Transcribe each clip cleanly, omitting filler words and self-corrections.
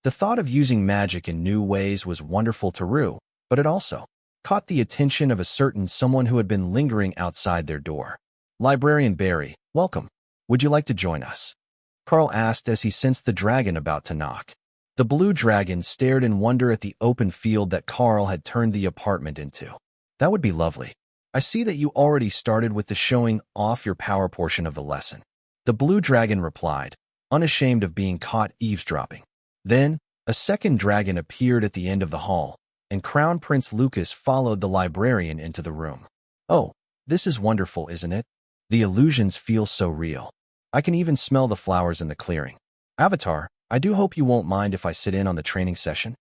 The thought of using magic in new ways was wonderful to Rue, but it also caught the attention of a certain someone who had been lingering outside their door. Librarian Barry, welcome. Would you like to join us? Karl asked as he sensed the dragon about to knock. The blue dragon stared in wonder at the open field that Karl had turned the apartment into. That would be lovely. I see that you already started with the showing off your power portion of the lesson. The blue dragon replied, unashamed of being caught eavesdropping. Then, a second dragon appeared at the end of the hall, and Crown Prince Lucas followed the librarian into the room. Oh, this is wonderful, isn't it? The illusions feel so real. I can even smell the flowers in the clearing. Avatar, I do hope you won't mind if I sit in on the training session?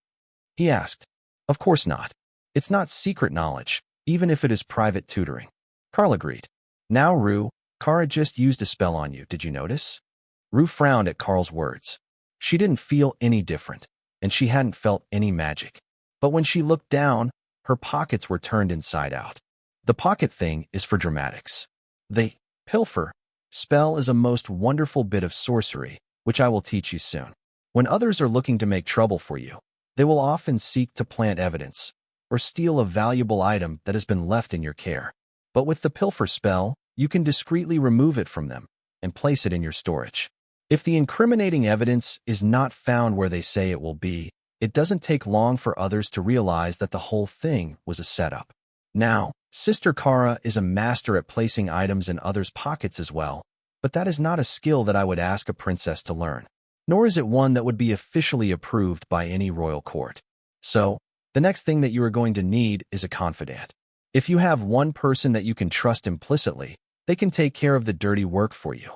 He asked. Of course not. It's not secret knowledge, even if it is private tutoring. Karl agreed. Now, Rue, Kara just used a spell on you, did you notice? Rue frowned at Karl's words. She didn't feel any different, and she hadn't felt any magic. But when she looked down, her pockets were turned inside out. The pocket thing is for dramatics. The pilfer spell is a most wonderful bit of sorcery, which I will teach you soon. When others are looking to make trouble for you, they will often seek to plant evidence or steal a valuable item that has been left in your care. But with the pilfer spell, you can discreetly remove it from them and place it in your storage. If the incriminating evidence is not found where they say it will be, it doesn't take long for others to realize that the whole thing was a setup. Now, Sister Kara is a master at placing items in others' pockets as well, but that is not a skill that I would ask a princess to learn, nor is it one that would be officially approved by any royal court. So, the next thing that you are going to need is a confidant. If you have one person that you can trust implicitly, they can take care of the dirty work for you.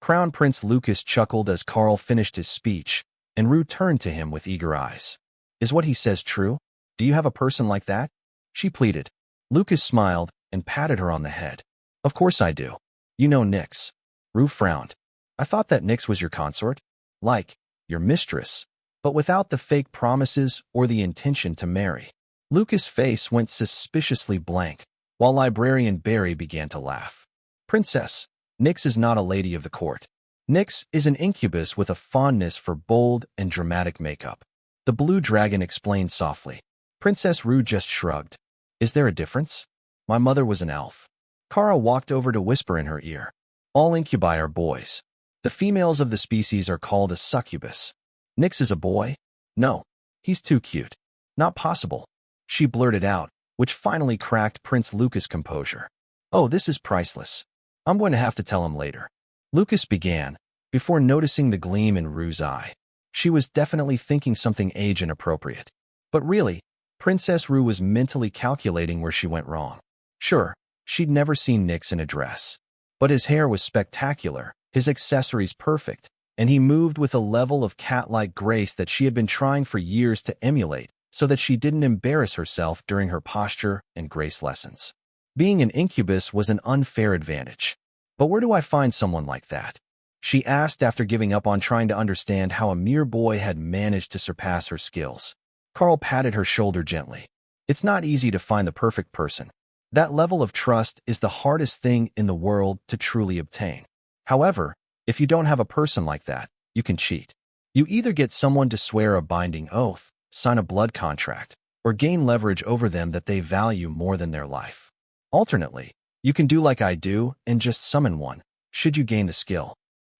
Crown Prince Lucas chuckled as Karl finished his speech, and Rue turned to him with eager eyes. Is what he says true? Do you have a person like that? She pleaded. Lucas smiled and patted her on the head. Of course I do. You know Nyx. Rue frowned. I thought that Nyx was your consort? Like, your mistress, but without the fake promises or the intention to marry. Lucas' face went suspiciously blank, while Librarian Barry began to laugh. Princess, Nyx is not a lady of the court. Nyx is an incubus with a fondness for bold and dramatic makeup. The blue dragon explained softly. Princess Rue just shrugged. Is there a difference? My mother was an elf. Kara walked over to whisper in her ear. All incubi are boys. The females of the species are called a succubus. Nyx is a boy? No, he's too cute. Not possible. She blurted out, which finally cracked Prince Lucas' composure. Oh, this is priceless. I'm going to have to tell him later. Lucas began, before noticing the gleam in Rue's eye. She was definitely thinking something age inappropriate. But really, Princess Rue was mentally calculating where she went wrong. Sure, she'd never seen Nyx in a dress. But his hair was spectacular, his accessories perfect, and he moved with a level of cat-like grace that she had been trying for years to emulate so that she didn't embarrass herself during her posture and grace lessons. Being an incubus was an unfair advantage. But where do I find someone like that? She asked after giving up on trying to understand how a mere boy had managed to surpass her skills. Karl patted her shoulder gently. It's not easy to find the perfect person. That level of trust is the hardest thing in the world to truly obtain. However, if you don't have a person like that, you can cheat. You either get someone to swear a binding oath, sign a blood contract, or gain leverage over them that they value more than their life. Alternately, you can do like I do and just summon one, should you gain the skill.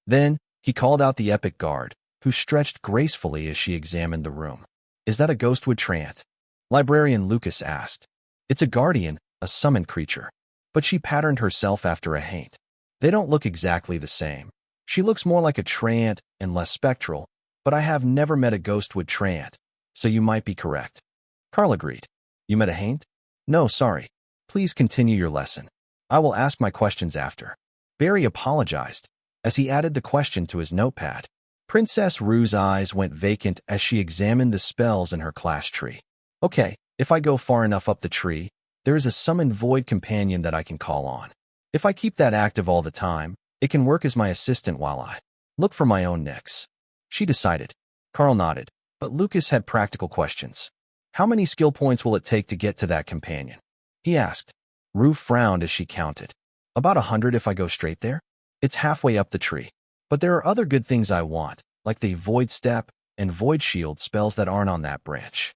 Then, he called out the epic guard, who stretched gracefully as she examined the room. Is that a ghostwood treant? Librarian Lucas asked. It's a guardian, a summoned creature. But she patterned herself after a haint. They don't look exactly the same. She looks more like a treant and less spectral, but I have never met a ghostwood treant, so you might be correct. Karl agreed. You met a haint? No, sorry. Please continue your lesson. I will ask my questions after. Barry apologized, as he added the question to his notepad. Princess Rue's eyes went vacant as she examined the spells in her class tree. Okay, if I go far enough up the tree, there is a summoned void companion that I can call on. If I keep that active all the time, it can work as my assistant while I look for my own Nyx. She decided. Karl nodded, but Lucas had practical questions. How many skill points will it take to get to that companion? He asked. Rue frowned as she counted. About 100 if I go straight there? It's halfway up the tree. But there are other good things I want, like the void step, and void shield spells that aren't on that branch.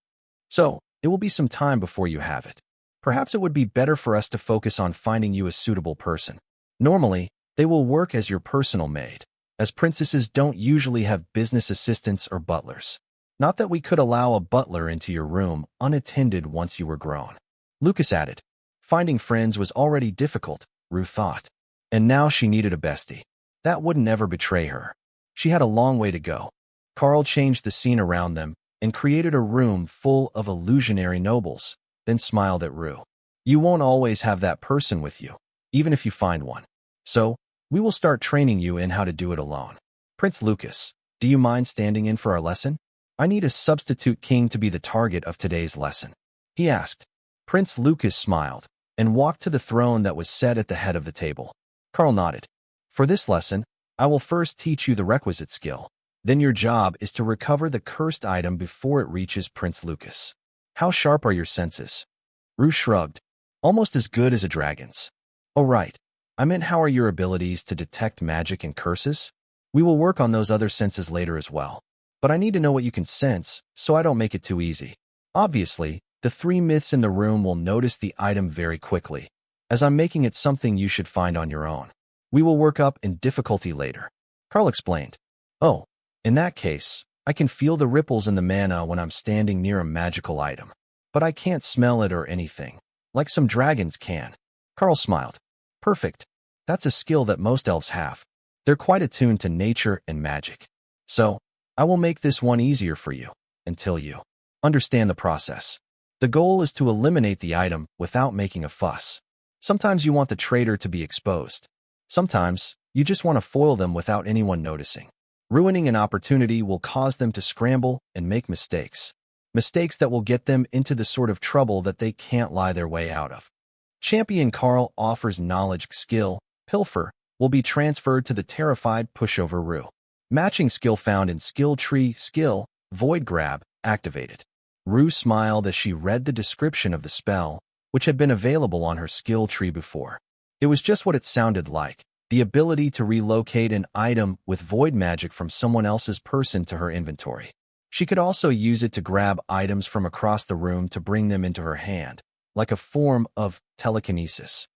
So, it will be some time before you have it. Perhaps it would be better for us to focus on finding you a suitable person. Normally, they will work as your personal maid, as princesses don't usually have business assistants or butlers. Not that we could allow a butler into your room unattended once you were grown. Lucas added. Finding friends was already difficult, Rue thought. And now she needed a bestie. That wouldn't ever betray her. She had a long way to go. Karl changed the scene around them and created a room full of illusionary nobles, then smiled at Rue. You won't always have that person with you, even if you find one. So, we will start training you in how to do it alone. Prince Lucas, do you mind standing in for our lesson? I need a substitute king to be the target of today's lesson, he asked. Prince Lucas smiled and walked to the throne that was set at the head of the table. Karl nodded. For this lesson, I will first teach you the requisite skill. Then your job is to recover the cursed item before it reaches Prince Lucas. How sharp are your senses? Rue shrugged. Almost as good as a dragon's. Oh right, I meant how are your abilities to detect magic and curses? We will work on those other senses later as well. But I need to know what you can sense, so I don't make it too easy. Obviously, the 3 myths in the room will notice the item very quickly, as I'm making it something you should find on your own. We will work up in difficulty later. Karl explained. Oh, in that case, I can feel the ripples in the mana when I'm standing near a magical item. But I can't smell it or anything, like some dragons can. Karl smiled. Perfect. That's a skill that most elves have. They're quite attuned to nature and magic. So, I will make this one easier for you, until you understand the process. The goal is to eliminate the item without making a fuss. Sometimes you want the traitor to be exposed. Sometimes, you just want to foil them without anyone noticing. Ruining an opportunity will cause them to scramble and make mistakes. Mistakes that will get them into the sort of trouble that they can't lie their way out of. Champion Karl offers knowledge skill, Pilfer, will be transferred to the terrified pushover Rue. Matching skill found in skill tree skill, Void Grab, activated. Rue smiled as she read the description of the spell, which had been available on her skill tree before. It was just what it sounded like, the ability to relocate an item with void magic from someone else's person to her inventory. She could also use it to grab items from across the room to bring them into her hand, like a form of telekinesis.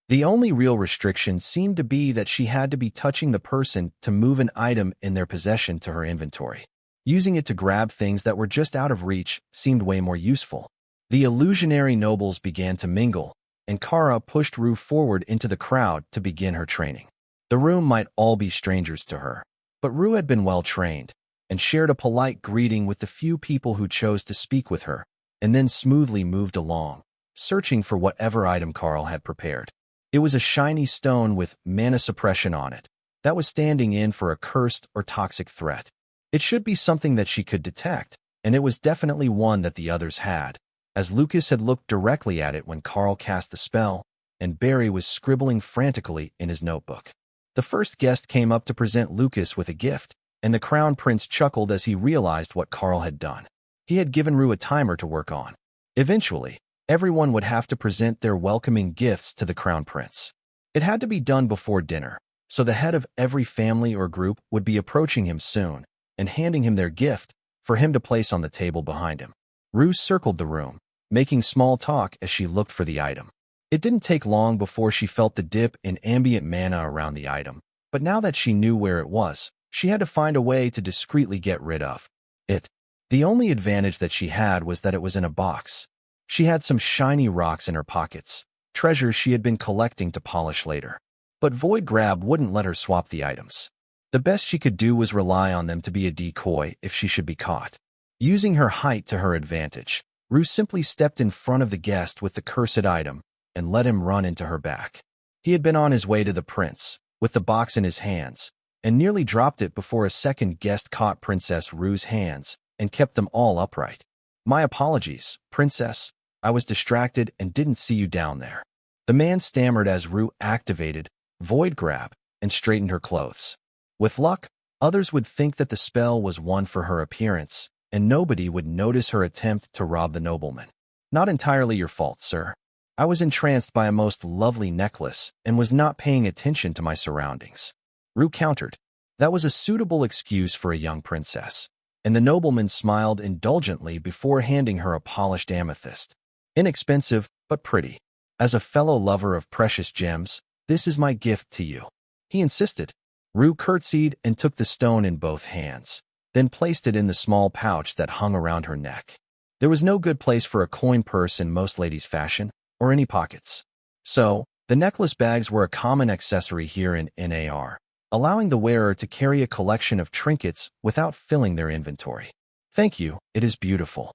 The only real restriction seemed to be that she had to be touching the person to move an item in their possession to her inventory. Using it to grab things that were just out of reach seemed way more useful. The illusionary nobles began to mingle, and Kara pushed Rue forward into the crowd to begin her training. The room might all be strangers to her, but Rue had been well trained, and shared a polite greeting with the few people who chose to speak with her, and then smoothly moved along, searching for whatever item Karl had prepared. It was a shiny stone with mana suppression on it, that was standing in for a cursed or toxic threat. It should be something that she could detect, and it was definitely one that the others had, as Lucas had looked directly at it when Karl cast the spell, and Barry was scribbling frantically in his notebook. The first guest came up to present Lucas with a gift, and the Crown Prince chuckled as he realized what Karl had done. He had given Rue a timer to work on. Eventually, everyone would have to present their welcoming gifts to the Crown Prince. It had to be done before dinner, so the head of every family or group would be approaching him soon, and handing him their gift for him to place on the table behind him. Rue circled the room, making small talk as she looked for the item. It didn't take long before she felt the dip in ambient mana around the item, but now that she knew where it was, she had to find a way to discreetly get rid of it. The only advantage that she had was that it was in a box. She had some shiny rocks in her pockets, treasures she had been collecting to polish later. But Void Grab wouldn't let her swap the items. The best she could do was rely on them to be a decoy if she should be caught. Using her height to her advantage, Rue simply stepped in front of the guest with the cursed item and let him run into her back. He had been on his way to the prince, with the box in his hands, and nearly dropped it before a second guest caught Princess Rue's hands and kept them all upright. My apologies, Princess. I was distracted and didn't see you down there. The man stammered as Rue activated Void Grab and straightened her clothes. With luck, others would think that the spell was one for her appearance, and nobody would notice her attempt to rob the nobleman. Not entirely your fault, sir. I was entranced by a most lovely necklace and was not paying attention to my surroundings. Rue countered. That was a suitable excuse for a young princess. and the nobleman smiled indulgently before handing her a polished amethyst. Inexpensive, but pretty. As a fellow lover of precious gems, this is my gift to you, he insisted. Rue curtsied and took the stone in both hands, then placed it in the small pouch that hung around her neck. There was no good place for a coin purse in most ladies' fashion, or any pockets. So, the necklace bags were a common accessory here in NAR, allowing the wearer to carry a collection of trinkets without filling their inventory. Thank you, it is beautiful.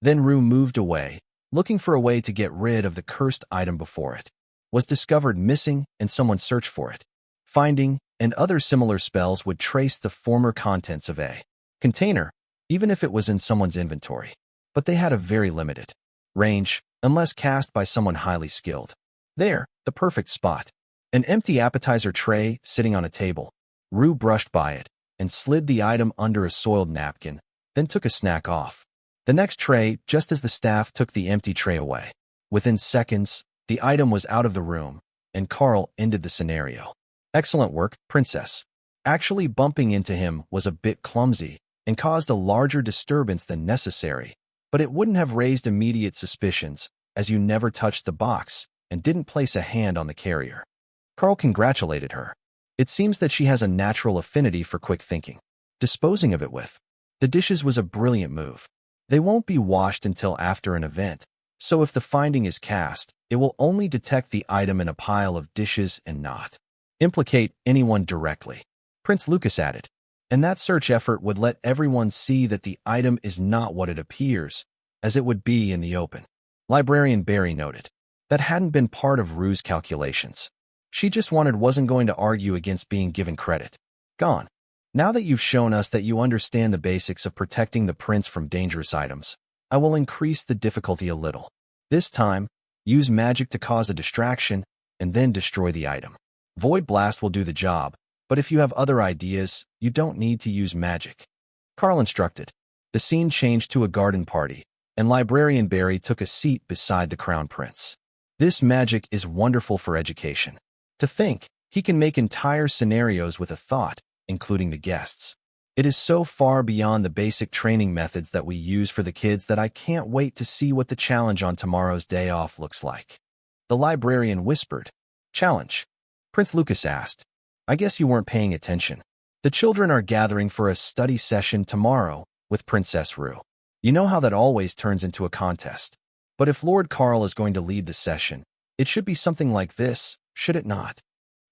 Then Rue moved away, looking for a way to get rid of the cursed item before it was discovered missing and someone searched for it. Finding and other similar spells would trace the former contents of a container, even if it was in someone's inventory. But they had a very limited range, unless cast by someone highly skilled. There, the perfect spot. An empty appetizer tray sitting on a table. Rue brushed by it and slid the item under a soiled napkin, then took a snack off. The next tray, just as the staff took the empty tray away. Within seconds, the item was out of the room, and Karl ended the scenario. Excellent work, princess. Actually bumping into him was a bit clumsy and caused a larger disturbance than necessary, but it wouldn't have raised immediate suspicions, as you never touched the box and didn't place a hand on the carrier. Karl congratulated her. It seems that she has a natural affinity for quick thinking. Disposing of it with the dishes was a brilliant move. They won't be washed until after an event, so if the finding is cast, it will only detect the item in a pile of dishes and not implicate anyone directly. Prince Lucas added, and that search effort would let everyone see that the item is not what it appears, as it would be in the open. Librarian Barry noted. That hadn't been part of Rue's calculations. She just wasn't going to argue against being given credit. Gone. Now that you've shown us that you understand the basics of protecting the prince from dangerous items, I will increase the difficulty a little. This time, use magic to cause a distraction, and then destroy the item. Void Blast will do the job, but if you have other ideas, you don't need to use magic. Karl instructed. The scene changed to a garden party, and Librarian Barry took a seat beside the Crown Prince. This magic is wonderful for education. To think, he can make entire scenarios with a thought, including the guests. It is so far beyond the basic training methods that we use for the kids that I can't wait to see what the challenge on tomorrow's day off looks like. The librarian whispered. Challenge? Prince Lucas asked. I guess you weren't paying attention. The children are gathering for a study session tomorrow with Princess Rue. You know how that always turns into a contest. But if Lord Karl is going to lead the session, it should be something like this, should it not?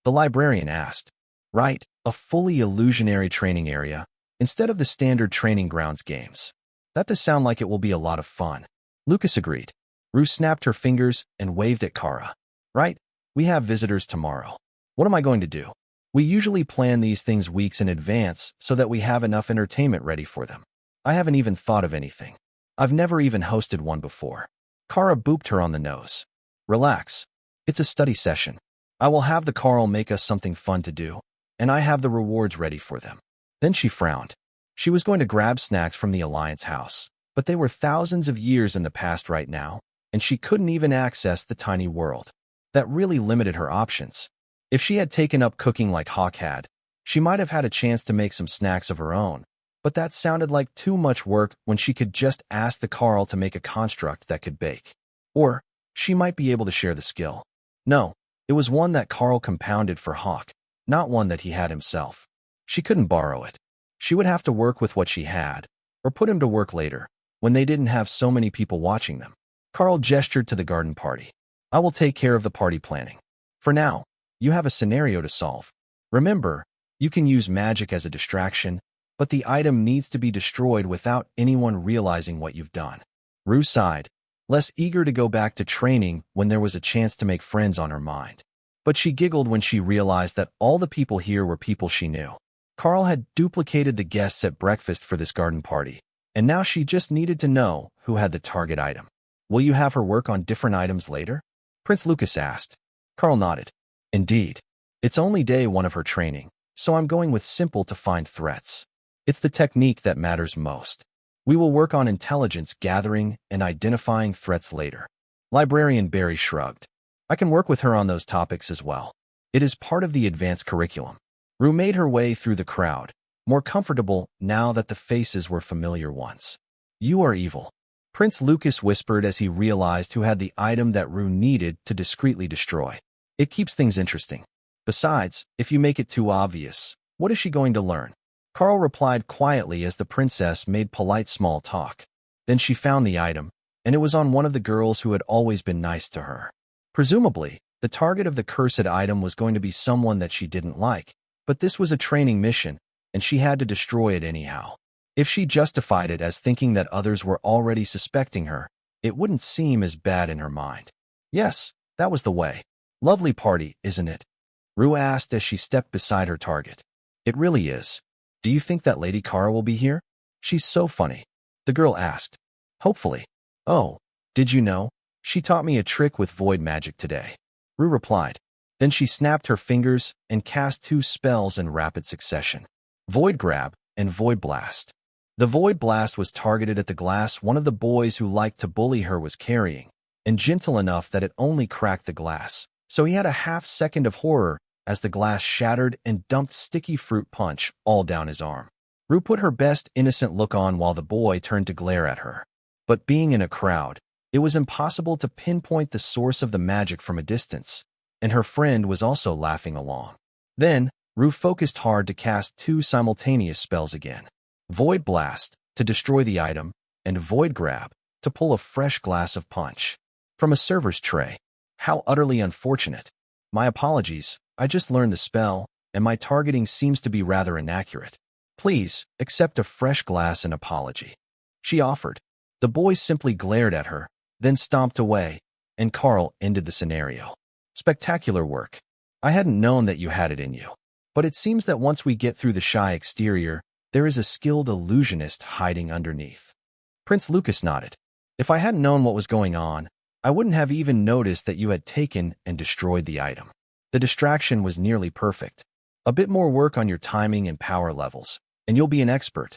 The librarian asked. Right, a fully illusionary training area, instead of the standard training grounds games. That does sound like it will be a lot of fun. Lucas agreed. Rue snapped her fingers and waved at Kara. Right, we have visitors tomorrow. What am I going to do? We usually plan these things weeks in advance so that we have enough entertainment ready for them. I haven't even thought of anything. I've never even hosted one before. Kara booped her on the nose. Relax. It's a study session. I will have the Karl make us something fun to do, and I have the rewards ready for them. Then she frowned. She was going to grab snacks from the Alliance house, but they were thousands of years in the past right now, and she couldn't even access the tiny world. That really limited her options. If she had taken up cooking like Hawk had, she might have had a chance to make some snacks of her own, but that sounded like too much work when she could just ask the Karl to make a construct that could bake. Or, she might be able to share the skill. No, it was one that Karl compounded for Hawk, not one that he had himself. She couldn't borrow it. She would have to work with what she had, or put him to work later, when they didn't have so many people watching them. Karl gestured to the garden party. I will take care of the party planning. For now, you have a scenario to solve. Remember, you can use magic as a distraction, but the item needs to be destroyed without anyone realizing what you've done. Rue sighed, less eager to go back to training when there was a chance to make friends on her mind. But she giggled when she realized that all the people here were people she knew. Karl had duplicated the guests at breakfast for this garden party, and now she just needed to know who had the target item. Will you have her work on different items later? Prince Lucas asked. Karl nodded. Indeed. It's only day one of her training, so I'm going with simple to find threats. It's the technique that matters most. We will work on intelligence gathering and identifying threats later. Librarian Barry shrugged. I can work with her on those topics as well. It is part of the advanced curriculum. Rue made her way through the crowd, more comfortable now that the faces were familiar ones. You are evil, Prince Lucas whispered as he realized who had the item that Rue needed to discreetly destroy. It keeps things interesting. Besides, if you make it too obvious, what is she going to learn? Karl replied quietly as the princess made polite small talk. Then she found the item, and it was on one of the girls who had always been nice to her. Presumably, the target of the cursed item was going to be someone that she didn't like, but this was a training mission, and she had to destroy it anyhow. If she justified it as thinking that others were already suspecting her, it wouldn't seem as bad in her mind. Yes, that was the way. Lovely party, isn't it? Rue asked as she stepped beside her target. It really is. Do you think that Lady Karl will be here? She's so funny. The girl asked. Hopefully. Oh, did you know? She taught me a trick with void magic today. Rue replied. Then she snapped her fingers and cast 2 spells in rapid succession. Void Grab and Void Blast. The Void Blast was targeted at the glass one of the boys who liked to bully her was carrying, and gentle enough that it only cracked the glass, so he had a half-second of horror as the glass shattered and dumped sticky fruit punch all down his arm. Rue put her best innocent look on while the boy turned to glare at her. But being in a crowd, it was impossible to pinpoint the source of the magic from a distance, and her friend was also laughing along. Then, Rue focused hard to cast 2 simultaneous spells again. Void Blast, to destroy the item, and Void Grab, to pull a fresh glass of punch. From a server's tray. How utterly unfortunate. My apologies, I just learned the spell, and my targeting seems to be rather inaccurate. Please, accept a fresh glass and apology. She offered. The boy simply glared at her, then stomped away, and Karl ended the scenario. Spectacular work. I hadn't known that you had it in you. But it seems that once we get through the shy exterior, there is a skilled illusionist hiding underneath. Prince Lucas nodded. If I hadn't known what was going on, I wouldn't have even noticed that you had taken and destroyed the item. The distraction was nearly perfect. A bit more work on your timing and power levels, and you'll be an expert.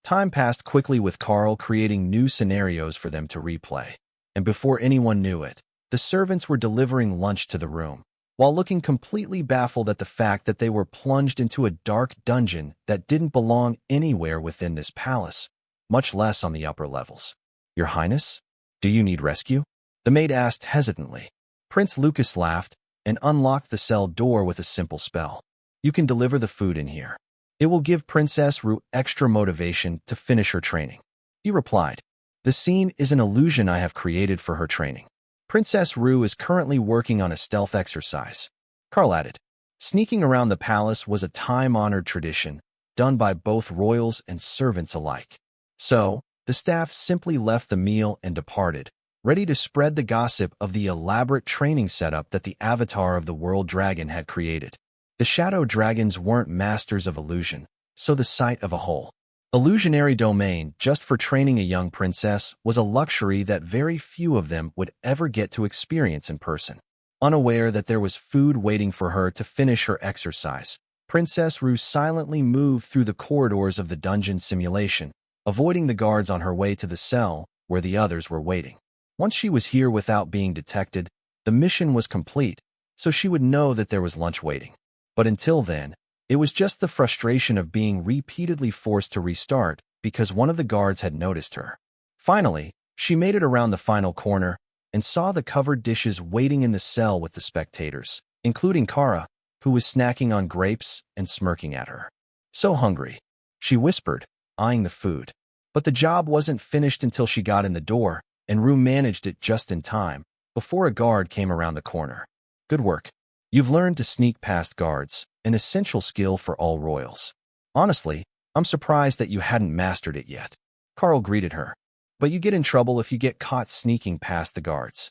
Time passed quickly with Karl creating new scenarios for them to replay. And before anyone knew it, the servants were delivering lunch to the room, while looking completely baffled at the fact that they were plunged into a dark dungeon that didn't belong anywhere within this palace, much less on the upper levels. Your Highness? Do you need rescue? The maid asked hesitantly. Prince Lucas laughed and unlocked the cell door with a simple spell. You can deliver the food in here. It will give Princess Rue extra motivation to finish her training. He replied. The scene is an illusion I have created for her training. Princess Rue is currently working on a stealth exercise. Karl added. Sneaking around the palace was a time-honored tradition, done by both royals and servants alike. So, the staff simply left the meal and departed, ready to spread the gossip of the elaborate training setup that the avatar of the world dragon had created. The shadow dragons weren't masters of illusion, so the sight of a whole illusionary domain just for training a young princess was a luxury that very few of them would ever get to experience in person. Unaware that there was food waiting for her to finish her exercise, Princess Rue silently moved through the corridors of the dungeon simulation, avoiding the guards on her way to the cell where the others were waiting. Once she was here without being detected, the mission was complete, so she would know that there was lunch waiting. But until then, it was just the frustration of being repeatedly forced to restart because one of the guards had noticed her. Finally, she made it around the final corner and saw the covered dishes waiting in the cell with the spectators, including Kara, who was snacking on grapes and smirking at her. So hungry, she whispered, eyeing the food. But the job wasn't finished until she got in the door, and Rue managed it just in time, before a guard came around the corner. Good work. You've learned to sneak past guards, an essential skill for all royals. Honestly, I'm surprised that you hadn't mastered it yet. Karl greeted her. But you get in trouble if you get caught sneaking past the guards.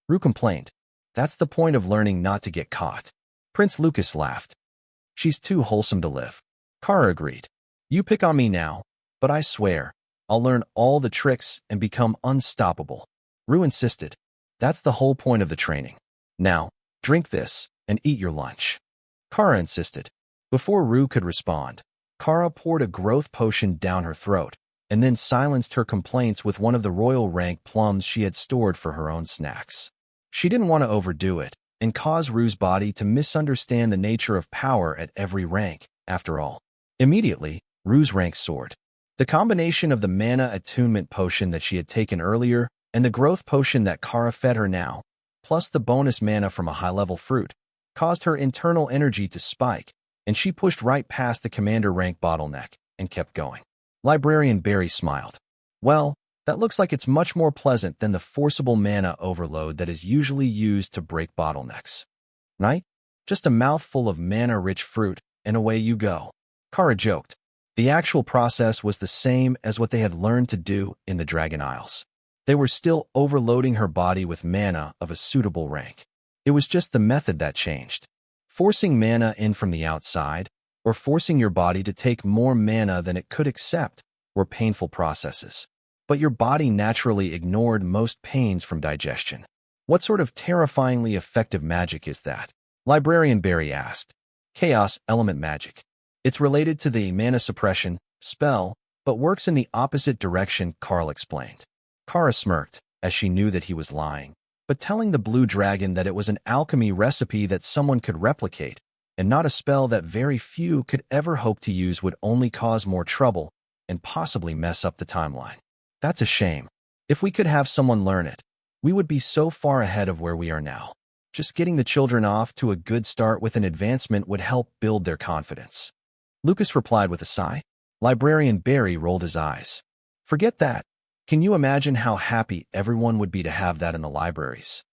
Rue complained. That's the point of learning not to get caught. Prince Lucas laughed. She's too wholesome to live. Kara agreed. You pick on me now, but I swear, I'll learn all the tricks and become unstoppable. Rue insisted. That's the whole point of the training. Now, drink this and eat your lunch. Kara insisted. Before Rue could respond, Kara poured a growth potion down her throat and then silenced her complaints with one of the royal rank plums she had stored for her own snacks. She didn't want to overdo it and cause Rue's body to misunderstand the nature of power at every rank, after all. Immediately, Ru's rank soared. The combination of the mana attunement potion that she had taken earlier and the growth potion that Kara fed her now, plus the bonus mana from a high-level fruit, caused her internal energy to spike, and she pushed right past the commander rank bottleneck and kept going. Librarian Barry smiled. Well, that looks like it's much more pleasant than the forcible mana overload that is usually used to break bottlenecks. Right? Just a mouthful of mana-rich fruit, and away you go. Kara joked. The actual process was the same as what they had learned to do in the Dragon Isles. They were still overloading her body with mana of a suitable rank. It was just the method that changed. Forcing mana in from the outside, or forcing your body to take more mana than it could accept, were painful processes. But your body naturally ignored most pains from digestion. What sort of terrifyingly effective magic is that? Librarian Barry asked. Chaos element magic. It's related to the mana suppression spell, but works in the opposite direction, Karl explained. Kara smirked, as she knew that he was lying, but telling the blue dragon that it was an alchemy recipe that someone could replicate, and not a spell that very few could ever hope to use would only cause more trouble and possibly mess up the timeline. That's a shame. If we could have someone learn it, we would be so far ahead of where we are now. Just getting the children off to a good start with an advancement would help build their confidence. Lucas replied with a sigh. Librarian Barry rolled his eyes. Forget that. Can you imagine how happy everyone would be to have that in the libraries?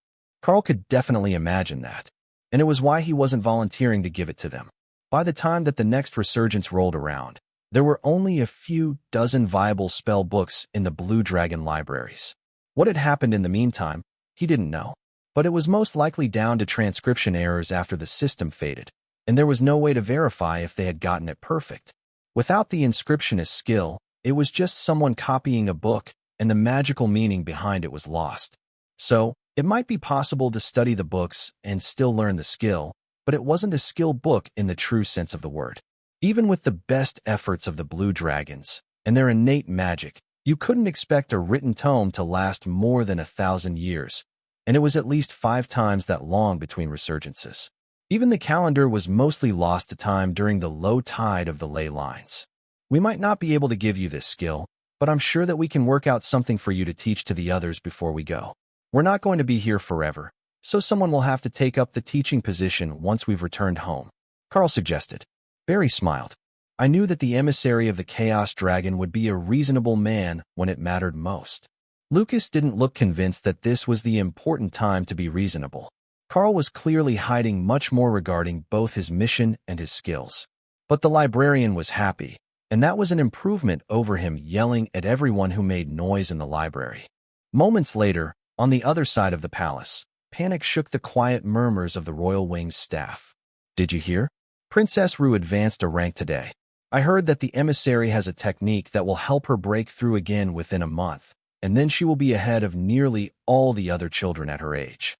Karl could definitely imagine that, and it was why he wasn't volunteering to give it to them. By the time that the next resurgence rolled around, there were only a few dozen viable spell books in the Blue Dragon libraries. What had happened in the meantime, he didn't know, but it was most likely down to transcription errors after the system faded, and there was no way to verify if they had gotten it perfect. Without the inscriptionist's skill, it was just someone copying a book, and the magical meaning behind it was lost. So, it might be possible to study the books and still learn the skill, but it wasn't a skill book in the true sense of the word. Even with the best efforts of the Blue Dragons and their innate magic, you couldn't expect a written tome to last more than 1,000 years, and it was at least 5 times that long between resurgences. Even the calendar was mostly lost to time during the low tide of the ley lines. We might not be able to give you this skill, but I'm sure that we can work out something for you to teach to the others before we go. We're not going to be here forever, so someone will have to take up the teaching position once we've returned home, Karl suggested. Barry smiled. I knew that the emissary of the Chaos Dragon would be a reasonable man when it mattered most. Lucas didn't look convinced that this was the important time to be reasonable. Karl was clearly hiding much more regarding both his mission and his skills. But the librarian was happy, and that was an improvement over him yelling at everyone who made noise in the library. Moments later, on the other side of the palace, panic shook the quiet murmurs of the Royal Wing's staff. Did you hear? Princess Ru advanced a rank today. I heard that the emissary has a technique that will help her break through again within a month, and then she will be ahead of nearly all the other children at her age.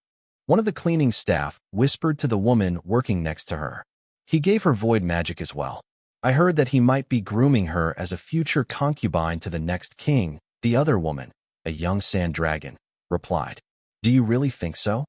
One of the cleaning staff whispered to the woman working next to her. He gave her void magic as well. I heard that he might be grooming her as a future concubine to the next king. The other woman, a young sand dragon, replied. Do you really think so?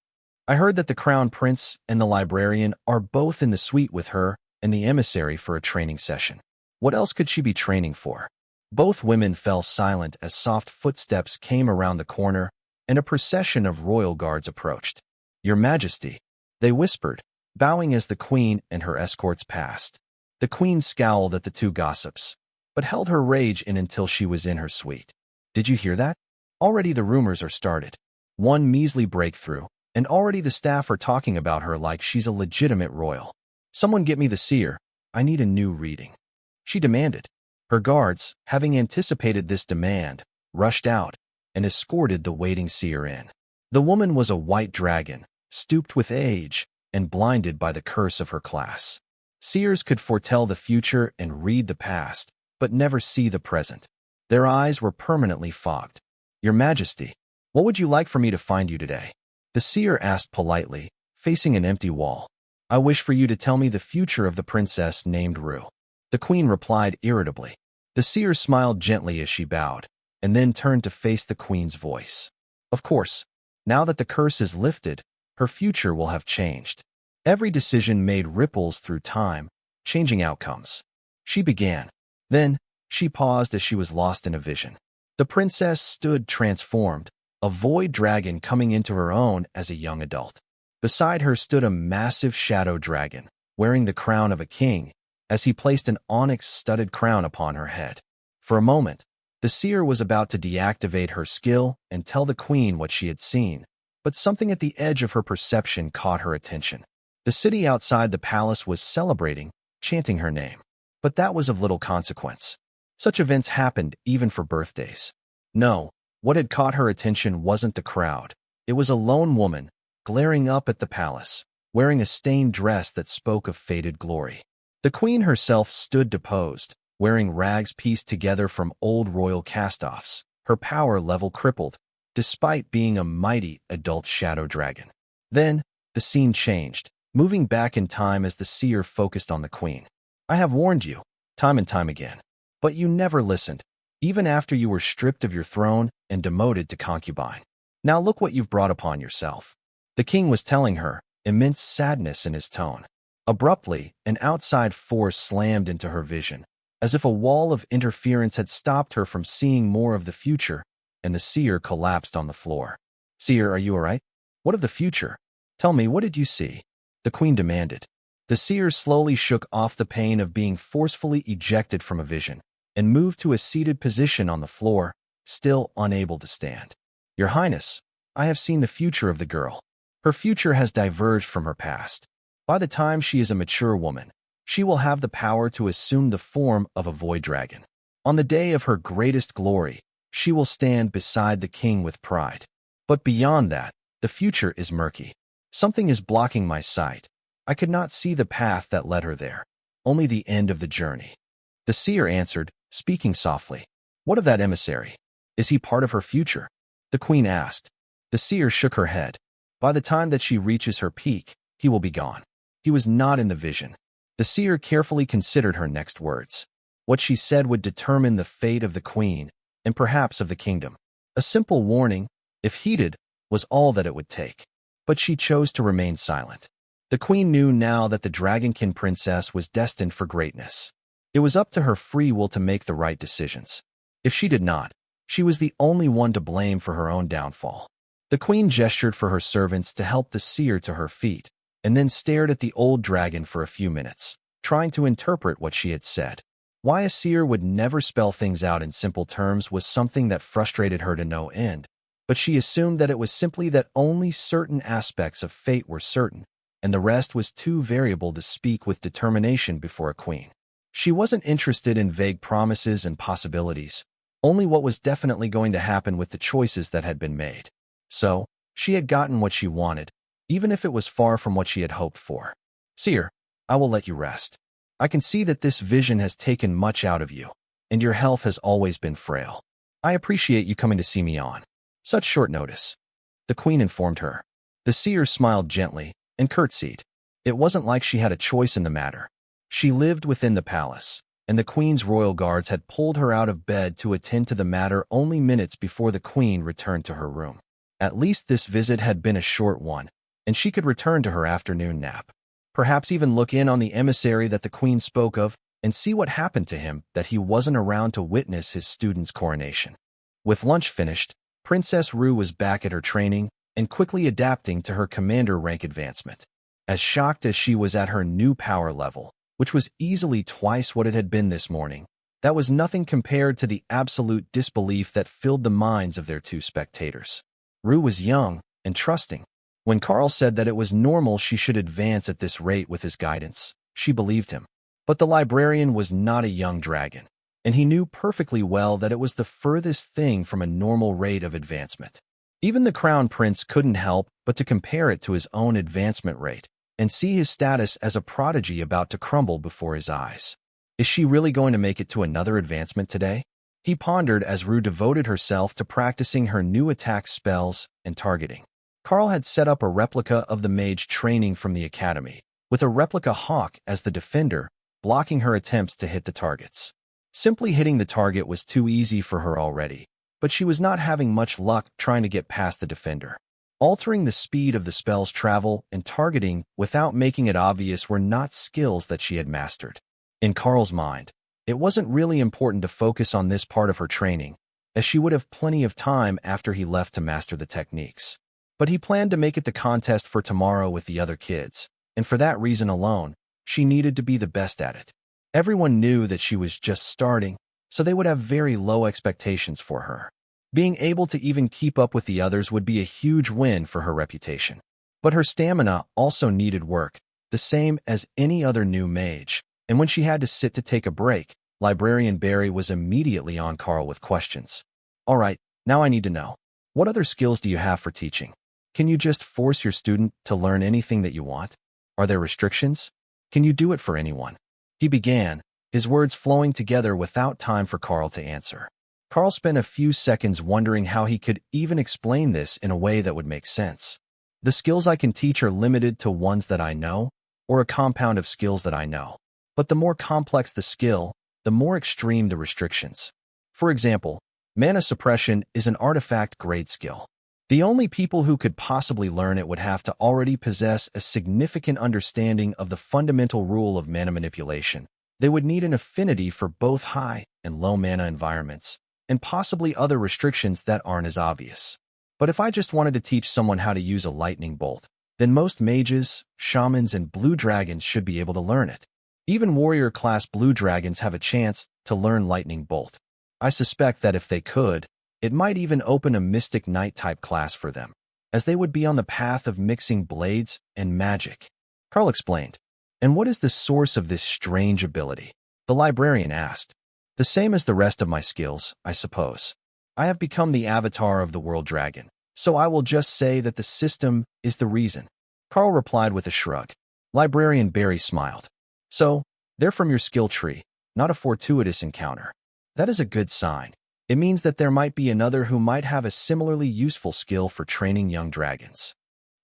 I heard that the crown prince and the librarian are both in the suite with her and the emissary for a training session. What else could she be training for? Both women fell silent as soft footsteps came around the corner and a procession of royal guards approached. Your Majesty, they whispered, bowing as the queen and her escorts passed. The queen scowled at the two gossips, but held her rage in until she was in her suite. Did you hear that? Already the rumors are started. One measly breakthrough, and already the staff are talking about her like she's a legitimate royal. Someone get me the seer. I need a new reading. She demanded. Her guards, having anticipated this demand, rushed out and escorted the waiting seer in. The woman was a white dragon, stooped with age and blinded by the curse of her class. Seers could foretell the future and read the past, but never see the present. Their eyes were permanently fogged. Your Majesty, what would you like for me to find you today? The seer asked politely, facing an empty wall. I wish for you to tell me the future of the princess named Ru. The queen replied irritably. The seer smiled gently as she bowed, and then turned to face the queen's voice. Of course, now that the curse is lifted, her future will have changed. Every decision made ripples through time, changing outcomes. She began. Then, she paused as she was lost in a vision. The princess stood transformed, a void dragon coming into her own as a young adult. Beside her stood a massive shadow dragon, wearing the crown of a king, as he placed an onyx-studded crown upon her head. For a moment, the seer was about to deactivate her skill and tell the queen what she had seen, but something at the edge of her perception caught her attention. The city outside the palace was celebrating, chanting her name. But that was of little consequence. Such events happened even for birthdays. No, what had caught her attention wasn't the crowd. It was a lone woman, glaring up at the palace, wearing a stained dress that spoke of faded glory. The queen herself stood deposed, wearing rags pieced together from old royal cast-offs, her power level crippled, despite being a mighty adult shadow dragon. Then, the scene changed, moving back in time as the seer focused on the queen. I have warned you, time and time again. But you never listened, even after you were stripped of your throne and demoted to concubine. Now look what you've brought upon yourself. The king was telling her, immense sadness in his tone. Abruptly, an outside force slammed into her vision, as if a wall of interference had stopped her from seeing more of the future, and the seer collapsed on the floor. Seer, are you all right? What of the future? Tell me, what did you see? The queen demanded. The seer slowly shook off the pain of being forcefully ejected from a vision and moved to a seated position on the floor, still unable to stand. Your Highness, I have seen the future of the girl. Her future has diverged from her past. By the time she is a mature woman, she will have the power to assume the form of a void dragon. On the day of her greatest glory, she will stand beside the king with pride. But beyond that, the future is murky. Something is blocking my sight. I could not see the path that led her there, only the end of the journey. The seer answered, speaking softly. What of that emissary? Is he part of her future? The queen asked. The seer shook her head. By the time that she reaches her peak, he will be gone. He was not in the vision. The seer carefully considered her next words. What she said would determine the fate of the queen, and perhaps of the kingdom. A simple warning, if heeded, was all that it would take. But she chose to remain silent. The queen knew now that the dragonkin princess was destined for greatness. It was up to her free will to make the right decisions. If she did not, she was the only one to blame for her own downfall. The queen gestured for her servants to help the seer to her feet, and then stared at the old dragon for a few minutes, trying to interpret what she had said. Why a seer would never spell things out in simple terms was something that frustrated her to no end, but she assumed that it was simply that only certain aspects of fate were certain, and the rest was too variable to speak with determination before a queen. She wasn't interested in vague promises and possibilities, only what was definitely going to happen with the choices that had been made. So, she had gotten what she wanted, even if it was far from what she had hoped for. Seer, I will let you rest. I can see that this vision has taken much out of you, and your health has always been frail. I appreciate you coming to see me on such short notice. The queen informed her. The seer smiled gently and curtsied. It wasn't like she had a choice in the matter. She lived within the palace, and the queen's royal guards had pulled her out of bed to attend to the matter only minutes before the queen returned to her room. At least this visit had been a short one, and she could return to her afternoon nap. Perhaps even look in on the emissary that the queen spoke of and see what happened to him that he wasn't around to witness his student's coronation. With lunch finished, Princess Rue was back at her training and quickly adapting to her commander rank advancement. As shocked as she was at her new power level, which was easily twice what it had been this morning, that was nothing compared to the absolute disbelief that filled the minds of their two spectators. Rue was young and trusting. When Karl said that it was normal she should advance at this rate with his guidance, she believed him. But the librarian was not a young dragon, and he knew perfectly well that it was the furthest thing from a normal rate of advancement. Even the crown prince couldn't help but to compare it to his own advancement rate and see his status as a prodigy about to crumble before his eyes. Is she really going to make it to another advancement today? He pondered as Rue devoted herself to practicing her new attack spells and targeting. Karl had set up a replica of the mage training from the academy, with a replica hawk as the defender, blocking her attempts to hit the targets. Simply hitting the target was too easy for her already, but she was not having much luck trying to get past the defender. Altering the speed of the spell's travel and targeting without making it obvious were not skills that she had mastered. In Karl's mind, It wasn't really important to focus on this part of her training, as she would have plenty of time after he left to master the techniques. But he planned to make it the contest for tomorrow with the other kids, and for that reason alone, she needed to be the best at it. Everyone knew that she was just starting, so they would have very low expectations for her. Being able to even keep up with the others would be a huge win for her reputation. But her stamina also needed work, the same as any other new mage, and when she had to sit to take a break, Librarian Barry was immediately on Karl with questions. All right, now I need to know. What other skills do you have for teaching? Can you just force your student to learn anything that you want? Are there restrictions? Can you do it for anyone? He began, his words flowing together without time for Karl to answer. Karl spent a few seconds wondering how he could even explain this in a way that would make sense. The skills I can teach are limited to ones that I know, or a compound of skills that I know. But the more complex the skill, the more extreme the restrictions. For example, mana suppression is an artifact-grade skill. The only people who could possibly learn it would have to already possess a significant understanding of the fundamental rule of mana manipulation. They would need an affinity for both high and low mana environments, and possibly other restrictions that aren't as obvious. But if I just wanted to teach someone how to use a lightning bolt, then most mages, shamans, and blue dragons should be able to learn it. Even warrior-class blue dragons have a chance to learn lightning bolt. I suspect that if they could, it might even open a Mystic Knight-type class for them, as they would be on the path of mixing blades and magic. Karl explained. And what is the source of this strange ability? The librarian asked. The same as the rest of my skills, I suppose. I have become the avatar of the world dragon, so I will just say that the system is the reason. Karl replied with a shrug. Librarian Barry smiled. So, they're from your skill tree, not a fortuitous encounter. That is a good sign. It means that there might be another who might have a similarly useful skill for training young dragons.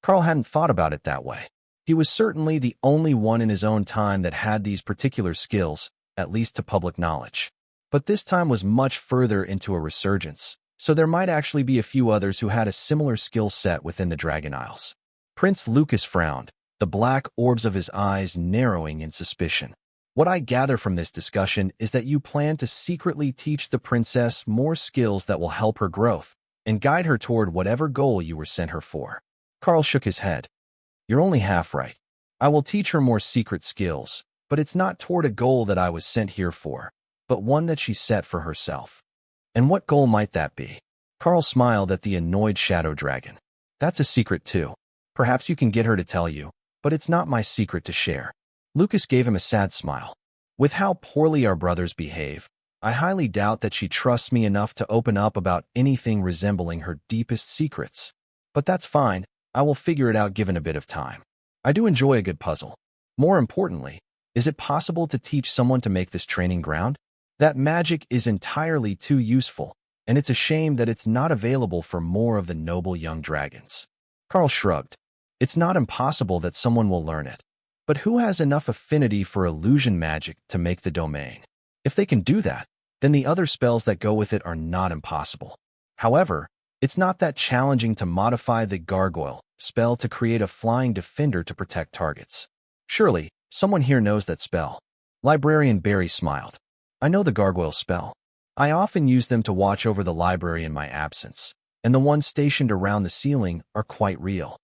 Karl hadn't thought about it that way. He was certainly the only one in his own time that had these particular skills, at least to public knowledge. But this time was much further into a resurgence, so there might actually be a few others who had a similar skill set within the Dragon Isles. Prince Lucas frowned, the black orbs of his eyes narrowing in suspicion. What I gather from this discussion is that you plan to secretly teach the princess more skills that will help her growth and guide her toward whatever goal you were sent her for. Karl shook his head. You're only half right. I will teach her more secret skills, but it's not toward a goal that I was sent here for, but one that she set for herself. And what goal might that be? Karl smiled at the annoyed shadow dragon. That's a secret too. Perhaps you can get her to tell you, but it's not my secret to share. Lucas gave him a sad smile. With how poorly our brothers behave, I highly doubt that she trusts me enough to open up about anything resembling her deepest secrets. But that's fine, I will figure it out given a bit of time. I do enjoy a good puzzle. More importantly, is it possible to teach someone to make this training ground? That magic is entirely too useful, and it's a shame that it's not available for more of the noble young dragons. Karl shrugged. It's not impossible that someone will learn it. But who has enough affinity for illusion magic to make the domain? If they can do that, then the other spells that go with it are not impossible. However, it's not that challenging to modify the gargoyle spell to create a flying defender to protect targets. Surely, someone here knows that spell. Librarian Barry smiled. I know the gargoyle spell. I often use them to watch over the library in my absence, and the ones stationed around the ceiling are quite real.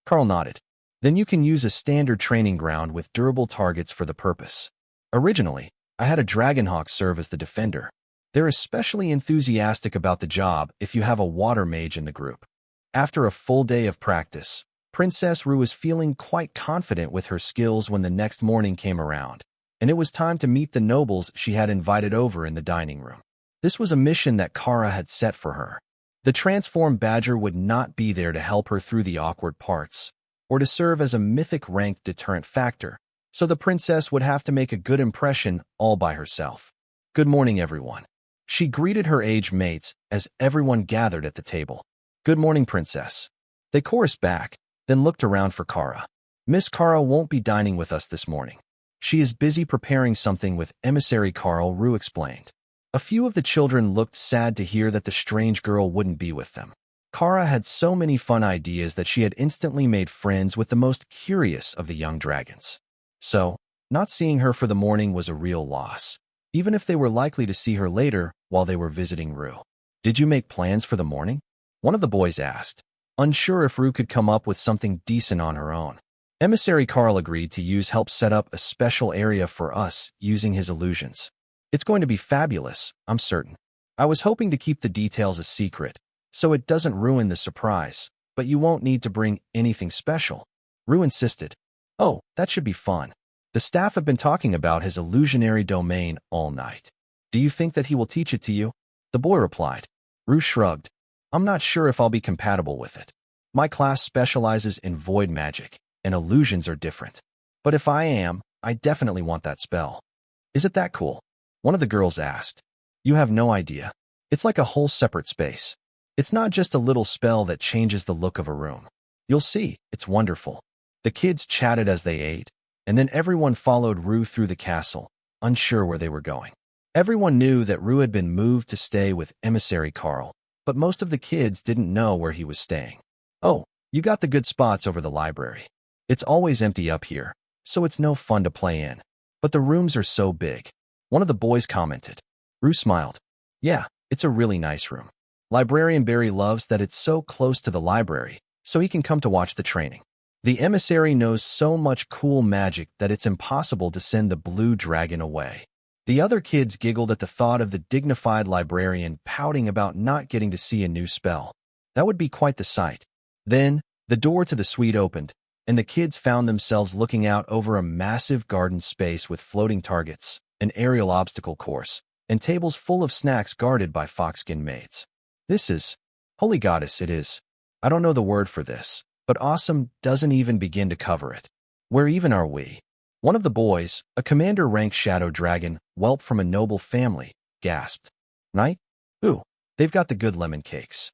Karl nodded. Then you can use a standard training ground with durable targets for the purpose. Originally, I had a Dragonhawk serve as the defender. They're especially enthusiastic about the job if you have a water mage in the group. After a full day of practice, Princess Rue was feeling quite confident with her skills when the next morning came around, and it was time to meet the nobles she had invited over in the dining room. This was a mission that Kara had set for her. The transformed badger would not be there to help her through the awkward parts, or to serve as a mythic-ranked deterrent factor, so the princess would have to make a good impression all by herself. Good morning, everyone. She greeted her age mates as everyone gathered at the table. Good morning, princess. They chorused back, then looked around for Kara. Miss Kara won't be dining with us this morning. She is busy preparing something with emissary Karl, Rue explained. A few of the children looked sad to hear that the strange girl wouldn't be with them. Kara had so many fun ideas that she had instantly made friends with the most curious of the young dragons. So, not seeing her for the morning was a real loss. even if they were likely to see her later while they were visiting Rue. Did you make plans for the morning? One of the boys asked, unsure if Rue could come up with something decent on her own. Emissary Karl agreed to help set up a special area for us using his illusions. It's going to be fabulous, I'm certain. I was hoping to keep the details a secret, so it doesn't ruin the surprise, but you won't need to bring anything special. Rue insisted. Oh, that should be fun. The staff have been talking about his illusionary domain all night. Do you think that he will teach it to you? The boy replied. Rue shrugged. I'm not sure if I'll be compatible with it. My class specializes in void magic, and illusions are different. But if I am, I definitely want that spell. Is it that cool? One of the girls asked. You have no idea. It's like a whole separate space. It's not just a little spell that changes the look of a room. You'll see, it's wonderful. The kids chatted as they ate, and then everyone followed Rue through the castle, unsure where they were going. Everyone knew that Rue had been moved to stay with Emissary Karl, but most of the kids didn't know where he was staying. Oh, you got the good spots over the library. It's always empty up here, so it's no fun to play in. But the rooms are so big. One of the boys commented. Rue smiled. Yeah, it's a really nice room. Librarian Barry loves that it's so close to the library, so he can come to watch the training. The emissary knows so much cool magic that it's impossible to send the blue dragon away. The other kids giggled at the thought of the dignified librarian pouting about not getting to see a new spell. That would be quite the sight. Then, the door to the suite opened, and the kids found themselves looking out over a massive garden space with floating targets, an aerial obstacle course, and tables full of snacks guarded by foxskin maids. This is, holy goddess, it is. I don't know the word for this, but awesome doesn't even begin to cover it. Where even are we? One of the boys, a commander-rank shadow dragon, whelp from a noble family, gasped. Night? Ooh, they've got the good lemon cakes.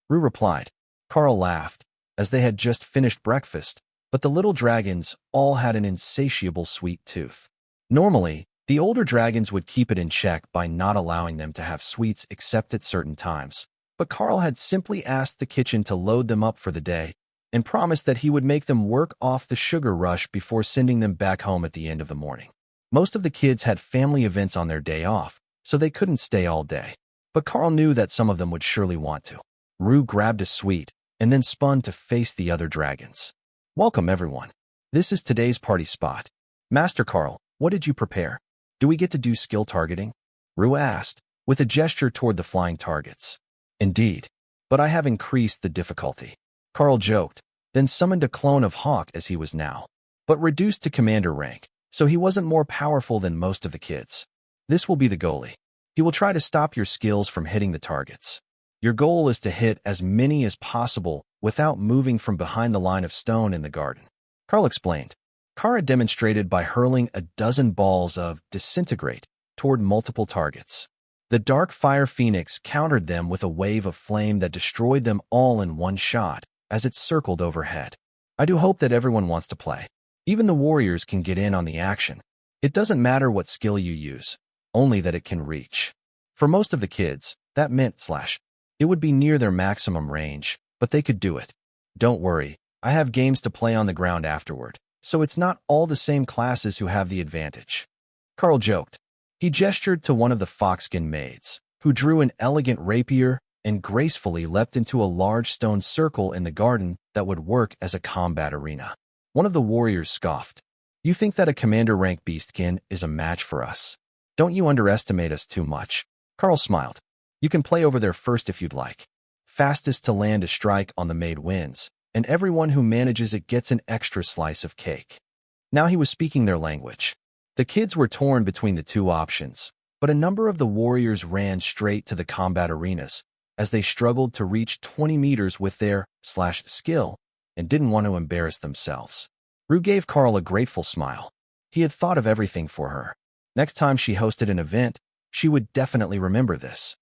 Rue replied. Karl laughed, as they had just finished breakfast, but the little dragons all had an insatiable sweet tooth. Normally, the older dragons would keep it in check by not allowing them to have sweets except at certain times, but Karl had simply asked the kitchen to load them up for the day and promised that he would make them work off the sugar rush before sending them back home at the end of the morning. Most of the kids had family events on their day off, so they couldn't stay all day, but Karl knew that some of them would surely want to. Rue grabbed a sweet and then spun to face the other dragons. Welcome, everyone. This is today's party spot. Master Karl, what did you prepare? Do we get to do skill targeting? Rue asked, with a gesture toward the flying targets. Indeed, but I have increased the difficulty. Karl joked, then summoned a clone of Hawk as he was now, but reduced to commander rank, so he wasn't more powerful than most of the kids. This will be the goalie. He will try to stop your skills from hitting the targets. Your goal is to hit as many as possible without moving from behind the line of stone in the garden. Karl explained. Kara demonstrated by hurling a dozen balls of disintegrate toward multiple targets. The dark fire phoenix countered them with a wave of flame that destroyed them all in one shot as it circled overhead. I do hope that everyone wants to play. Even the warriors can get in on the action. It doesn't matter what skill you use, only that it can reach. For most of the kids, that meant it would be near their maximum range, but they could do it. Don't worry, I have games to play on the ground afterward, so it's not all the same classes who have the advantage. Karl joked. He gestured to one of the foxskin maids, who drew an elegant rapier and gracefully leapt into a large stone circle in the garden that would work as a combat arena. One of the warriors scoffed. You think that a commander-rank beastkin is a match for us? Don't you underestimate us too much. Karl smiled. You can play over there first if you'd like. Fastest to land a strike on the maid wins, and everyone who manages it gets an extra slice of cake. Now he was speaking their language. The kids were torn between the two options, but a number of the warriors ran straight to the combat arenas as they struggled to reach 20 meters with their skill and didn't want to embarrass themselves. Rue gave Karl a grateful smile. He had thought of everything for her. Next time she hosted an event, she would definitely remember this.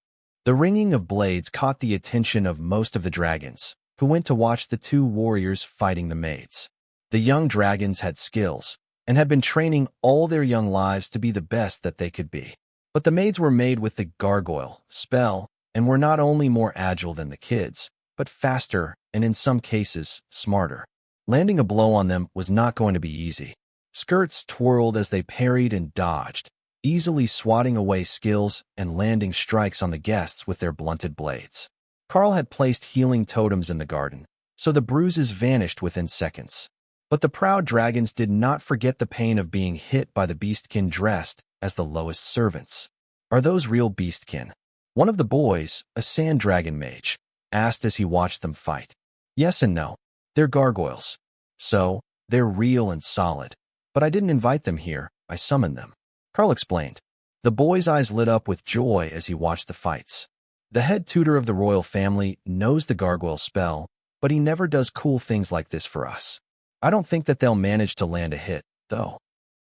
The ringing of blades caught the attention of most of the dragons, who went to watch the two warriors fighting the maids. The young dragons had skills and had been training all their young lives to be the best that they could be. But the maids were made with the gargoyle spell and were not only more agile than the kids, but faster and in some cases, smarter. Landing a blow on them was not going to be easy. Skirts twirled as they parried and dodged, easily swatting away skills and landing strikes on the guests with their blunted blades. Karl had placed healing totems in the garden, so the bruises vanished within seconds. But the proud dragons did not forget the pain of being hit by the beastkin dressed as the lowest servants. Are those real beastkin? One of the boys, a sand dragon mage, asked as he watched them fight. Yes and no. They're gargoyles. So, they're real and solid. But I didn't invite them here, I summoned them. Karl explained. The boy's eyes lit up with joy as he watched the fights. The head tutor of the royal family knows the gargoyle spell, but he never does cool things like this for us. I don't think that they'll manage to land a hit, though.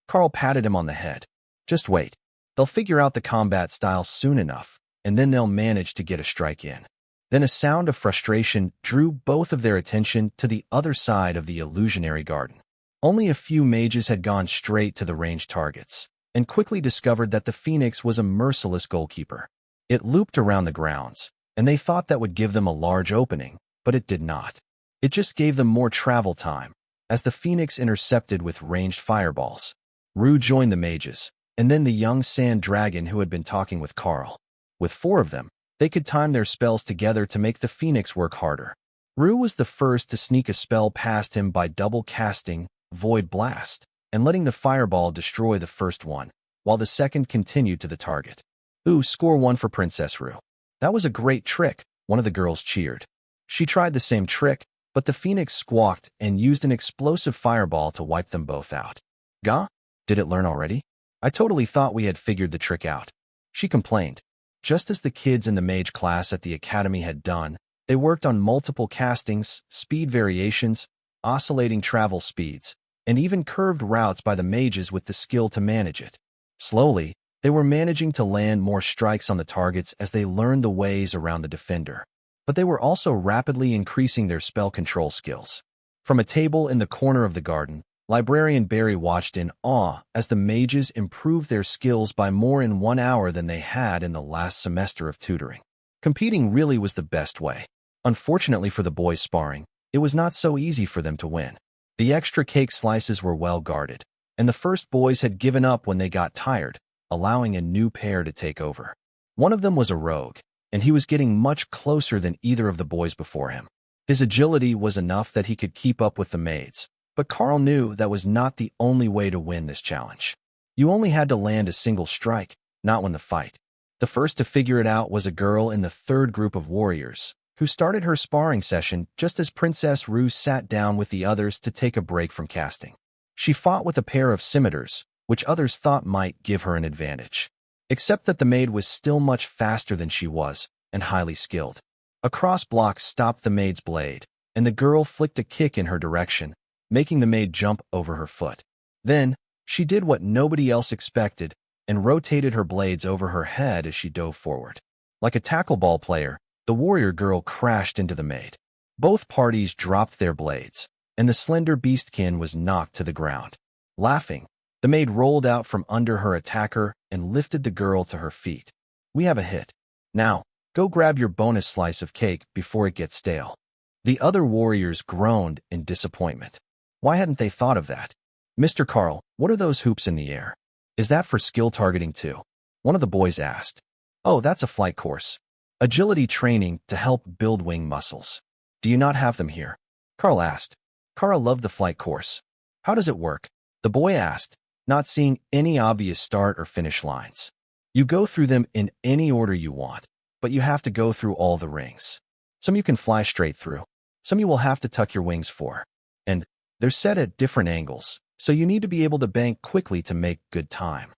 Karl patted him on the head. Just wait. They'll figure out the combat style soon enough, and then they'll manage to get a strike in. Then a sound of frustration drew both of their attention to the other side of the illusionary garden. Only a few mages had gone straight to the ranged targets, and quickly discovered that the phoenix was a merciless goalkeeper. It looped around the grounds, and they thought that would give them a large opening, but it did not. It just gave them more travel time, as the phoenix intercepted with ranged fireballs. Rue joined the mages, and then the young sand dragon who had been talking with Karl. With 4 of them, they could time their spells together to make the phoenix work harder. Rue was the first to sneak a spell past him by double casting Void Blast and letting the fireball destroy the first one, while the second continued to the target. Ooh, score 1 for Princess Rue. That was a great trick, one of the girls cheered. She tried the same trick, but the phoenix squawked and used an explosive fireball to wipe them both out. Gah? Did it learn already? I totally thought we had figured the trick out. She complained. Just as the kids in the mage class at the academy had done, they worked on multiple castings, speed variations, oscillating travel speeds, and even curved routes by the mages with the skill to manage it. Slowly, they were managing to land more strikes on the targets as they learned the ways around the defender. But they were also rapidly increasing their spell control skills. From a table in the corner of the garden, Librarian Barry watched in awe as the mages improved their skills by more in 1 hour than they had in the last semester of tutoring. Competing really was the best way. Unfortunately for the boys sparring, it was not so easy for them to win. The extra cake slices were well guarded, and the first boys had given up when they got tired, allowing a new pair to take over. One of them was a rogue, and he was getting much closer than either of the boys before him. His agility was enough that he could keep up with the maids, but Karl knew that was not the only way to win this challenge. You only had to land a single strike, not win the fight. The first to figure it out was a girl in the 3rd group of warriors, who started her sparring session just as Princess Rue sat down with the others to take a break from casting. She fought with a pair of scimitars, which others thought might give her an advantage. Except that the maid was still much faster than she was, and highly skilled. A cross block stopped the maid's blade, and the girl flicked a kick in her direction, making the maid jump over her foot. Then, she did what nobody else expected, and rotated her blades over her head as she dove forward. Like a tackle ball player, the warrior girl crashed into the maid. Both parties dropped their blades, and the slender beastkin was knocked to the ground. Laughing, the maid rolled out from under her attacker and lifted the girl to her feet. We have a hit. Now, go grab your bonus slice of cake before it gets stale. The other warriors groaned in disappointment. Why hadn't they thought of that? Mr. Karl, what are those hoops in the air? Is that for skill targeting too? One of the boys asked. Oh, that's a flight course. Agility training to help build wing muscles. Do you not have them here? Karl asked. Karl loved the flight course. How does it work? The boy asked, not seeing any obvious start or finish lines. You go through them in any order you want, but you have to go through all the rings. Some you can fly straight through. Some you will have to tuck your wings for. And they're set at different angles, so you need to be able to bank quickly to make good time.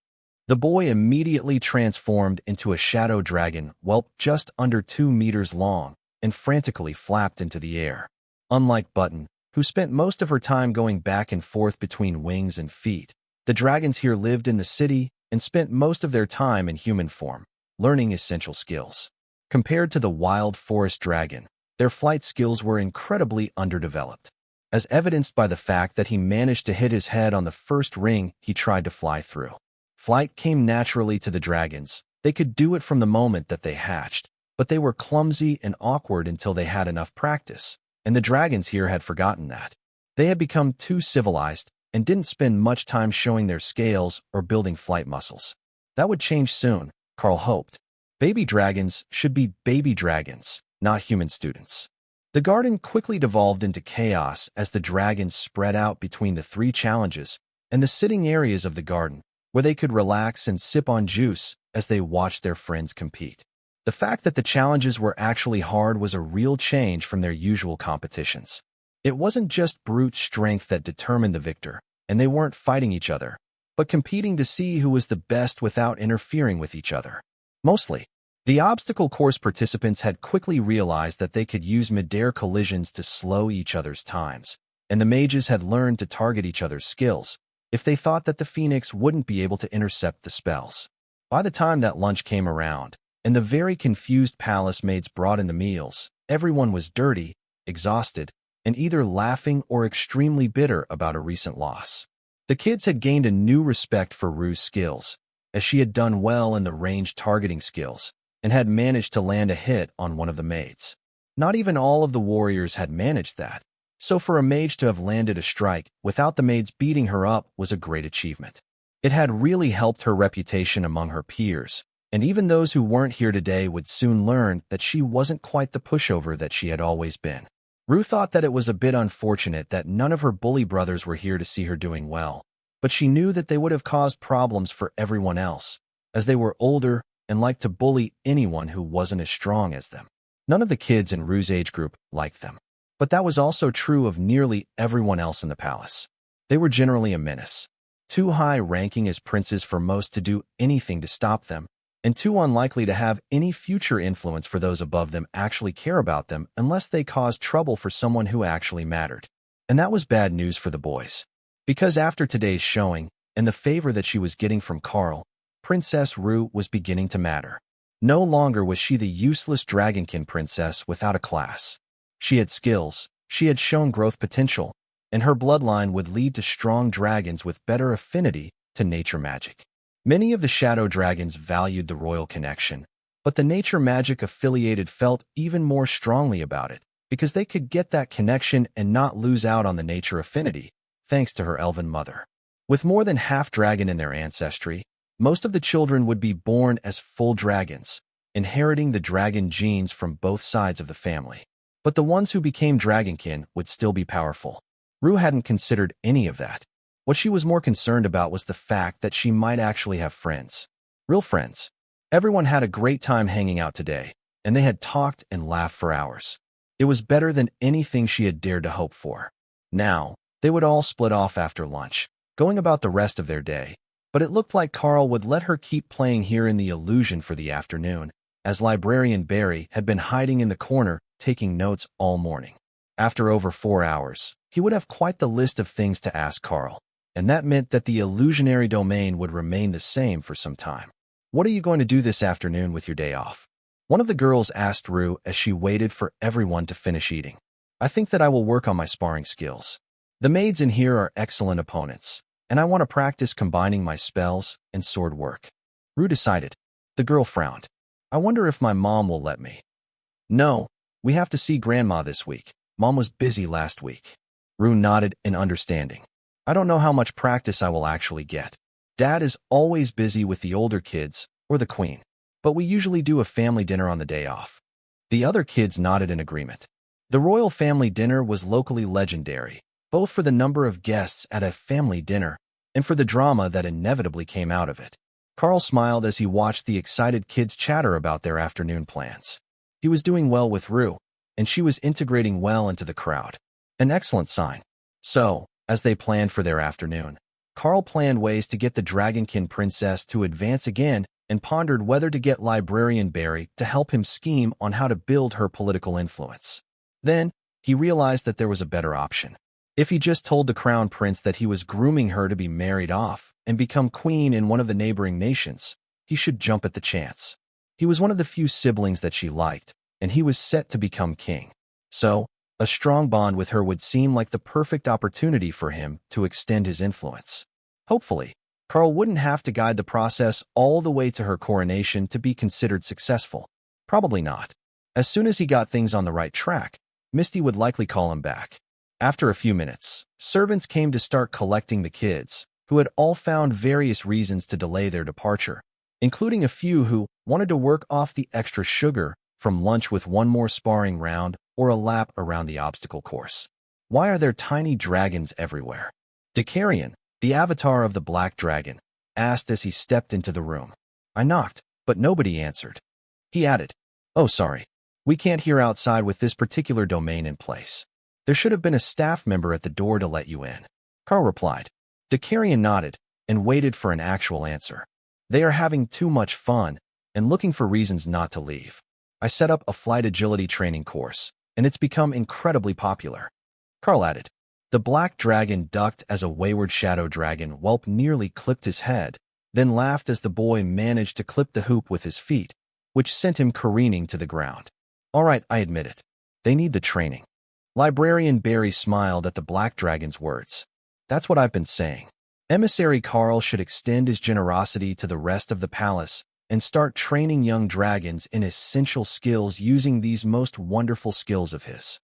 The boy immediately transformed into a shadow dragon whelp just under 2 meters long and frantically flapped into the air. Unlike Button, who spent most of her time going back and forth between wings and feet, the dragons here lived in the city and spent most of their time in human form, learning essential skills. Compared to the wild forest dragon, their flight skills were incredibly underdeveloped, as evidenced by the fact that he managed to hit his head on the first ring he tried to fly through. Flight came naturally to the dragons. They could do it from the moment that they hatched, but they were clumsy and awkward until they had enough practice, and the dragons here had forgotten that. They had become too civilized and didn't spend much time showing their scales or building flight muscles. That would change soon, Karl hoped. Baby dragons should be baby dragons, not human students. The garden quickly devolved into chaos as the dragons spread out between the three challenges and the sitting areas of the garden, where they could relax and sip on juice as they watched their friends compete. The fact that the challenges were actually hard was a real change from their usual competitions. It wasn't just brute strength that determined the victor, and they weren't fighting each other, but competing to see who was the best without interfering with each other. Mostly, the obstacle course participants had quickly realized that they could use mid-air collisions to slow each other's times, and the mages had learned to target each other's skills if they thought that the phoenix wouldn't be able to intercept the spells. By the time that lunch came around, and the very confused palace maids brought in the meals, everyone was dirty, exhausted, and either laughing or extremely bitter about a recent loss. The kids had gained a new respect for Rue's skills, as she had done well in the ranged targeting skills, and had managed to land a hit on one of the maids. Not even all of the warriors had managed that, so for a mage to have landed a strike without the maids beating her up was a great achievement. It had really helped her reputation among her peers, and even those who weren't here today would soon learn that she wasn't quite the pushover that she had always been. Rue thought that it was a bit unfortunate that none of her bully brothers were here to see her doing well, but she knew that they would have caused problems for everyone else, as they were older and liked to bully anyone who wasn't as strong as them. None of the kids in Rue's age group liked them, but that was also true of nearly everyone else in the palace. They were generally a menace, too high-ranking as princes for most to do anything to stop them, and too unlikely to have any future influence for those above them actually care about them unless they caused trouble for someone who actually mattered. And that was bad news for the boys. Because after today's showing, and the favor that she was getting from Karl, Princess Rue was beginning to matter. No longer was she the useless dragonkin princess without a class. She had skills, she had shown growth potential, and her bloodline would lead to strong dragons with better affinity to nature magic. Many of the shadow dragons valued the royal connection, but the nature magic affiliated felt even more strongly about it, because they could get that connection and not lose out on the nature affinity, thanks to her elven mother. With more than half dragon in their ancestry, most of the children would be born as full dragons, inheriting the dragon genes from both sides of the family. But the ones who became dragonkin would still be powerful. Rue hadn't considered any of that. What she was more concerned about was the fact that she might actually have friends. Real friends. Everyone had a great time hanging out today, and they had talked and laughed for hours. It was better than anything she had dared to hope for. Now, they would all split off after lunch, going about the rest of their day, but it looked like Karl would let her keep playing here in the illusion for the afternoon, as Librarian Barry had been hiding in the corner taking notes all morning. After over 4 hours, he would have quite the list of things to ask Karl, and that meant that the illusionary domain would remain the same for some time. "What are you going to do this afternoon with your day off?" one of the girls asked Rue as she waited for everyone to finish eating. "I think that I will work on my sparring skills. The maids in here are excellent opponents, and I want to practice combining my spells and sword work." Rue decided. The girl frowned. "I wonder if my mom will let me." "No, we have to see Grandma this week. Mom was busy last week." Rue nodded in understanding. "I don't know how much practice I will actually get. Dad is always busy with the older kids or the queen, but we usually do a family dinner on the day off." The other kids nodded in agreement. The royal family dinner was locally legendary, both for the number of guests at a family dinner and for the drama that inevitably came out of it. Karl smiled as he watched the excited kids chatter about their afternoon plans. He was doing well with Rue, and she was integrating well into the crowd. An excellent sign. So, as they planned for their afternoon, Karl planned ways to get the Dragonkin princess to advance again and pondered whether to get Librarian Barry to help him scheme on how to build her political influence. Then, he realized that there was a better option. If he just told the crown prince that he was grooming her to be married off and become queen in one of the neighboring nations, he should jump at the chance. He was one of the few siblings that she liked, and he was set to become king. So, a strong bond with her would seem like the perfect opportunity for him to extend his influence. Hopefully, Karl wouldn't have to guide the process all the way to her coronation to be considered successful. Probably not. As soon as he got things on the right track, Misty would likely call him back. After a few minutes, servants came to start collecting the kids, who had all found various reasons to delay their departure, including a few who wanted to work off the extra sugar from lunch with one more sparring round or a lap around the obstacle course. Why are there tiny dragons everywhere? Dicarion, the avatar of the black dragon, asked as he stepped into the room. I knocked, but nobody answered. He added, "Oh, sorry. We can't hear outside with this particular domain in place. There should have been a staff member at the door to let you in." Karl replied. Dicarion nodded and waited for an actual answer. They are having too much fun and looking for reasons not to leave. I set up a flight agility training course, and it's become incredibly popular. Karl added. The black dragon ducked as a wayward shadow dragon whelp nearly clipped his head, then laughed as the boy managed to clip the hoop with his feet, which sent him careening to the ground. All right, I admit it. They need the training. Librarian Barry smiled at the black dragon's words. That's what I've been saying. Emissary Karl should extend his generosity to the rest of the palace and start training young dragons in essential skills using these most wonderful skills of his.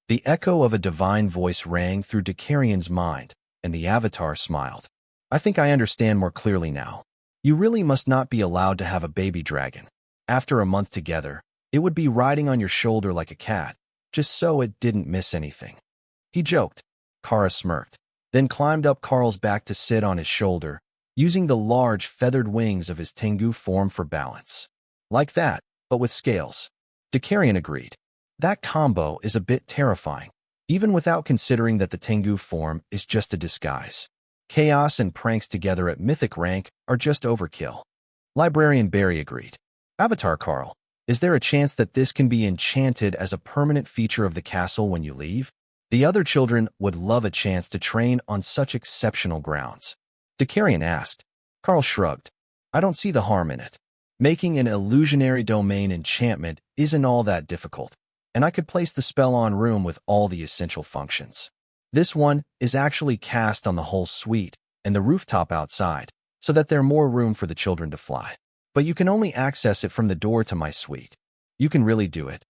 The echo of a divine voice rang through Dicarion's mind, and the avatar smiled. I think I understand more clearly now. You really must not be allowed to have a baby dragon. After a month together, it would be riding on your shoulder like a cat, just so it didn't miss anything. He joked. Kara smirked, then climbed up Karl's back to sit on his shoulder, using the large feathered wings of his Tengu form for balance. Like that, but with scales. Dicarion agreed. That combo is a bit terrifying, even without considering that the Tengu form is just a disguise. Chaos and pranks together at mythic rank are just overkill. Librarian Barry agreed. Avatar Karl, is there a chance that this can be enchanted as a permanent feature of the castle when you leave? The other children would love a chance to train on such exceptional grounds. Dicarion asked. Karl shrugged. I don't see the harm in it. Making an illusionary domain enchantment isn't all that difficult, and I could place the spell on room with all the essential functions. This one is actually cast on the whole suite and the rooftop outside, so that there's more room for the children to fly. But you can only access it from the door to my suite. You can really do it?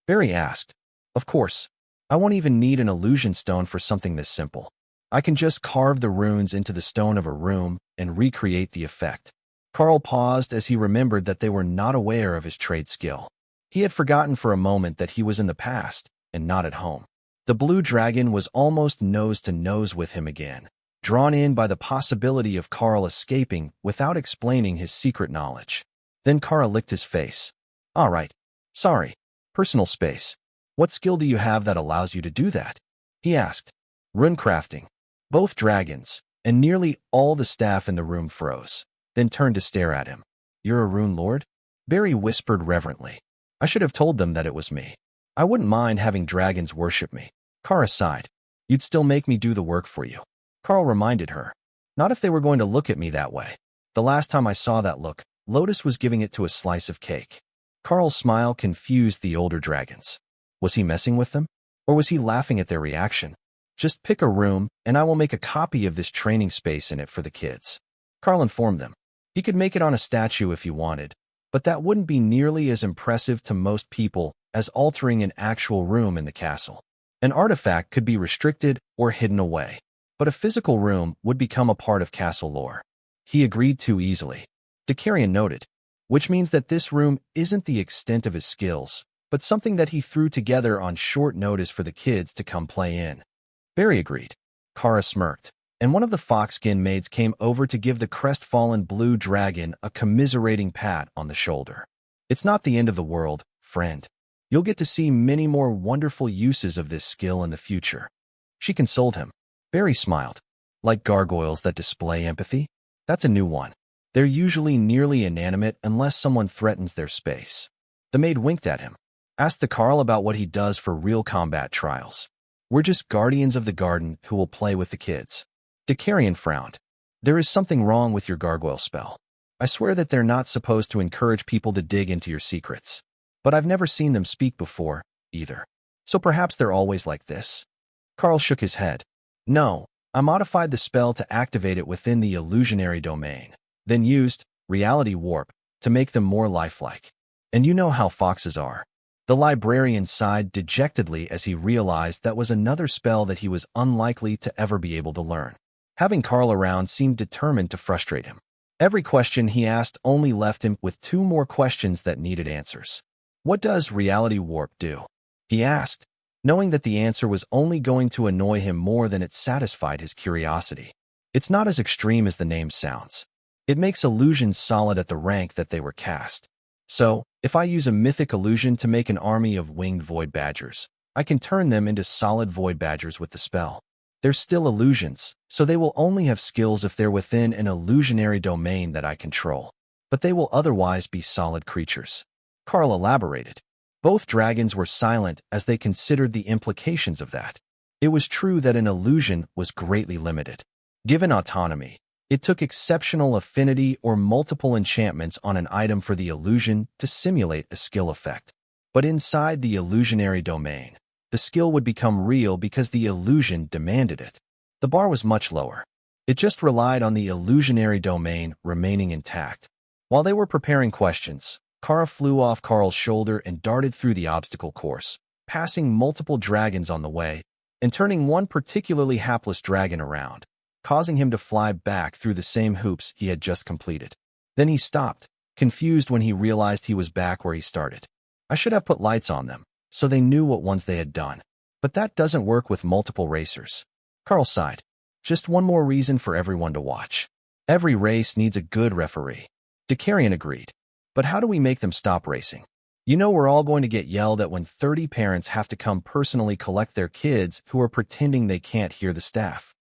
Barry asked. Of course. I won't even need an illusion stone for something this simple. I can just carve the runes into the stone of a room and recreate the effect. Karl paused as he remembered that they were not aware of his trade skill. He had forgotten for a moment that he was in the past and not at home. The blue dragon was almost nose to nose with him again, drawn in by the possibility of Karl escaping without explaining his secret knowledge. Then Karl licked his face. All right. Sorry. Personal space. What skill do you have that allows you to do that? He asked. Rune crafting. Both dragons, and nearly all the staff in the room froze, then turned to stare at him. You're a rune lord? Barry whispered reverently. I should have told them that it was me. I wouldn't mind having dragons worship me. Kara sighed. You'd still make me do the work for you. Karl reminded her. Not if they were going to look at me that way. The last time I saw that look, Lotus was giving it to a slice of cake. Karl's smile confused the older dragons. Was he messing with them? Or was he laughing at their reaction? Just pick a room, and I will make a copy of this training space in it for the kids. Karl informed them. He could make it on a statue if he wanted, but that wouldn't be nearly as impressive to most people as altering an actual room in the castle. An artifact could be restricted or hidden away, but a physical room would become a part of castle lore. He agreed too easily. Dicarion noted, which means that this room isn't the extent of his skills, but something that he threw together on short notice for the kids to come play in. Barry agreed. Kara smirked, and one of the fox-skin maids came over to give the crestfallen blue dragon a commiserating pat on the shoulder. It's not the end of the world, friend. You'll get to see many more wonderful uses of this skill in the future. She consoled him. Barry smiled. Like gargoyles that display empathy? That's a new one. They're usually nearly inanimate unless someone threatens their space. The maid winked at him. Ask the Karl about what he does for real combat trials. We're just guardians of the garden who will play with the kids. Dicarion frowned. There is something wrong with your gargoyle spell. I swear that they're not supposed to encourage people to dig into your secrets. But I've never seen them speak before, either. So perhaps they're always like this. Karl shook his head. No, I modified the spell to activate it within the illusionary domain, then used reality warp to make them more lifelike. And you know how foxes are. The librarian sighed dejectedly as he realized that was another spell that he was unlikely to ever be able to learn. Having Karl around seemed determined to frustrate him. Every question he asked only left him with two more questions that needed answers. What does reality warp do? He asked, knowing that the answer was only going to annoy him more than it satisfied his curiosity. It's not as extreme as the name sounds. It makes illusions solid at the rank that they were cast. So, if I use a mythic illusion to make an army of winged void badgers, I can turn them into solid void badgers with the spell. They're still illusions, so they will only have skills if they're within an illusionary domain that I control. But they will otherwise be solid creatures. Karl elaborated. Both dragons were silent as they considered the implications of that. It was true that an illusion was greatly limited. Given autonomy, it took exceptional affinity or multiple enchantments on an item for the illusion to simulate a skill effect. But inside the illusionary domain, the skill would become real because the illusion demanded it. The bar was much lower. It just relied on the illusionary domain remaining intact. While they were preparing questions, Kara flew off Karl's shoulder and darted through the obstacle course, passing multiple dragons on the way and turning one particularly hapless dragon around, causing him to fly back through the same hoops he had just completed. Then he stopped, confused when he realized he was back where he started. I should have put lights on them, so they knew what ones they had done. But that doesn't work with multiple racers. Karl sighed. Just one more reason for everyone to watch. Every race needs a good referee. Dakarian agreed. But how do we make them stop racing? You know we're all going to get yelled at when 30 parents have to come personally collect their kids who are pretending they can't hear the staff.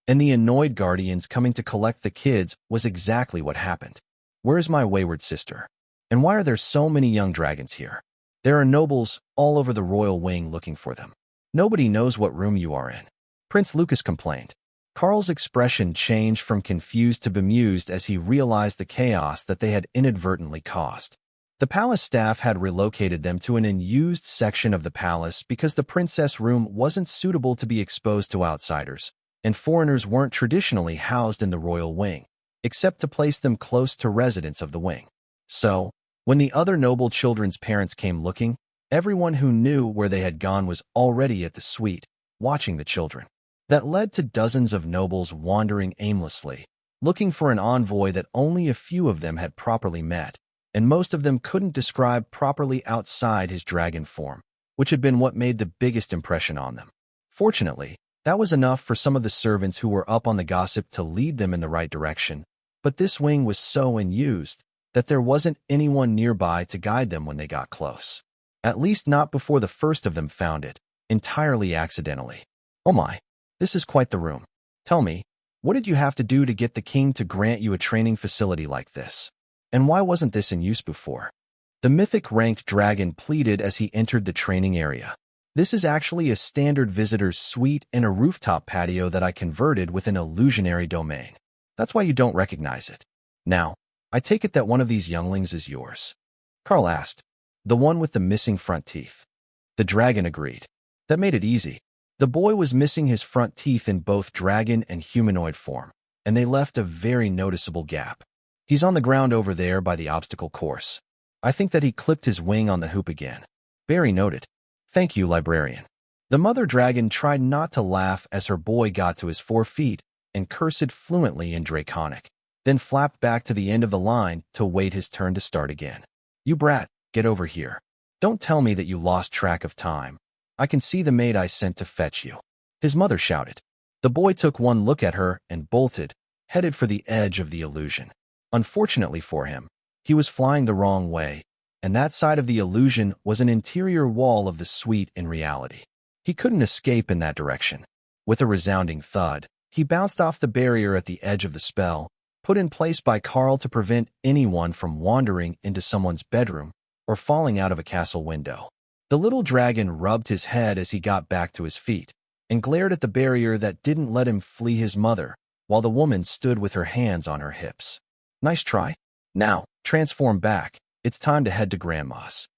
And the annoyed guardians coming to collect the kids was exactly what happened. Where's my wayward sister? And why are there so many young dragons here? There are nobles all over the royal wing looking for them. Nobody knows what room you are in. Prince Lucas complained. Karl's expression changed from confused to bemused as he realized the chaos that they had inadvertently caused. The palace staff had relocated them to an unused section of the palace because the princess room wasn't suitable to be exposed to outsiders, and foreigners weren't traditionally housed in the royal wing, except to place them close to residents of the wing. So, when the other noble children's parents came looking, everyone who knew where they had gone was already at the suite, watching the children. That led to dozens of nobles wandering aimlessly, looking for an envoy that only a few of them had properly met, and most of them couldn't describe properly outside his dragon form, which had been what made the biggest impression on them. Fortunately, that was enough for some of the servants who were up on the gossip to lead them in the right direction, but this wing was so unused that there wasn't anyone nearby to guide them when they got close. At least not before the first of them found it, entirely accidentally. Oh my, this is quite the room. Tell me, what did you have to do to get the king to grant you a training facility like this? And why wasn't this in use before? The mythic-ranked dragon pleaded as he entered the training area. This is actually a standard visitor's suite and a rooftop patio that I converted with an illusionary domain. That's why you don't recognize it. Now, I take it that one of these younglings is yours. Karl asked. The one with the missing front teeth. The dragon agreed. That made it easy. The boy was missing his front teeth in both dragon and humanoid form, and they left a very noticeable gap. He's on the ground over there by the obstacle course. I think that he clipped his wing on the hoop again. Barry noted. Thank you, librarian. The mother dragon tried not to laugh as her boy got to his 4 feet and cursed fluently in Draconic, then flapped back to the end of the line to wait his turn to start again. You brat, get over here. Don't tell me that you lost track of time. I can see the maid I sent to fetch you. His mother shouted. The boy took one look at her and bolted, headed for the edge of the illusion. Unfortunately for him, he was flying the wrong way, and that side of the illusion was an interior wall of the suite in reality. He couldn't escape in that direction. With a resounding thud, he bounced off the barrier at the edge of the spell, put in place by Karl to prevent anyone from wandering into someone's bedroom or falling out of a castle window. The little dragon rubbed his head as he got back to his feet and glared at the barrier that didn't let him flee his mother, while the woman stood with her hands on her hips. Nice try. Now, transform back. It's time to head to Grandma's.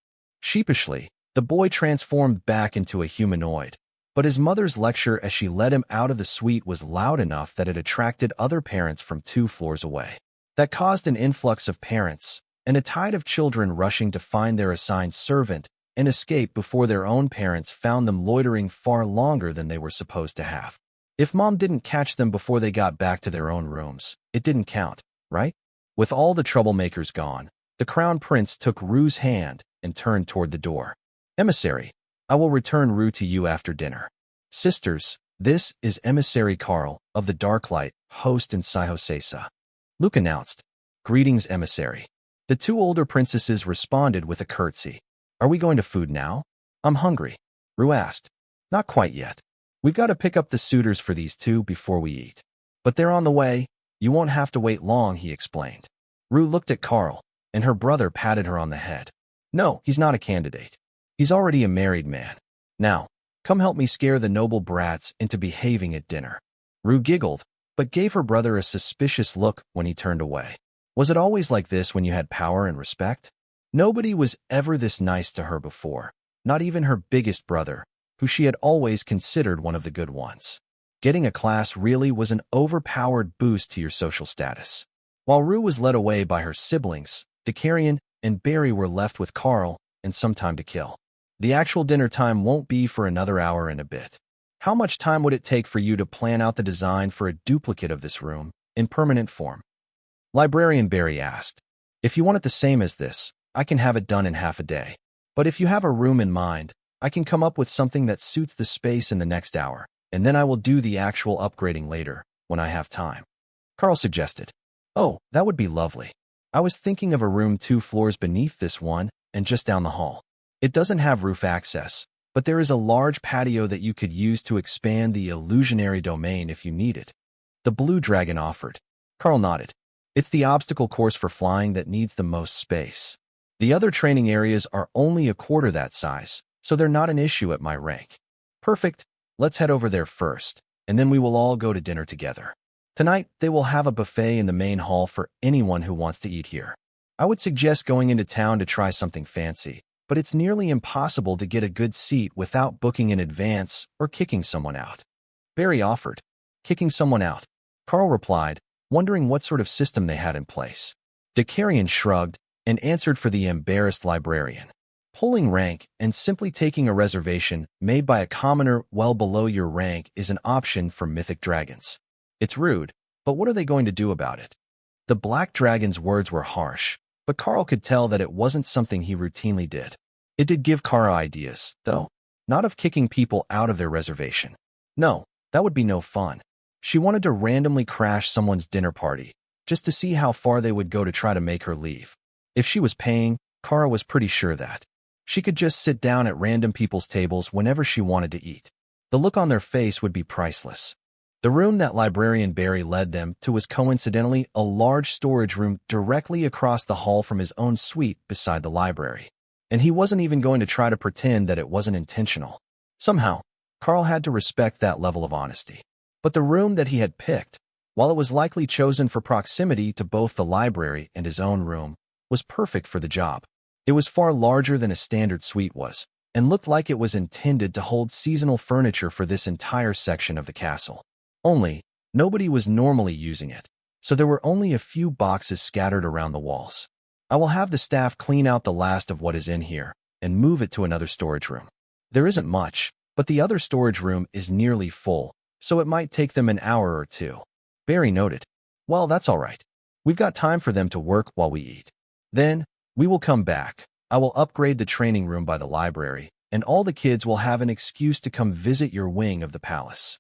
Sheepishly, the boy transformed back into a humanoid, but his mother's lecture as she led him out of the suite was loud enough that it attracted other parents from 2 floors away. That caused an influx of parents and a tide of children rushing to find their assigned servant and escape before their own parents found them loitering far longer than they were supposed to have. If mom didn't catch them before they got back to their own rooms, it didn't count, right? With all the troublemakers gone, the crown prince took Ru's hand and turned toward the door. Emissary, I will return Ru to you after dinner. Sisters, this is Emissary Karl of the Darklight, host in Sihosesa. Luke announced. Greetings, Emissary. The two older princesses responded with a curtsy. Are we going to food now? I'm hungry, Ru asked. Not quite yet. We've got to pick up the suitors for these two before we eat. But they're on the way. You won't have to wait long, he explained. Ru looked at Karl, and her brother patted her on the head. No, he's not a candidate. He's already a married man. Now, come help me scare the noble brats into behaving at dinner. Ru giggled, but gave her brother a suspicious look when he turned away. Was it always like this when you had power and respect? Nobody was ever this nice to her before, not even her biggest brother, who she had always considered one of the good ones. Getting a class really was an overpowered boost to your social status. While Ru was led away by her siblings, Dakarian and Barry were left with Karl and some time to kill. The actual dinner time won't be for another hour and a bit. How much time would it take for you to plan out the design for a duplicate of this room in permanent form? Librarian Barry asked. If you want it the same as this, I can have it done in half a day. But if you have a room in mind, I can come up with something that suits the space in the next hour, and then I will do the actual upgrading later, when I have time. Karl suggested. Oh, that would be lovely. I was thinking of a room 2 floors beneath this one and just down the hall. It doesn't have roof access, but there is a large patio that you could use to expand the illusionary domain if you need it. The blue dragon offered. Karl nodded. It's the obstacle course for flying that needs the most space. The other training areas are only a quarter that size, so they're not an issue at my rank. Perfect. Let's head over there first, and then we will all go to dinner together. Tonight, they will have a buffet in the main hall for anyone who wants to eat here. I would suggest going into town to try something fancy, but it's nearly impossible to get a good seat without booking in advance or kicking someone out. Barry offered. Kicking someone out. Karl replied, wondering what sort of system they had in place. Dakarian shrugged and answered for the embarrassed librarian. Pulling rank and simply taking a reservation made by a commoner well below your rank is an option for mythic dragons. It's rude, but what are they going to do about it? The black dragon's words were harsh, but Karl could tell that it wasn't something he routinely did. It did give Kara ideas, though, not of kicking people out of their reservation. No, that would be no fun. She wanted to randomly crash someone's dinner party, just to see how far they would go to try to make her leave. If she was paying, Kara was pretty sure that she could just sit down at random people's tables whenever she wanted to eat. The look on their face would be priceless. The room that Librarian Barry led them to was coincidentally a large storage room directly across the hall from his own suite beside the library. And he wasn't even going to try to pretend that it wasn't intentional. Somehow, Karl had to respect that level of honesty. But the room that he had picked, while it was likely chosen for proximity to both the library and his own room, was perfect for the job. It was far larger than a standard suite was, and looked like it was intended to hold seasonal furniture for this entire section of the castle. Only, nobody was normally using it, so there were only a few boxes scattered around the walls. I will have the staff clean out the last of what is in here and move it to another storage room. There isn't much, but the other storage room is nearly full, so it might take them an hour or two. Barry noted. Well, that's all right. We've got time for them to work while we eat. Then, we will come back. I will upgrade the training room by the library, and all the kids will have an excuse to come visit your wing of the palace.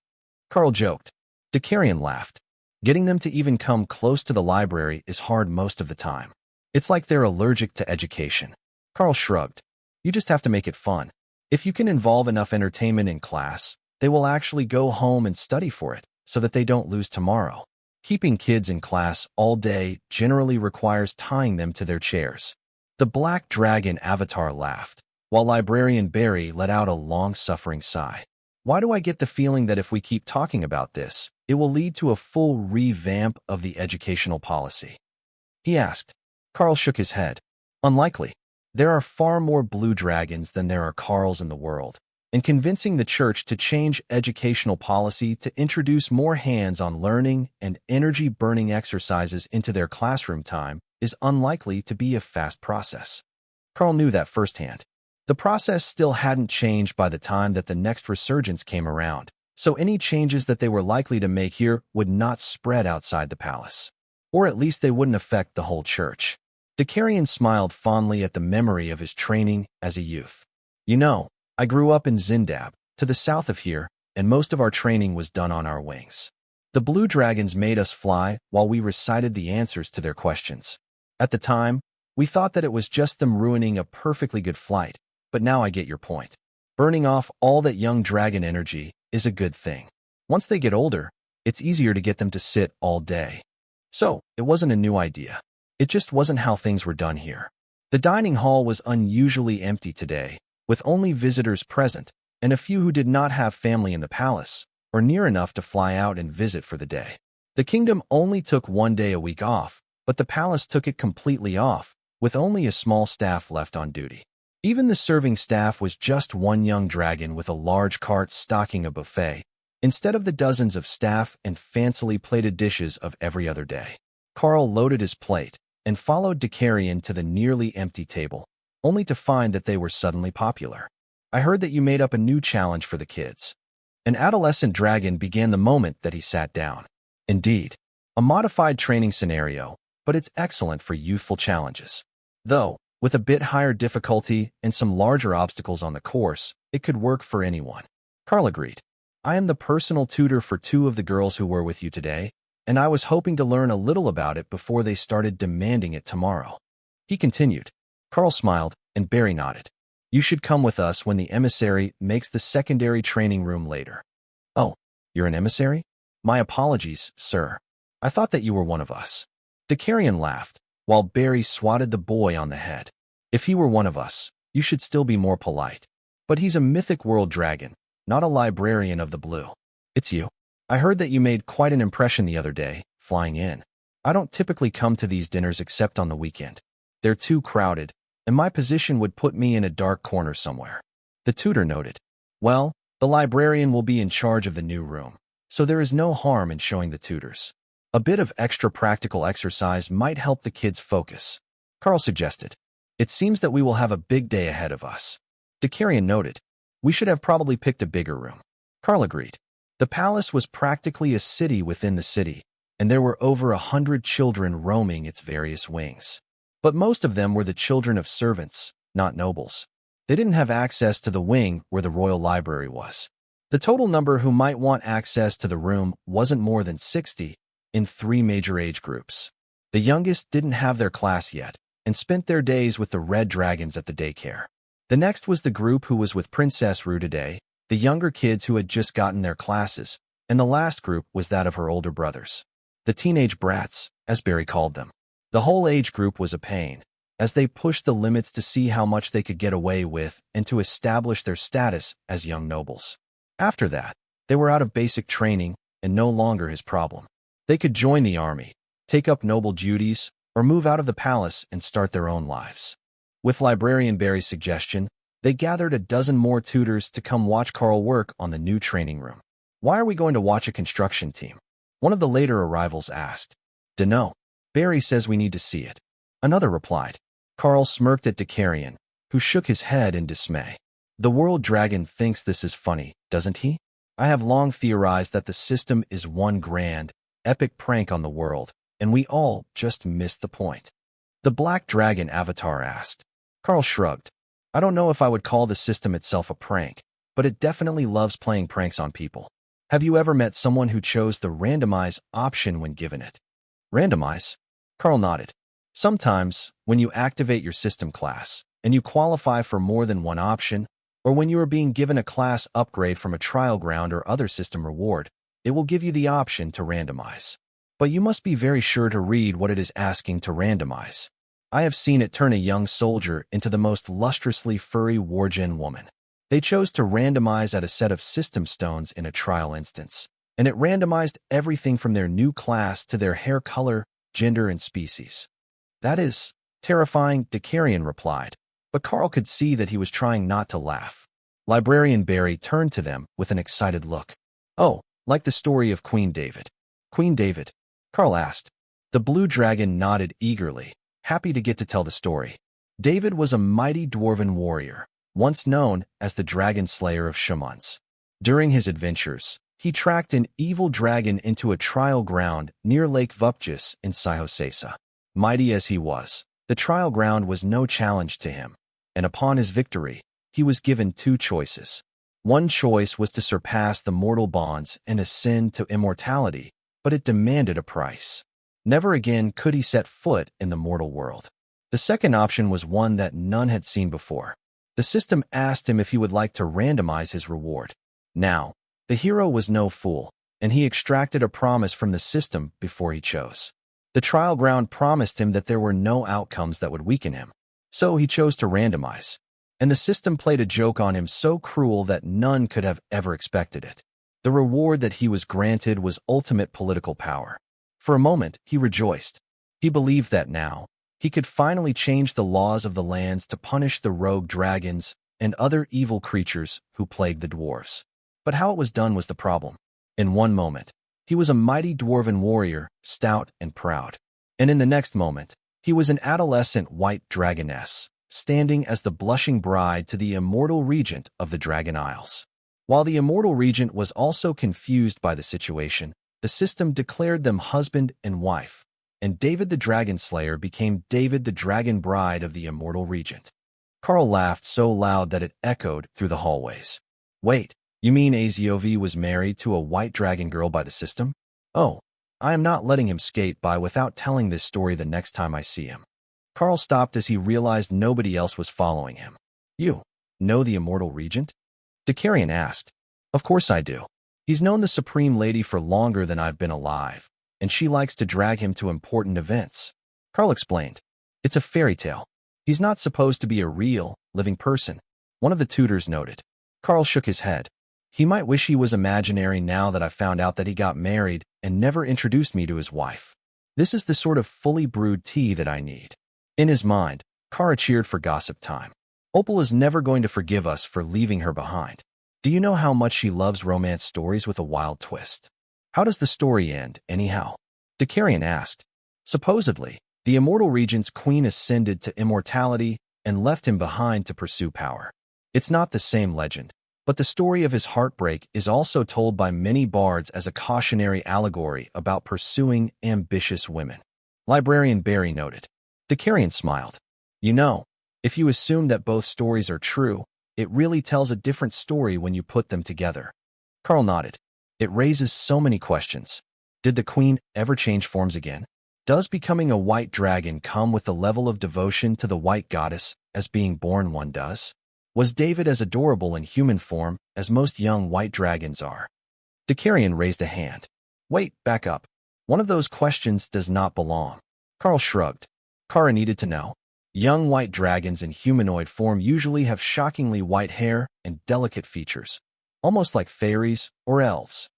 Karl joked. Dakarian laughed. Getting them to even come close to the library is hard most of the time. It's like they're allergic to education. Karl shrugged. You just have to make it fun. If you can involve enough entertainment in class, they will actually go home and study for it, so that they don't lose tomorrow. Keeping kids in class all day generally requires tying them to their chairs. The black dragon avatar laughed, while Librarian Barry let out a long-suffering sigh. Why do I get the feeling that if we keep talking about this, it will lead to a full revamp of the educational policy? He asked. Karl shook his head. Unlikely. There are far more blue dragons than there are Karls in the world, and convincing the church to change educational policy to introduce more hands-on learning and energy-burning exercises into their classroom time is unlikely to be a fast process. Karl knew that firsthand. The process still hadn't changed by the time that the next resurgence came around, so any changes that they were likely to make here would not spread outside the palace. Or at least they wouldn't affect the whole church. Dakarian smiled fondly at the memory of his training as a youth. You know, I grew up in Zindab, to the south of here, and most of our training was done on our wings. The blue dragons made us fly while we recited the answers to their questions. At the time, we thought that it was just them ruining a perfectly good flight, but now I get your point. Burning off all that young dragon energy is a good thing. Once they get older, it's easier to get them to sit all day. So, it wasn't a new idea. It just wasn't how things were done here. The dining hall was unusually empty today, with only visitors present, and a few who did not have family in the palace, or near enough to fly out and visit for the day. The kingdom only took 1 day a week off, but the palace took it completely off, with only a small staff left on duty. Even the serving staff was just one young dragon with a large cart stocking a buffet, instead of the dozens of staff and fancily plated dishes of every other day. Karl loaded his plate and followed Dakarian to the nearly empty table, only to find that they were suddenly popular. I heard that you made up a new challenge for the kids. An adolescent dragon began the moment that he sat down. Indeed, a modified training scenario, but it's excellent for youthful challenges. Though, with a bit higher difficulty and some larger obstacles on the course, it could work for anyone. Karl agreed. I am the personal tutor for 2 of the girls who were with you today, and I was hoping to learn a little about it before they started demanding it tomorrow. He continued. Karl smiled, and Barry nodded. You should come with us when the emissary makes the secondary training room later. Oh, you're an emissary? My apologies, sir. I thought that you were one of us. Dakarian laughed, while Barry swatted the boy on the head. If he were one of us, you should still be more polite. But he's a mythic world dragon, not a librarian of the blue. It's you. I heard that you made quite an impression the other day, flying in. I don't typically come to these dinners except on the weekend. They're too crowded, and my position would put me in a dark corner somewhere. The tutor noted. Well, the librarian will be in charge of the new room, so there is no harm in showing the tutors. A bit of extra practical exercise might help the kids focus. Karl suggested. It seems that we will have a big day ahead of us. Dakarian noted. We should have probably picked a bigger room. Karl agreed. The palace was practically a city within the city, and there were over 100 children roaming its various wings. But most of them were the children of servants, not nobles. They didn't have access to the wing where the royal library was. The total number who might want access to the room wasn't more than 60, in 3 major age groups. The youngest didn't have their class yet, and spent their days with the red dragons at the daycare. The next was the group who was with Princess Rue today, the younger kids who had just gotten their classes, and the last group was that of her older brothers. The teenage brats, as Barry called them. The whole age group was a pain, as they pushed the limits to see how much they could get away with and to establish their status as young nobles. After that, they were out of basic training and no longer his problem. They could join the army, take up noble duties, or move out of the palace and start their own lives. With Librarian Barry's suggestion, they gathered a dozen more tutors to come watch Karl work on the new training room. Why are we going to watch a construction team? One of the later arrivals asked. Dunno. Barry says we need to see it. Another replied. Karl smirked at Dakarian, who shook his head in dismay. The world dragon thinks this is funny, doesn't he? I have long theorized that the system is one grand, epic prank on the world, and we all just missed the point. The black dragon avatar asked. Karl shrugged. I don't know if I would call the system itself a prank, but it definitely loves playing pranks on people. Have you ever met someone who chose the randomize option when given it? Randomize? Karl nodded. Sometimes, when you activate your system class, and you qualify for more than one option, or when you are being given a class upgrade from a trial ground or other system reward, it will give you the option to randomize. But you must be very sure to read what it is asking to randomize. I have seen it turn a young soldier into the most lustrously furry wargen woman. They chose to randomize at a set of system stones in a trial instance, and it randomized everything from their new class to their hair color, gender, and species. That is terrifying, Dakarian replied, but Karl could see that he was trying not to laugh. Librarian Barry turned to them with an excited look. Oh, like the story of Queen David. Queen David? Karl asked. The blue dragon nodded eagerly, happy to get to tell the story. David was a mighty dwarven warrior, once known as the Dragon Slayer of Shamans. During his adventures, He tracked an evil dragon into a trial ground near Lake Vupjis in Sihosesa. Mighty as he was, the trial ground was no challenge to him, and upon his victory, he was given two choices. One choice was to surpass the mortal bonds and ascend to immortality, but it demanded a price. Never again could he set foot in the mortal world. The second option was one that none had seen before. The system asked him if he would like to randomize his reward. Now, the hero was no fool, and he extracted a promise from the system before he chose. The trial ground promised him that there were no outcomes that would weaken him, so he chose to randomize. And the system played a joke on him so cruel that none could have ever expected it. The reward that he was granted was ultimate political power. For a moment, he rejoiced. He believed that now, he could finally change the laws of the lands to punish the rogue dragons and other evil creatures who plagued the dwarves. But how it was done was the problem. In one moment, he was a mighty dwarven warrior, stout and proud. And in the next moment, he was an adolescent white dragoness, standing as the blushing bride to the immortal regent of the Dragon Isles. While the immortal regent was also confused by the situation, the system declared them husband and wife, and David the Dragon Slayer became David the Dragon Bride of the immortal regent. Karl laughed so loud that it echoed through the hallways. Wait, you mean Azov was married to a white dragon girl by the system? Oh, I am not letting him skate by without telling this story the next time I see him. Karl stopped as he realized nobody else was following him. You know the immortal regent? Dakarian asked. Of course I do. He's known the Supreme Lady for longer than I've been alive, and she likes to drag him to important events. Karl explained. It's a fairy tale. He's not supposed to be a real, living person. One of the tutors noted. Karl shook his head. He might wish he was imaginary now that I found out that he got married and never introduced me to his wife. This is the sort of fully brewed tea that I need. In his mind, Kara cheered for gossip time. Opal is never going to forgive us for leaving her behind. Do you know how much she loves romance stories with a wild twist? How does the story end, anyhow? Dakarian asked. Supposedly, the immortal regent's queen ascended to immortality and left him behind to pursue power. It's not the same legend, but the story of his heartbreak is also told by many bards as a cautionary allegory about pursuing ambitious women. Librarian Barry noted. Dakarian smiled. You know, if you assume that both stories are true, it really tells a different story when you put them together. Karl nodded. It raises so many questions. Did the queen ever change forms again? Does becoming a white dragon come with the level of devotion to the white goddess as being born one does? Was David as adorable in human form as most young white dragons are? Dakarian raised a hand. Wait, back up. One of those questions does not belong. Karl shrugged. Kara needed to know. Young white dragons in humanoid form usually have shockingly white hair and delicate features, almost like fairies or elves.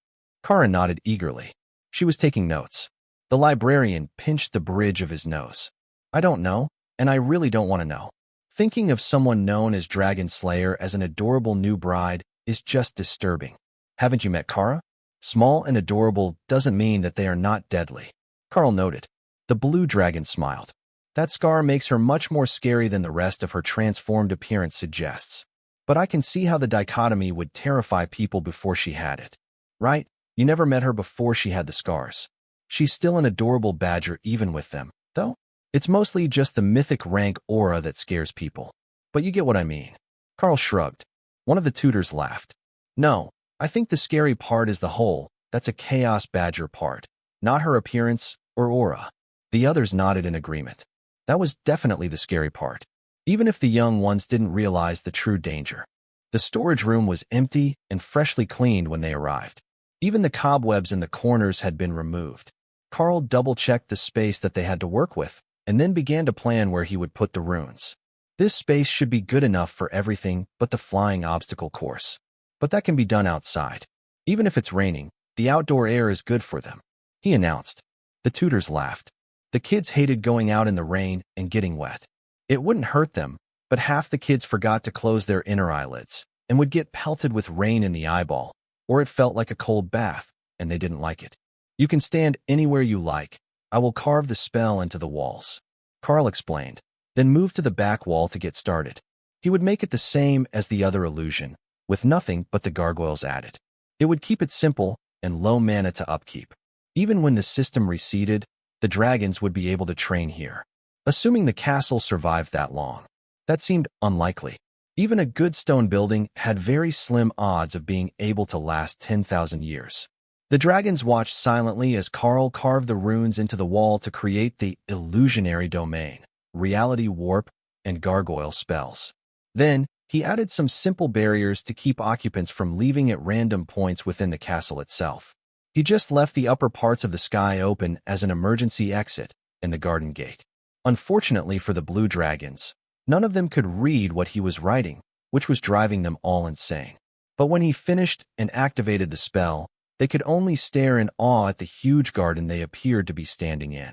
Kara nodded eagerly. She was taking notes. The librarian pinched the bridge of his nose. I don't know, and I really don't want to know. Thinking of someone known as Dragon Slayer as an adorable new bride is just disturbing. Haven't you met Kara? Small and adorable doesn't mean that they are not deadly. Karl noted. The blue dragon smiled. That scar makes her much more scary than the rest of her transformed appearance suggests. But I can see how the dichotomy would terrify people before she had it. Right? You never met her before she had the scars. She's still an adorable badger even with them, though. It's mostly just the mythic rank aura that scares people. But you get what I mean. Karl shrugged. One of the tutors laughed. No, I think the scary part is the whole, that's a chaos badger part, not her appearance or aura. The others nodded in agreement. That was definitely the scary part, even if the young ones didn't realize the true danger. The storage room was empty and freshly cleaned when they arrived. Even the cobwebs in the corners had been removed. Karl double-checked the space that they had to work with, and then began to plan where he would put the runes. This space should be good enough for everything but the flying obstacle course. But that can be done outside. Even if it's raining, the outdoor air is good for them, he announced. The tutors laughed. The kids hated going out in the rain and getting wet. It wouldn't hurt them, but half the kids forgot to close their inner eyelids and would get pelted with rain in the eyeball, or it felt like a cold bath, and they didn't like it. You can stand anywhere you like. I will carve the spell into the walls. Karl explained, then moved to the back wall to get started. He would make it the same as the other illusion, with nothing but the gargoyles added. It would keep it simple and low mana to upkeep. Even when the system receded, the dragons would be able to train here. Assuming the castle survived that long. That seemed unlikely. Even a good stone building had very slim odds of being able to last 10,000 years. The dragons watched silently as Karl carved the runes into the wall to create the illusionary domain, reality warp, and gargoyle spells. Then, he added some simple barriers to keep occupants from leaving at random points within the castle itself. He just left the upper parts of the sky open as an emergency exit and the garden gate. Unfortunately for the blue dragons, none of them could read what he was writing, which was driving them all insane. But when he finished and activated the spell, they could only stare in awe at the huge garden they appeared to be standing in.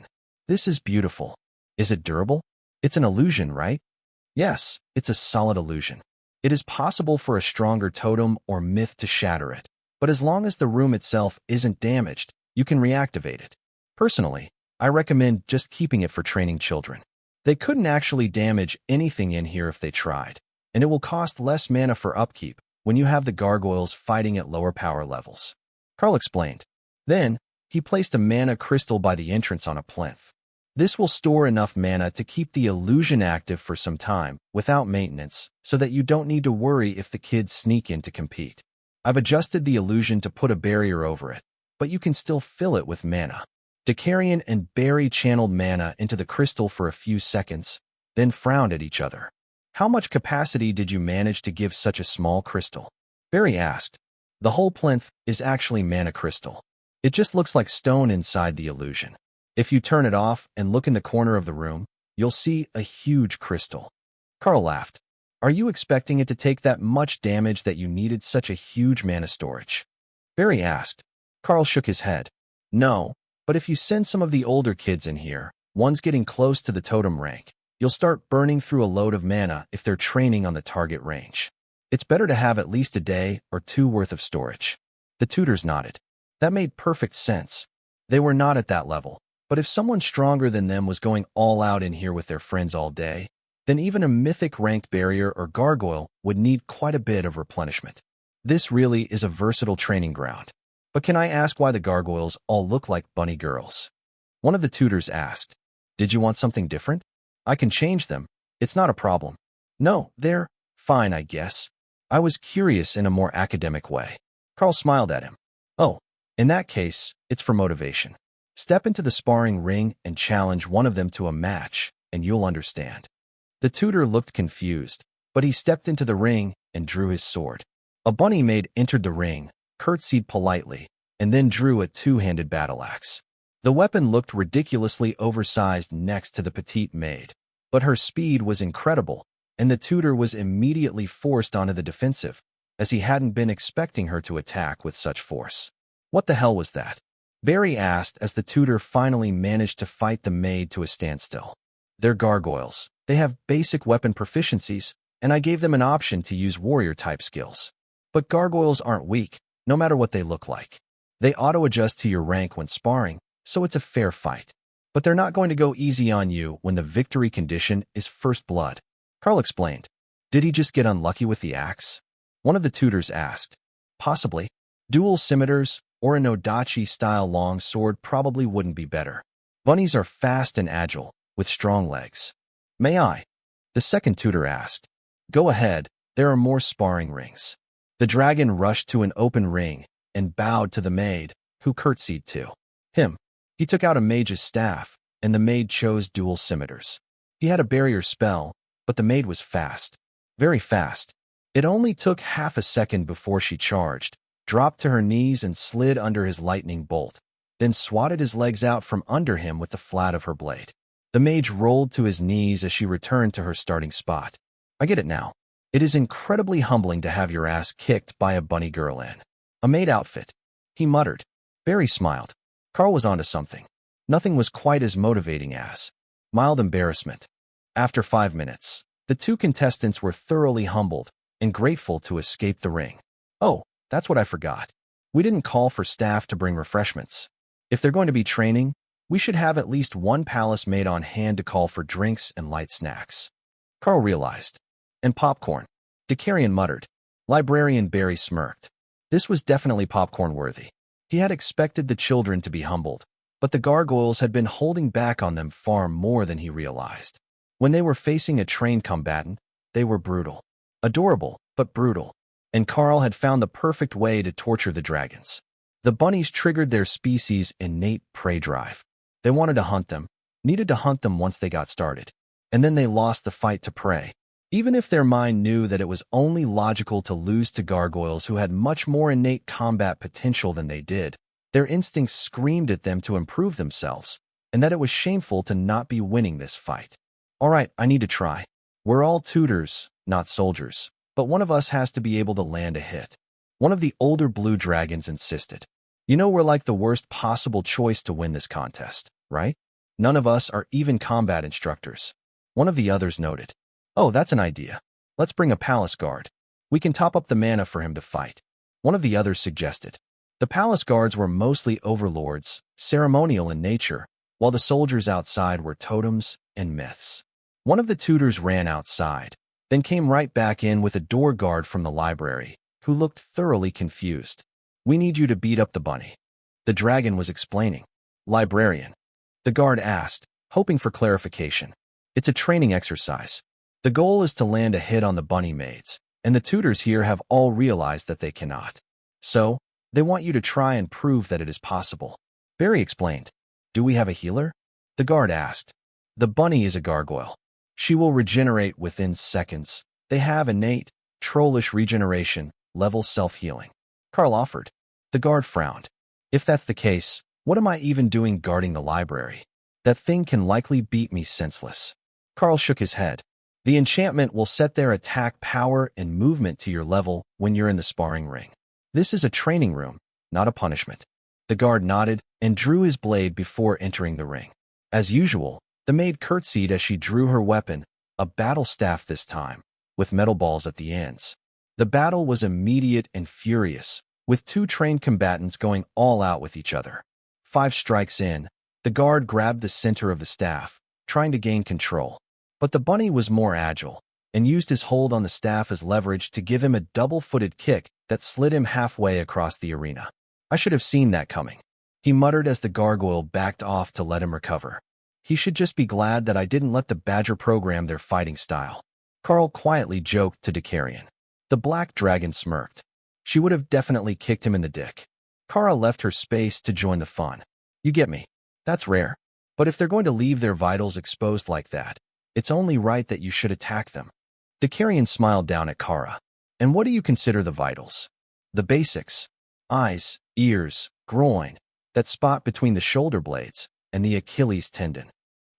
This is beautiful. Is it durable? It's an illusion, right? Yes, it's a solid illusion. It is possible for a stronger totem or myth to shatter it, but as long as the room itself isn't damaged, you can reactivate it. Personally, I recommend just keeping it for training children. They couldn't actually damage anything in here if they tried, and it will cost less mana for upkeep when you have the gargoyles fighting at lower power levels. Karl explained. Then, he placed a mana crystal by the entrance on a plinth. This will store enough mana to keep the illusion active for some time without maintenance, so that you don't need to worry if the kids sneak in to compete. I've adjusted the illusion to put a barrier over it, but you can still fill it with mana. Dakarian and Barry channeled mana into the crystal for a few seconds, then frowned at each other. How much capacity did you manage to give such a small crystal? Barry asked. The whole plinth is actually mana crystal. It just looks like stone inside the illusion. If you turn it off and look in the corner of the room, you'll see a huge crystal. Karl laughed. Are you expecting it to take that much damage that you needed such a huge mana storage? Barry asked. Karl shook his head. No, but if you send some of the older kids in here, ones getting close to the totem rank, you'll start burning through a load of mana if they're training on the target range. It's better to have at least a day or two worth of storage. The tutors nodded. That made perfect sense. They were not at that level, but if someone stronger than them was going all out in here with their friends all day, then even a mythic ranked barrier or gargoyle would need quite a bit of replenishment. This really is a versatile training ground. But can I ask why the gargoyles all look like bunny girls? One of the tutors asked. Did you want something different? I can change them. It's not a problem. No, they're fine, I guess. I was curious in a more academic way. Karl smiled at him. Oh, in that case, it's for motivation. Step into the sparring ring and challenge one of them to a match, and you'll understand. The tutor looked confused, but he stepped into the ring and drew his sword. A bunny maid entered the ring, curtsied politely, and then drew a two-handed battle axe. The weapon looked ridiculously oversized next to the petite maid, but her speed was incredible, and the tutor was immediately forced onto the defensive, as he hadn't been expecting her to attack with such force. What the hell was that? Barry asked as the tutor finally managed to fight the maid to a standstill. They're gargoyles. They have basic weapon proficiencies, and I gave them an option to use warrior-type skills. But gargoyles aren't weak, no matter what they look like. They auto-adjust to your rank when sparring, so it's a fair fight. But they're not going to go easy on you when the victory condition is first blood. Karl explained. Did he just get unlucky with the axe? One of the tutors asked. Possibly. Dual scimitars or a Nodachi-style long sword probably wouldn't be better. Bunnies are fast and agile, with strong legs. May I? The second tutor asked. Go ahead, there are more sparring rings. The dragon rushed to an open ring and bowed to the maid, who curtsied to him. He took out a mage's staff, and the maid chose dual scimitars. He had a barrier spell, but the maid was fast. Very fast. It only took half a second before she charged, dropped to her knees and slid under his lightning bolt, then swatted his legs out from under him with the flat of her blade. The mage rolled to his knees as she returned to her starting spot. I get it now. It is incredibly humbling to have your ass kicked by a bunny girl in a maid outfit, he muttered. Barry smiled. Karl was onto something. Nothing was quite as motivating as mild embarrassment. After 5 minutes, the two contestants were thoroughly humbled and grateful to escape the ring. Oh, that's what I forgot. We didn't call for staff to bring refreshments. If they're going to be training, we should have at least one palace maid on hand to call for drinks and light snacks. Karl realized. And popcorn. Dakarian muttered. Librarian Barry smirked. This was definitely popcorn-worthy. He had expected the children to be humbled, but the gargoyles had been holding back on them far more than he realized. When they were facing a trained combatant, they were brutal. Adorable, but brutal. And Karl had found the perfect way to torture the dragons. The bunnies triggered their species' innate prey drive. They wanted to hunt them, needed to hunt them once they got started. And then they lost the fight to prey. Even if their mind knew that it was only logical to lose to gargoyles who had much more innate combat potential than they did, their instincts screamed at them to improve themselves, and that it was shameful to not be winning this fight. All right, I need to try. We're all tutors, not soldiers, but one of us has to be able to land a hit. One of the older blue dragons insisted. You know, we're like the worst possible choice to win this contest, right? None of us are even combat instructors. One of the others noted. Oh, that's an idea. Let's bring a palace guard. We can top up the mana for him to fight. One of the others suggested. The palace guards were mostly overlords, ceremonial in nature, while the soldiers outside were totems and myths. One of the tutors ran outside, then came right back in with a door guard from the library, who looked thoroughly confused. We need you to beat up the bunny. The dragon was explaining. Librarian. The guard asked, hoping for clarification. It's a training exercise. The goal is to land a hit on the bunny maids, and the tutors here have all realized that they cannot. So, they want you to try and prove that it is possible. Barry explained. Do we have a healer? The guard asked. The bunny is a gargoyle. She will regenerate within seconds. They have innate, trollish regeneration, level self-healing. Karl offered. The guard frowned. If that's the case, what am I even doing guarding the library? That thing can likely beat me senseless. Karl shook his head. The enchantment will set their attack power and movement to your level when you're in the sparring ring. This is a training room, not a punishment. The guard nodded and drew his blade before entering the ring. As usual, the maid curtsied as she drew her weapon, a battle staff this time, with metal balls at the ends. The battle was immediate and furious, with two trained combatants going all out with each other. 5 strikes in, the guard grabbed the center of the staff, trying to gain control. But the bunny was more agile, and used his hold on the staff as leverage to give him a double-footed kick that slid him halfway across the arena. I should have seen that coming. He muttered as the gargoyle backed off to let him recover. He should just be glad that I didn't let the badger program their fighting style. Karl quietly joked to Dakarian. The black dragon smirked. She would have definitely kicked him in the dick. Kara left her space to join the fun. You get me. That's rare. But if they're going to leave their vitals exposed like that, it's only right that you should attack them. Dakarian smiled down at Kara. And what do you consider the vitals? The basics. Eyes, ears, groin, that spot between the shoulder blades, and the Achilles tendon.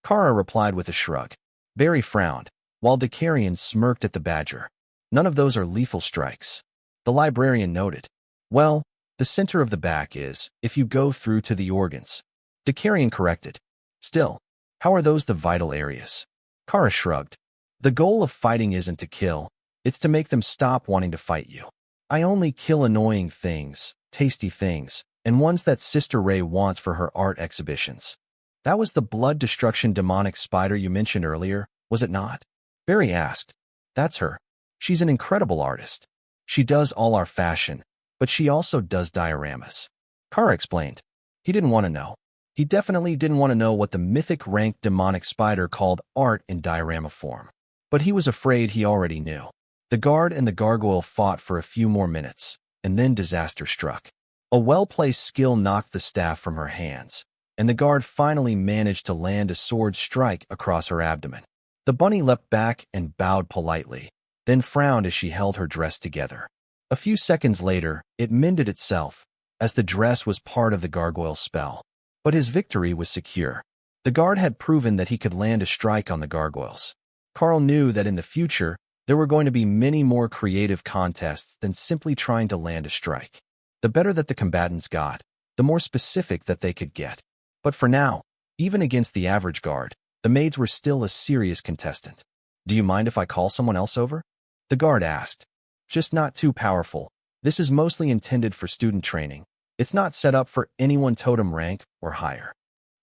Kara replied with a shrug. Barry frowned, while Dakarian smirked at the badger. None of those are lethal strikes. The librarian noted. Well, the center of the back is, if you go through to the organs. Dakarian corrected. Still, how are those the vital areas? Kara shrugged. The goal of fighting isn't to kill, it's to make them stop wanting to fight you. I only kill annoying things, tasty things, and ones that Sister Ray wants for her art exhibitions. That was the blood destruction demonic spider you mentioned earlier, was it not? Barry asked. That's her. She's an incredible artist. She does all our fashion, but she also does dioramas. Kara explained. He didn't want to know. He definitely didn't want to know what the mythic ranked demonic spider called art in diorama form. But he was afraid he already knew. The guard and the gargoyle fought for a few more minutes, and then disaster struck. A well-placed skill knocked the staff from her hands, and the guard finally managed to land a sword strike across her abdomen. The bunny leapt back and bowed politely, then frowned as she held her dress together. A few seconds later, it mended itself, as the dress was part of the gargoyle's spell. But his victory was secure. The guard had proven that he could land a strike on the gargoyles. Karl knew that in the future, there were going to be many more creative contests than simply trying to land a strike. The better that the combatants got, the more specific that they could get. But for now, even against the average guard, the maids were still a serious contestant. Do you mind if I call someone else over? The guard asked. Just not too powerful. This is mostly intended for student training. It's not set up for anyone totem rank or higher.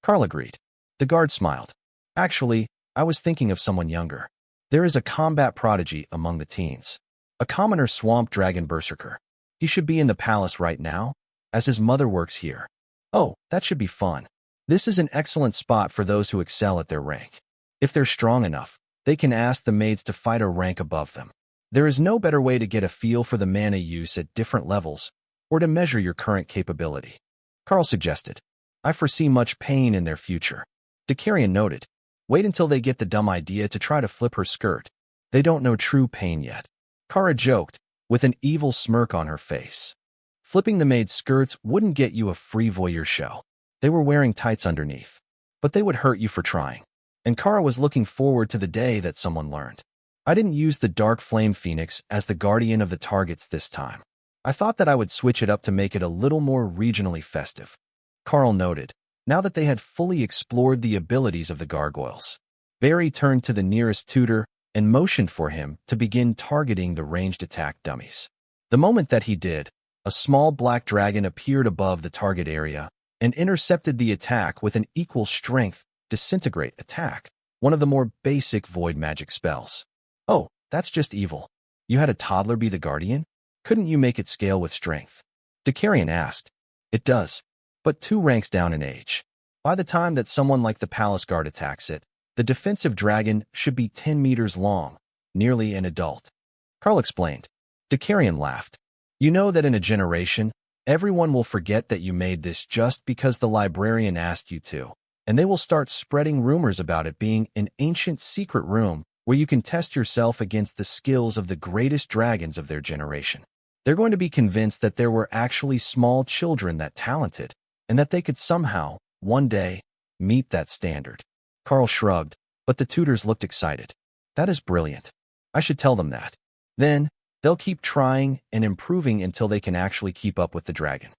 Karl agreed. The guard smiled. Actually, I was thinking of someone younger. There is a combat prodigy among the teens. A commoner swamp dragon berserker. He should be in the palace right now, as his mother works here. Oh, that should be fun. This is an excellent spot for those who excel at their rank. If they're strong enough, they can ask the maids to fight a rank above them. There is no better way to get a feel for the mana use at different levels or to measure your current capability. Karl suggested, I foresee much pain in their future. Dakarian noted, wait until they get the dumb idea to try to flip her skirt. They don't know true pain yet. Kara joked, with an evil smirk on her face. Flipping the maid's skirts wouldn't get you a free voyeur show. They were wearing tights underneath. But they would hurt you for trying. And Kara was looking forward to the day that someone learned. I didn't use the Dark Flame Phoenix as the guardian of the targets this time. I thought that I would switch it up to make it a little more regionally festive. Karl noted, now that they had fully explored the abilities of the gargoyles. Barry turned to the nearest tutor and motioned for him to begin targeting the ranged attack dummies. The moment that he did, a small black dragon appeared above the target area and intercepted the attack with an equal strength disintegrate attack, one of the more basic void magic spells. Oh, that's just evil. You had a toddler be the guardian? Couldn't you make it scale with strength? Dakarian asked. It does, but 2 ranks down in age. By the time that someone like the palace guard attacks it, the defensive dragon should be 10 meters long, nearly an adult. Karl explained. Dakarian laughed. You know that in a generation, everyone will forget that you made this just because the librarian asked you to, and they will start spreading rumors about it being an ancient secret room where you can test yourself against the skills of the greatest dragons of their generation. They're going to be convinced that there were actually small children that talented, and that they could somehow, one day, meet that standard. Karl shrugged, but the tutors looked excited. That is brilliant. I should tell them that. Then, they'll keep trying and improving until they can actually keep up with the dragon.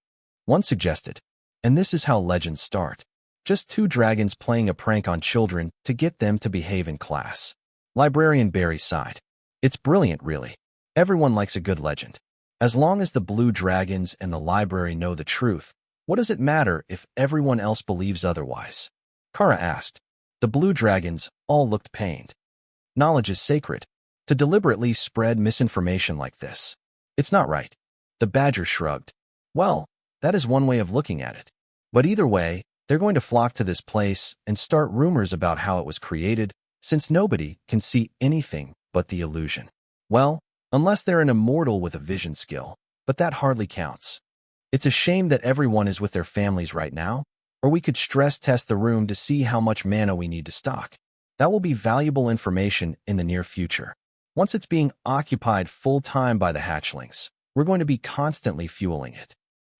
One suggested, and this is how legends start. Just 2 dragons playing a prank on children to get them to behave in class. Librarian Barry sighed. It's brilliant, really. Everyone likes a good legend. As long as the blue dragons and the library know the truth, what does it matter if everyone else believes otherwise? Kara asked. The blue dragons all looked pained. Knowledge is sacred. To deliberately spread misinformation like this, it's not right. The badger shrugged. Well, that is one way of looking at it. But either way, they're going to flock to this place and start rumors about how it was created, since nobody can see anything but the illusion. Well, unless they're an immortal with a vision skill, but that hardly counts. It's a shame that everyone is with their families right now, or we could stress test the room to see how much mana we need to stock. That will be valuable information in the near future. Once it's being occupied full-time by the hatchlings, we're going to be constantly fueling it.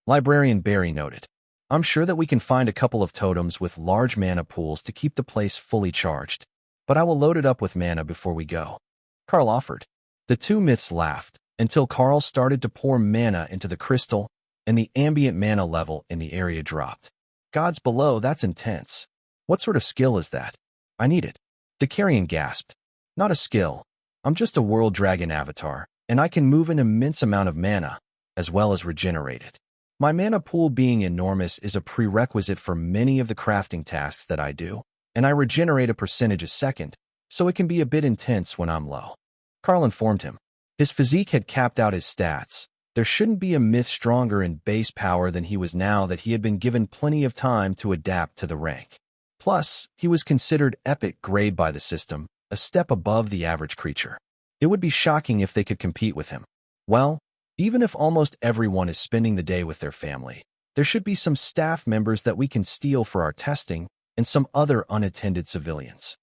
Librarian Barry noted, I'm sure that we can find a couple of totems with large mana pools to keep the place fully charged, but I will load it up with mana before we go. Karl offered. The 2 myths laughed until Karl started to pour mana into the crystal, and the ambient mana level in the area dropped. Gods below, that's intense. What sort of skill is that? I need it. Dakarian gasped. Not a skill. I'm just a world dragon avatar, and I can move an immense amount of mana, as well as regenerate it. My mana pool being enormous is a prerequisite for many of the crafting tasks that I do, and I regenerate a percentage a second, so it can be a bit intense when I'm low. Karl informed him. His physique had capped out his stats. There shouldn't be a myth stronger in base power than he was now that he had been given plenty of time to adapt to the rank. Plus, he was considered epic grade by the system, a step above the average creature. It would be shocking if they could compete with him. Well, even if almost everyone is spending the day with their family, there should be some staff members that we can steal for our testing and some other unattended civilians.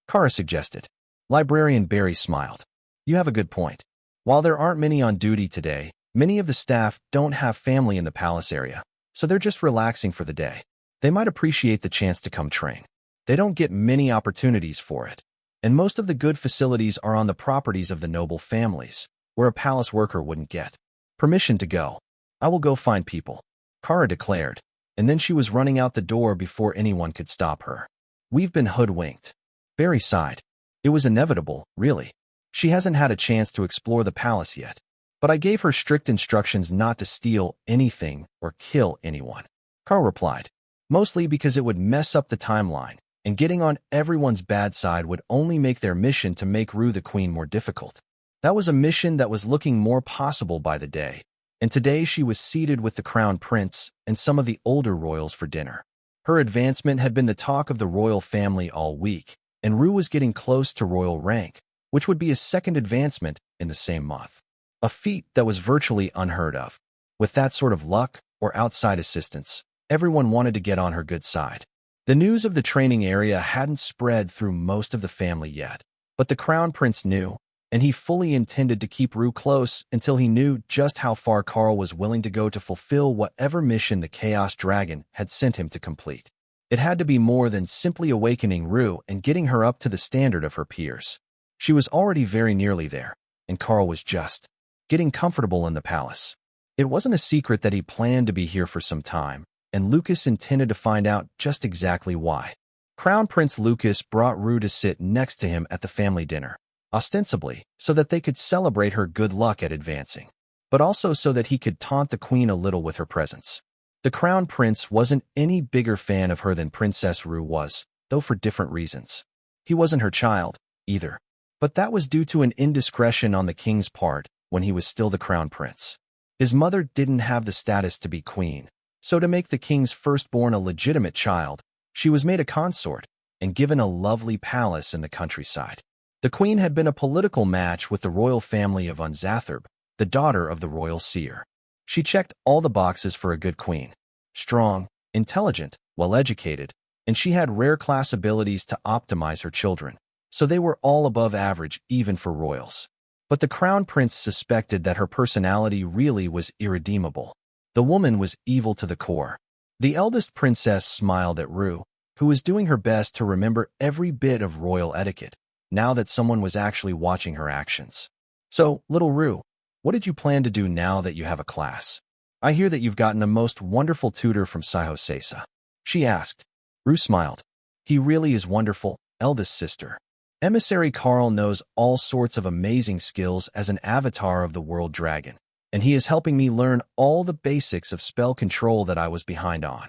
Kara suggested. Librarian Barry smiled. You have a good point. While there aren't many on duty today, many of the staff don't have family in the palace area, so they're just relaxing for the day. They might appreciate the chance to come train. They don't get many opportunities for it, and most of the good facilities are on the properties of the noble families, where a palace worker wouldn't get permission to go. I will go find people, Kara declared, and then she was running out the door before anyone could stop her. We've been hoodwinked. Barry sighed. It was inevitable, really. She hasn't had a chance to explore the palace yet, but I gave her strict instructions not to steal anything or kill anyone. Karl replied, mostly because it would mess up the timeline, and getting on everyone's bad side would only make their mission to make Rue the Queen more difficult. That was a mission that was looking more possible by the day, and today she was seated with the crown prince and some of the older royals for dinner. Her advancement had been the talk of the royal family all week, and Ru was getting close to royal rank, which would be a second advancement in the same month. A feat that was virtually unheard of. With that sort of luck or outside assistance, everyone wanted to get on her good side. The news of the training area hadn't spread through most of the family yet, but the crown prince knew, and he fully intended to keep Ru close until he knew just how far Karl was willing to go to fulfill whatever mission the Chaos Dragon had sent him to complete. It had to be more than simply awakening Ru and getting her up to the standard of her peers. She was already very nearly there, and Karl was just getting comfortable in the palace. It wasn't a secret that he planned to be here for some time, and Lucas intended to find out just exactly why. Crown Prince Lucas brought Ru to sit next to him at the family dinner, ostensibly so that they could celebrate her good luck at advancing, but also so that he could taunt the queen a little with her presence. The crown prince wasn't any bigger fan of her than Princess Ru was, though for different reasons. He wasn't her child, either, but that was due to an indiscretion on the king's part when he was still the crown prince. His mother didn't have the status to be queen, so to make the king's firstborn a legitimate child, she was made a consort and given a lovely palace in the countryside. The queen had been a political match with the royal family of Unzatherb, the daughter of the royal seer. She checked all the boxes for a good queen. Strong, intelligent, well-educated, and she had rare class abilities to optimize her children, so they were all above average even for royals. But the crown prince suspected that her personality really was irredeemable. The woman was evil to the core. The eldest princess smiled at Ru, who was doing her best to remember every bit of royal etiquette, now that someone was actually watching her actions. So, little Ru, what did you plan to do now that you have a class? I hear that you've gotten a most wonderful tutor from Saiho Seisa, she asked. Ru smiled. He really is wonderful, eldest sister. Emissary Karl knows all sorts of amazing skills as an avatar of the world dragon, and he is helping me learn all the basics of spell control that I was behind on.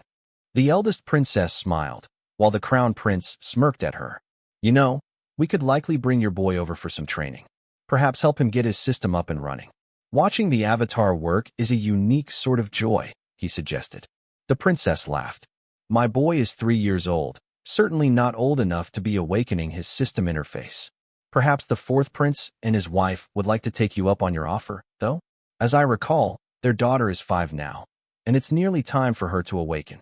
The eldest princess smiled, while the crown prince smirked at her. You know, we could likely bring your boy over for some training. Perhaps help him get his system up and running. Watching the avatar work is a unique sort of joy, he suggested. The princess laughed. My boy is 3 years old, certainly not old enough to be awakening his system interface. Perhaps the fourth prince and his wife would like to take you up on your offer, though? As I recall, their daughter is 5 now, and it's nearly time for her to awaken.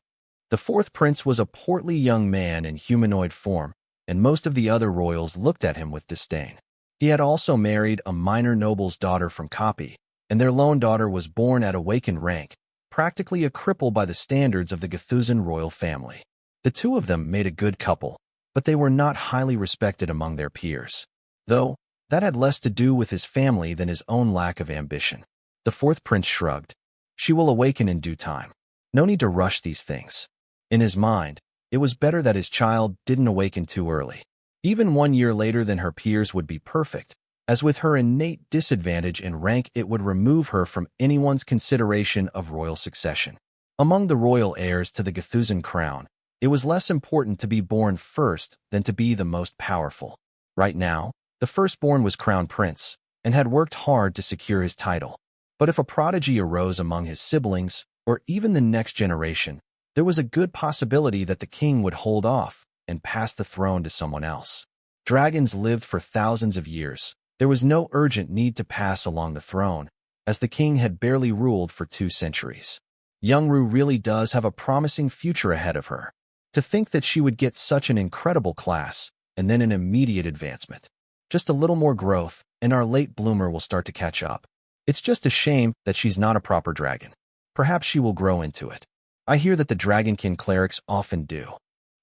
The fourth prince was a portly young man in humanoid form, and most of the other royals looked at him with disdain. He had also married a minor noble's daughter from Copy, and their lone daughter was born at awakened rank, practically a cripple by the standards of the Gathuzan royal family. The two of them made a good couple, but they were not highly respected among their peers. Though, that had less to do with his family than his own lack of ambition. The fourth prince shrugged. She will awaken in due time. No need to rush these things. In his mind, it was better that his child didn't awaken too early. Even 1 year later than her peers would be perfect, as with her innate disadvantage in rank it would remove her from anyone's consideration of royal succession. Among the royal heirs to the Gathuzan crown, it was less important to be born first than to be the most powerful. Right now, the firstborn was crown prince, and had worked hard to secure his title. But if a prodigy arose among his siblings, or even the next generation, there was a good possibility that the king would hold off and pass the throne to someone else. Dragons lived for thousands of years. There was no urgent need to pass along the throne, as the king had barely ruled for 2 centuries. Young Ru really does have a promising future ahead of her. To think that she would get such an incredible class, and then an immediate advancement. Just a little more growth, and our late bloomer will start to catch up. It's just a shame that she's not a proper dragon. Perhaps she will grow into it. I hear that the dragonkin clerics often do.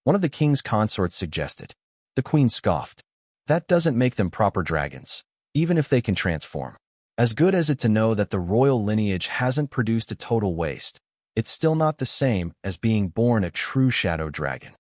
One of the king's consorts suggested. The queen scoffed. That doesn't make them proper dragons, even if they can transform. As good as it to know that the royal lineage hasn't produced a total waste, it's still not the same as being born a true shadow dragon.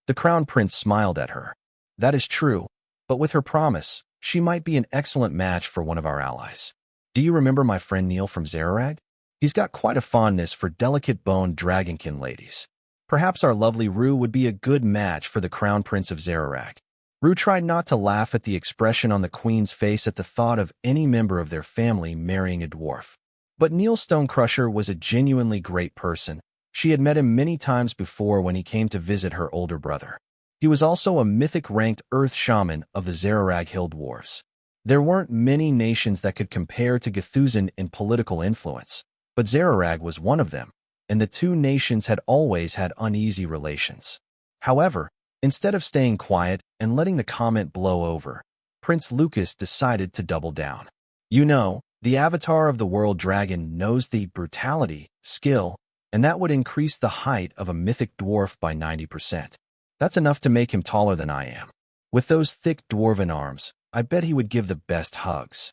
The crown prince smiled at her. That is true, but with her promise, she might be an excellent match for one of our allies. Do you remember my friend Neil from Zararag? He's got quite a fondness for delicate-boned dragonkin ladies. Perhaps our lovely Ru would be a good match for the crown prince of Zararag. Ru tried not to laugh at the expression on the queen's face at the thought of any member of their family marrying a dwarf. But Neil Stonecrusher was a genuinely great person. She had met him many times before when he came to visit her older brother. He was also a mythic-ranked Earth Shaman of the Zararag Hill Dwarves. There weren't many nations that could compare to Gthuzan in political influence, but Zararag was one of them, and the two nations had always had uneasy relations. However, instead of staying quiet and letting the comment blow over, Prince Lucas decided to double down. You know, the avatar of the world dragon knows the brutality, skill, and that would increase the height of a mythic dwarf by 90%. That's enough to make him taller than I am. With those thick dwarven arms, I bet he would give the best hugs.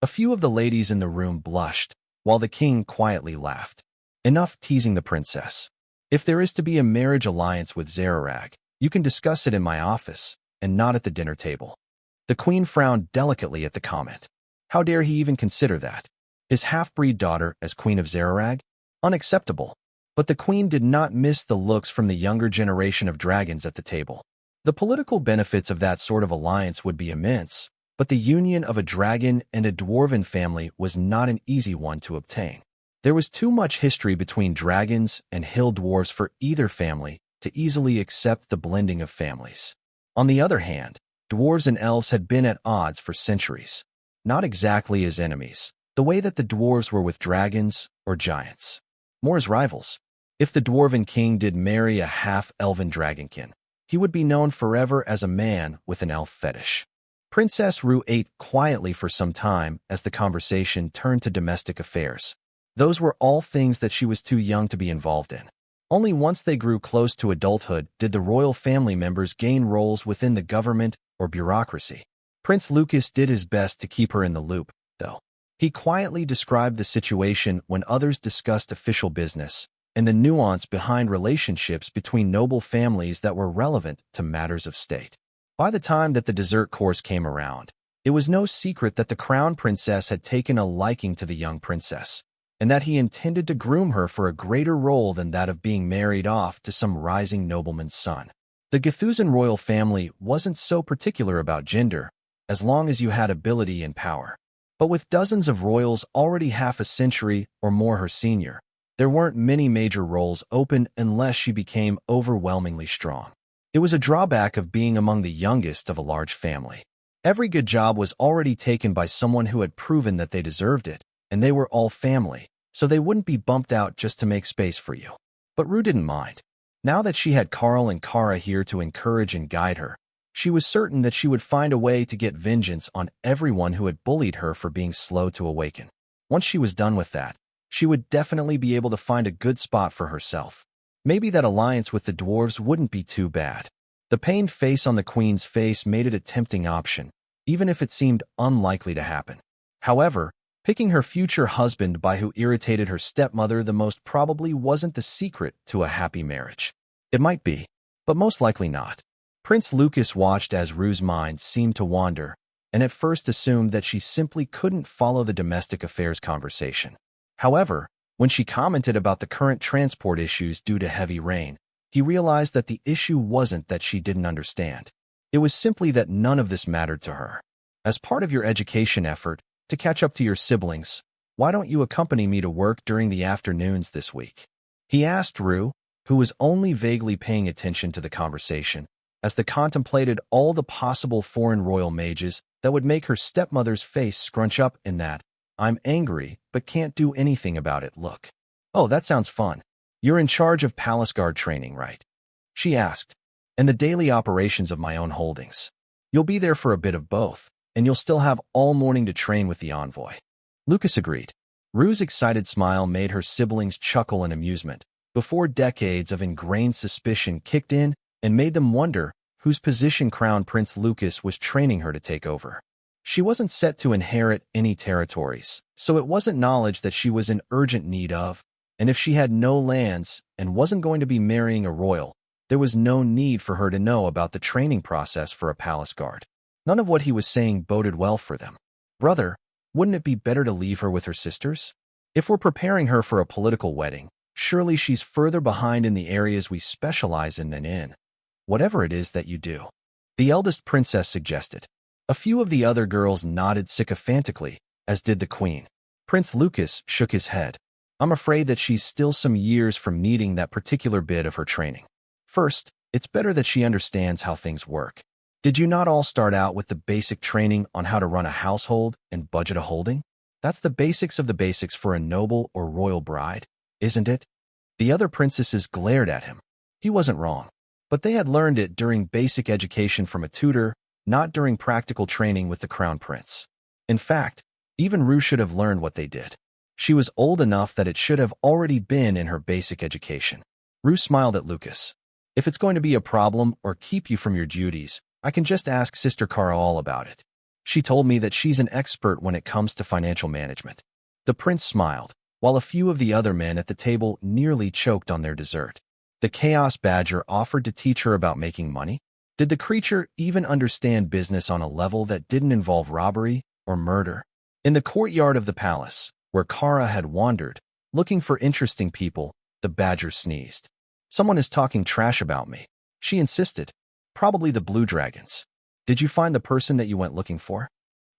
A few of the ladies in the room blushed, while the king quietly laughed. Enough teasing the princess. If there is to be a marriage alliance with Zararag, you can discuss it in my office, and not at the dinner table. The queen frowned delicately at the comment. How dare he even consider that? His half-breed daughter as queen of Zararag? Unacceptable. But the queen did not miss the looks from the younger generation of dragons at the table. The political benefits of that sort of alliance would be immense, but the union of a dragon and a dwarven family was not an easy one to obtain. There was too much history between dragons and hill dwarves for either family to easily accept the blending of families. On the other hand, dwarves and elves had been at odds for centuries. Not exactly as enemies, the way that the dwarves were with dragons or giants. More as rivals. If the dwarven king did marry a half-elven dragonkin, he would be known forever as a man with an elf fetish. Princess Rue ate quietly for some time as the conversation turned to domestic affairs. Those were all things that she was too young to be involved in. Only once they grew close to adulthood did the royal family members gain roles within the government or bureaucracy. Prince Lucas did his best to keep her in the loop, though. He quietly described the situation when others discussed official business and the nuance behind relationships between noble families that were relevant to matters of state. By the time that the dessert course came around, it was no secret that the crown princess had taken a liking to the young princess, and that he intended to groom her for a greater role than that of being married off to some rising nobleman's son. The Gthuzan royal family wasn't so particular about gender, as long as you had ability and power. But with dozens of royals already half a century or more her senior, there weren't many major roles open unless she became overwhelmingly strong. It was a drawback of being among the youngest of a large family. Every good job was already taken by someone who had proven that they deserved it, and they were all family, so they wouldn't be bumped out just to make space for you. But Rue didn't mind. Now that she had Karl and Kara here to encourage and guide her, she was certain that she would find a way to get vengeance on everyone who had bullied her for being slow to awaken. Once she was done with that, she would definitely be able to find a good spot for herself. Maybe that alliance with the dwarves wouldn't be too bad. The pained face on the queen's face made it a tempting option, even if it seemed unlikely to happen. However, picking her future husband by who irritated her stepmother the most probably wasn't the secret to a happy marriage. It might be, but most likely not. Prince Lucas watched as Rue's mind seemed to wander, and at first assumed that she simply couldn't follow the domestic affairs conversation. However, when she commented about the current transport issues due to heavy rain, he realized that the issue wasn't that she didn't understand. It was simply that none of this mattered to her. As part of your education effort, to catch up to your siblings, why don't you accompany me to work during the afternoons this week? He asked Rue, who was only vaguely paying attention to the conversation, as they contemplated all the possible foreign royal mages that would make her stepmother's face scrunch up in that "I'm angry, but can't do anything about it" look. Oh, that sounds fun. You're in charge of palace guard training, right? She asked. And the daily operations of my own holdings. You'll be there for a bit of both, and you'll still have all morning to train with the envoy. Lucas agreed. Rue's excited smile made her siblings chuckle in amusement, before decades of ingrained suspicion kicked in and made them wonder whose position Crown Prince Lucas was training her to take over. She wasn't set to inherit any territories, so it wasn't knowledge that she was in urgent need of, and if she had no lands and wasn't going to be marrying a royal, there was no need for her to know about the training process for a palace guard. None of what he was saying boded well for them. Brother, wouldn't it be better to leave her with her sisters? If we're preparing her for a political wedding, surely she's further behind in the areas we specialize in than in. Whatever it is that you do, the eldest princess suggested. A few of the other girls nodded sycophantically, as did the queen. Prince Lucas shook his head. I'm afraid that she's still some years from needing that particular bit of her training. First, it's better that she understands how things work. Did you not all start out with the basic training on how to run a household and budget a holding? That's the basics of the basics for a noble or royal bride, isn't it? The other princesses glared at him. He wasn't wrong, but they had learned it during basic education from a tutor, not during practical training with the crown prince. In fact, even Rue should have learned what they did. She was old enough that it should have already been in her basic education. Rue smiled at Lucas. If it's going to be a problem or keep you from your duties, I can just ask Sister Karl all about it. She told me that she's an expert when it comes to financial management. The prince smiled, while a few of the other men at the table nearly choked on their dessert. The chaos badger offered to teach her about making money. Did the creature even understand business on a level that didn't involve robbery or murder? In the courtyard of the palace, where Kara had wandered, looking for interesting people, the badger sneezed. Someone is talking trash about me, she insisted. Probably the blue dragons. Did you find the person that you went looking for?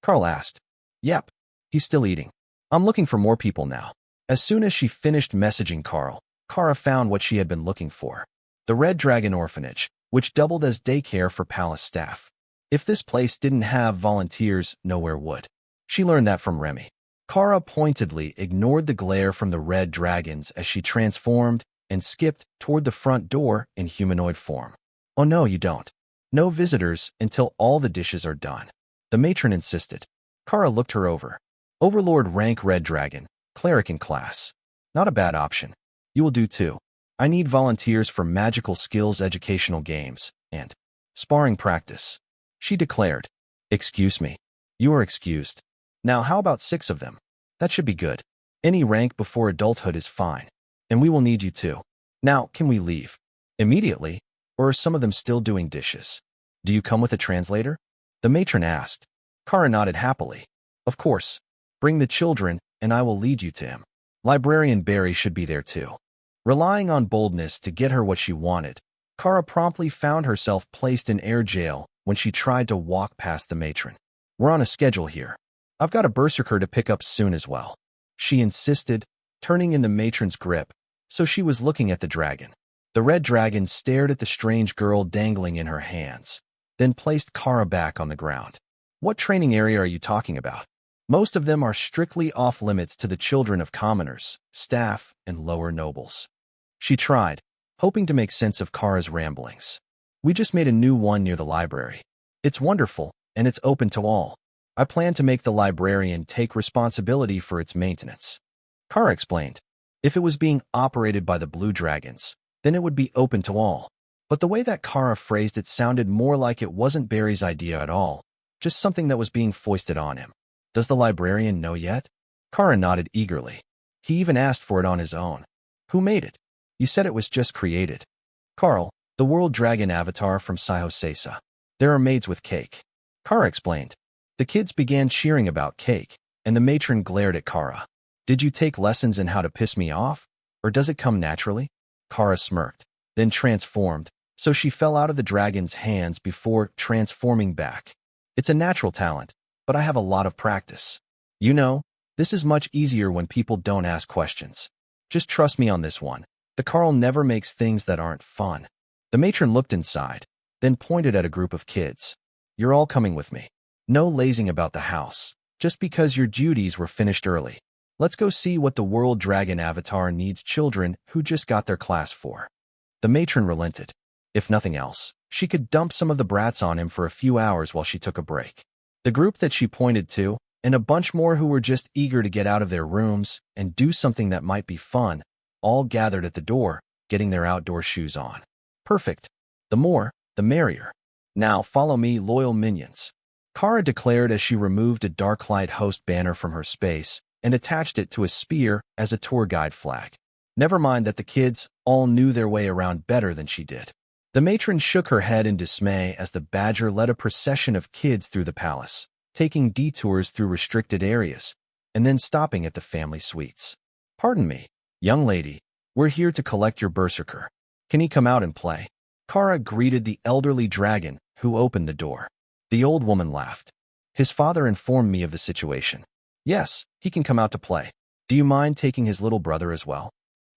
Karl asked. Yep, he's still eating. I'm looking for more people now. As soon as she finished messaging Karl, Kara found what she had been looking for. The Red Dragon Orphanage, which doubled as daycare for palace staff. If this place didn't have volunteers, nowhere would. She learned that from Remy. Kara pointedly ignored the glare from the red dragons as she transformed and skipped toward the front door in humanoid form. Oh no, you don't. No visitors until all the dishes are done. The matron insisted. Kara looked her over. Overlord rank Red Dragon, cleric in class. Not a bad option. You will do too. I need volunteers for magical skills educational games and sparring practice. She declared. Excuse me. You are excused. Now how about 6 of them? That should be good. Any rank before adulthood is fine. And we will need you too. Now, can we leave? Immediately? Or are some of them still doing dishes? Do you come with a translator? The matron asked. Kara nodded happily. Of course. Bring the children, and I will lead you to him. Librarian Barry should be there too. Relying on boldness to get her what she wanted, Kara promptly found herself placed in air jail when she tried to walk past the matron. We're on a schedule here. I've got a berserker to pick up soon as well. She insisted, turning in the matron's grip, so she was looking at the dragon. The red dragon stared at the strange girl dangling in her hands, then placed Kara back on the ground. What training area are you talking about? Most of them are strictly off-limits to the children of commoners, staff, and lower nobles. She tried, hoping to make sense of Kara's ramblings. We just made a new one near the library. It's wonderful, and it's open to all. I plan to make the librarian take responsibility for its maintenance. Kara explained. If it was being operated by the blue dragons, then it would be open to all. But the way that Kara phrased it sounded more like it wasn't Barry's idea at all, just something that was being foisted on him. Does the librarian know yet? Kara nodded eagerly. He even asked for it on his own. Who made it? You said it was just created. Karl, the world dragon avatar from Saiho Seisa. There are maids with cake. Kara explained. The kids began cheering about cake, and the matron glared at Kara. Did you take lessons in how to piss me off? Or does it come naturally? Kara smirked, then transformed, so she fell out of the dragon's hands before transforming back. It's a natural talent, but I have a lot of practice. You know, this is much easier when people don't ask questions. Just trust me on this one. The Karl never makes things that aren't fun. The matron looked inside, then pointed at a group of kids. You're all coming with me. No lazing about the house, just because your duties were finished early. Let's go see what the world dragon avatar needs children who just got their class for. The matron relented. If nothing else, she could dump some of the brats on him for a few hours while she took a break. The group that she pointed to, and a bunch more who were just eager to get out of their rooms and do something that might be fun, all gathered at the door, getting their outdoor shoes on. Perfect. The more, the merrier. Now follow me, loyal minions. Kara declared as she removed a Darklight host banner from her space and attached it to a spear as a tour guide flag. Never mind that the kids all knew their way around better than she did. The matron shook her head in dismay as the badger led a procession of kids through the palace, taking detours through restricted areas, and then stopping at the family suites. Pardon me, young lady, we're here to collect your berserker. Can he come out and play? Kara greeted the elderly dragon, who opened the door. The old woman laughed. His father informed me of the situation. Yes, he can come out to play. Do you mind taking his little brother as well?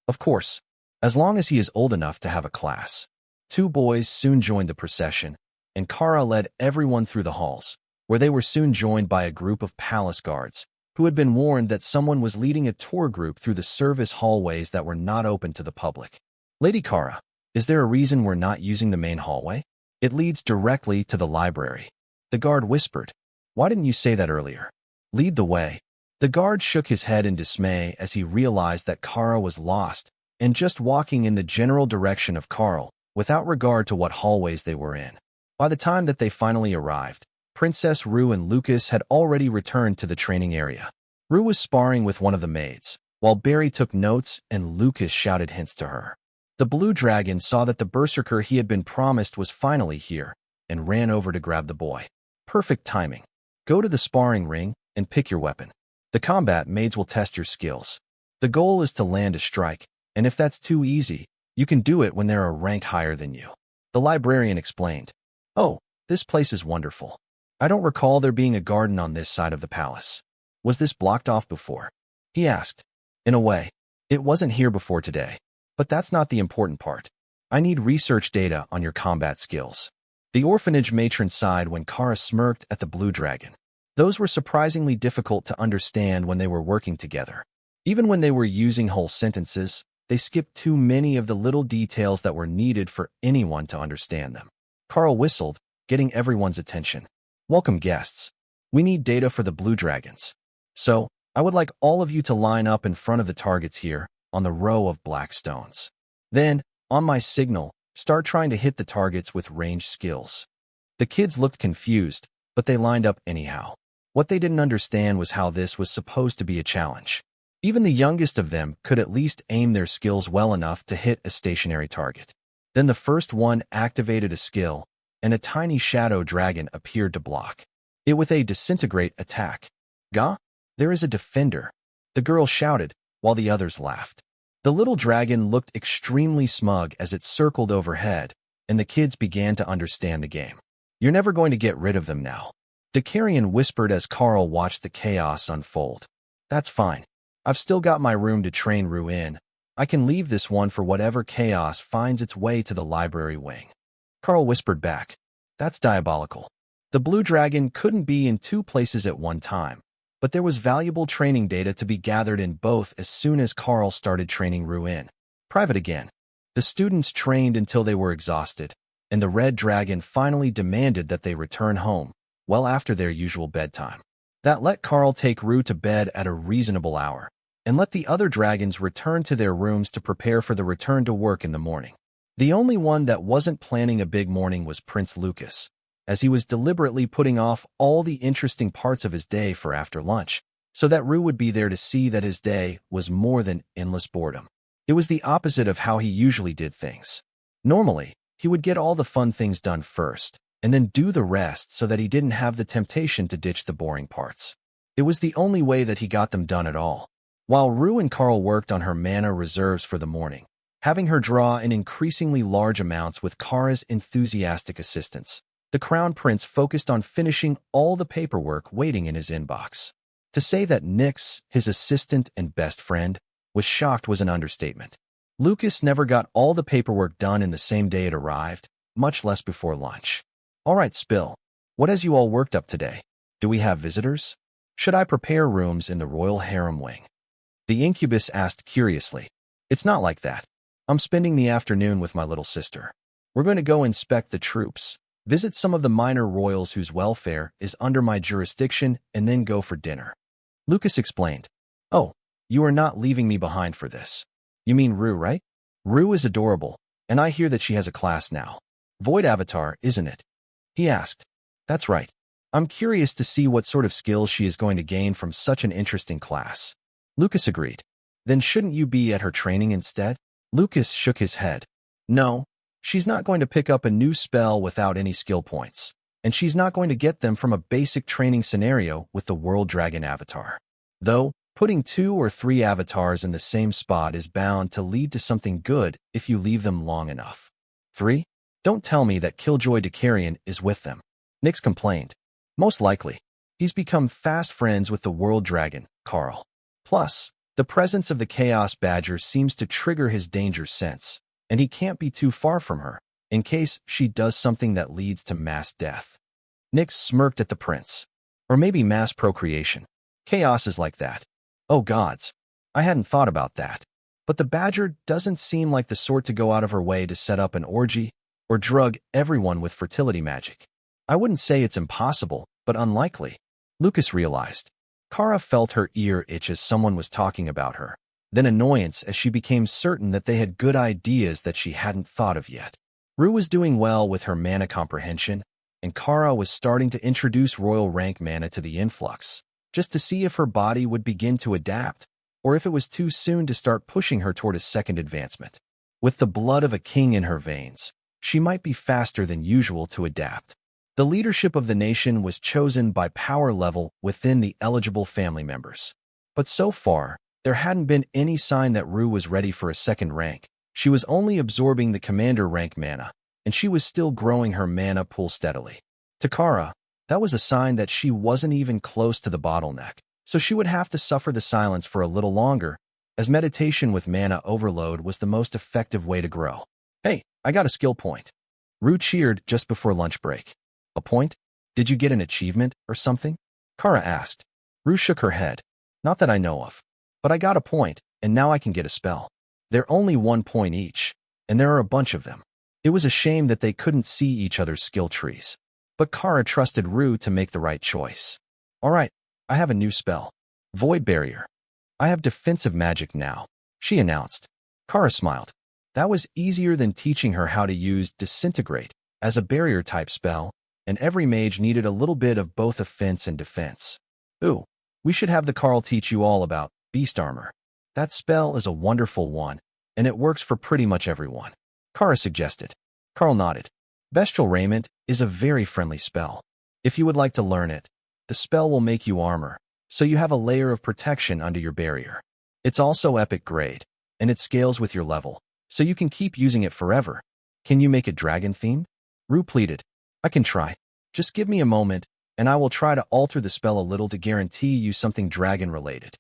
Of course, as long as he is old enough to have a class. Two boys soon joined the procession, and Karl led everyone through the halls, where they were soon joined by a group of palace guards, who had been warned that someone was leading a tour group through the service hallways that were not open to the public. Lady Kara, is there a reason we're not using the main hallway? It leads directly to the library. The guard whispered. Why didn't you say that earlier? Lead the way. The guard shook his head in dismay as he realized that Kara was lost and just walking in the general direction of Karl, without regard to what hallways they were in. By the time that they finally arrived, Princess Rue and Lucas had already returned to the training area. Rue was sparring with one of the maids, while Barry took notes and Lucas shouted hints to her. The blue dragon saw that the berserker he had been promised was finally here, and ran over to grab the boy. Perfect timing. Go to the sparring ring and pick your weapon. The combat maids will test your skills. The goal is to land a strike, and if that's too easy, you can do it when they're a rank higher than you. The librarian explained. Oh, this place is wonderful. I don't recall there being a garden on this side of the palace. Was this blocked off before? He asked. In a way, it wasn't here before today. But that's not the important part. I need research data on your combat skills. The orphanage matron sighed when Kara smirked at the blue dragon. Those were surprisingly difficult to understand when they were working together. Even when they were using whole sentences, they skipped too many of the little details that were needed for anyone to understand them. Karl whistled, getting everyone's attention. Welcome guests. We need data for the blue dragons. So, I would like all of you to line up in front of the targets here, on the row of black stones. Then, on my signal, start trying to hit the targets with ranged skills. The kids looked confused, but they lined up anyhow. What they didn't understand was how this was supposed to be a challenge. Even the youngest of them could at least aim their skills well enough to hit a stationary target. Then the first one activated a skill, and a tiny shadow dragon appeared to block it with a disintegrate attack. Gah! There is a defender, the girl shouted, while the others laughed. The little dragon looked extremely smug as it circled overhead, and the kids began to understand the game. You're never going to get rid of them now. Dakarian whispered as Karl watched the chaos unfold. That's fine. I've still got my room to train Rue in. I can leave this one for whatever chaos finds its way to the library wing. Karl whispered back. That's diabolical. The blue dragon couldn't be in two places at one time, but there was valuable training data to be gathered in both as soon as Karl started training Rue in private again. The students trained until they were exhausted, and the red dragon finally demanded that they return home, well after their usual bedtime. That let Karl take Rue to bed at a reasonable hour, and let the other dragons return to their rooms to prepare for the return to work in the morning. The only one that wasn't planning a big morning was Prince Lucas, as he was deliberately putting off all the interesting parts of his day for after lunch, so that Rue would be there to see that his day was more than endless boredom. It was the opposite of how he usually did things. Normally, he would get all the fun things done first, and then do the rest so that he didn't have the temptation to ditch the boring parts. It was the only way that he got them done at all. While Rue and Karl worked on her mana reserves for the morning, having her draw in increasingly large amounts with Kara's enthusiastic assistance, the Crown Prince focused on finishing all the paperwork waiting in his inbox. To say that Nyx, his assistant and best friend, was shocked was an understatement. Lucas never got all the paperwork done in the same day it arrived, much less before lunch. All right, Spill. What has you all worked up today? Do we have visitors? Should I prepare rooms in the royal harem wing? The incubus asked curiously. It's not like that. I'm spending the afternoon with my little sister. We're going to go inspect the troops, visit some of the minor royals whose welfare is under my jurisdiction, and then go for dinner. Lucas explained. Oh, you are not leaving me behind for this. You mean Rue, right? Rue is adorable, and I hear that she has a class now. Void Avatar, isn't it? He asked. That's right. I'm curious to see what sort of skills she is going to gain from such an interesting class. Lucas agreed. Then shouldn't you be at her training instead? Lucas shook his head. No, she's not going to pick up a new spell without any skill points, and she's not going to get them from a basic training scenario with the World Dragon avatar. Though, putting 2 or 3 avatars in the same spot is bound to lead to something good if you leave them long enough. 3? Don't tell me that Killjoy Dakarian is with them. Nyx complained. Most likely. He's become fast friends with the world dragon, Karl. Plus, the presence of the Chaos Badger seems to trigger his danger sense, and he can't be too far from her, in case she does something that leads to mass death. Nyx smirked at the prince. Or maybe mass procreation. Chaos is like that. Oh gods, I hadn't thought about that. But the badger doesn't seem like the sort to go out of her way to set up an orgy or drug everyone with fertility magic. I wouldn't say it's impossible, but unlikely. Lucas realized. Kara felt her ear itch as someone was talking about her, then annoyance as she became certain that they had good ideas that she hadn't thought of yet. Rue was doing well with her mana comprehension, and Kara was starting to introduce royal rank mana to the influx, just to see if her body would begin to adapt, or if it was too soon to start pushing her toward a second advancement. With the blood of a king in her veins, she might be faster than usual to adapt. The leadership of the nation was chosen by power level within the eligible family members. But so far, there hadn't been any sign that Rue was ready for a second rank. She was only absorbing the commander rank mana, and she was still growing her mana pool steadily. To Kara, that was a sign that she wasn't even close to the bottleneck, so she would have to suffer the silence for a little longer, as meditation with mana overload was the most effective way to grow. Hey, I got a skill point. Rue cheered just before lunch break. A point? Did you get an achievement or something? Kara asked. Rue shook her head. Not that I know of. But I got a point, and now I can get a spell. They're only 1 point each, and there are a bunch of them. It was a shame that they couldn't see each other's skill trees. But Kara trusted Rue to make the right choice. All right, I have a new spell. Void Barrier. I have defensive magic now, she announced. Kara smiled. That was easier than teaching her how to use Disintegrate as a barrier-type spell, and every mage needed a little bit of both offense and defense. Ooh, we should have the Karl teach you all about Beast Armor. That spell is a wonderful one, and it works for pretty much everyone. Kara suggested. Karl nodded. Bestial Raiment is a very friendly spell. If you would like to learn it, the spell will make you armor, so you have a layer of protection under your barrier. It's also epic grade, and it scales with your level, so you can keep using it forever. Can you make it dragon-themed? Rue pleaded. I can try. Just give me a moment, and I will try to alter the spell a little to guarantee you something dragon-related.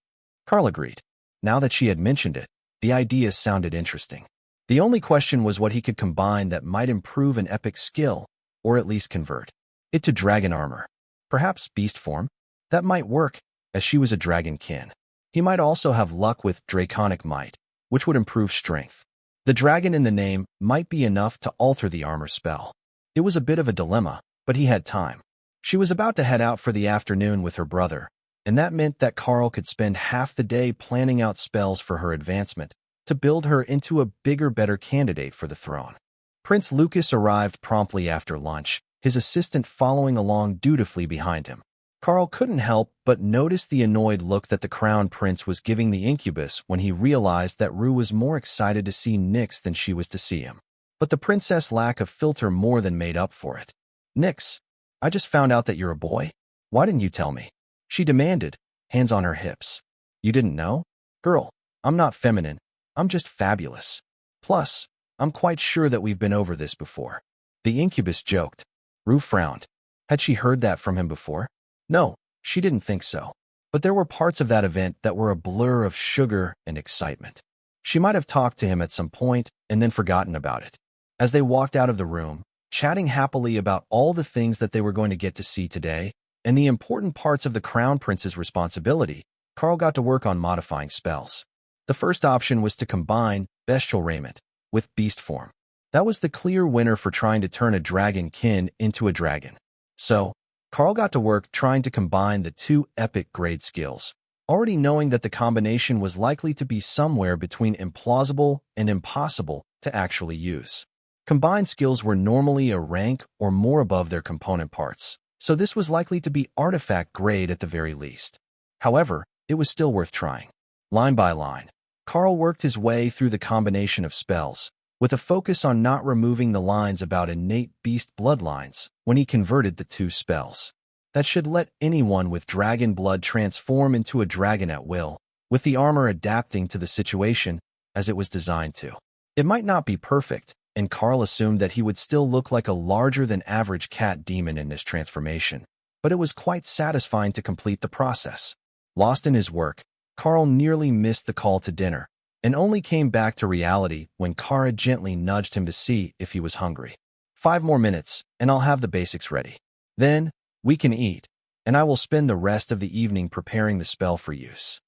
Karl agreed. Now that she had mentioned it, the idea sounded interesting. The only question was what he could combine that might improve an epic skill, or at least convert it to dragon armor. Perhaps beast form? That might work, as she was a dragonkin. He might also have luck with draconic might, which would improve strength. The dragon in the name might be enough to alter the armor spell. It was a bit of a dilemma, but he had time. She was about to head out for the afternoon with her brother, and that meant that Karl could spend half the day planning out spells for her advancement to build her into a bigger, better candidate for the throne. Prince Lucas arrived promptly after lunch, his assistant following along dutifully behind him. Karl couldn't help but notice the annoyed look that the crown prince was giving the incubus when he realized that Rue was more excited to see Nyx than she was to see him. But the princess' lack of filter more than made up for it. Nyx, I just found out that you're a boy. Why didn't you tell me? She demanded, hands on her hips. You didn't know? Girl, I'm not feminine. I'm just fabulous. Plus, I'm quite sure that we've been over this before. The incubus joked. Rue frowned. Had she heard that from him before? No, she didn't think so. But there were parts of that event that were a blur of sugar and excitement. She might have talked to him at some point and then forgotten about it. As they walked out of the room, chatting happily about all the things that they were going to get to see today and the important parts of the Crown Prince's responsibility, Karl got to work on modifying spells. The first option was to combine Bestial Raiment with Beast Form. That was the clear winner for trying to turn a dragonkin into a dragon. So, Karl got to work trying to combine the two epic grade skills, already knowing that the combination was likely to be somewhere between implausible and impossible to actually use. Combined skills were normally a rank or more above their component parts, so this was likely to be artifact grade at the very least. However, it was still worth trying. Line by line, Karl worked his way through the combination of spells, with a focus on not removing the lines about innate beast bloodlines when he converted the two spells. That should let anyone with dragon blood transform into a dragon at will, with the armor adapting to the situation as it was designed to. It might not be perfect, and Karl assumed that he would still look like a larger-than-average cat demon in this transformation, but it was quite satisfying to complete the process. Lost in his work, Karl nearly missed the call to dinner, and only came back to reality when Kara gently nudged him to see if he was hungry. 5 more minutes, and I'll have the basics ready. Then, we can eat, and I will spend the rest of the evening preparing the spell for use.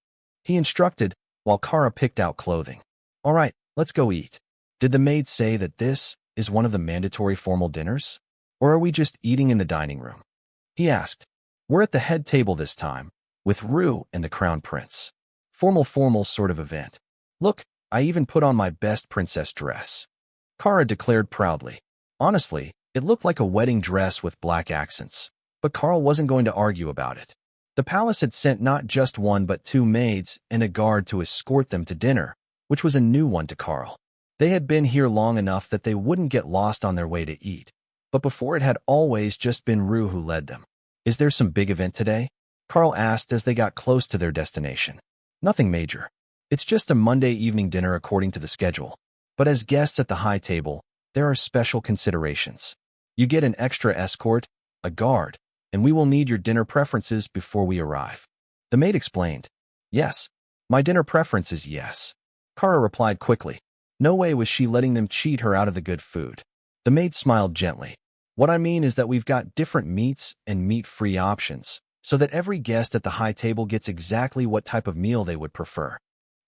He instructed, while Kara picked out clothing. All right, let's go eat. Did the maid say that this is one of the mandatory formal dinners? Or are we just eating in the dining room? He asked. We're at the head table this time, with Rue and the crown prince. Formal sort of event. Look, I even put on my best princess dress. Kara declared proudly. Honestly, it looked like a wedding dress with black accents, but Karl wasn't going to argue about it. The palace had sent not just 1 but 2 maids and a guard to escort them to dinner, which was a new one to Karl. They had been here long enough that they wouldn't get lost on their way to eat, but before it had always just been Rue who led them. Is there some big event today? Karl asked as they got close to their destination. Nothing major. It's just a Monday evening dinner according to the schedule. But as guests at the high table, there are special considerations. You get an extra escort, a guard, and we will need your dinner preferences before we arrive. The maid explained. Yes, my dinner preference is yes. Kara replied quickly. No way was she letting them cheat her out of the good food. The maid smiled gently. What I mean is that we've got different meats and meat-free options, so that every guest at the high table gets exactly what type of meal they would prefer.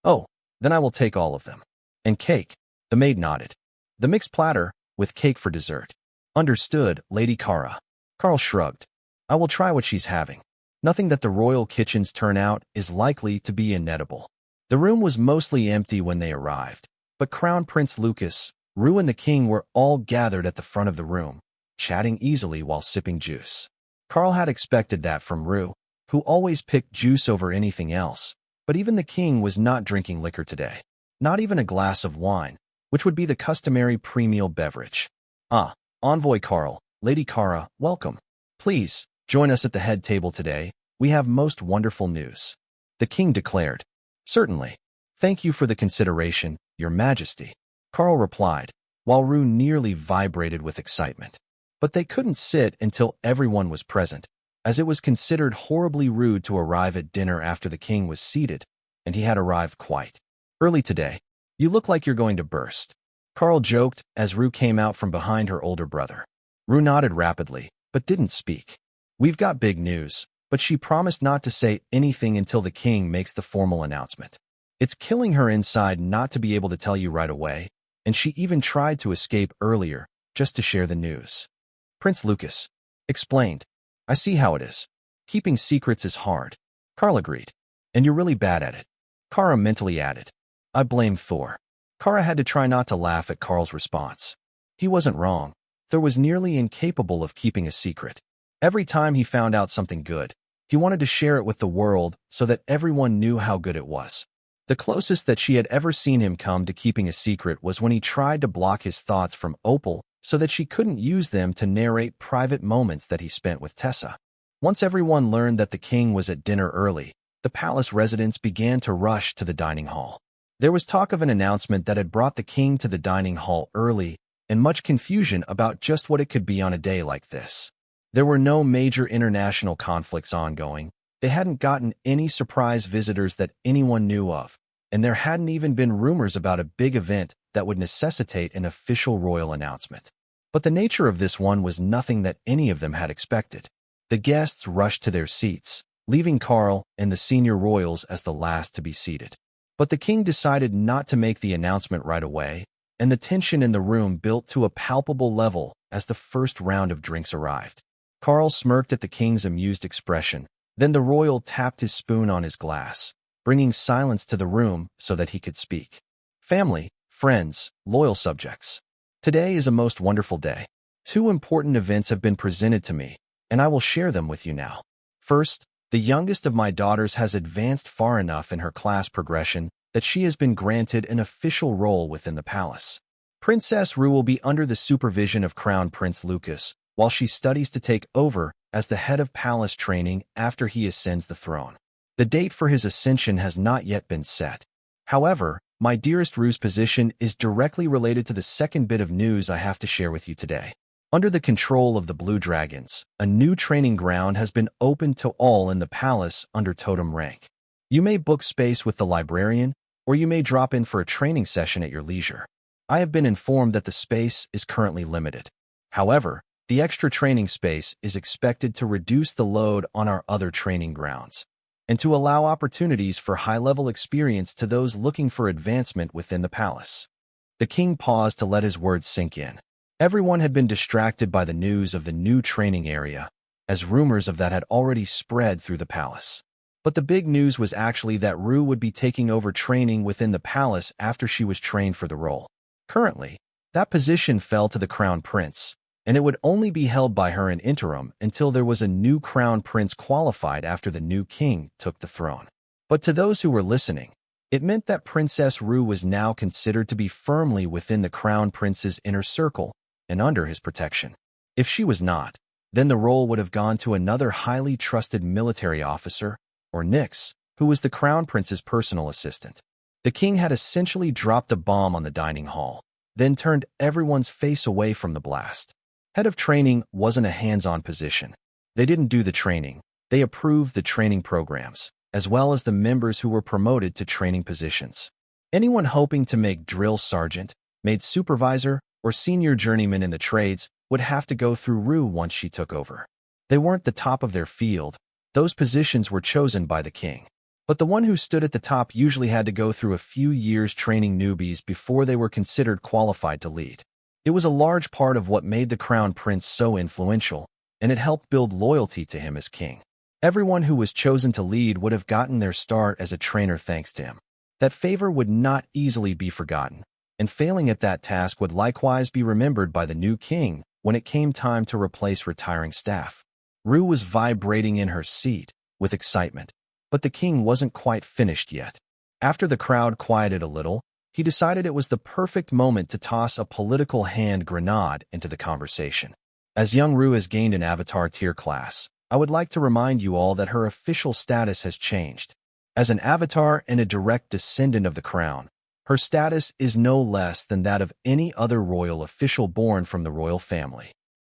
Oh, then I will take all of them. And cake. The maid nodded. The mixed platter, with cake for dessert. Understood, Lady Kara. Karl shrugged. I will try what she's having. Nothing that the royal kitchens turn out is likely to be inedible. The room was mostly empty when they arrived, but Crown Prince Lucas, Rue and the king were all gathered at the front of the room, chatting easily while sipping juice. Karl had expected that from Rue, who always picked juice over anything else, but even the king was not drinking liquor today. Not even a glass of wine, which would be the customary pre-meal beverage. Ah, Envoy Karl, Lady Kara, welcome. Please, join us at the head table today. We have most wonderful news. The king declared. Certainly. Thank you for the consideration, Your Majesty. Karl replied, while Rue nearly vibrated with excitement. But they couldn't sit until everyone was present, as it was considered horribly rude to arrive at dinner after the king was seated, and he had arrived quite early today. You look like you're going to burst. Karl joked as Rue came out from behind her older brother. Rue nodded rapidly, but didn't speak. We've got big news, but she promised not to say anything until the king makes the formal announcement. It's killing her inside not to be able to tell you right away, and she even tried to escape earlier, just to share the news. Prince Lucas explained. I see how it is. Keeping secrets is hard. Karl agreed. And you're really bad at it. Kara mentally added. I blame Thor. Kara had to try not to laugh at Karl's response. He wasn't wrong. Thor was nearly incapable of keeping a secret. Every time he found out something good, he wanted to share it with the world so that everyone knew how good it was. The closest that she had ever seen him come to keeping a secret was when he tried to block his thoughts from Opal so that she couldn't use them to narrate private moments that he spent with Tessa. Once everyone learned that the king was at dinner early, the palace residents began to rush to the dining hall. There was talk of an announcement that had brought the king to the dining hall early, and much confusion about just what it could be on a day like this. There were no major international conflicts ongoing. They hadn't gotten any surprise visitors that anyone knew of, and there hadn't even been rumors about a big event that would necessitate an official royal announcement. But the nature of this one was nothing that any of them had expected. The guests rushed to their seats, leaving Karl and the senior royals as the last to be seated. But the king decided not to make the announcement right away, and the tension in the room built to a palpable level as the first round of drinks arrived. Karl smirked at the king's amused expression. Then the royal tapped his spoon on his glass, bringing silence to the room so that he could speak. Family, friends, loyal subjects. Today is a most wonderful day. 2 important events have been presented to me, and I will share them with you now. First, the youngest of my daughters has advanced far enough in her class progression that she has been granted an official role within the palace. Princess Rue will be under the supervision of Crown Prince Lucas, while she studies to take over as the head of palace training after he ascends the throne. The date for his ascension has not yet been set. However, my dearest Rue's position is directly related to the second bit of news I have to share with you today. Under the control of the Blue Dragons, a new training ground has been opened to all in the palace under totem rank. You may book space with the librarian, or you may drop in for a training session at your leisure. I have been informed that the space is currently limited. However, the extra training space is expected to reduce the load on our other training grounds, and to allow opportunities for high-level experience to those looking for advancement within the palace. The king paused to let his words sink in. Everyone had been distracted by the news of the new training area, as rumors of that had already spread through the palace. But the big news was actually that Rue would be taking over training within the palace after she was trained for the role. Currently, that position fell to the crown prince, and it would only be held by her in interim until there was a new crown prince qualified after the new king took the throne. But to those who were listening, it meant that Princess Rue was now considered to be firmly within the crown prince's inner circle and under his protection. If she was not, then the role would have gone to another highly trusted military officer, or Nix, who was the crown prince's personal assistant. The king had essentially dropped a bomb on the dining hall, then turned everyone's face away from the blast. Head of training wasn't a hands-on position. They didn't do the training. They approved the training programs, as well as the members who were promoted to training positions. Anyone hoping to make drill sergeant, made supervisor, or senior journeyman in the trades would have to go through Rue once she took over. They weren't the top of their field. Those positions were chosen by the king. But the one who stood at the top usually had to go through a few years training newbies before they were considered qualified to lead. It was a large part of what made the crown prince so influential, and it helped build loyalty to him as king. Everyone who was chosen to lead would have gotten their start as a trainer thanks to him. That favor would not easily be forgotten, and failing at that task would likewise be remembered by the new king when it came time to replace retiring staff. Rue was vibrating in her seat with excitement, but the king wasn't quite finished yet. After the crowd quieted a little, he decided it was the perfect moment to toss a political hand grenade into the conversation. As young Rue has gained an avatar tier class, I would like to remind you all that her official status has changed. As an avatar and a direct descendant of the crown, her status is no less than that of any other royal official born from the royal family.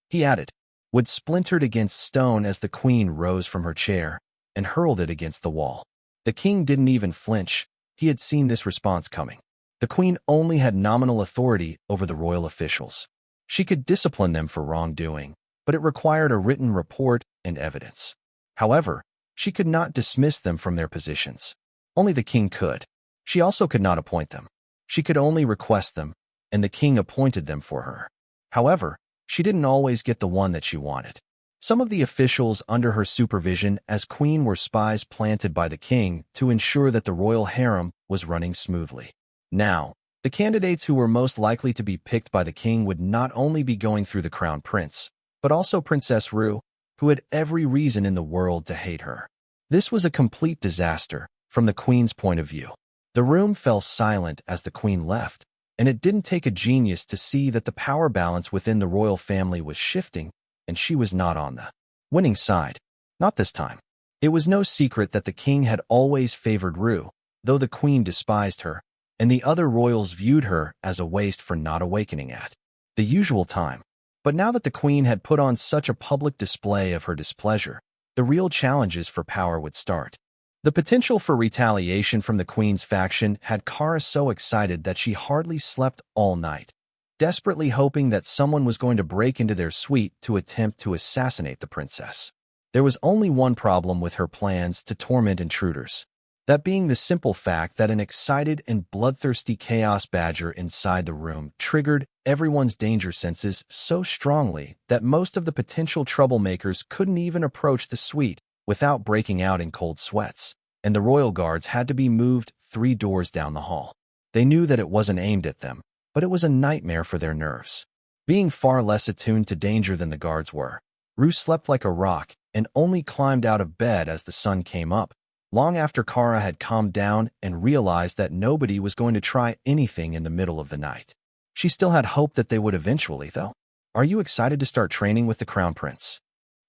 He added, wood splintered against stone as the queen rose from her chair and hurled it against the wall. The king didn't even flinch. He had seen this response coming. The queen only had nominal authority over the royal officials. She could discipline them for wrongdoing, but it required a written report and evidence. However, she could not dismiss them from their positions. Only the king could. She also could not appoint them. She could only request them, and the king appointed them for her. However, she didn't always get the one that she wanted. Some of the officials under her supervision as queen were spies planted by the king to ensure that the royal harem was running smoothly. Now, the candidates who were most likely to be picked by the king would not only be going through the crown prince, but also Princess Rue, who had every reason in the world to hate her. This was a complete disaster from the queen's point of view. The room fell silent as the queen left, and it didn't take a genius to see that the power balance within the royal family was shifting, and she was not on the winning side. Not this time. It was no secret that the king had always favored Rue, though the queen despised her, and the other royals viewed her as a waste for not awakening at the usual time. But now that the queen had put on such a public display of her displeasure, the real challenges for power would start. The potential for retaliation from the queen's faction had Kara so excited that she hardly slept all night, desperately hoping that someone was going to break into their suite to attempt to assassinate the princess. There was only one problem with her plans to torment intruders, that being the simple fact that an excited and bloodthirsty chaos badger inside the room triggered everyone's danger senses so strongly that most of the potential troublemakers couldn't even approach the suite without breaking out in cold sweats, and the royal guards had to be moved 3 doors down the hall. They knew that it wasn't aimed at them, but it was a nightmare for their nerves. Being far less attuned to danger than the guards were, Rue slept like a rock and only climbed out of bed as the sun came up, long after Kara had calmed down and realized that nobody was going to try anything in the middle of the night. She still had hope that they would eventually, though. Are you excited to start training with the crown prince?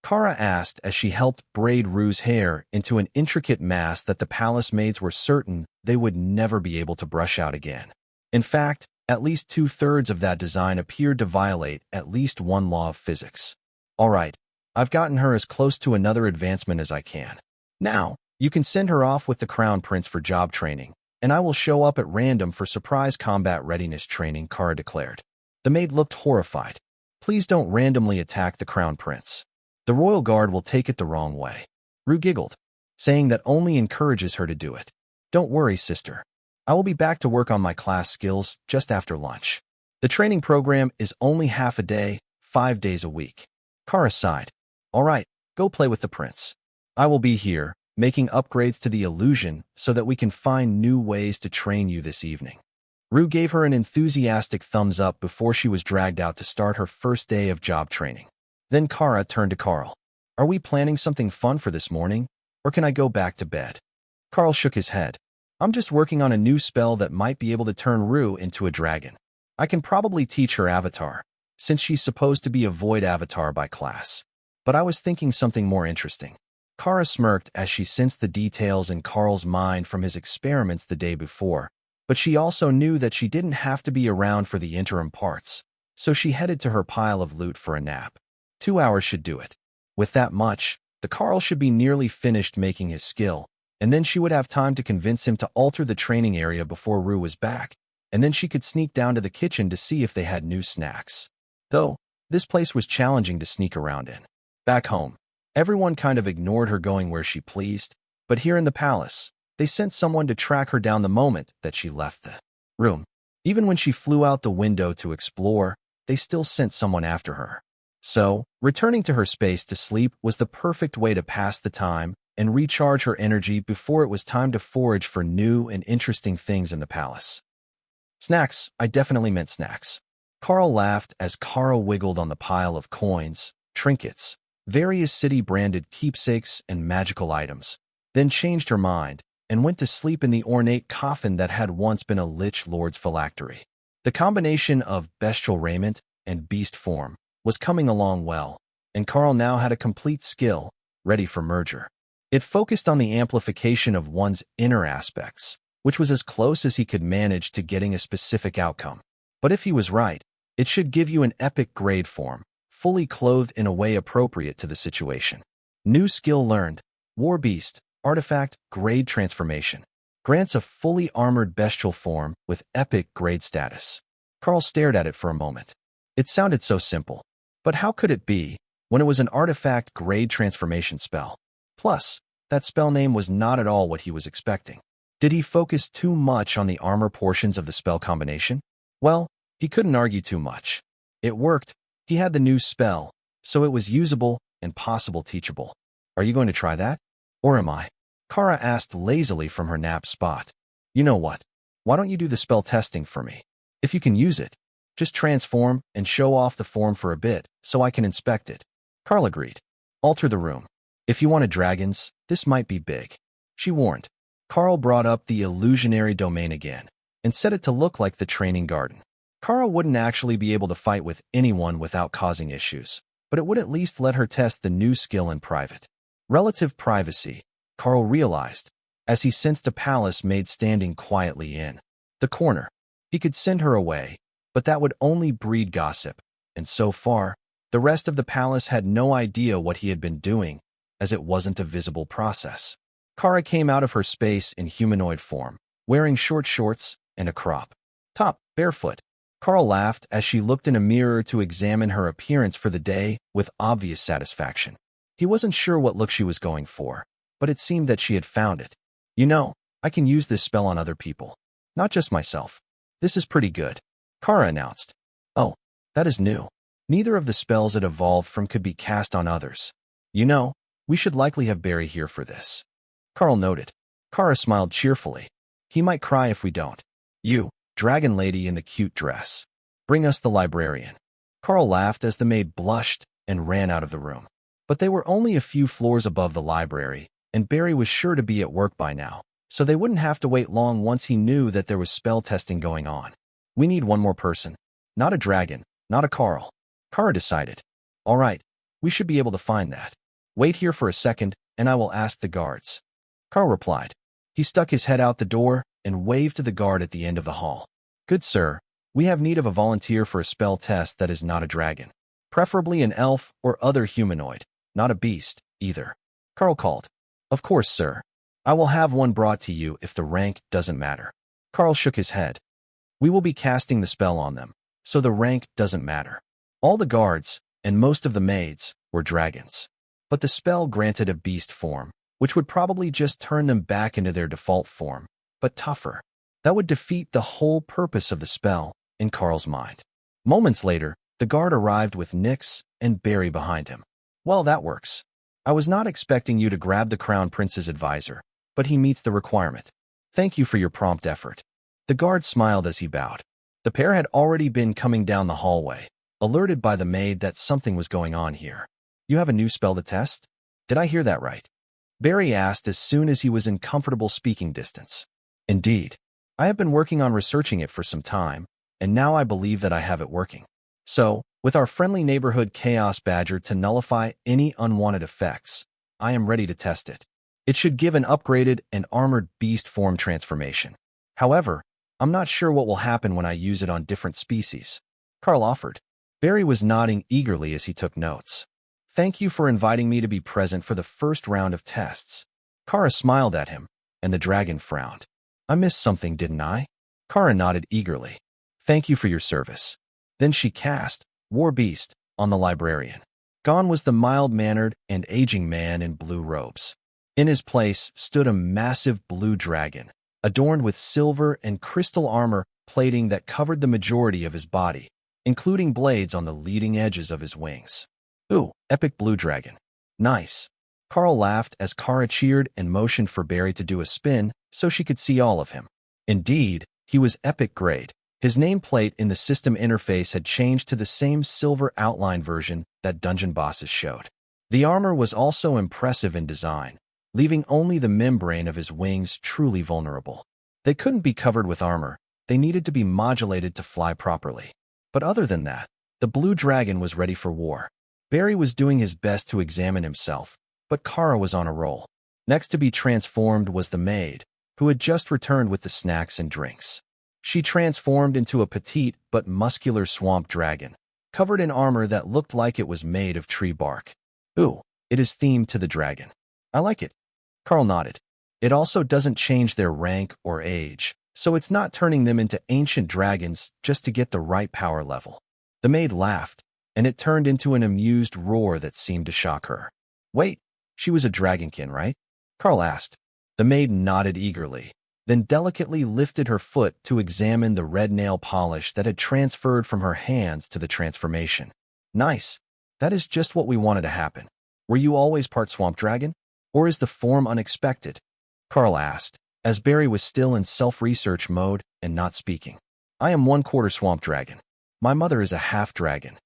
Kara asked as she helped braid Rue's hair into an intricate mass that the palace maids were certain they would never be able to brush out again. In fact, At least 2/3 of that design appeared to violate at least one law of physics. All right, I've gotten her as close to another advancement as I can. Now, you can send her off with the Crown Prince for job training, and I will show up at random for surprise combat readiness training, Kara declared. The maid looked horrified. Please don't randomly attack the Crown Prince. The royal guard will take it the wrong way. Rue giggled, saying that only encourages her to do it. Don't worry, sister. I will be back to work on my class skills just after lunch. The training program is only half a day, 5 days a week. Kara sighed. All right, go play with the prince. I will be here, making upgrades to the illusion so that we can find new ways to train you this evening. Rue gave her an enthusiastic thumbs up before she was dragged out to start her first day of job training. Then Kara turned to Karl. Are we planning something fun for this morning, or can I go back to bed? Karl shook his head. I'm just working on a new spell that might be able to turn Rue into a dragon. I can probably teach her avatar, since she's supposed to be a void avatar by class. But I was thinking something more interesting. Kara smirked as she sensed the details in Karl's mind from his experiments the day before, but she also knew that she didn't have to be around for the interim parts, so she headed to her pile of loot for a nap. 2 hours should do it. With that much, the Karl should be nearly finished making his skill, and then she would have time to convince him to alter the training area before Rue was back, and then she could sneak down to the kitchen to see if they had new snacks. Though, this place was challenging to sneak around in. Back home, everyone kind of ignored her going where she pleased, but here in the palace, they sent someone to track her down the moment that she left the room. Even when she flew out the window to explore, they still sent someone after her. So, returning to her space to sleep was the perfect way to pass the time and recharge her energy before it was time to forage for new and interesting things in the palace. Snacks, I definitely meant snacks. Karl laughed as Kara wiggled on the pile of coins, trinkets, various city-branded keepsakes and magical items, then changed her mind and went to sleep in the ornate coffin that had once been a Lich Lord's phylactery. The combination of bestial raiment and beast form was coming along well, and Karl now had a complete skill, ready for merger. It focused on the amplification of one's inner aspects, which was as close as he could manage to getting a specific outcome. But if he was right, it should give you an epic grade form, fully clothed in a way appropriate to the situation. New skill learned, War Beast, Artifact, Grade Transformation. Grants a fully armored bestial form with epic grade status. Karl stared at it for a moment. It sounded so simple. But how could it be, when it was an artifact grade transformation spell? Plus, that spell name was not at all what he was expecting. Did he focus too much on the armor portions of the spell combination? Well, he couldn't argue too much. It worked, he had the new spell, so it was usable and possible teachable. Are you going to try that? Or am I? Kara asked lazily from her nap spot. You know what? Why don't you do the spell testing for me? If you can use it, just transform and show off the form for a bit so I can inspect it. Karl agreed. Alter the room. If you wanted dragons, this might be big. She warned. Karl brought up the illusionary domain again and set it to look like the training garden. Kara wouldn't actually be able to fight with anyone without causing issues, but it would at least let her test the new skill in private. Relative privacy, Karl realized, as he sensed a palace maid standing quietly in the corner. He could send her away, but that would only breed gossip, and so far, the rest of the palace had no idea what he had been doing, as it wasn't a visible process. Kara came out of her space in humanoid form, wearing short shorts and a crop top, barefoot. Karl laughed as she looked in a mirror to examine her appearance for the day with obvious satisfaction. He wasn't sure what look she was going for, but it seemed that she had found it. You know, I can use this spell on other people, not just myself. This is pretty good, Kara announced. Oh, that is new. Neither of the spells it evolved from could be cast on others. You know, we should likely have Barry here for this. Karl noted. Kara smiled cheerfully. He might cry if we don't. You, dragon lady in the cute dress. Bring us the librarian. Karl laughed as the maid blushed and ran out of the room. But they were only a few floors above the library, and Barry was sure to be at work by now, so they wouldn't have to wait long once he knew that there was spell testing going on. We need one more person. Not a dragon, not a Karl. Kara decided. All right, we should be able to find that. Wait here for a second, and I will ask the guards. Karl replied. He stuck his head out the door and waved to the guard at the end of the hall. Good sir, We have need of a volunteer for a spell test that is not a dragon. Preferably an elf or other humanoid, not a beast, either. Karl called. Of course, sir. I will have one brought to you if the rank doesn't matter. Karl shook his head. We will be casting the spell on them, so the rank doesn't matter. All the guards, and most of the maids, were dragons. But the spell granted a beast form, which would probably just turn them back into their default form, but tougher. That would defeat the whole purpose of the spell, in Karl's mind. Moments later, the guard arrived with Nyx and Barry behind him. Well, that works. I was not expecting you to grab the Crown Prince's advisor, but he meets the requirement. Thank you for your prompt effort. The guard smiled as he bowed. The pair had already been coming down the hallway, alerted by the maid that something was going on here. You have a new spell to test? Did I hear that right? Barry asked as soon as he was in comfortable speaking distance. Indeed. I have been working on researching it for some time, and now I believe that I have it working. So, with our friendly neighborhood Chaos Badger to nullify any unwanted effects, I am ready to test it. It should give an upgraded and armored beast form transformation. However, I'm not sure what will happen when I use it on different species. Karl offered. Barry was nodding eagerly as he took notes. Thank you for inviting me to be present for the first round of tests. Kara smiled at him, and the dragon frowned. I missed something, didn't I? Kara nodded eagerly. Thank you for your service. Then she cast War Beast on the librarian. Gone was the mild-mannered and aging man in blue robes. In his place stood a massive blue dragon, adorned with silver and crystal armor plating that covered the majority of his body, including blades on the leading edges of his wings. Ooh, epic blue dragon. Nice. Karl laughed as Kara cheered and motioned for Barry to do a spin so she could see all of him. Indeed, he was epic grade. His nameplate in the system interface had changed to the same silver outline version that dungeon bosses showed. The armor was also impressive in design, leaving only the membrane of his wings truly vulnerable. They couldn't be covered with armor. They needed to be modulated to fly properly. But other than that, the blue dragon was ready for war. Barry was doing his best to examine himself, but Kara was on a roll. Next to be transformed was the maid, who had just returned with the snacks and drinks. She transformed into a petite but muscular swamp dragon, covered in armor that looked like it was made of tree bark. Ooh, it is themed to the dragon. I like it. Karl nodded. It also doesn't change their rank or age, so it's not turning them into ancient dragons just to get the right power level. The maid laughed, and it turned into an amused roar that seemed to shock her. Wait, she was a dragonkin, right? Karl asked. The maid nodded eagerly, then delicately lifted her foot to examine the red nail polish that had transferred from her hands to the transformation. Nice. That is just what we wanted to happen. Were you always part swamp dragon? Or is the form unexpected? Karl asked, as Barry was still in self-research mode and not speaking. I am 1/4 swamp dragon. My mother is a half dragon.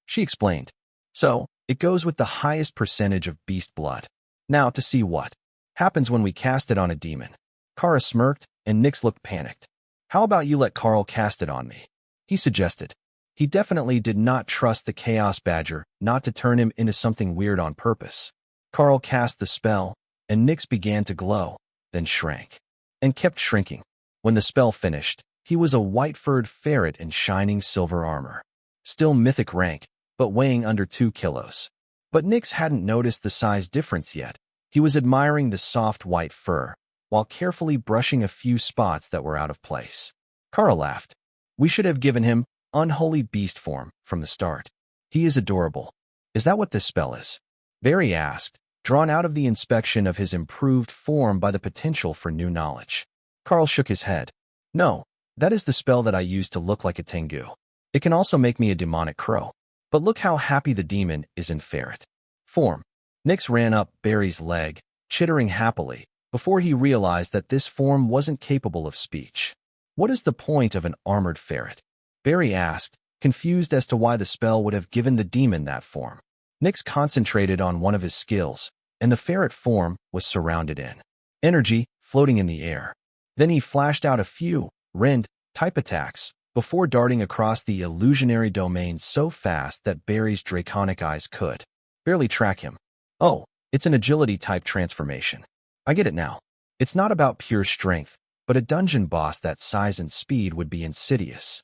She explained. So, it goes with the highest percentage of beast blood. Now to see what happens when we cast it on a demon. Kara smirked, and Nyx looked panicked. How about you let Karl cast it on me? He suggested. He definitely did not trust the Chaos Badger not to turn him into something weird on purpose. Karl cast the spell, and Nyx began to glow, then shrank, and kept shrinking. When the spell finished, he was a white-furred ferret in shining silver armor. Still mythic rank, but weighing under 2 kilos. But Nyx hadn't noticed the size difference yet. He was admiring the soft white fur, while carefully brushing a few spots that were out of place. Karl laughed. We should have given him unholy beast form from the start. He is adorable. Is that what this spell is? Barry asked, drawn out of the inspection of his improved form by the potential for new knowledge. Karl shook his head. No, that is the spell that I use to look like a Tengu. It can also make me a demonic crow. But look how happy the demon is in ferret form. Nyx ran up Barry's leg, chittering happily, before he realized that this form wasn't capable of speech. What is the point of an armored ferret? Barry asked, confused as to why the spell would have given the demon that form. Nyx concentrated on one of his skills, and the ferret form was surrounded in energy, floating in the air. Then he flashed out a few rend-type attacks, before darting across the illusionary domain so fast that Barry's draconic eyes could barely track him. Oh, it's an agility-type transformation. I get it now. It's not about pure strength, but a dungeon boss that size and speed would be insidious.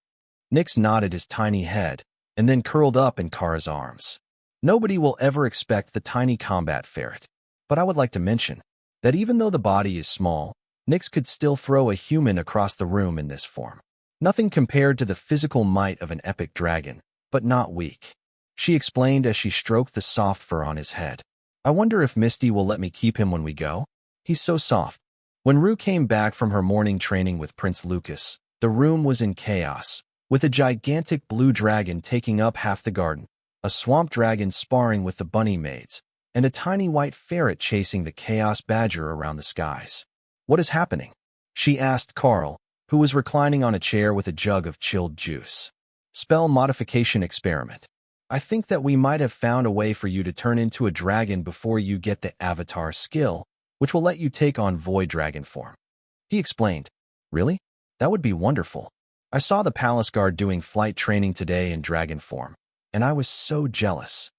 Nyx nodded his tiny head and then curled up in Kara's arms. Nobody will ever expect the tiny combat ferret, but I would like to mention that even though the body is small, Nyx could still throw a human across the room in this form. Nothing compared to the physical might of an epic dragon, but not weak. She explained as she stroked the soft fur on his head. I wonder if Misty will let me keep him when we go? He's so soft. When Rue came back from her morning training with Prince Lucas, the room was in chaos, with a gigantic blue dragon taking up half the garden, a swamp dragon sparring with the bunny maids, and a tiny white ferret chasing the chaos badger around the skies. What is happening? She asked Karl, who was reclining on a chair with a jug of chilled juice. Spell modification experiment. I think that we might have found a way for you to turn into a dragon before you get the avatar skill, which will let you take on void dragon form. He explained. Really? That would be wonderful. I saw the palace guard doing flight training today in dragon form, and I was so jealous.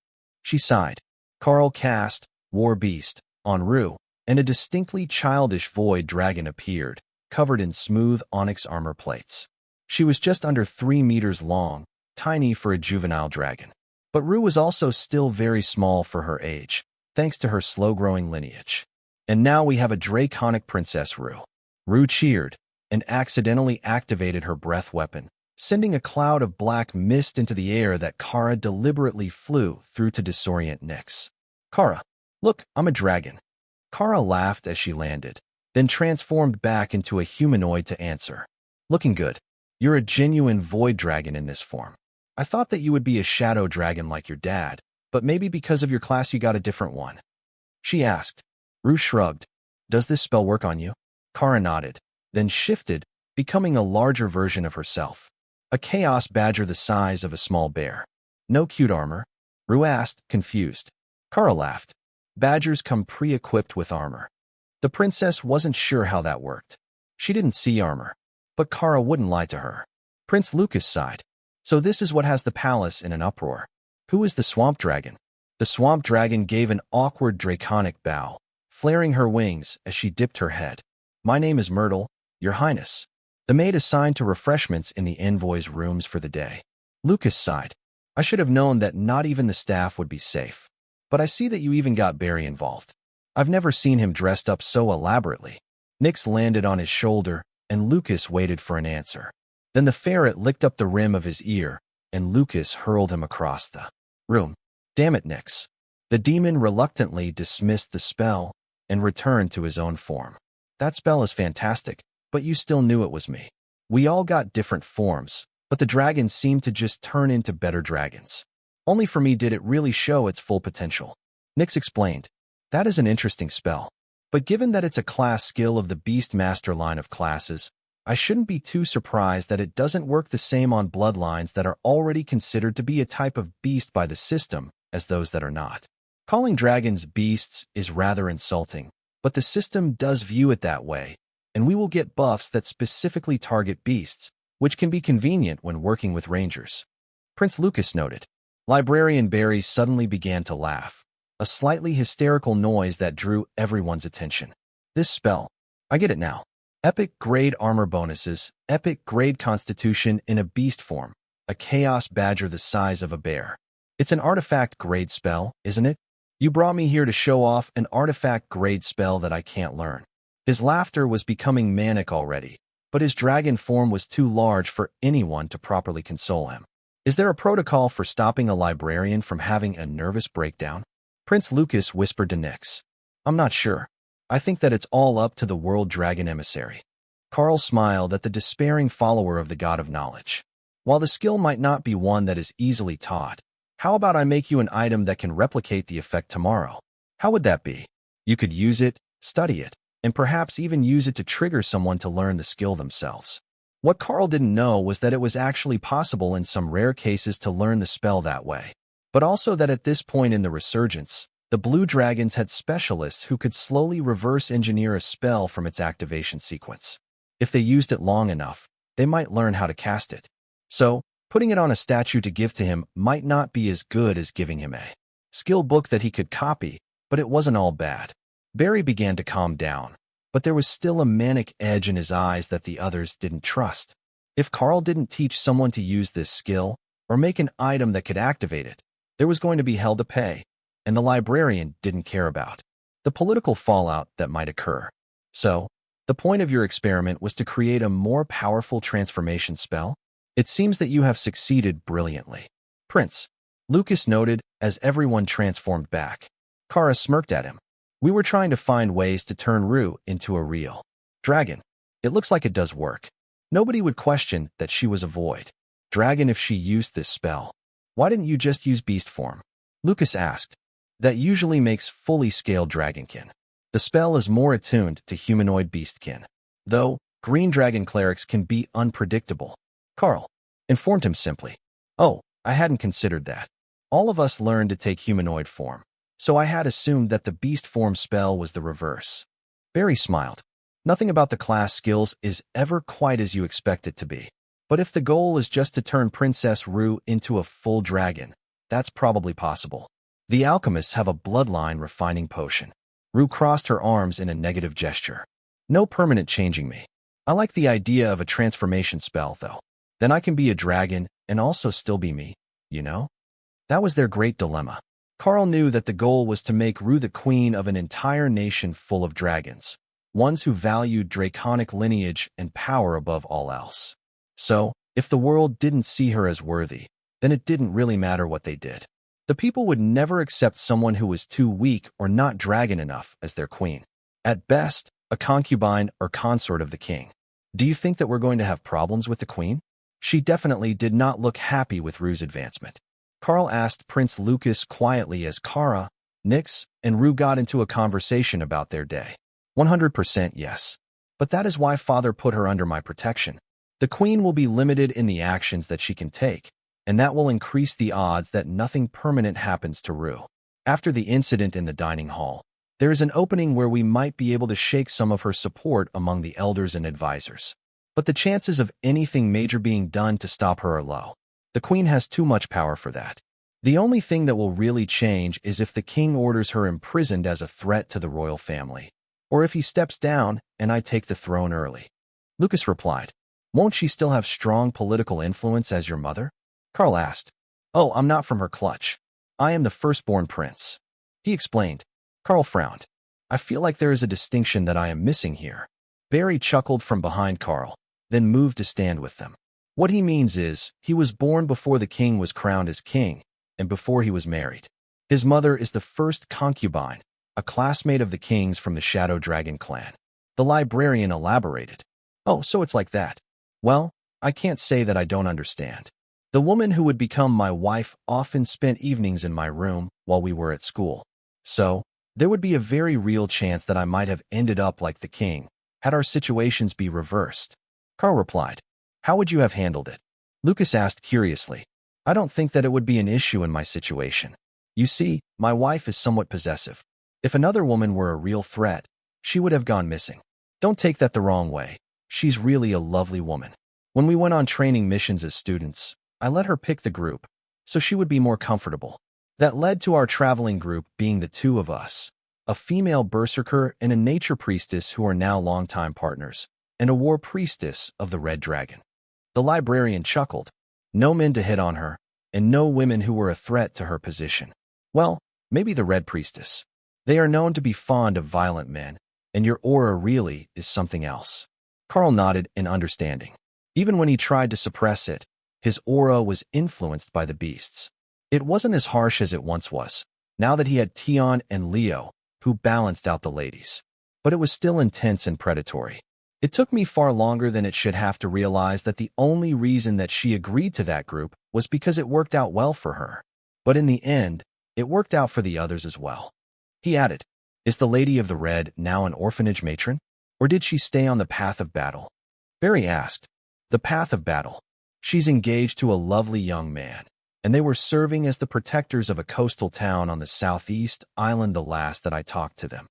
She sighed. Karl cast War Beast on Rue, and a distinctly childish void dragon appeared, covered in smooth onyx armor plates. She was just under 3 meters long, tiny for a juvenile dragon. But Rue was also still very small for her age, thanks to her slow-growing lineage. And now we have a draconic princess Rue. Rue cheered and accidentally activated her breath weapon, sending a cloud of black mist into the air that Kara deliberately flew through to disorient Nyx. Kara, look, I'm a dragon. Kara laughed as she landed, then transformed back into a humanoid to answer. Looking good. You're a genuine void dragon in this form. I thought that you would be a shadow dragon like your dad, but maybe because of your class you got a different one. She asked. Rue shrugged. Does this spell work on you? Kara nodded, then shifted, becoming a larger version of herself. A chaos badger the size of a small bear. No cute armor? Rue asked, confused. Kara laughed. Badgers come pre-equipped with armor. The princess wasn't sure how that worked. She didn't see armor, but Kara wouldn't lie to her. Prince Lucas sighed. So this is what has the palace in an uproar. Who is the swamp dragon? The swamp dragon gave an awkward draconic bow, flaring her wings as she dipped her head. My name is Myrtle, Your Highness. The maid assigned to refreshments in the envoy's rooms for the day. Lucas sighed. I should have known that not even the staff would be safe. But I see that you even got Barry involved. I've never seen him dressed up so elaborately. Nyx landed on his shoulder, and Lucas waited for an answer. Then the ferret licked up the rim of his ear, and Lucas hurled him across the room. Damn it, Nyx. The demon reluctantly dismissed the spell and returned to his own form. That spell is fantastic, but you still knew it was me. We all got different forms, but the dragon seemed to just turn into better dragons. Only for me did it really show its full potential. Nyx explained. That is an interesting spell, but given that it's a class skill of the Beast Master line of classes, I shouldn't be too surprised that it doesn't work the same on bloodlines that are already considered to be a type of beast by the system as those that are not. Calling dragons beasts is rather insulting, but the system does view it that way, and we will get buffs that specifically target beasts, which can be convenient when working with rangers. Prince Lucas noted. Librarian Barry suddenly began to laugh, a slightly hysterical noise that drew everyone's attention. This spell, I get it now. Epic grade armor bonuses, epic grade constitution in a beast form, a chaos badger the size of a bear. It's an artifact grade spell, isn't it? You brought me here to show off an artifact grade spell that I can't learn. His laughter was becoming manic already, but his dragon form was too large for anyone to properly console him. Is there a protocol for stopping a librarian from having a nervous breakdown? Prince Lucas whispered to Nyx. I'm not sure. I think that it's all up to the World Dragon Emissary. Karl smiled at the despairing follower of the God of Knowledge. While the skill might not be one that is easily taught, how about I make you an item that can replicate the effect tomorrow? How would that be? You could use it, study it, and perhaps even use it to trigger someone to learn the skill themselves. What Karl didn't know was that it was actually possible in some rare cases to learn the spell that way, but also that at this point in the resurgence, the Blue Dragons had specialists who could slowly reverse engineer a spell from its activation sequence. If they used it long enough, they might learn how to cast it. So, putting it on a statue to give to him might not be as good as giving him a skill book that he could copy, but it wasn't all bad. Barry began to calm down, but there was still a manic edge in his eyes that the others didn't trust. If Karl didn't teach someone to use this skill or make an item that could activate it, there was going to be hell to pay, and the librarian didn't care about the political fallout that might occur. So, the point of your experiment was to create a more powerful transformation spell? It seems that you have succeeded brilliantly. Prince, Lucas noted as everyone transformed back. Kara smirked at him. We were trying to find ways to turn Rue into a real dragon. It looks like it does work. Nobody would question that she was a void dragon if she used this spell. Why didn't you just use beast form? Lucas asked. That usually makes fully scaled dragonkin. The spell is more attuned to humanoid beastkin. Though, green dragon clerics can be unpredictable. Karl informed him simply. Oh, I hadn't considered that. All of us learned to take humanoid form, so I had assumed that the beast form spell was the reverse. Barry smiled. Nothing about the class skills is ever quite as you expect it to be. But if the goal is just to turn Princess Rue into a full dragon, that's probably possible. The alchemists have a bloodline refining potion. Rue crossed her arms in a negative gesture. No permanent changing me. I like the idea of a transformation spell, though. Then I can be a dragon and also still be me, you know? That was their great dilemma. Karl knew that the goal was to make Rue the queen of an entire nation full of dragons, ones who valued draconic lineage and power above all else. So, if the world didn't see her as worthy, then it didn't really matter what they did. The people would never accept someone who was too weak or not dragon enough as their queen. At best, a concubine or consort of the king. Do you think that we're going to have problems with the queen? She definitely did not look happy with Rue's advancement. Karl asked Prince Lucas quietly as Kara, Nyx, and Rue got into a conversation about their day. 100% yes. But that is why Father put her under my protection. The queen will be limited in the actions that she can take, and that will increase the odds that nothing permanent happens to Rue. After the incident in the dining hall, there is an opening where we might be able to shake some of her support among the elders and advisors. But the chances of anything major being done to stop her are low. The queen has too much power for that. The only thing that will really change is if the king orders her imprisoned as a threat to the royal family, or if he steps down and I take the throne early. Lucas replied, Won't she still have strong political influence as your mother? Karl asked. Oh, I'm not from her clutch. I am the firstborn prince. He explained. Karl frowned. I feel like there is a distinction that I am missing here. Barry chuckled from behind Karl, then moved to stand with them. What he means is, he was born before the king was crowned as king, and before he was married. His mother is the first concubine, a classmate of the king's from the Shadow Dragon clan. The librarian elaborated. Oh, so it's like that. Well, I can't say that I don't understand. The woman who would become my wife often spent evenings in my room while we were at school. So, there would be a very real chance that I might have ended up like the king, had our situations be reversed. Karl replied. How would you have handled it? Lucas asked curiously. I don't think that it would be an issue in my situation. You see, my wife is somewhat possessive. If another woman were a real threat, she would have gone missing. Don't take that the wrong way. She's really a lovely woman. When we went on training missions as students, I let her pick the group, so she would be more comfortable. That led to our traveling group being the two of us, a female berserker and a nature priestess who are now longtime partners, and a war priestess of the Red Dragon. The librarian chuckled. No men to hit on her, and no women who were a threat to her position. Well, maybe the Red Priestess. They are known to be fond of violent men, and your aura really is something else. Karl nodded in understanding. Even when he tried to suppress it, his aura was influenced by the beasts. It wasn't as harsh as it once was, now that he had Tion and Leo, who balanced out the ladies. But it was still intense and predatory. It took me far longer than it should have to realize that the only reason that she agreed to that group was because it worked out well for her. But in the end, it worked out for the others as well. He added, Is the Lady of the Red now an orphanage matron? Or did she stay on the path of battle? Barry asked. The path of battle. She's engaged to a lovely young man, and they were serving as the protectors of a coastal town on the southeast island the last that I talked to them.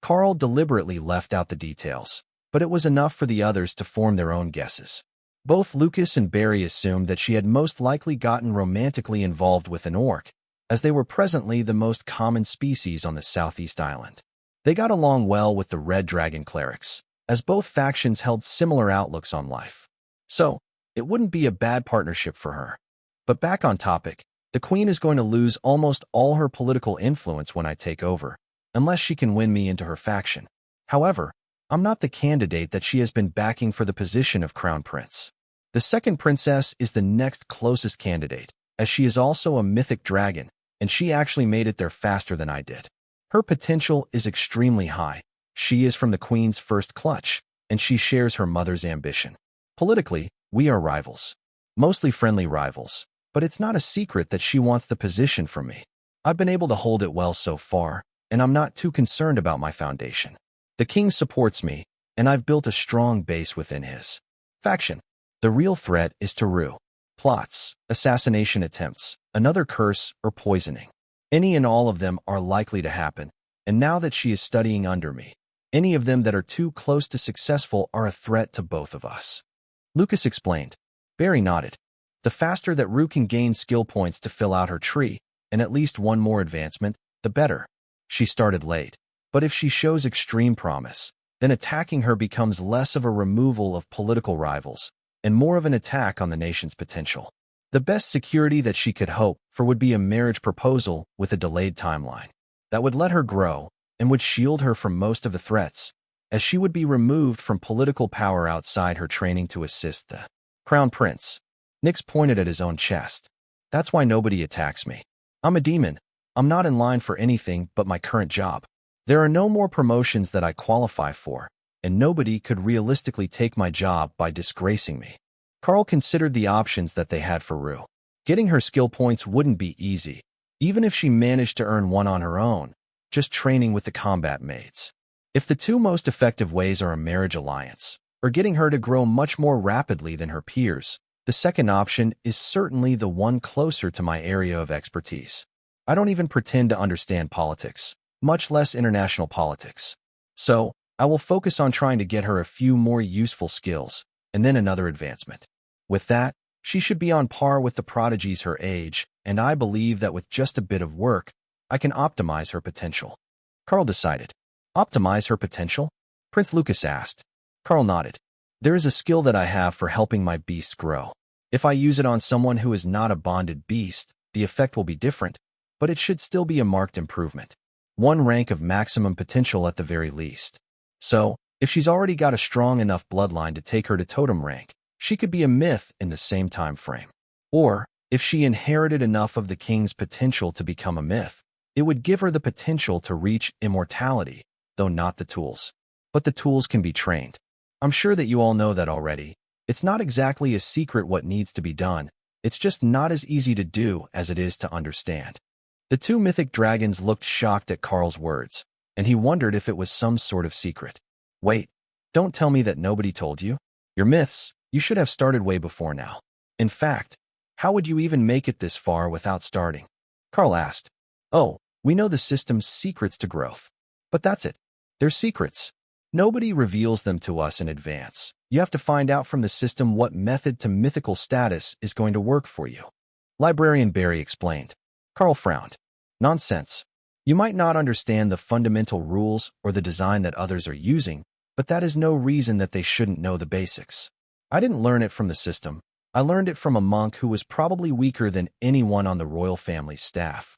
Karl deliberately left out the details, but it was enough for the others to form their own guesses. Both Lucas and Barry assumed that she had most likely gotten romantically involved with an orc, as they were presently the most common species on the southeast island. They got along well with the Red Dragon clerics, as both factions held similar outlooks on life. So, It wouldn't be a bad partnership for her. But back on topic, the queen is going to lose almost all her political influence when I take over, unless she can win me into her faction. However, I'm not the candidate that she has been backing for the position of crown prince. The second princess is the next closest candidate, as she is also a mythic dragon, and she actually made it there faster than I did. Her potential is extremely high. She is from the queen's first clutch, and she shares her mother's ambition. Politically, we are rivals. Mostly friendly rivals, but it's not a secret that she wants the position from me. I've been able to hold it well so far, and I'm not too concerned about my foundation. The king supports me, and I've built a strong base within his faction. The real threat is Taru. Plots, assassination attempts, another curse, or poisoning. Any and all of them are likely to happen, and now that she is studying under me, any of them that are too close to successful are a threat to both of us. Lucas explained. Barry nodded. The faster that Rue can gain skill points to fill out her tree, and at least one more advancement, the better. She started late, but if she shows extreme promise, then attacking her becomes less of a removal of political rivals and more of an attack on the nation's potential. The best security that she could hope for would be a marriage proposal with a delayed timeline that would let her grow and would shield her from most of the threats, as she would be removed from political power outside her training to assist the crown prince. Nix pointed at his own chest. That's why nobody attacks me. I'm a demon. I'm not in line for anything but my current job. There are no more promotions that I qualify for, and nobody could realistically take my job by disgracing me. Karl considered the options that they had for Rue. Getting her skill points wouldn't be easy, even if she managed to earn one on her own, just training with the combat mates. If the two most effective ways are a marriage alliance, or getting her to grow much more rapidly than her peers, the second option is certainly the one closer to my area of expertise. I don't even pretend to understand politics, much less international politics. So, I will focus on trying to get her a few more useful skills, and then another advancement. With that, she should be on par with the prodigies her age, and I believe that with just a bit of work, I can optimize her potential. Karl decided. Optimize her potential? Prince Lucas asked. Karl nodded. There is a skill that I have for helping my beasts grow. If I use it on someone who is not a bonded beast, the effect will be different, but it should still be a marked improvement. One rank of maximum potential at the very least. So, if she's already got a strong enough bloodline to take her to totem rank, she could be a myth in the same time frame. Or, if she inherited enough of the king's potential to become a myth, it would give her the potential to reach immortality, though not the tools. But the tools can be trained. I'm sure that you all know that already. It's not exactly a secret what needs to be done, it's just not as easy to do as it is to understand. The two mythic dragons looked shocked at Karl's words, and he wondered if it was some sort of secret. Wait, don't tell me that nobody told you? Your myths, you should have started way before now. In fact, how would you even make it this far without starting? Karl asked. Oh, we know the system's secrets to growth. But that's it. They're secrets. Nobody reveals them to us in advance. You have to find out from the system what method to mythical status is going to work for you. Librarian Barry explained. Karl frowned. Nonsense. You might not understand the fundamental rules or the design that others are using, but that is no reason that they shouldn't know the basics. I didn't learn it from the system. I learned it from a monk who was probably weaker than anyone on the royal family's staff.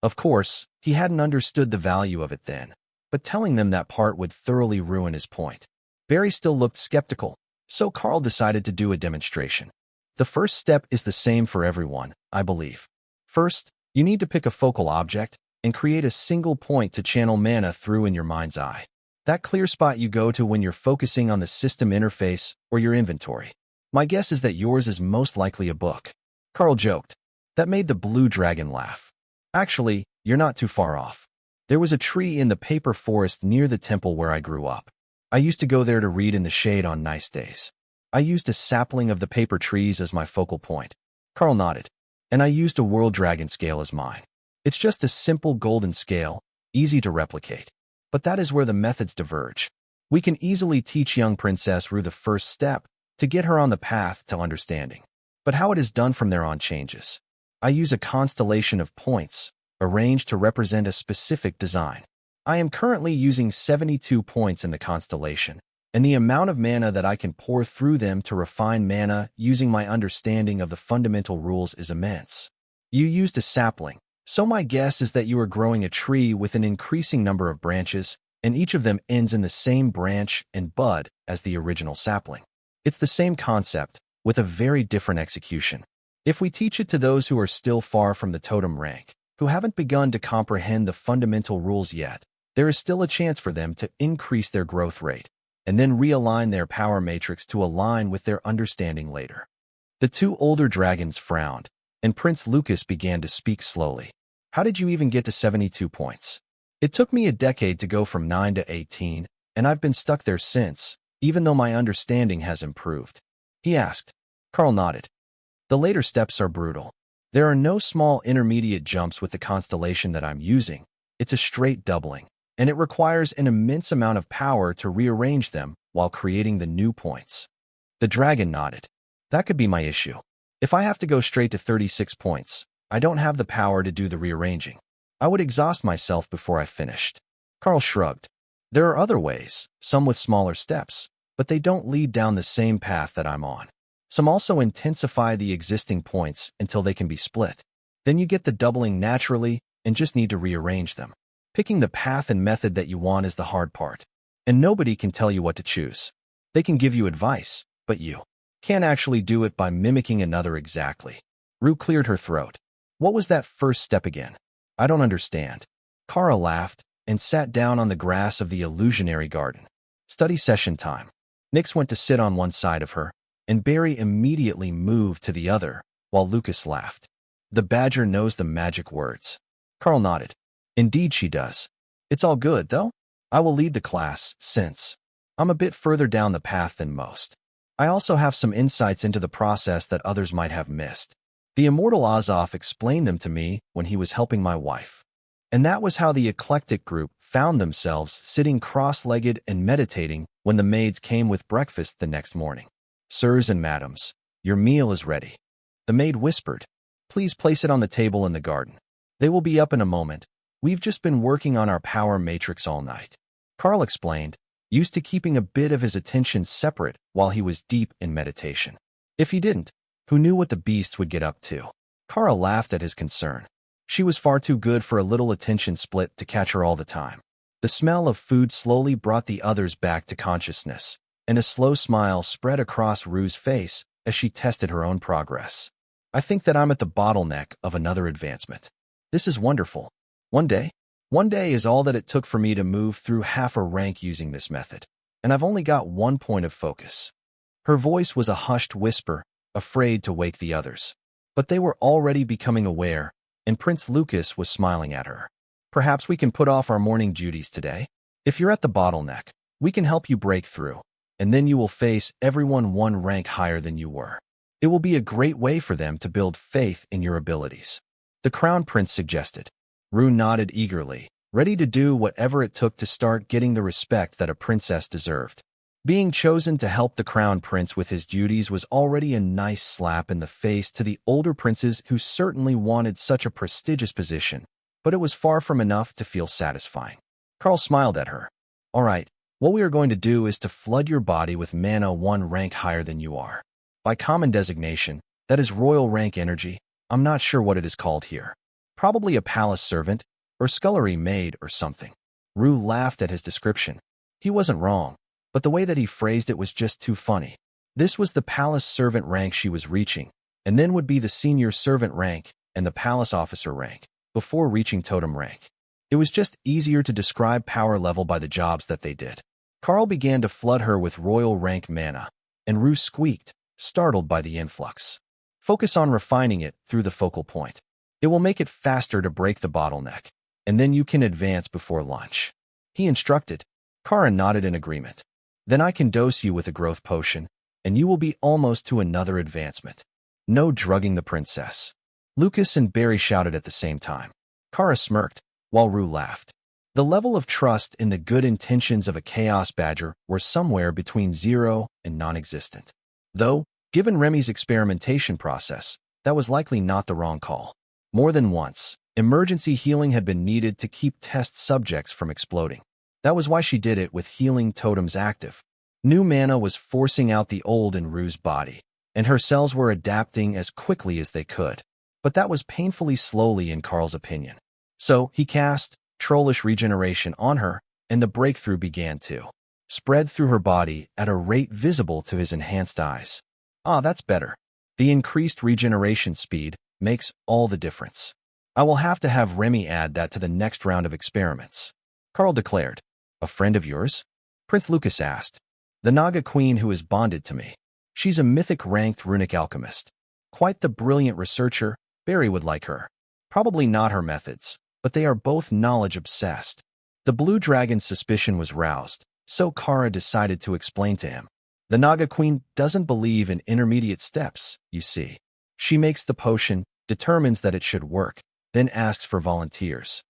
Of course, he hadn't understood the value of it then, but telling them that part would thoroughly ruin his point. Barry still looked skeptical, so Karl decided to do a demonstration. The first step is the same for everyone, I believe. First, you need to pick a focal object and create a single point to channel mana through in your mind's eye. That clear spot you go to when you're focusing on the system interface or your inventory. My guess is that yours is most likely a book. Karl joked. That made the blue dragon laugh. Actually, you're not too far off. There was a tree in the paper forest near the temple where I grew up. I used to go there to read in the shade on nice days. I used a sapling of the paper trees as my focal point. Karl nodded. And I used a world dragon scale as mine. It's just a simple golden scale, easy to replicate. But that is where the methods diverge. We can easily teach young Princess Rue the first step to get her on the path to understanding. But how it is done from there on changes. I use a constellation of points, arranged to represent a specific design. I am currently using 72 points in the constellation, and the amount of mana that I can pour through them to refine mana using my understanding of the fundamental rules is immense. You used a sapling, so my guess is that you are growing a tree with an increasing number of branches, and each of them ends in the same branch and bud as the original sapling. It's the same concept, with a very different execution. If we teach it to those who are still far from the totem rank, who haven't begun to comprehend the fundamental rules yet, there is still a chance for them to increase their growth rate, and then realign their power matrix to align with their understanding later. The two older dragons frowned, and Prince Lucas began to speak slowly. How did you even get to 72 points? It took me a decade to go from 9 to 18, and I've been stuck there since, even though my understanding has improved. He asked. Karl nodded. The later steps are brutal. There are no small intermediate jumps with the constellation that I'm using. It's a straight doubling, and it requires an immense amount of power to rearrange them while creating the new points. The dragon nodded. That could be my issue. If I have to go straight to 36 points, I don't have the power to do the rearranging. I would exhaust myself before I finished. Karl shrugged. There are other ways, some with smaller steps, but they don't lead down the same path that I'm on. Some also intensify the existing points until they can be split. Then you get the doubling naturally and just need to rearrange them. Picking the path and method that you want is the hard part. And nobody can tell you what to choose. They can give you advice, but you can't actually do it by mimicking another exactly. Rue cleared her throat. What was that first step again? I don't understand. Karl laughed and sat down on the grass of the illusionary garden. Study session time. Nyx went to sit on one side of her, and Barry immediately moved to the other, while Lucas laughed. The badger knows the magic words. Karl nodded. Indeed she does. It's all good, though. I will lead the class, since I'm a bit further down the path than most. I also have some insights into the process that others might have missed. The immortal Azov explained them to me when he was helping my wife. And that was how the eclectic group found themselves sitting cross-legged and meditating when the maids came with breakfast the next morning. Sirs and madams, your meal is ready. The maid whispered. Please place it on the table in the garden. They will be up in a moment. We've just been working on our power matrix all night. Karl explained, used to keeping a bit of his attention separate while he was deep in meditation. If he didn't, who knew what the beast would get up to? Karl laughed at his concern. She was far too good for a little attention split to catch her all the time. The smell of food slowly brought the others back to consciousness, and a slow smile spread across Rue's face as she tested her own progress. I think that I'm at the bottleneck of another advancement. This is wonderful. One day is all that it took for me to move through half a rank using this method, and I've only got one point of focus. Her voice was a hushed whisper, afraid to wake the others. But they were already becoming aware, and Prince Lucas was smiling at her. Perhaps we can put off our morning duties today? If you're at the bottleneck, we can help you break through, and then you will face everyone one rank higher than you were. It will be a great way for them to build faith in your abilities. The Crown Prince suggested. Rue nodded eagerly, ready to do whatever it took to start getting the respect that a princess deserved. Being chosen to help the Crown Prince with his duties was already a nice slap in the face to the older princes who certainly wanted such a prestigious position, but it was far from enough to feel satisfying. Karl smiled at her. All right, what we are going to do is to flood your body with mana one rank higher than you are. By common designation, that is royal rank energy. I'm not sure what it is called here. Probably a palace servant, or scullery maid or something. Rue laughed at his description. He wasn't wrong, but the way that he phrased it was just too funny. This was the palace servant rank she was reaching, and then would be the senior servant rank and the palace officer rank, before reaching totem rank. It was just easier to describe power level by the jobs that they did. Karl began to flood her with royal rank mana, and Rue squeaked, startled by the influx. Focus on refining it through the focal point. It will make it faster to break the bottleneck, and then you can advance before lunch. He instructed. Kara nodded in agreement. Then I can dose you with a growth potion, and you will be almost to another advancement. No drugging the princess. Lucas and Barry shouted at the same time. Kara smirked, while Rue laughed. The level of trust in the good intentions of a chaos badger were somewhere between 0 and non-existent. Though, given Remy's experimentation process, that was likely not the wrong call. More than once, emergency healing had been needed to keep test subjects from exploding. That was why she did it with healing totems active. New mana was forcing out the old in Rue's body, and her cells were adapting as quickly as they could. But that was painfully slowly in Karl's opinion. So he cast trollish regeneration on her, and the breakthrough began to spread through her body at a rate visible to his enhanced eyes. Ah, that's better. The increased regeneration speed makes all the difference. I will have to have Remy add that to the next round of experiments, Karl declared. A friend of yours? Prince Lucas asked. The Naga Queen who is bonded to me. She's a mythic-ranked runic alchemist. Quite the brilliant researcher. Barry would like her. Probably not her methods, but they are both knowledge-obsessed. The Blue Dragon's suspicion was roused, so Kara decided to explain to him. The Naga Queen doesn't believe in intermediate steps, you see. She makes the potion, determines that it should work, then asks for volunteers.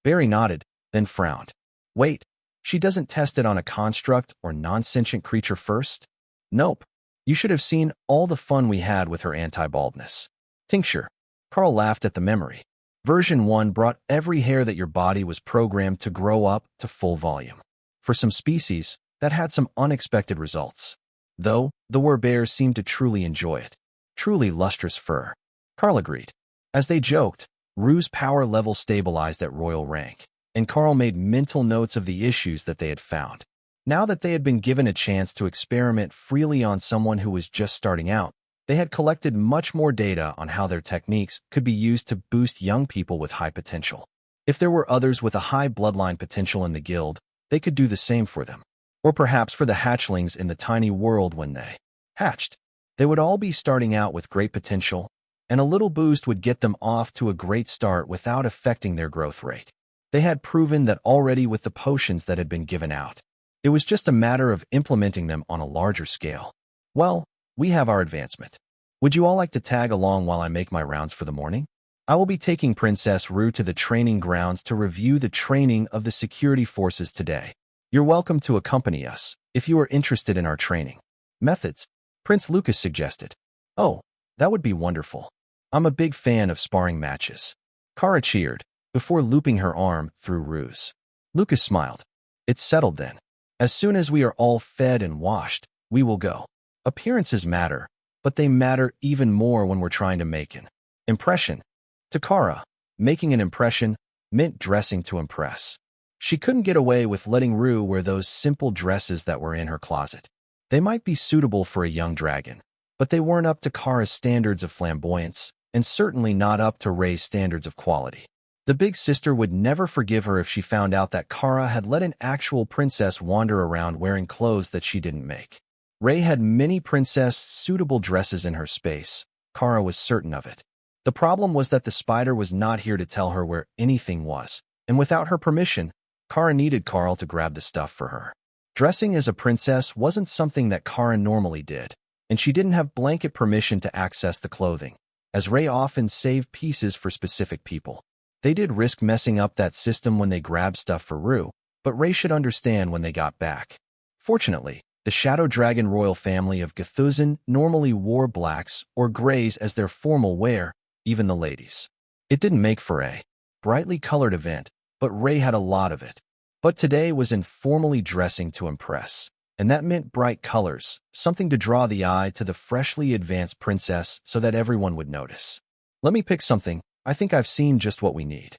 Barry nodded, then frowned. Wait, she doesn't test it on a construct or non-sentient creature first? Nope. You should have seen all the fun we had with her anti-baldness. Tincture. Karl laughed at the memory. Version 1 brought every hair that your body was programmed to grow up to full volume. For some species, that had some unexpected results. Though, the werebears seemed to truly enjoy it. Truly lustrous fur. Karl agreed. As they joked, Rue's power level stabilized at royal rank, and Karl made mental notes of the issues that they had found. Now that they had been given a chance to experiment freely on someone who was just starting out, they had collected much more data on how their techniques could be used to boost young people with high potential. If there were others with a high bloodline potential in the guild, they could do the same for them. Or perhaps for the hatchlings in the tiny world when they hatched. They would all be starting out with great potential, and a little boost would get them off to a great start without affecting their growth rate. They had proven that already with the potions that had been given out. It was just a matter of implementing them on a larger scale. Well, we have our advancement. Would you all like to tag along while I make my rounds for the morning? I will be taking Princess Rue to the training grounds to review the training of the security forces today. You're welcome to accompany us, if you are interested in our training methods, Prince Lucas suggested. Oh, that would be wonderful. I'm a big fan of sparring matches. Kara cheered, before looping her arm through Rue's. Lucas smiled. It's settled then. As soon as we are all fed and washed, we will go. Appearances matter, but they matter even more when we're trying to make an impression. To Kara, making an impression meant dressing to impress. She couldn't get away with letting Rue wear those simple dresses that were in her closet. They might be suitable for a young dragon, but they weren't up to Kara's standards of flamboyance, and certainly not up to Ray's standards of quality. The big sister would never forgive her if she found out that Kara had let an actual princess wander around wearing clothes that she didn't make. Ray had many princess-suitable dresses in her space. Kara was certain of it. The problem was that the spider was not here to tell her where anything was, and without her permission, Kara needed Karl to grab the stuff for her. Dressing as a princess wasn't something that Kara normally did, and she didn't have blanket permission to access the clothing, as Ray often saved pieces for specific people. They did risk messing up that system when they grabbed stuff for Rue, but Ray should understand when they got back. Fortunately, the Shadow Dragon royal family of Gthuzan normally wore blacks or grays as their formal wear, even the ladies. It didn't make for a brightly colored event, but Ray had a lot of it. But today was informally dressing to impress, and that meant bright colors, something to draw the eye to the freshly advanced princess so that everyone would notice. Let me pick something. I think I've seen just what we need.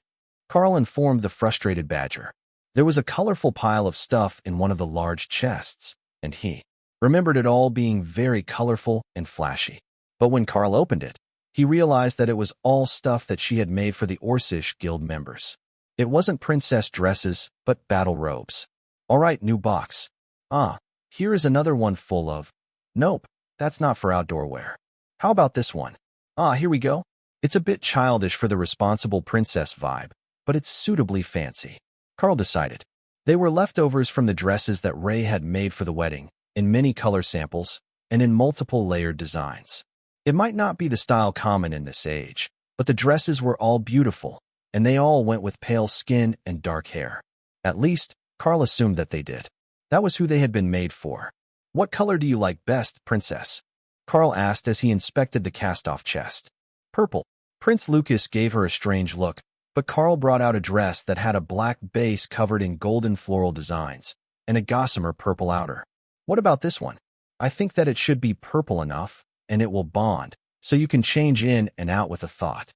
Karl informed the frustrated badger. There was a colorful pile of stuff in one of the large chests, and he remembered it all being very colorful and flashy. But when Karl opened it, he realized that it was all stuff that she had made for the Orcish Guild members. It wasn't princess dresses, but battle robes. All right, new box. Ah, here is another one full of... Nope, that's not for outdoor wear. How about this one? Ah, here we go. It's a bit childish for the responsible princess vibe, but it's suitably fancy. Karl decided. They were leftovers from the dresses that Ray had made for the wedding, in many color samples, and in multiple layered designs. It might not be the style common in this age, but the dresses were all beautiful, and they all went with pale skin and dark hair. At least, Karl assumed that they did. That was who they had been made for. What color do you like best, princess? Karl asked as he inspected the cast-off chest. Purple. Prince Lucas gave her a strange look, but Karl brought out a dress that had a black base covered in golden floral designs, and a gossamer purple outer. What about this one? I think that it should be purple enough, and it will bond, so you can change in and out with a thought.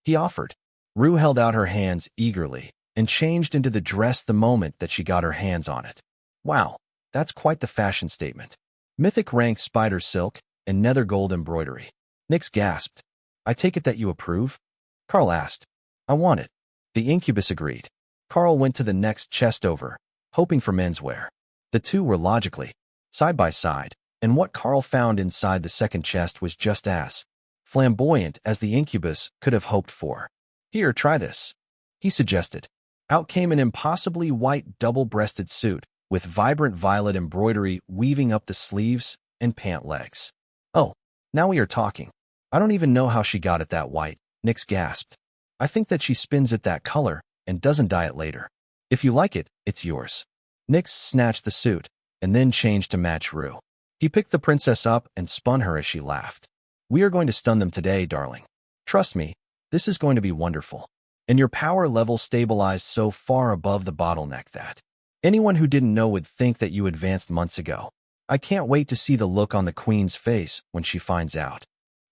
He offered. Rue held out her hands eagerly and changed into the dress the moment that she got her hands on it. Wow, that's quite the fashion statement. Mythic ranked spider silk and nether gold embroidery. Nyx gasped. I take it that you approve? Karl asked. I want it. The incubus agreed. Karl went to the next chest over, hoping for menswear. The two were logically side by side, and what Karl found inside the second chest was just as flamboyant as the incubus could have hoped for. Here, try this, he suggested. Out came an impossibly white double-breasted suit, with vibrant violet embroidery weaving up the sleeves and pant legs. Oh, now we are talking. I don't even know how she got it that white, Nyx gasped. I think that she spins it that color and doesn't dye it later. If you like it, it's yours. Nyx snatched the suit, and then changed to match Rue. He picked the princess up and spun her as she laughed. We are going to stun them today, darling. Trust me, this is going to be wonderful. And your power level stabilized so far above the bottleneck that anyone who didn't know would think that you advanced months ago. I can't wait to see the look on the queen's face when she finds out.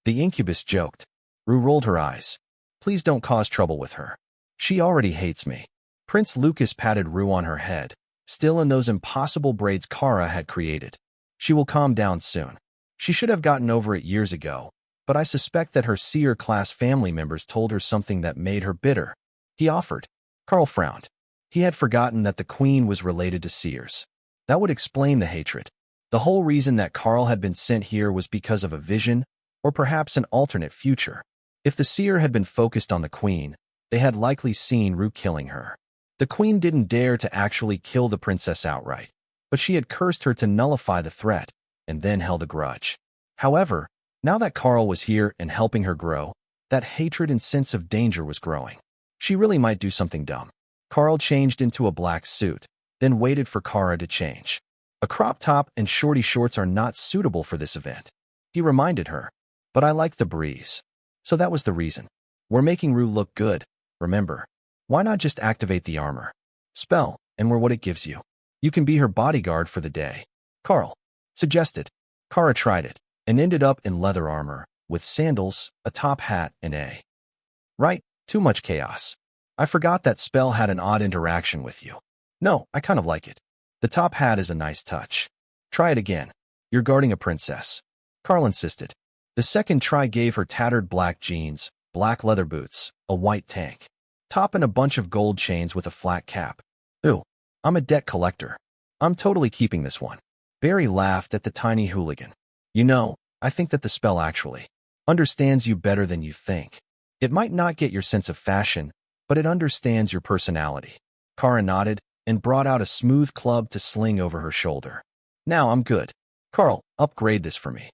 The incubus joked. Rue rolled her eyes. Please don't cause trouble with her. She already hates me. Prince Lucas patted Rue on her head, still in those impossible braids Kara had created. She will calm down soon. She should have gotten over it years ago, but I suspect that her seer-class family members told her something that made her bitter. He offered. Karl frowned. He had forgotten that the queen was related to seers. That would explain the hatred. The whole reason that Karl had been sent here was because of a vision, or perhaps an alternate future. If the seer had been focused on the queen, they had likely seen Rue killing her. The queen didn't dare to actually kill the princess outright, but she had cursed her to nullify the threat, and then held a grudge. However, now that Karl was here and helping her grow, that hatred and sense of danger was growing. She really might do something dumb. Karl changed into a black suit, then waited for Kara to change. A crop top and shorty shorts are not suitable for this event. He reminded her. But I like the breeze. So that was the reason. We're making Rue look good, remember. Why not just activate the armor? Spell, and we're what it gives you. You can be her bodyguard for the day. Karl suggested. Kara tried it, and ended up in leather armor, with sandals, a top hat, and a... Right, too much chaos. I forgot that spell had an odd interaction with you. No, I kind of like it. The top hat is a nice touch. Try it again. You're guarding a princess. Karl insisted. The second try gave her tattered black jeans, black leather boots, a white tank top, and a bunch of gold chains with a flat cap. Ooh, I'm a debt collector. I'm totally keeping this one. Barry laughed at the tiny hooligan. You know, I think that the spell actually understands you better than you think. It might not get your sense of fashion, but it understands your personality. Kara nodded and brought out a smooth club to sling over her shoulder. Now I'm good. Karl, upgrade this for me.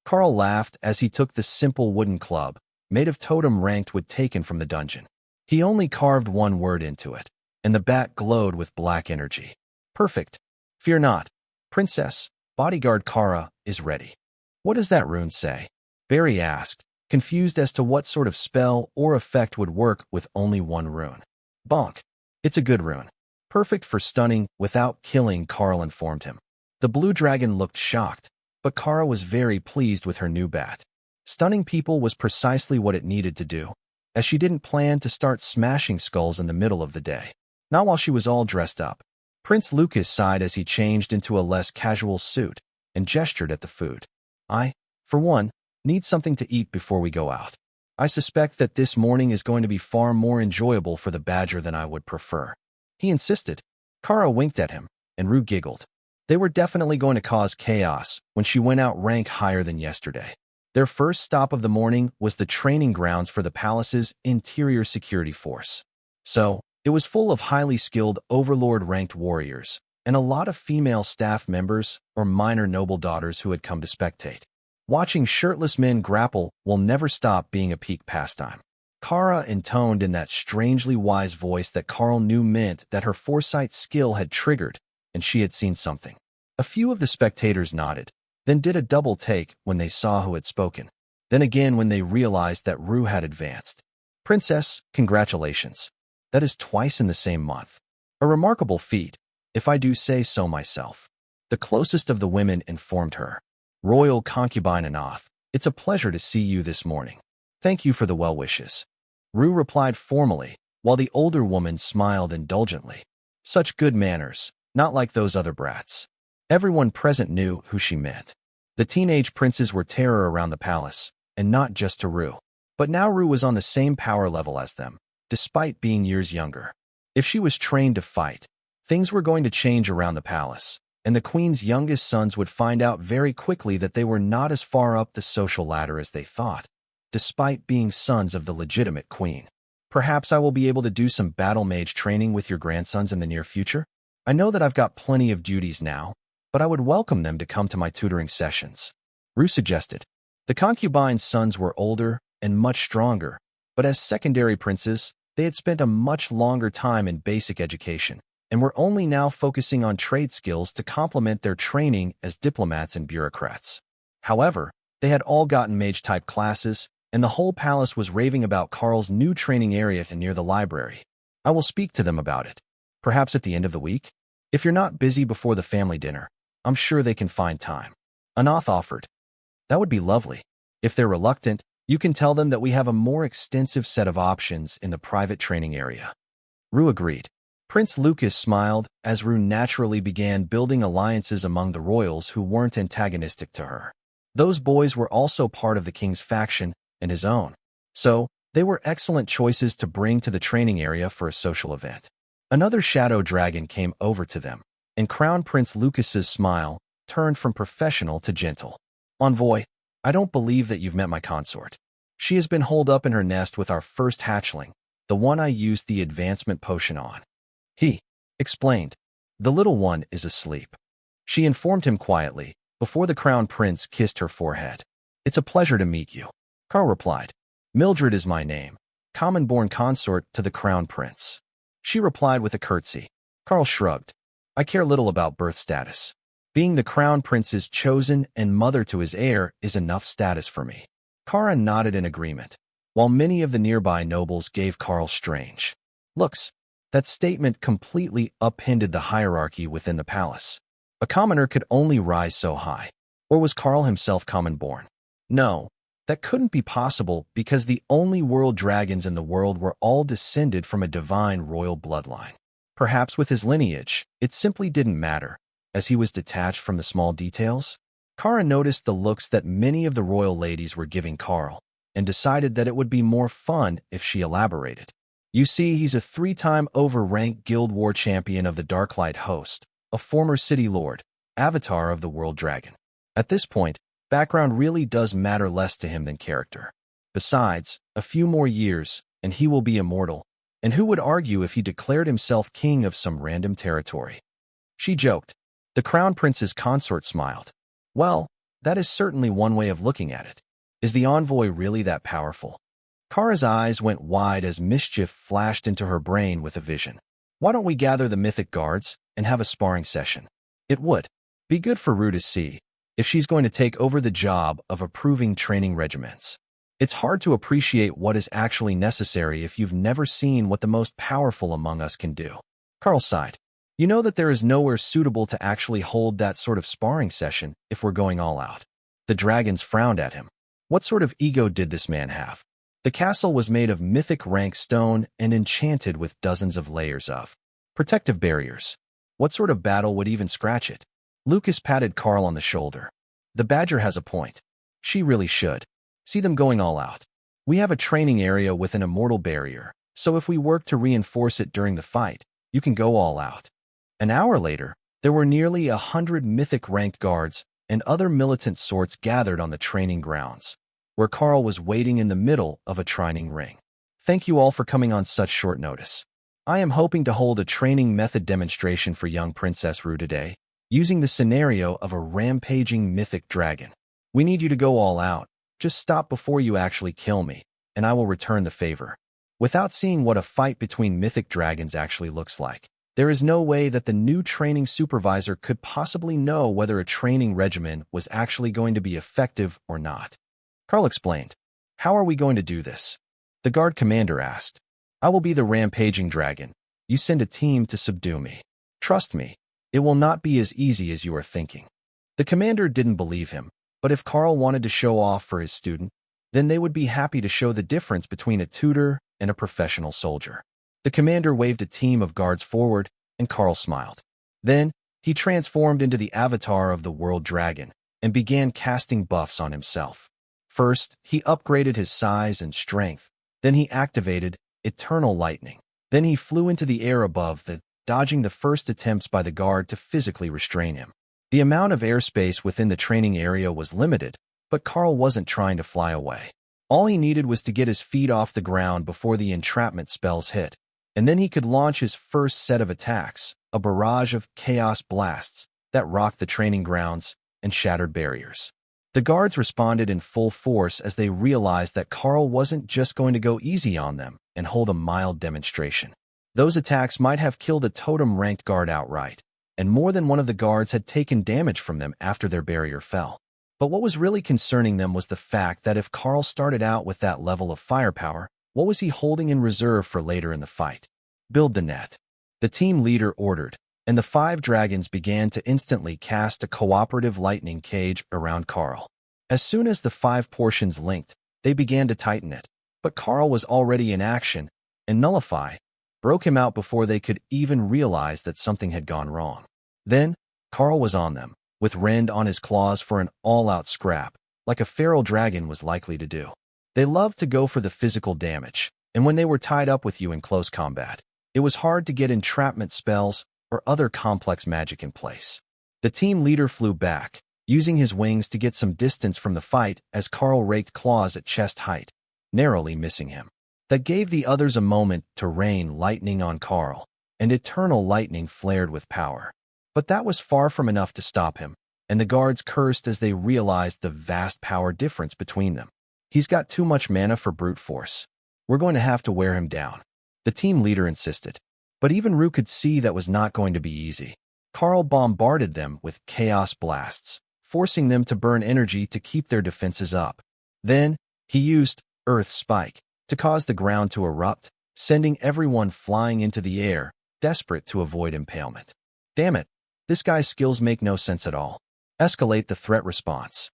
Karl laughed as he took the simple wooden club, made of totem ranked wood taken from the dungeon. He only carved one word into it, and the bat glowed with black energy. Perfect. Fear not. Princess, bodyguard Kara is ready. What does that rune say? Barry asked, confused as to what sort of spell or effect would work with only one rune. Bonk. It's a good rune. Perfect for stunning without killing, Karl informed him. The blue dragon looked shocked, but Kara was very pleased with her new bat. Stunning people was precisely what it needed to do, as she didn't plan to start smashing skulls in the middle of the day. Not while she was all dressed up. Prince Lucas sighed as he changed into a less casual suit and gestured at the food. I, for one, need something to eat before we go out. I suspect that this morning is going to be far more enjoyable for the badger than I would prefer. He insisted. Kara winked at him, and Rue giggled. They were definitely going to cause chaos when she went out rank higher than yesterday. Their first stop of the morning was the training grounds for the palace's interior security force. So, it was full of highly skilled overlord-ranked warriors, and a lot of female staff members or minor noble daughters who had come to spectate. Watching shirtless men grapple will never stop being a peak pastime. Kara intoned in that strangely wise voice that Karl knew meant that her foresight skill had triggered, and she had seen something. A few of the spectators nodded, then did a double take when they saw who had spoken. Then again when they realized that Rue had advanced. Princess, congratulations. That is twice in the same month. A remarkable feat, if I do say so myself. The closest of the women informed her. Royal concubine Anath, it's a pleasure to see you this morning. Thank you for the well wishes. Ru replied formally, while the older woman smiled indulgently. Such good manners, not like those other brats. Everyone present knew who she meant. The teenage princes were terror around the palace, and not just to Ru. But now Ru was on the same power level as them, despite being years younger. If she was trained to fight, things were going to change around the palace, and the queen's youngest sons would find out very quickly that they were not as far up the social ladder as they thought, despite being sons of the legitimate queen. Perhaps I will be able to do some battle mage training with your grandsons in the near future? I know that I've got plenty of duties now, but I would welcome them to come to my tutoring sessions. Ru suggested. The concubine's sons were older and much stronger, but as secondary princes, they had spent a much longer time in basic education, and were only now focusing on trade skills to complement their training as diplomats and bureaucrats. However, they had all gotten mage-type classes, and the whole palace was raving about Karl's new training area near the library. I will speak to them about it, perhaps at the end of the week. If you're not busy before the family dinner, I'm sure they can find time. Anath offered. That would be lovely. If they're reluctant, you can tell them that we have a more extensive set of options in the private training area. Ru agreed. Prince Lucas smiled as Ru naturally began building alliances among the royals who weren't antagonistic to her. Those boys were also part of the king's faction and his own, so they were excellent choices to bring to the training area for a social event. Another shadow dragon came over to them, and Crown Prince Lucas's smile turned from professional to gentle. Envoy, I don't believe that you've met my consort. She has been holed up in her nest with our first hatchling, the one I used the advancement potion on. He explained. The little one is asleep. She informed him quietly, before the crown prince kissed her forehead. It's a pleasure to meet you. Karl replied. Mildred is my name, common-born consort to the crown prince. She replied with a curtsy. Karl shrugged. I care little about birth status. Being the crown prince's chosen and mother to his heir is enough status for me. Kara nodded in agreement, while many of the nearby nobles gave Karl strange looks. That statement completely upended the hierarchy within the palace. A commoner could only rise so high. Or was Karl himself common-born? No, that couldn't be possible because the only world dragons in the world were all descended from a divine royal bloodline. Perhaps with his lineage, it simply didn't matter, as he was detached from the small details. Kara noticed the looks that many of the royal ladies were giving Karl, and decided that it would be more fun if she elaborated. You see, he's a 3-time over-ranked Guild War champion of the Darklight host, a former city lord, avatar of the world dragon. At this point, background really does matter less to him than character. Besides, a few more years, and he will be immortal, and who would argue if he declared himself king of some random territory? She joked. The crown prince's consort smiled. Well, that is certainly one way of looking at it. Is the envoy really that powerful? Kara's eyes went wide as mischief flashed into her brain with a vision. Why don't we gather the mythic guards and have a sparring session? It would be good for Ru to see if she's going to take over the job of approving training regiments. It's hard to appreciate what is actually necessary if you've never seen what the most powerful among us can do. Karl sighed. You know that there is nowhere suitable to actually hold that sort of sparring session if we're going all out. The dragons frowned at him. What sort of ego did this man have? The castle was made of mythic rank stone and enchanted with dozens of layers of protective barriers. What sort of battle would even scratch it? Lucas patted Karl on the shoulder. The badger has a point. She really should see them going all out. We have a training area with an immortal barrier, so if we work to reinforce it during the fight, you can go all out. An hour later, there were nearly 100 mythic-ranked guards and other militant sorts gathered on the training grounds, where Karl was waiting in the middle of a training ring. Thank you all for coming on such short notice. I am hoping to hold a training method demonstration for young Princess Ru today, using the scenario of a rampaging mythic dragon. We need you to go all out. Just stop before you actually kill me, and I will return the favor. Without seeing what a fight between mythic dragons actually looks like, there is no way that the new training supervisor could possibly know whether a training regimen was actually going to be effective or not. Karl explained. How are we going to do this? The guard commander asked. I will be the rampaging dragon. You send a team to subdue me. Trust me, It will not be as easy as you are thinking. The commander didn't believe him, but if Karl wanted to show off for his student, then they would be happy to show the difference between a tutor and a professional soldier. The commander waved a team of guards forward, and Karl smiled. Then, he transformed into the avatar of the world dragon and began casting buffs on himself. First, he upgraded his size and strength. Then he activated eternal lightning. Then he flew into the air above them, dodging the first attempts by the guard to physically restrain him. The amount of airspace within the training area was limited, but Karl wasn't trying to fly away. All he needed was to get his feet off the ground before the entrapment spells hit, and then he could launch his first set of attacks, a barrage of chaos blasts that rocked the training grounds and shattered barriers. The guards responded in full force as they realized that Karl wasn't just going to go easy on them and hold a mild demonstration. Those attacks might have killed a totem-ranked guard outright, and more than one of the guards had taken damage from them after their barrier fell. But what was really concerning them was the fact that if Karl started out with that level of firepower, what was he holding in reserve for later in the fight? Build the net. The team leader ordered, and the 5 dragons began to instantly cast a cooperative lightning cage around Karl. As soon as the 5 portions linked, they began to tighten it, but Karl was already in action, and Nullify broke him out before they could even realize that something had gone wrong. Then, Karl was on them, with Rend on his claws for an all-out scrap, like a feral dragon was likely to do. They loved to go for the physical damage, and when they were tied up with you in close combat, it was hard to get entrapment spells or other complex magic in place. The team leader flew back, using his wings to get some distance from the fight as Karl raked claws at chest height, narrowly missing him. That gave the others a moment to rain lightning on Karl, and eternal lightning flared with power. But that was far from enough to stop him, and the guards cursed as they realized the vast power difference between them. He's got too much mana for brute force. We're going to have to wear him down. The team leader insisted. But even Rue could see that was not going to be easy. Karl bombarded them with chaos blasts, forcing them to burn energy to keep their defenses up. Then, he used Earth Spike to cause the ground to erupt, sending everyone flying into the air, desperate to avoid impalement. Damn it, this guy's skills make no sense at all. Escalate the threat response.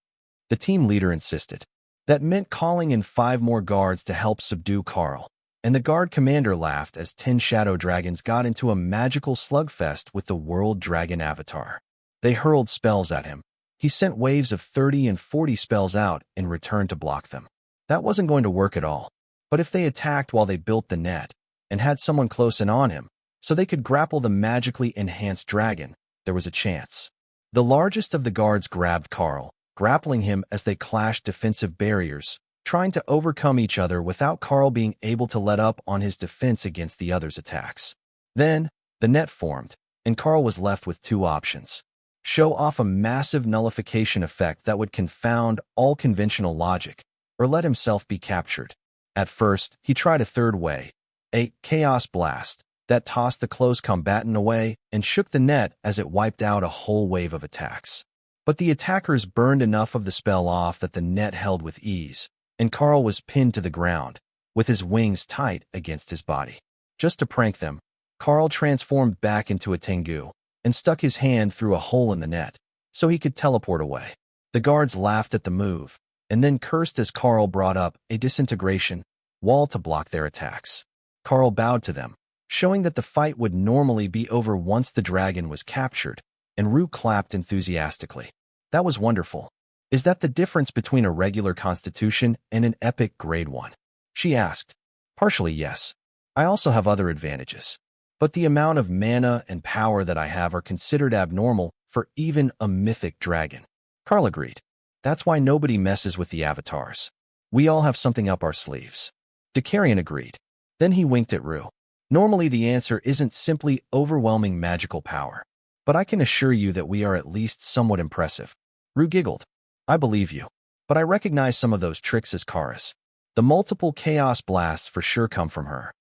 The team leader insisted. That meant calling in 5 more guards to help subdue Karl, and the guard commander laughed as 10 shadow dragons got into a magical slugfest with the world dragon avatar. They hurled spells at him. He sent waves of 30 and 40 spells out in return to block them. That wasn't going to work at all. But if they attacked while they built the net, and had someone close in on him, so they could grapple the magically enhanced dragon, there was a chance. The largest of the guards grabbed Karl, grappling him as they clashed defensive barriers, trying to overcome each other without Karl being able to let up on his defense against the others' attacks. Then, the net formed, and Karl was left with 2 options. Show off a massive nullification effect that would confound all conventional logic, or let himself be captured. At first, he tried a third way, a chaos blast, that tossed the close combatant away and shook the net as it wiped out a whole wave of attacks. But the attackers burned enough of the spell off that the net held with ease, and Karl was pinned to the ground, with his wings tight against his body. Just to prank them, Karl transformed back into a Tengu and stuck his hand through a hole in the net so he could teleport away. The guards laughed at the move, and then cursed as Karl brought up a disintegration wall to block their attacks. Karl bowed to them, showing that the fight would normally be over once the dragon was captured, and Rue clapped enthusiastically. That was wonderful. Is that the difference between a regular constitution and an epic grade 1? She asked. Partially, yes. I also have other advantages. But the amount of mana and power that I have are considered abnormal for even a mythic dragon. Karl agreed. That's why nobody messes with the avatars. We all have something up our sleeves. Dakarian agreed. Then he winked at Rue. Normally the answer isn't simply overwhelming magical power, but I can assure you that we are at least somewhat impressive. Rue giggled. I believe you, but I recognize some of those tricks as Kara's. The multiple chaos blasts for sure come from her.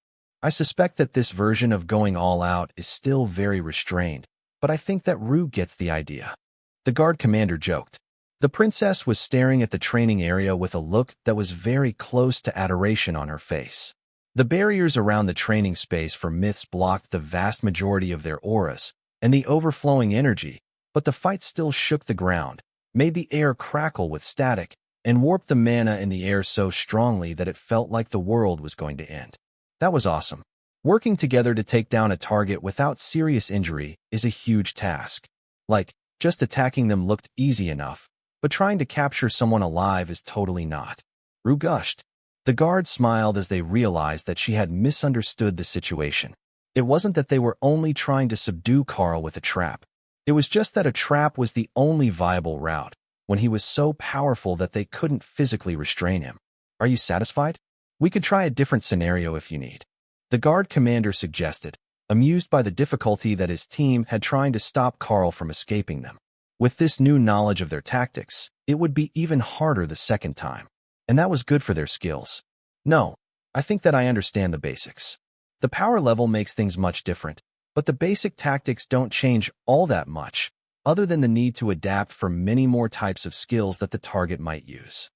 I suspect that this version of going all out is still very restrained, but I think that Rue gets the idea. The guard commander joked. The princess was staring at the training area with a look that was very close to adoration on her face. The barriers around the training space for myths blocked the vast majority of their auras, and the overflowing energy, but the fight still shook the ground, made the air crackle with static, and warped the mana in the air so strongly that it felt like the world was going to end. That was awesome. Working together to take down a target without serious injury is a huge task. Like, just attacking them looked easy enough, but trying to capture someone alive is totally not. Rue gushed. The guards smiled as they realized that she had misunderstood the situation. It wasn't that they were only trying to subdue Karl with a trap. It was just that a trap was the only viable route, when he was so powerful that they couldn't physically restrain him. Are you satisfied? We could try a different scenario if you need. The guard commander suggested, amused by the difficulty that his team had trying to stop Karl from escaping them. With this new knowledge of their tactics, it would be even harder the second time. And that was good for their skills. No, I think that I understand the basics. The power level makes things much different, but the basic tactics don't change all that much, other than the need to adapt for many more types of skills that the target might use.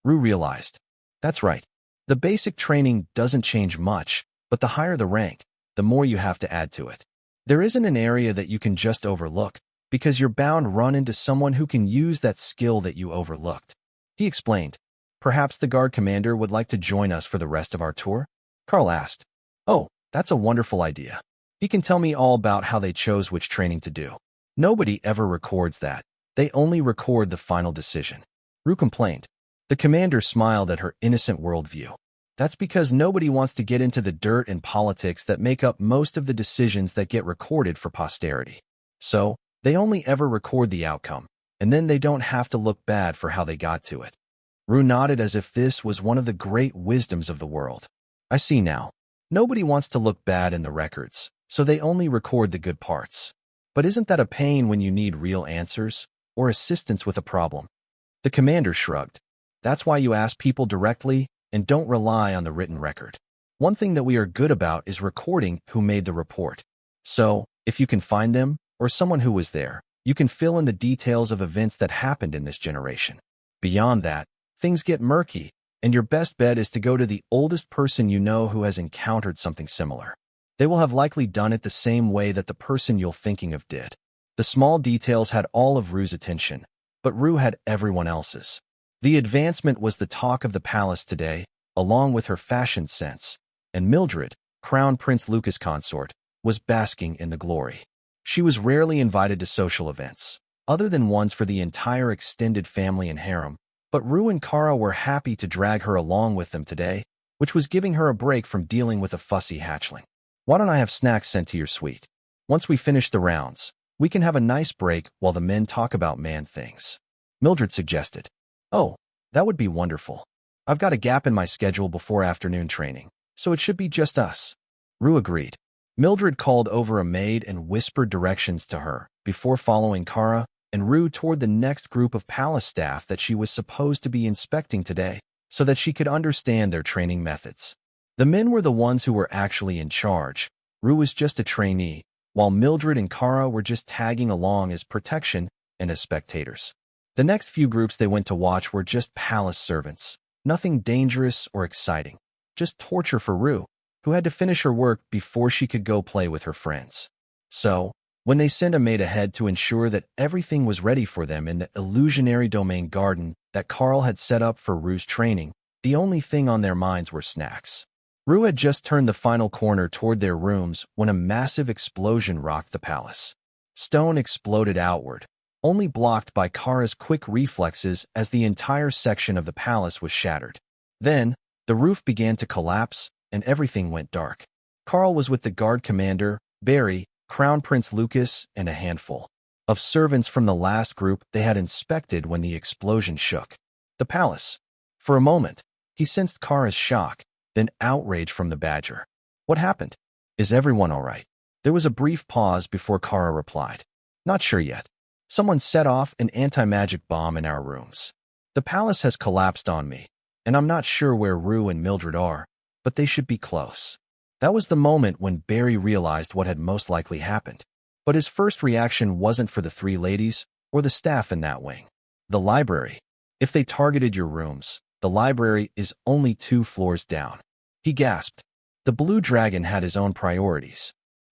Rue realized. That's right. The basic training doesn't change much, but the higher the rank, the more you have to add to it. There isn't an area that you can just overlook, because you're bound to run into someone who can use that skill that you overlooked. He explained. Perhaps the guard commander would like to join us for the rest of our tour? Karl asked. Oh, that's a wonderful idea. He can tell me all about how they chose which training to do. Nobody ever records that. They only record the final decision. Rue complained. The commander smiled at her innocent worldview. That's because nobody wants to get into the dirt and politics that make up most of the decisions that get recorded for posterity. So, they only ever record the outcome, and then they don't have to look bad for how they got to it. Rue nodded as if this was one of the great wisdoms of the world. I see now. Nobody wants to look bad in the records, so they only record the good parts. But isn't that a pain when you need real answers, or assistance with a problem? The commander shrugged. That's why you ask people directly and don't rely on the written record. One thing that we are good about is recording who made the report. So, if you can find them, or someone who was there, you can fill in the details of events that happened in this generation. Beyond that, things get murky, and your best bet is to go to the oldest person you know who has encountered something similar. They will have likely done it the same way that the person you're thinking of did. The small details had all of Rue's attention, but Rue had everyone else's. The advancement was the talk of the palace today, along with her fashion sense, and Mildred, Crown Prince Lucas' consort, was basking in the glory. She was rarely invited to social events, other than ones for the entire extended family and harem, but Rue and Karl were happy to drag her along with them today, which was giving her a break from dealing with a fussy hatchling. Why don't I have snacks sent to your suite? Once we finish the rounds, we can have a nice break while the men talk about man things. Mildred suggested. Oh, that would be wonderful. I've got a gap in my schedule before afternoon training, so it should be just us. Rue agreed. Mildred called over a maid and whispered directions to her before following Kara and Rue toward the next group of palace staff that she was supposed to be inspecting today so that she could understand their training methods. The men were the ones who were actually in charge. Rue was just a trainee, while Mildred and Kara were just tagging along as protection and as spectators. The next few groups they went to watch were just palace servants. Nothing dangerous or exciting. Just torture for Rue, who had to finish her work before she could go play with her friends. So, when they sent a maid ahead to ensure that everything was ready for them in the illusionary domain garden that Karl had set up for Rue's training, the only thing on their minds were snacks. Rue had just turned the final corner toward their rooms when a massive explosion rocked the palace. Stone exploded outward, only blocked by Kara's quick reflexes as the entire section of the palace was shattered. Then, the roof began to collapse, and everything went dark. Karl was with the guard commander, Barry, Crown Prince Lucas, and a handful of servants from the last group they had inspected when the explosion shook the palace. For a moment, he sensed Kara's shock, then outrage from the badger. What happened? Is everyone all right? There was a brief pause before Kara replied. Not sure yet. Someone set off an anti-magic bomb in our rooms. The palace has collapsed on me, and I'm not sure where Rue and Mildred are, but they should be close. That was the moment when Barry realized what had most likely happened. But his first reaction wasn't for the three ladies or the staff in that wing. The library. If they targeted your rooms, the library is only 2 floors down. He gasped. The blue dragon had his own priorities.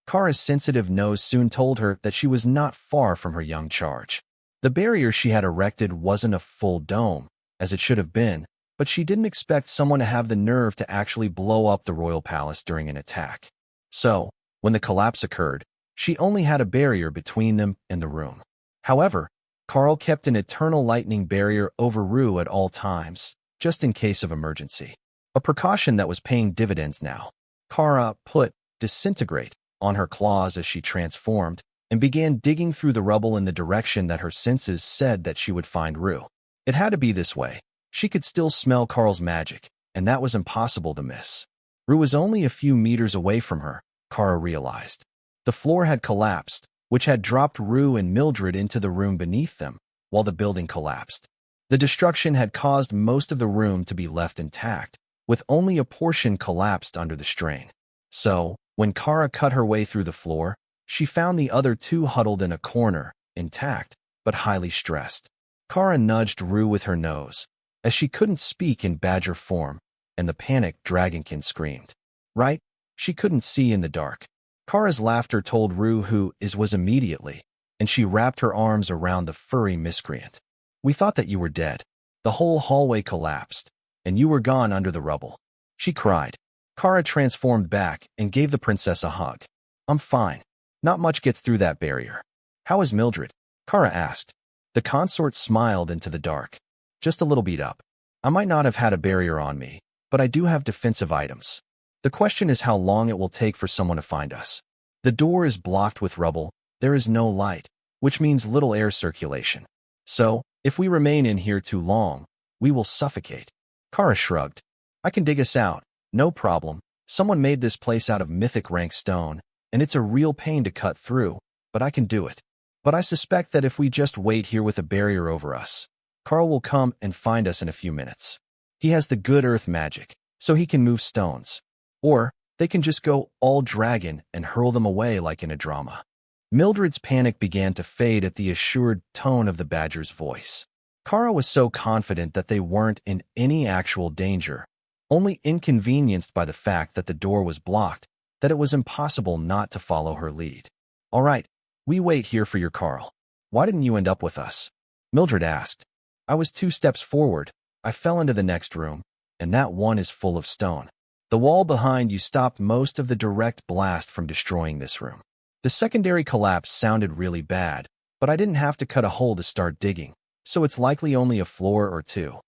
Kara's sensitive nose soon told her that she was not far from her young charge. The barrier she had erected wasn't a full dome, as it should have been, but she didn't expect someone to have the nerve to actually blow up the royal palace during an attack. So, when the collapse occurred, she only had a barrier between them and the room. However, Karl kept an eternal lightning barrier over Rue at all times, just in case of emergency. A precaution that was paying dividends now. Kara put disintegrate on her claws as she transformed and began digging through the rubble in the direction that her senses said that she would find Rue. It had to be this way. She could still smell Karl's magic, and that was impossible to miss. Rue was only a few meters away from her, Kara realized. The floor had collapsed, which had dropped Rue and Mildred into the room beneath them, while the building collapsed. The destruction had caused most of the room to be left intact, with only a portion collapsed under the strain. So, when Kara cut her way through the floor, she found the other two huddled in a corner, intact, but highly stressed. Kara nudged Rue with her nose, as she couldn't speak in badger form, and the panicked dragonkin screamed. Right? She couldn't see in the dark. Kara's laughter told Rue who was immediately, and she wrapped her arms around the furry miscreant. We thought that you were dead. The whole hallway collapsed, and you were gone under the rubble. She cried. Kara transformed back and gave the princess a hug. I'm fine. Not much gets through that barrier. How is Mildred? Kara asked. The consort smiled into the dark. Just a little beat up. I might not have had a barrier on me, but I do have defensive items. The question is how long it will take for someone to find us. The door is blocked with rubble. There is no light, which means little air circulation. So, if we remain in here too long, we will suffocate. Kara shrugged. I can dig us out. No problem. Someone made this place out of mythic rank stone, and it's a real pain to cut through, but I can do it. But I suspect that if we just wait here with a barrier over us, Karl will come and find us in a few minutes. He has the good earth magic, so he can move stones. Or, they can just go all dragon and hurl them away like in a drama. Mildred's panic began to fade at the assured tone of the badger's voice. Kara was so confident that they weren't in any actual danger, only inconvenienced by the fact that the door was blocked, that it was impossible not to follow her lead. All right, we wait here for your Karl. Why didn't you end up with us? Mildred asked. I was 2 steps forward. I fell into the next room, and that one is full of stone. The wall behind you stopped most of the direct blast from destroying this room. The secondary collapse sounded really bad, but I didn't have to cut a hole to start digging, so it's likely only a floor or 2.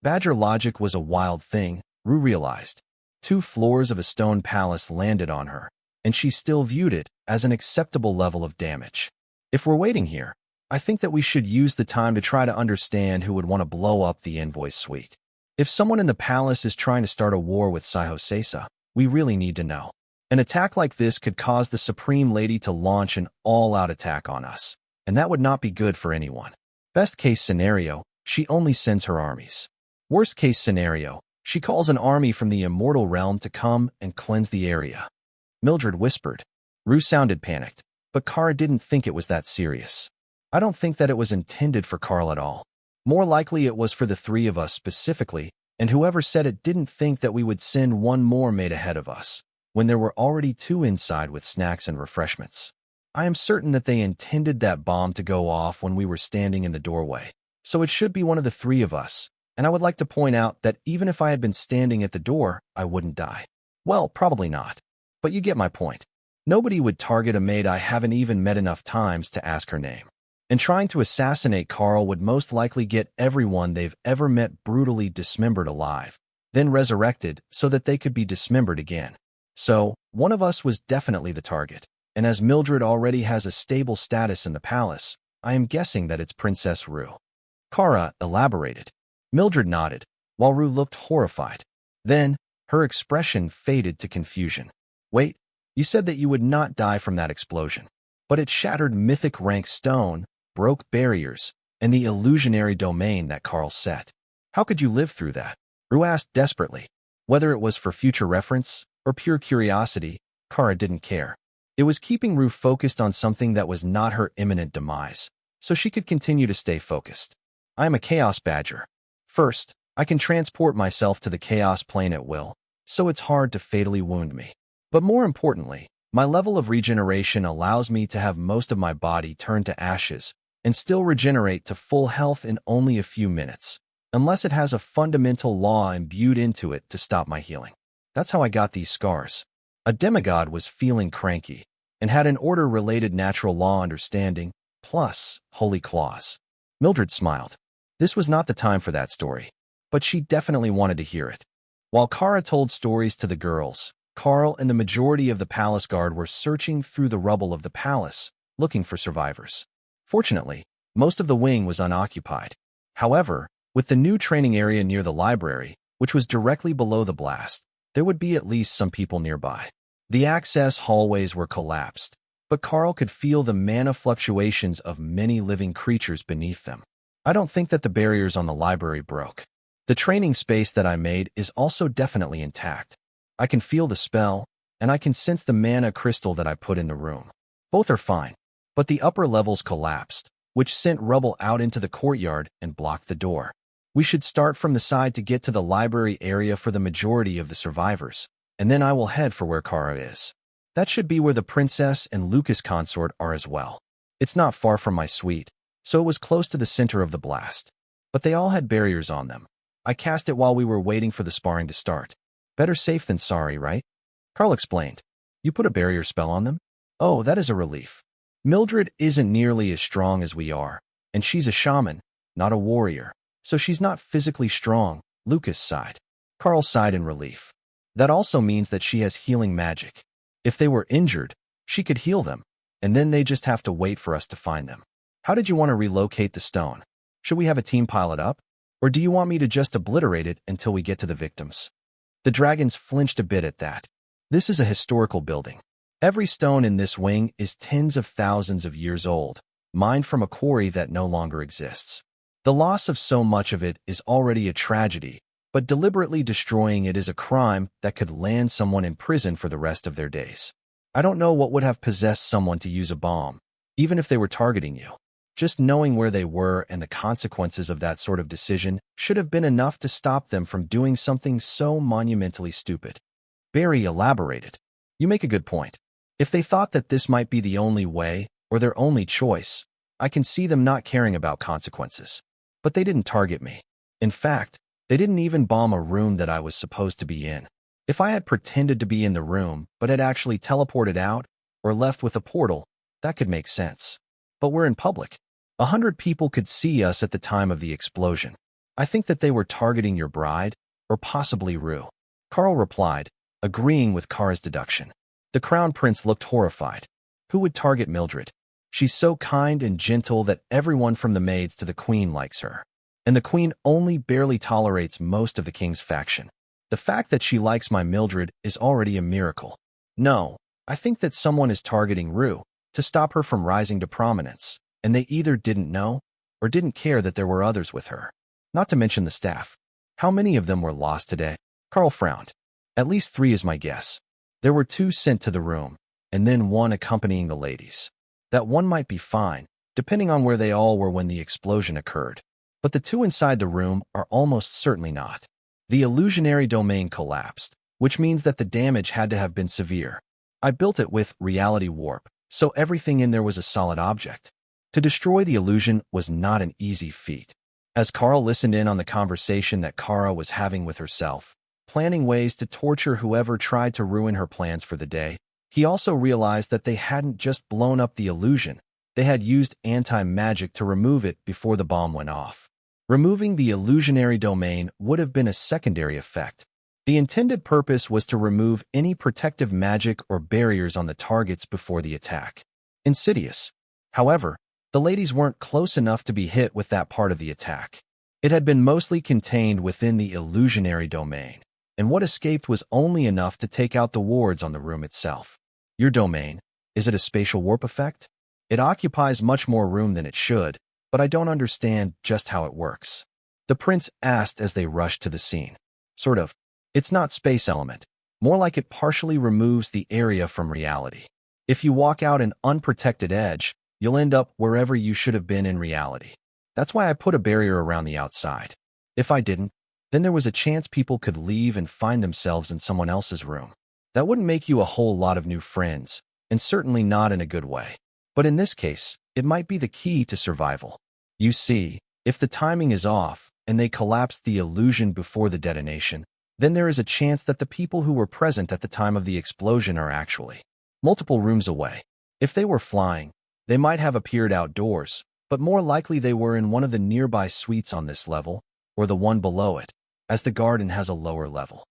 Badger logic was a wild thing, Rue realized. 2 floors of a stone palace landed on her, and she still viewed it as an acceptable level of damage. If we're waiting here, I think that we should use the time to try to understand who would want to blow up the envoy suite. If someone in the palace is trying to start a war with Saiho, we really need to know. An attack like this could cause the Supreme Lady to launch an all-out attack on us, and that would not be good for anyone. Best case scenario, she only sends her armies. Worst case scenario, she calls an army from the immortal realm to come and cleanse the area. Mildred whispered. Rue sounded panicked, but Kara didn't think it was that serious. I don't think that it was intended for Karl at all. More likely it was for the 3 of us specifically, and whoever said it didn't think that we would send one more maid ahead of us, when there were already 2 inside with snacks and refreshments. I am certain that they intended that bomb to go off when we were standing in the doorway, so it should be one of the 3 of us, and I would like to point out that even if I had been standing at the door, I wouldn't die. Well, probably not. But you get my point. Nobody would target a maid I haven't even met enough times to ask her name. And trying to assassinate Karl would most likely get everyone they've ever met brutally dismembered alive, then resurrected so that they could be dismembered again. So, one of us was definitely the target, and as Mildred already has a stable status in the palace, I am guessing that it's Princess Rue. Kara elaborated. Mildred nodded, while Rue looked horrified. Then, her expression faded to confusion. Wait, you said that you would not die from that explosion, but it shattered mythic rank stone, broke barriers, and the illusionary domain that Karl set. How could you live through that? Rue asked desperately. Whether it was for future reference or pure curiosity, Kara didn't care. It was keeping Rue focused on something that was not her imminent demise, so she could continue to stay focused. I am a Chaos Badger. First, I can transport myself to the Chaos Plane at will, so it's hard to fatally wound me. But more importantly, My level of regeneration allows me to have most of my body turn to ashes and still regenerate to full health in only a few minutes, unless it has a fundamental law imbued into it to stop my healing. That's how I got these scars. A demigod was feeling cranky and had an order-related natural law understanding, plus holy claws. Mildred smiled. This was not the time for that story, but she definitely wanted to hear it. While Kara told stories to the girls, Karl and the majority of the palace guard were searching through the rubble of the palace, looking for survivors. Fortunately, most of the wing was unoccupied. However, with the new training area near the library, which was directly below the blast, there would be at least some people nearby. The access hallways were collapsed, but Karl could feel the mana fluctuations of many living creatures beneath them. I don't think that the barriers on the library broke. The training space that I made is also definitely intact. I can feel the spell, and I can sense the mana crystal that I put in the room. Both are fine, but the upper levels collapsed, which sent rubble out into the courtyard and blocked the door. We should start from the side to get to the library area for the majority of the survivors, and then I will head for where Kara is. That should be where the princess and Lucas consort are as well. It's not far from my suite, so it was close to the center of the blast. But they all had barriers on them. I cast it while we were waiting for the sparring to start. Better safe than sorry, right? Karl explained. You put a barrier spell on them? Oh, that is a relief. Mildred isn't nearly as strong as we are, and she's a shaman, not a warrior, so she's not physically strong, Lucas sighed. Karl sighed in relief. That also means that she has healing magic. If they were injured, she could heal them, and then they just have to wait for us to find them. How did you want to relocate the stone? Should we have a team pile it up? Or do you want me to just obliterate it until we get to the victims? The dragons flinched a bit at that. This is a historical building. Every stone in this wing is tens of thousands of years old, mined from a quarry that no longer exists. The loss of so much of it is already a tragedy, but deliberately destroying it is a crime that could land someone in prison for the rest of their days. I don't know what would have possessed someone to use a bomb, even if they were targeting you. Just knowing where they were and the consequences of that sort of decision should have been enough to stop them from doing something so monumentally stupid. Barry elaborated. You make a good point. If they thought that this might be the only way, or their only choice, I can see them not caring about consequences. But they didn't target me. In fact, they didn't even bomb a room that I was supposed to be in. If I had pretended to be in the room, but had actually teleported out, or left with a portal, that could make sense. But we're in public. 100 people could see us at the time of the explosion. I think that they were targeting your bride, or possibly Rue. Karl replied, agreeing with Kara's deduction. The crown prince looked horrified. Who would target Mildred? She's so kind and gentle that everyone from the maids to the queen likes her. And the queen only barely tolerates most of the king's faction. The fact that she likes my Mildred is already a miracle. No, I think that someone is targeting Rue to stop her from rising to prominence, and they either didn't know or didn't care that there were others with her. Not to mention the staff. How many of them were lost today? Karl frowned. At least 3 is my guess. There were 2 sent to the room, and then 1 accompanying the ladies. That 1 might be fine, depending on where they all were when the explosion occurred. But the 2 inside the room are almost certainly not. The illusionary domain collapsed, which means that the damage had to have been severe. I built it with reality warp, so everything in there was a solid object. To destroy the illusion was not an easy feat. As Karl listened in on the conversation that Kara was having with herself, planning ways to torture whoever tried to ruin her plans for the day, he also realized that they hadn't just blown up the illusion, they had used anti-magic to remove it before the bomb went off. Removing the illusionary domain would have been a secondary effect. The intended purpose was to remove any protective magic or barriers on the targets before the attack. Insidious. However, the ladies weren't close enough to be hit with that part of the attack. It had been mostly contained within the illusionary domain, and what escaped was only enough to take out the wards on the room itself. Your domain, is it a spatial warp effect? It occupies much more room than it should, but I don't understand just how it works. The prince asked as they rushed to the scene. Sort of. It's not space element. More like it partially removes the area from reality. If you walk out an unprotected edge, you'll end up wherever you should have been in reality. That's why I put a barrier around the outside. If I didn't, then there was a chance people could leave and find themselves in someone else's room. That wouldn't make you a whole lot of new friends, and certainly not in a good way. But in this case, it might be the key to survival. You see, if the timing is off and they collapse the illusion before the detonation, then there is a chance that the people who were present at the time of the explosion are actually multiple rooms away. If they were flying, they might have appeared outdoors, but more likely they were in one of the nearby suites on this level, or the one below it, as the garden has a lower level.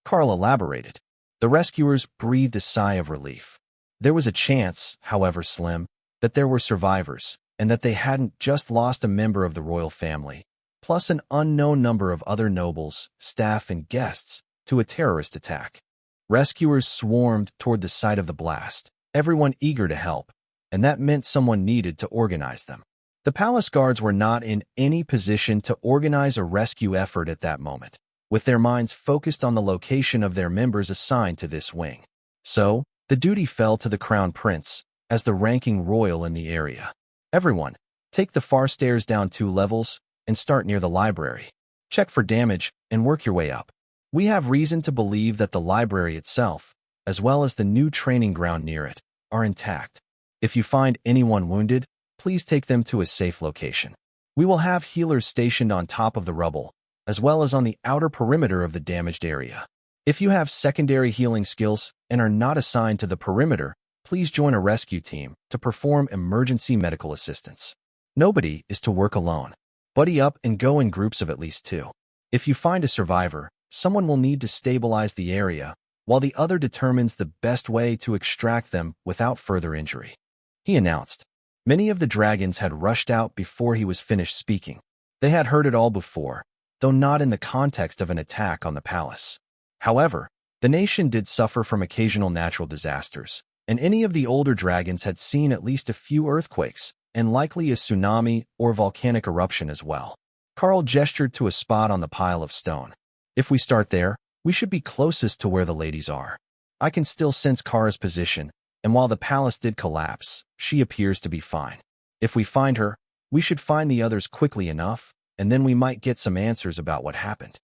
Karl elaborated. The rescuers breathed a sigh of relief. There was a chance, however slim, that there were survivors, and that they hadn't just lost a member of the royal family, plus an unknown number of other nobles, staff, and guests, to a terrorist attack. Rescuers swarmed toward the site of the blast, everyone eager to help, and that meant someone needed to organize them. The palace guards were not in any position to organize a rescue effort at that moment, with their minds focused on the location of their members assigned to this wing. So, the duty fell to the crown prince, as the ranking royal in the area. Everyone, take the far stairs down 2 levels and start near the library. Check for damage and work your way up. We have reason to believe that the library itself, as well as the new training ground near it, are intact. If you find anyone wounded, please take them to a safe location. We will have healers stationed on top of the rubble, as well as on the outer perimeter of the damaged area. If you have secondary healing skills and are not assigned to the perimeter, please join a rescue team to perform emergency medical assistance. Nobody is to work alone. Buddy up and go in groups of at least 2. If you find a survivor, someone will need to stabilize the area, while the other determines the best way to extract them without further injury. He announced. Many of the dragons had rushed out before he was finished speaking. They had heard it all before, though not in the context of an attack on the palace. However, the nation did suffer from occasional natural disasters, and any of the older dragons had seen at least a few earthquakes, and likely a tsunami or volcanic eruption as well. Karl gestured to a spot on the pile of stone. If we start there, we should be closest to where the ladies are. I can still sense Kara's position, and while the palace did collapse, she appears to be fine. If we find her, we should find the others quickly enough, and then we might get some answers about what happened.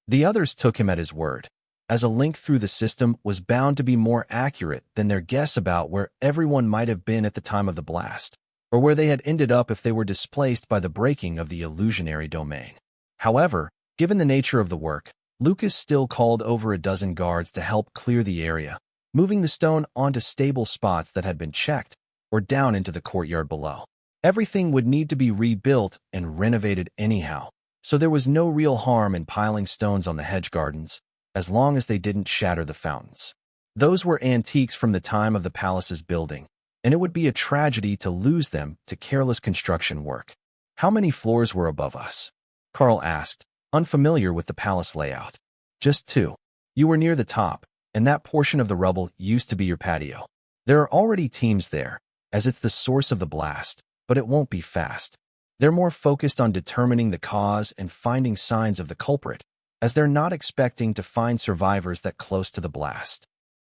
The others took him at his word, as a link through the system was bound to be more accurate than their guess about where everyone might have been at the time of the blast, or where they had ended up if they were displaced by the breaking of the illusionary domain. However, given the nature of the work, Lucas still called over a dozen guards to help clear the area, moving the stone onto stable spots that had been checked, or down into the courtyard below. Everything would need to be rebuilt and renovated anyhow, so there was no real harm in piling stones on the hedge gardens, as long as they didn't shatter the fountains. Those were antiques from the time of the palace's building, and it would be a tragedy to lose them to careless construction work. How many floors were above us? Karl asked, unfamiliar with the palace layout. Just 2. You were near the top, and that portion of the rubble used to be your patio. There are already teams there, as it's the source of the blast, but it won't be fast. They're more focused on determining the cause and finding signs of the culprit, as they're not expecting to find survivors that close to the blast.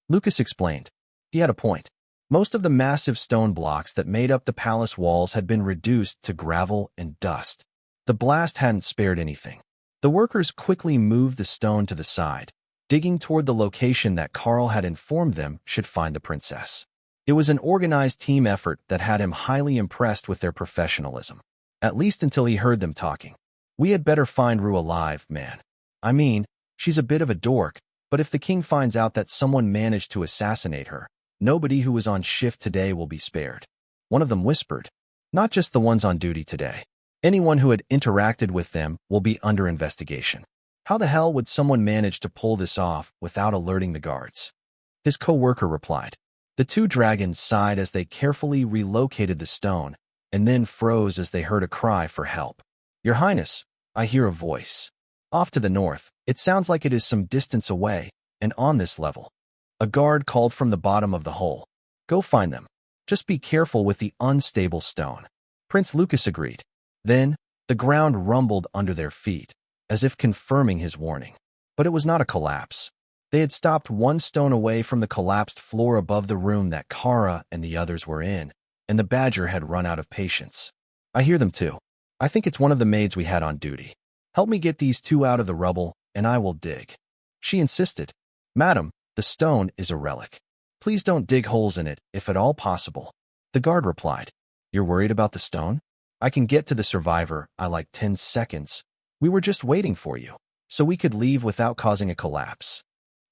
Lucas explained. He had a point. Most of the massive stone blocks that made up the palace walls had been reduced to gravel and dust. The blast hadn't spared anything. The workers quickly moved the stone to the side, digging toward the location that Karl had informed them should find the princess. It was an organized team effort that had him highly impressed with their professionalism, at least until he heard them talking. We had better find Rue alive, man. I mean, she's a bit of a dork, but if the king finds out that someone managed to assassinate her, nobody who was on shift today will be spared. One of them whispered. Not just the ones on duty today. Anyone who had interacted with them will be under investigation. How the hell would someone manage to pull this off without alerting the guards? His co-worker replied. The 2 dragons sighed as they carefully relocated the stone, and then froze as they heard a cry for help. Your Highness, I hear a voice. Off to the north, it sounds like it is some distance away, and on this level. A guard called from the bottom of the hole. Go find them. Just be careful with the unstable stone. Prince Lucas agreed. Then, the ground rumbled under their feet, as if confirming his warning. But it was not a collapse. They had stopped 1 stone away from the collapsed floor above the room that Kara and the others were in, and the badger had run out of patience. I hear them too. I think it's one of the maids we had on duty. Help me get these 2 out of the rubble, and I will dig. She insisted. Madam, the stone is a relic. Please don't dig holes in it, if at all possible. The guard replied. You're worried about the stone? I can get to the survivor, I like 10 seconds. We were just waiting for you, so we could leave without causing a collapse.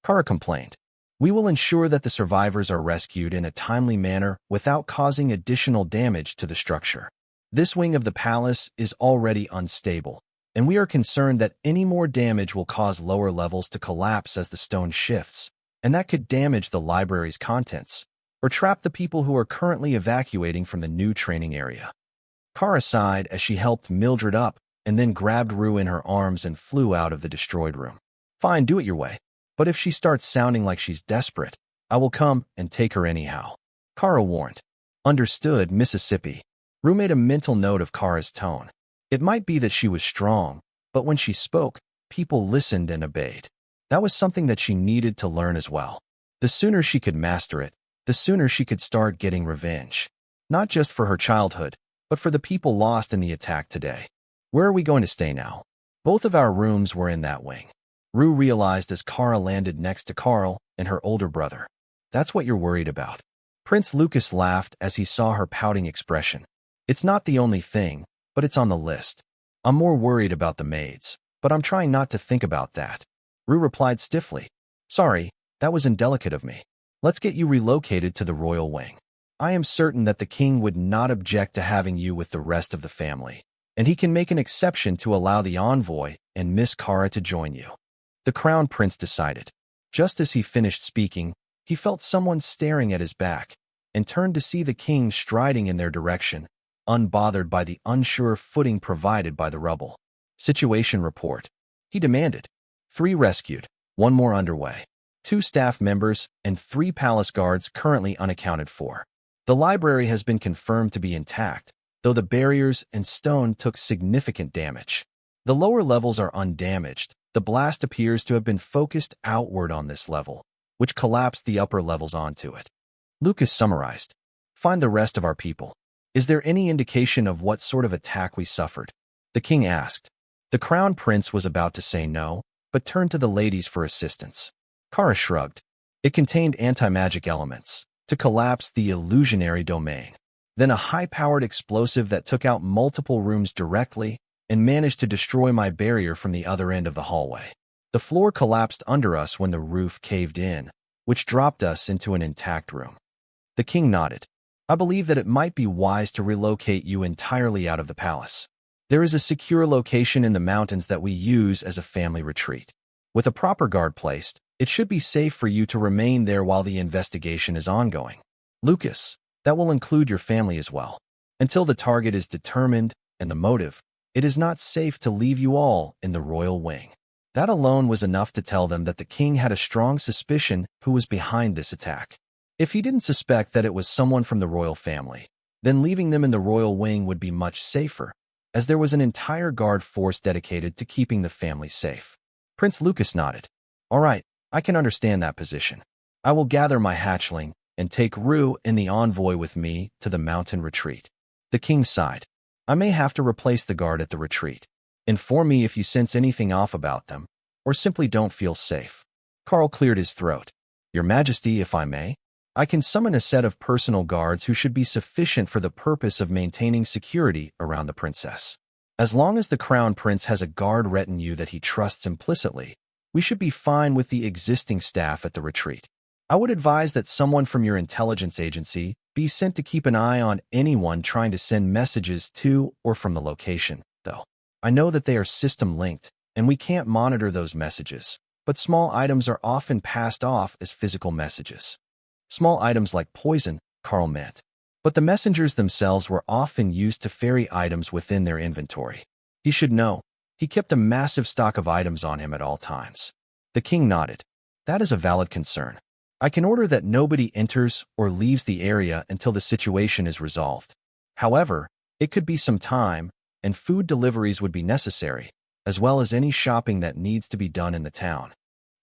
Kara complained. We will ensure that the survivors are rescued in a timely manner without causing additional damage to the structure. This wing of the palace is already unstable, and we are concerned that any more damage will cause lower levels to collapse as the stone shifts, and that could damage the library's contents, or trap the people who are currently evacuating from the new training area. Kara sighed as she helped Mildred up and then grabbed Rue in her arms and flew out of the destroyed room. Fine, do it your way. But if she starts sounding like she's desperate, I will come and take her anyhow. Kara warned. Understood, Mississippi. Rue made a mental note of Kara's tone. It might be that she was strong, but when she spoke, people listened and obeyed. That was something that she needed to learn as well. The sooner she could master it, the sooner she could start getting revenge. Not just for her childhood, but for the people lost in the attack today. Where are we going to stay now? Both of our rooms were in that wing. Rue realized as Kara landed next to Karl and her older brother. That's what you're worried about. Prince Lucas laughed as he saw her pouting expression. It's not the only thing, but it's on the list. I'm more worried about the maids, but I'm trying not to think about that. Rue replied stiffly. Sorry, that was indelicate of me. Let's get you relocated to the royal wing. I am certain that the king would not object to having you with the rest of the family, and he can make an exception to allow the envoy and Miss Kara to join you. The crown prince decided. Just as he finished speaking, he felt someone staring at his back and turned to see the king striding in their direction, unbothered by the unsure footing provided by the rubble. Situation report. He demanded. 3 rescued, 1 more underway. 2 staff members and 3 palace guards currently unaccounted for. The library has been confirmed to be intact, though the barriers and stone took significant damage. The lower levels are undamaged. The blast appears to have been focused outward on this level, which collapsed the upper levels onto it. Lucas summarized. Find the rest of our people. Is there any indication of what sort of attack we suffered? The king asked. The crown prince was about to say no, but turned to the ladies for assistance. Kara shrugged. It contained anti-magic elements to collapse the illusionary domain. Then a high-powered explosive that took out multiple rooms directly and managed to destroy my barrier from the other end of the hallway. The floor collapsed under us when the roof caved in, which dropped us into an intact room. The king nodded. I believe that it might be wise to relocate you entirely out of the palace. There is a secure location in the mountains that we use as a family retreat. With a proper guard placed, it should be safe for you to remain there while the investigation is ongoing. Lucas, that will include your family as well. Until the target is determined and the motive, it is not safe to leave you all in the royal wing. That alone was enough to tell them that the king had a strong suspicion who was behind this attack. If he didn't suspect that it was someone from the royal family, then leaving them in the royal wing would be much safer, as there was an entire guard force dedicated to keeping the family safe. Prince Lucas nodded. All right, I can understand that position. I will gather my hatchling and take Rue and the envoy with me to the mountain retreat. The king sighed. I may have to replace the guard at the retreat. Inform me if you sense anything off about them, or simply don't feel safe. Karl cleared his throat. Your Majesty, if I may, I can summon a set of personal guards who should be sufficient for the purpose of maintaining security around the princess. As long as the crown prince has a guard retinue that he trusts implicitly, we should be fine with the existing staff at the retreat. I would advise that someone from your intelligence agency be sent to keep an eye on anyone trying to send messages to or from the location, though. I know that they are system-linked, and we can't monitor those messages, but small items are often passed off as physical messages. Small items like poison, Karl meant. But the messengers themselves were often used to ferry items within their inventory. He should know. He kept a massive stock of items on him at all times. The king nodded. That is a valid concern. I can order that nobody enters or leaves the area until the situation is resolved. However, it could be some time, and food deliveries would be necessary, as well as any shopping that needs to be done in the town.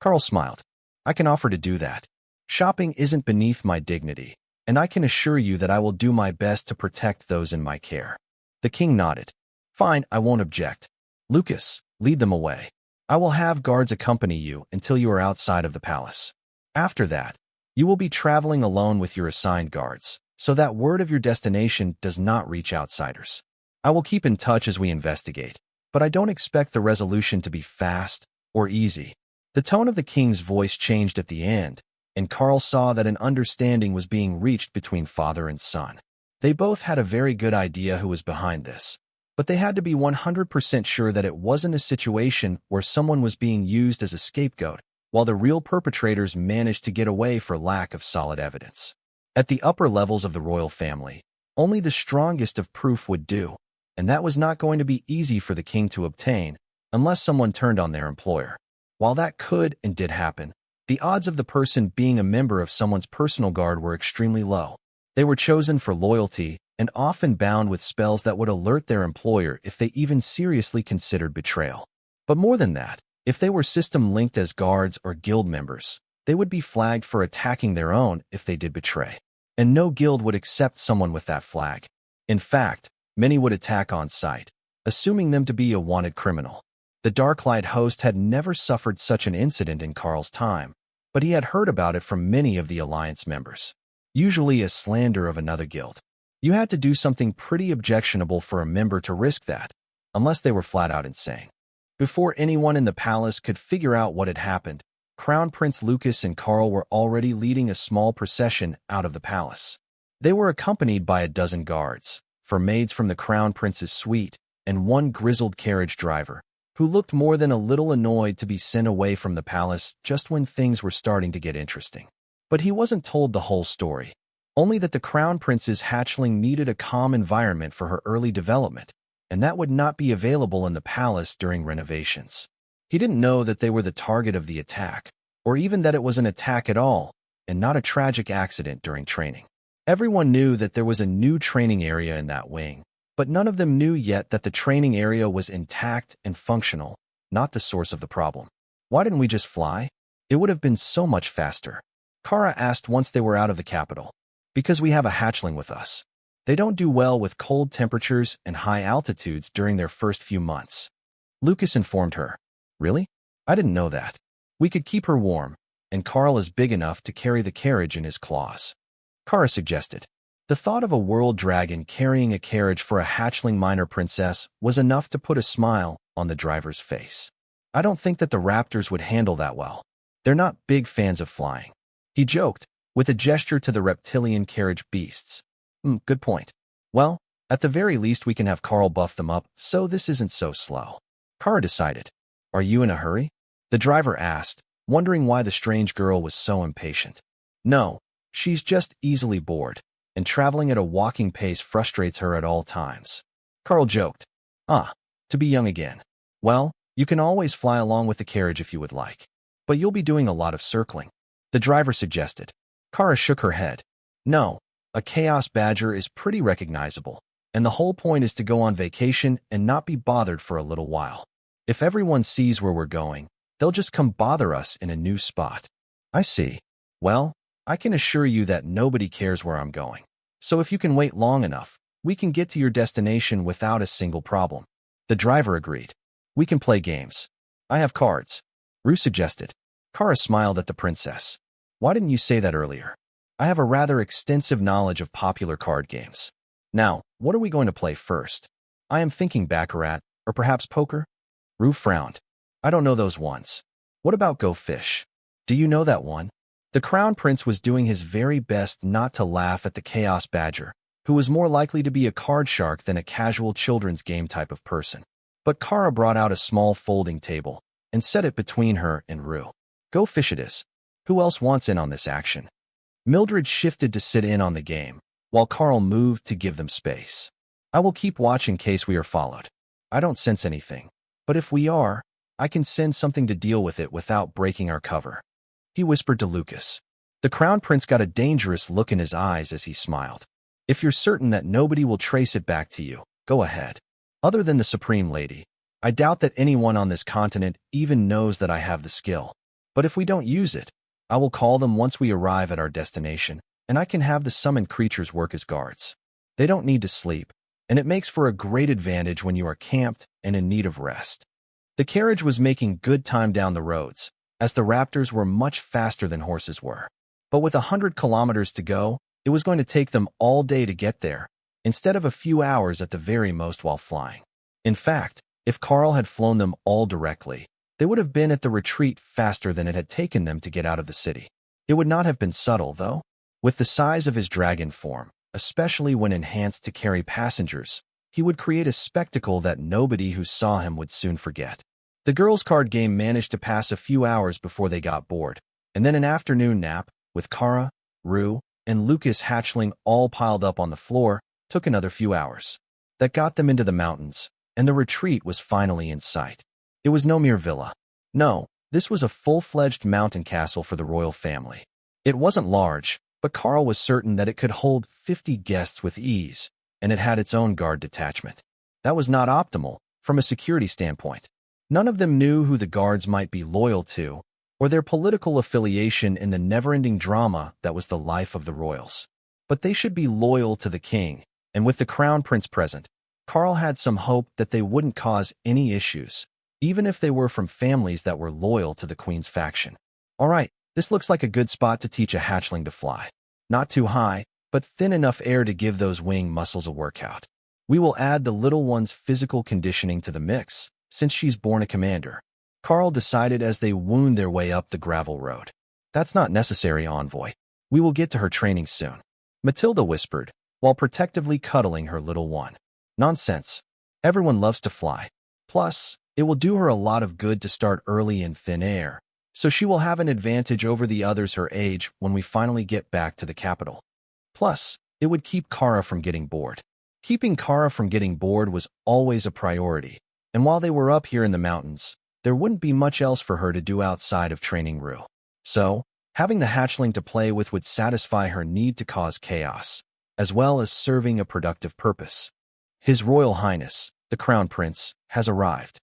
Karl smiled. I can offer to do that. Shopping isn't beneath my dignity, and I can assure you that I will do my best to protect those in my care. The king nodded. Fine, I won't object. Lucas, lead them away. I will have guards accompany you until you are outside of the palace. After that, You will be traveling alone with your assigned guards, so that word of your destination does not reach outsiders. I will keep in touch as we investigate, but I don't expect the resolution to be fast or easy. The tone of the king's voice changed at the end, and Karl saw that an understanding was being reached between father and son. They both had a very good idea who was behind this, but they had to be 100% sure that it wasn't a situation where someone was being used as a scapegoat, while the real perpetrators managed to get away for lack of solid evidence. At the upper levels of the royal family, only the strongest of proof would do, and that was not going to be easy for the king to obtain unless someone turned on their employer. While that could and did happen, the odds of the person being a member of someone's personal guard were extremely low. They were chosen for loyalty and often bound with spells that would alert their employer if they even seriously considered betrayal. But more than that, if they were system-linked as guards or guild members, they would be flagged for attacking their own if they did betray. And no guild would accept someone with that flag. In fact, many would attack on sight, assuming them to be a wanted criminal. The Darklight host had never suffered such an incident in Karl's time, but he had heard about it from many of the Alliance members. Usually a slander of another guild. You had to do something pretty objectionable for a member to risk that, unless they were flat out insane. Before anyone in the palace could figure out what had happened, Crown Prince Lucas and Karl were already leading a small procession out of the palace. They were accompanied by a dozen guards, 4 maids from the Crown Prince's suite, and 1 grizzled carriage driver, who looked more than a little annoyed to be sent away from the palace just when things were starting to get interesting. But he wasn't told the whole story, only that the Crown Prince's hatchling needed a calm environment for her early development, and that would not be available in the palace during renovations. He didn't know that they were the target of the attack, or even that it was an attack at all, and not a tragic accident during training. Everyone knew that there was a new training area in that wing, but none of them knew yet that the training area was intact and functional, not the source of the problem. Why didn't we just fly? It would have been so much faster. Kara asked once they were out of the capital. Because we have a hatchling with us. They don't do well with cold temperatures and high altitudes during their first few months. Lucas informed her. Really? I didn't know that. We could keep her warm, and Karl is big enough to carry the carriage in his claws. Kara suggested. The thought of a world dragon carrying a carriage for a hatchling minor princess was enough to put a smile on the driver's face. I don't think that the raptors would handle that well. They're not big fans of flying. He joked, with a gesture to the reptilian carriage beasts. Good point. Well, at the very least we can have Karl buff them up, so this isn't so slow. Kara decided. Are you in a hurry? The driver asked, wondering why the strange girl was so impatient. No, she's just easily bored, and traveling at a walking pace frustrates her at all times. Karl joked. To be young again. Well, you can always fly along with the carriage if you would like. But you'll be doing a lot of circling. The driver suggested. Kara shook her head. No, a chaos badger is pretty recognizable, and the whole point is to go on vacation and not be bothered for a little while. If everyone sees where we're going, they'll just come bother us in a new spot. I see. Well, I can assure you that nobody cares where I'm going. So if you can wait long enough, we can get to your destination without a single problem. The driver agreed. We can play games. I have cards. Rue suggested. Kara smiled at the princess. Why didn't you say that earlier? I have a rather extensive knowledge of popular card games. Now, what are we going to play first? I am thinking baccarat, or perhaps poker? Rue frowned. I don't know those ones. What about Go Fish? Do you know that one? The Crown Prince was doing his very best not to laugh at the Chaos Badger, who was more likely to be a card shark than a casual children's game type of person. But Kara brought out a small folding table and set it between her and Rue. Go Fish it is. Who else wants in on this action? Mildred shifted to sit in on the game, while Karl moved to give them space. I will keep watch in case we are followed. I don't sense anything, but if we are, I can send something to deal with it without breaking our cover. He whispered to Lucas. The Crown Prince got a dangerous look in his eyes as he smiled. If you're certain that nobody will trace it back to you, go ahead. Other than the Supreme Lady, I doubt that anyone on this continent even knows that I have the skill. But if we don't use it, I will call them once we arrive at our destination, and I can have the summoned creatures work as guards. They don't need to sleep, and it makes for a great advantage when you are camped and in need of rest. The carriage was making good time down the roads, as the raptors were much faster than horses were. But with 100 kilometers to go, it was going to take them all day to get there, instead of a few hours at the very most while flying. In fact, if Karl had flown them all directly, they would have been at the retreat faster than it had taken them to get out of the city. It would not have been subtle, though. With the size of his dragon form, especially when enhanced to carry passengers, he would create a spectacle that nobody who saw him would soon forget. The girls' card game managed to pass a few hours before they got bored, and then an afternoon nap, with Kara, Rue, and Lucas hatchling all piled up on the floor, took another few hours. That got them into the mountains, and the retreat was finally in sight. It was no mere villa. No, this was a full-fledged mountain castle for the royal family. It wasn't large, but Karl was certain that it could hold 50 guests with ease, and it had its own guard detachment. That was not optimal, from a security standpoint. None of them knew who the guards might be loyal to, or their political affiliation in the never-ending drama that was the life of the royals. But they should be loyal to the king, and with the crown prince present, Karl had some hope that they wouldn't cause any issues, even if they were from families that were loyal to the queen's faction. All right, this looks like a good spot to teach a hatchling to fly. Not too high, but thin enough air to give those wing muscles a workout. We will add the little one's physical conditioning to the mix, since she's born a commander. Karl decided as they wound their way up the gravel road. That's not necessary, envoy. We will get to her training soon. Matilda whispered, while protectively cuddling her little one. Nonsense. Everyone loves to fly. Plus, it will do her a lot of good to start early in thin air, so she will have an advantage over the others her age when we finally get back to the capital. Plus, it would keep Kara from getting bored. Keeping Kara from getting bored was always a priority, and while they were up here in the mountains, there wouldn't be much else for her to do outside of training Rue. So, having the hatchling to play with would satisfy her need to cause chaos, as well as serving a productive purpose. His Royal Highness, the Crown Prince, has arrived.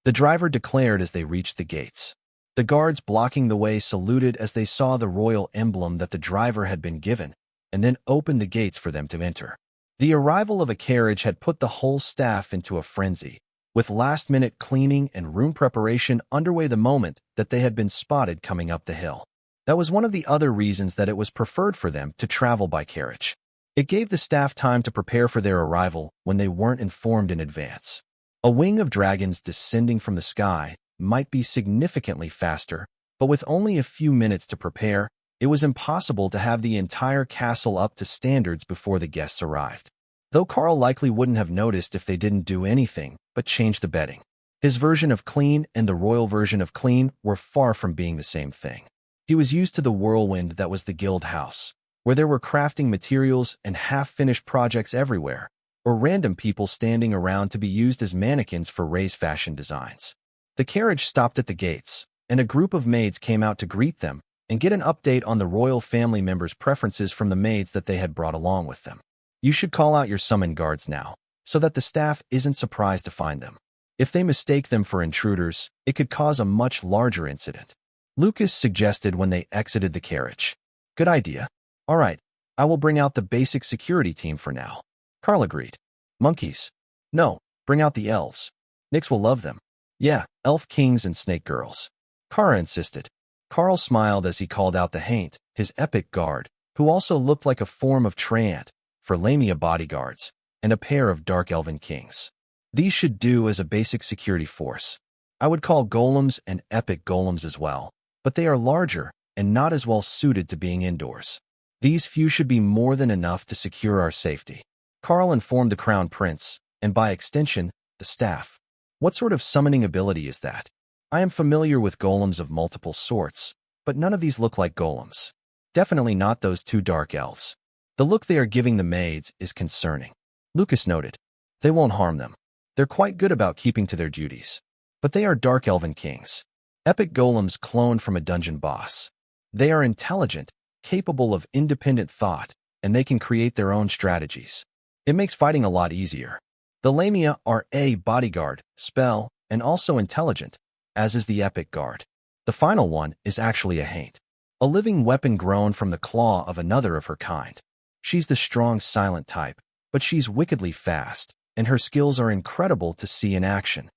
The driver declared as they reached the gates. The guards blocking the way saluted as they saw the royal emblem that the driver had been given, and then opened the gates for them to enter. The arrival of a carriage had put the whole staff into a frenzy, with last-minute cleaning and room preparation underway the moment that they had been spotted coming up the hill. That was one of the other reasons that it was preferred for them to travel by carriage. It gave the staff time to prepare for their arrival when they weren't informed in advance. A wing of dragons descending from the sky might be significantly faster, but with only a few minutes to prepare, it was impossible to have the entire castle up to standards before the guests arrived. Though Karl likely wouldn't have noticed if they didn't do anything but change the bedding. His version of clean and the royal version of clean were far from being the same thing. He was used to the whirlwind that was the guild house, where there were crafting materials and half-finished projects everywhere, or random people standing around to be used as mannequins for Ray's fashion designs. The carriage stopped at the gates, and a group of maids came out to greet them and get an update on the royal family members' preferences from the maids that they had brought along with them. You should call out your summon guards now, so that the staff isn't surprised to find them. If they mistake them for intruders, it could cause a much larger incident. Lucas suggested when they exited the carriage. Good idea. All right, I will bring out the basic security team for now. Karl agreed. Monkeys? No, bring out the elves. Nyx will love them. Yeah, elf kings and snake girls. Kara insisted. Karl smiled as he called out the Haint, his epic guard, who also looked like a form of Treant, for Lamia bodyguards, and a pair of dark elven kings. These should do as a basic security force. I would call golems and epic golems as well, but they are larger and not as well suited to being indoors. These few should be more than enough to secure our safety. Karl informed the Crown Prince, and by extension, the staff. What sort of summoning ability is that? I am familiar with golems of multiple sorts, but none of these look like golems. Definitely not those two dark elves. The look they are giving the maids is concerning. Lucas noted. They won't harm them. They're quite good about keeping to their duties. But they are dark elven kings. Epic golems cloned from a dungeon boss. They are intelligent, capable of independent thought, and they can create their own strategies. It makes fighting a lot easier. The Lamia are a bodyguard, spell, and also intelligent, as is the epic guard. The final one is actually a Haint, a living weapon grown from the claw of another of her kind. She's the strong silent type, but she's wickedly fast, and her skills are incredible to see in action.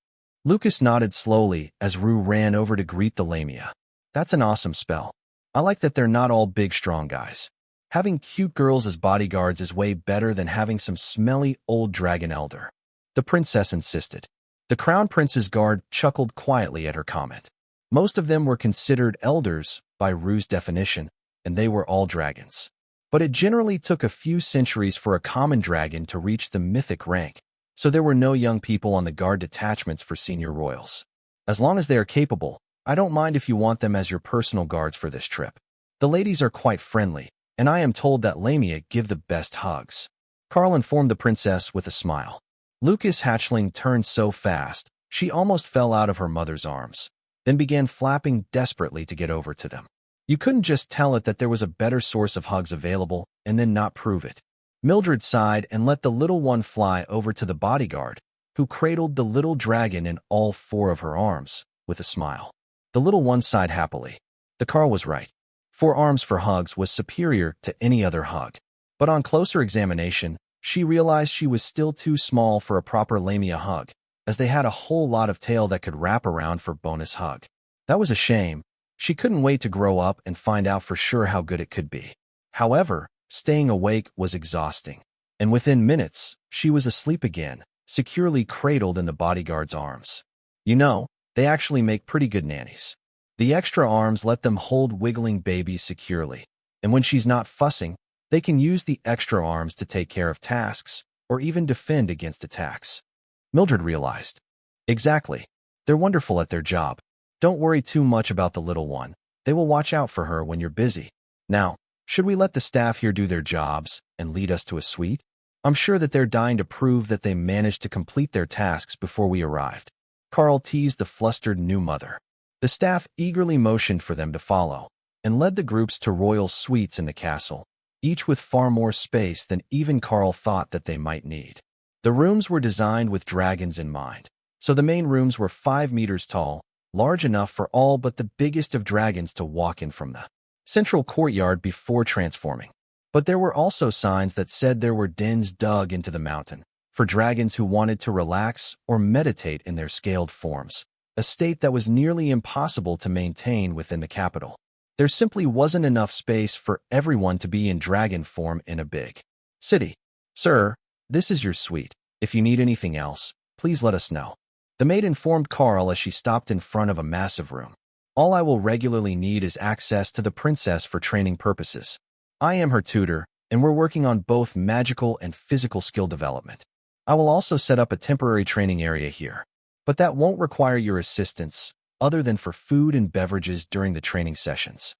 Lucas nodded slowly as Rue ran over to greet the Lamia. That's an awesome spell. I like that they're not all big, strong guys. Having cute girls as bodyguards is way better than having some smelly old dragon elder. The princess insisted. The crown prince's guard chuckled quietly at her comment. Most of them were considered elders by Rue's definition, and they were all dragons. But it generally took a few centuries for a common dragon to reach the mythic rank, so there were no young people on the guard detachments for senior royals. As long as they are capable, I don't mind if you want them as your personal guards for this trip. The ladies are quite friendly, and I am told that Lamia give the best hugs. Karl informed the princess with a smile. Lucas hatchling turned so fast, she almost fell out of her mother's arms, then began flapping desperately to get over to them. You couldn't just tell it that there was a better source of hugs available and then not prove it. Mildred sighed and let the little one fly over to the bodyguard, who cradled the little dragon in all four of her arms, with a smile. The little one sighed happily. The Karl was right. 4 arms for hugs was superior to any other hug. But on closer examination, she realized she was still too small for a proper Lamia hug, as they had a whole lot of tail that could wrap around for bonus hug. That was a shame. She couldn't wait to grow up and find out for sure how good it could be. However, staying awake was exhausting, and within minutes, she was asleep again, securely cradled in the bodyguard's arms. You know, they actually make pretty good nannies. The extra arms let them hold wiggling babies securely, and when she's not fussing, they can use the extra arms to take care of tasks or even defend against attacks. Mildred realized. Exactly. They're wonderful at their job. Don't worry too much about the little one. They will watch out for her when you're busy. Now, should we let the staff here do their jobs and lead us to a suite? I'm sure that they're dying to prove that they managed to complete their tasks before we arrived. Karl teased the flustered new mother. The staff eagerly motioned for them to follow and led the groups to royal suites in the castle, each with far more space than even Karl thought that they might need. The rooms were designed with dragons in mind, so the main rooms were 5 meters tall, large enough for all but the biggest of dragons to walk in from the central courtyard before transforming. But there were also signs that said there were dens dug into the mountain for dragons who wanted to relax or meditate in their scaled forms, a state that was nearly impossible to maintain within the capital. There simply wasn't enough space for everyone to be in dragon form in a big city. Sir, this is your suite. If you need anything else, please let us know. The maid informed Karl as she stopped in front of a massive room. All I will regularly need is access to the princess for training purposes. I am her tutor, and we're working on both magical and physical skill development. I will also set up a temporary training area here, but that won't require your assistance, other than for food and beverages during the training sessions.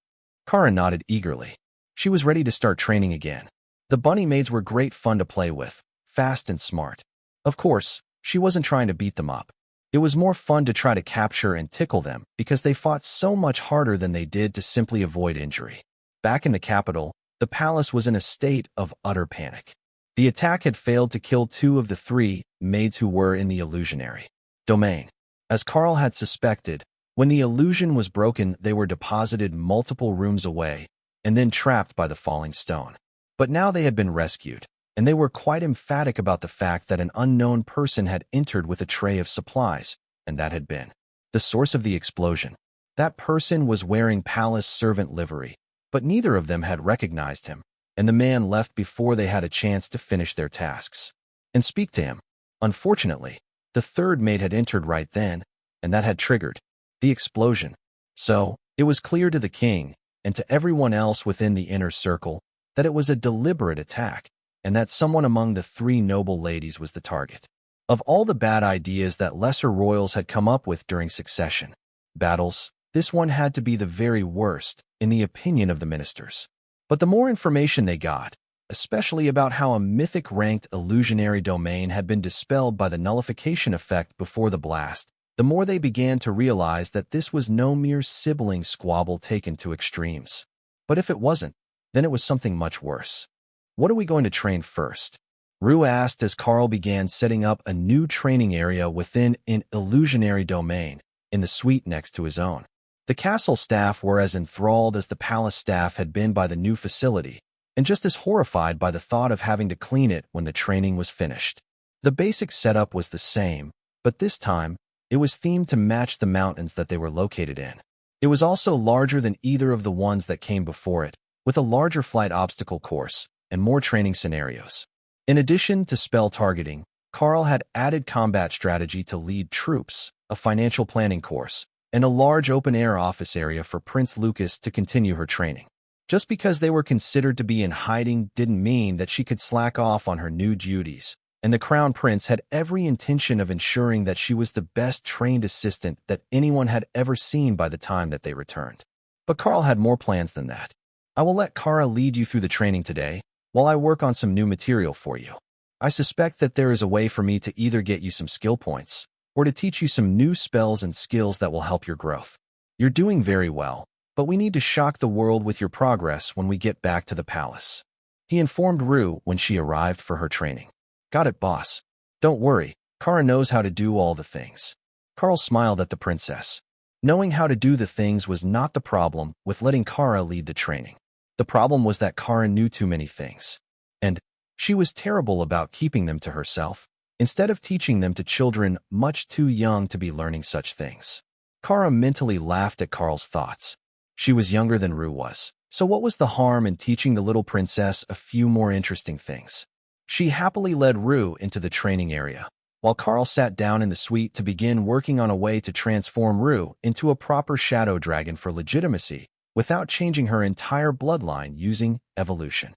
Kara nodded eagerly. She was ready to start training again. The bunny maids were great fun to play with, fast and smart. Of course, she wasn't trying to beat them up. It was more fun to try to capture and tickle them because they fought so much harder than they did to simply avoid injury. Back in the capital, the palace was in a state of utter panic. The attack had failed to kill 2 of the 3 maids who were in the illusionary domain. As Karl had suspected, when the illusion was broken, they were deposited multiple rooms away and then trapped by the falling stone. But now they had been rescued, and they were quite emphatic about the fact that an unknown person had entered with a tray of supplies, and that had been the source of the explosion. That person was wearing palace servant livery, but neither of them had recognized him, and the man left before they had a chance to finish their tasks and speak to him. Unfortunately, the 3rd maid had entered right then, and that had triggered the explosion. So, it was clear to the king and to everyone else within the inner circle that it was a deliberate attack, and that someone among the 3 noble ladies was the target. Of all the bad ideas that lesser royals had come up with during succession battles, this one had to be the very worst, in the opinion of the ministers. But the more information they got, especially about how a mythic-ranked illusionary domain had been dispelled by the nullification effect before the blast, the more they began to realize that this was no mere sibling squabble taken to extremes. But if it wasn't, then it was something much worse. What are we going to train first? Rue asked as Karl began setting up a new training area within an illusionary domain, in the suite next to his own. The castle staff were as enthralled as the palace staff had been by the new facility, and just as horrified by the thought of having to clean it when the training was finished. The basic setup was the same, but this time, it was themed to match the mountains that they were located in. It was also larger than either of the ones that came before it, with a larger flight obstacle course and more training scenarios. In addition to spell targeting, Karl had added combat strategy to lead troops, a financial planning course, and a large open-air office area for Prince Lucas to continue her training. Just because they were considered to be in hiding didn't mean that she could slack off on her new duties, and the Crown Prince had every intention of ensuring that she was the best trained assistant that anyone had ever seen by the time that they returned. But Karl had more plans than that. I will let Kara lead you through the training today, while I work on some new material for you. I suspect that there is a way for me to either get you some skill points, or to teach you some new spells and skills that will help your growth. You're doing very well, but we need to shock the world with your progress when we get back to the palace. He informed Rue when she arrived for her training. Got it, boss. Don't worry, Kara knows how to do all the things. Karl smiled at the princess. Knowing how to do the things was not the problem with letting Kara lead the training. The problem was that Kara knew too many things. And she was terrible about keeping them to herself, instead of teaching them to children much too young to be learning such things. Kara mentally laughed at Karl's thoughts. She was younger than Rue was, so what was the harm in teaching the little princess a few more interesting things? She happily led Rue into the training area, while Karl sat down in the suite to begin working on a way to transform Rue into a proper shadow dragon for legitimacy, without changing her entire bloodline using evolution.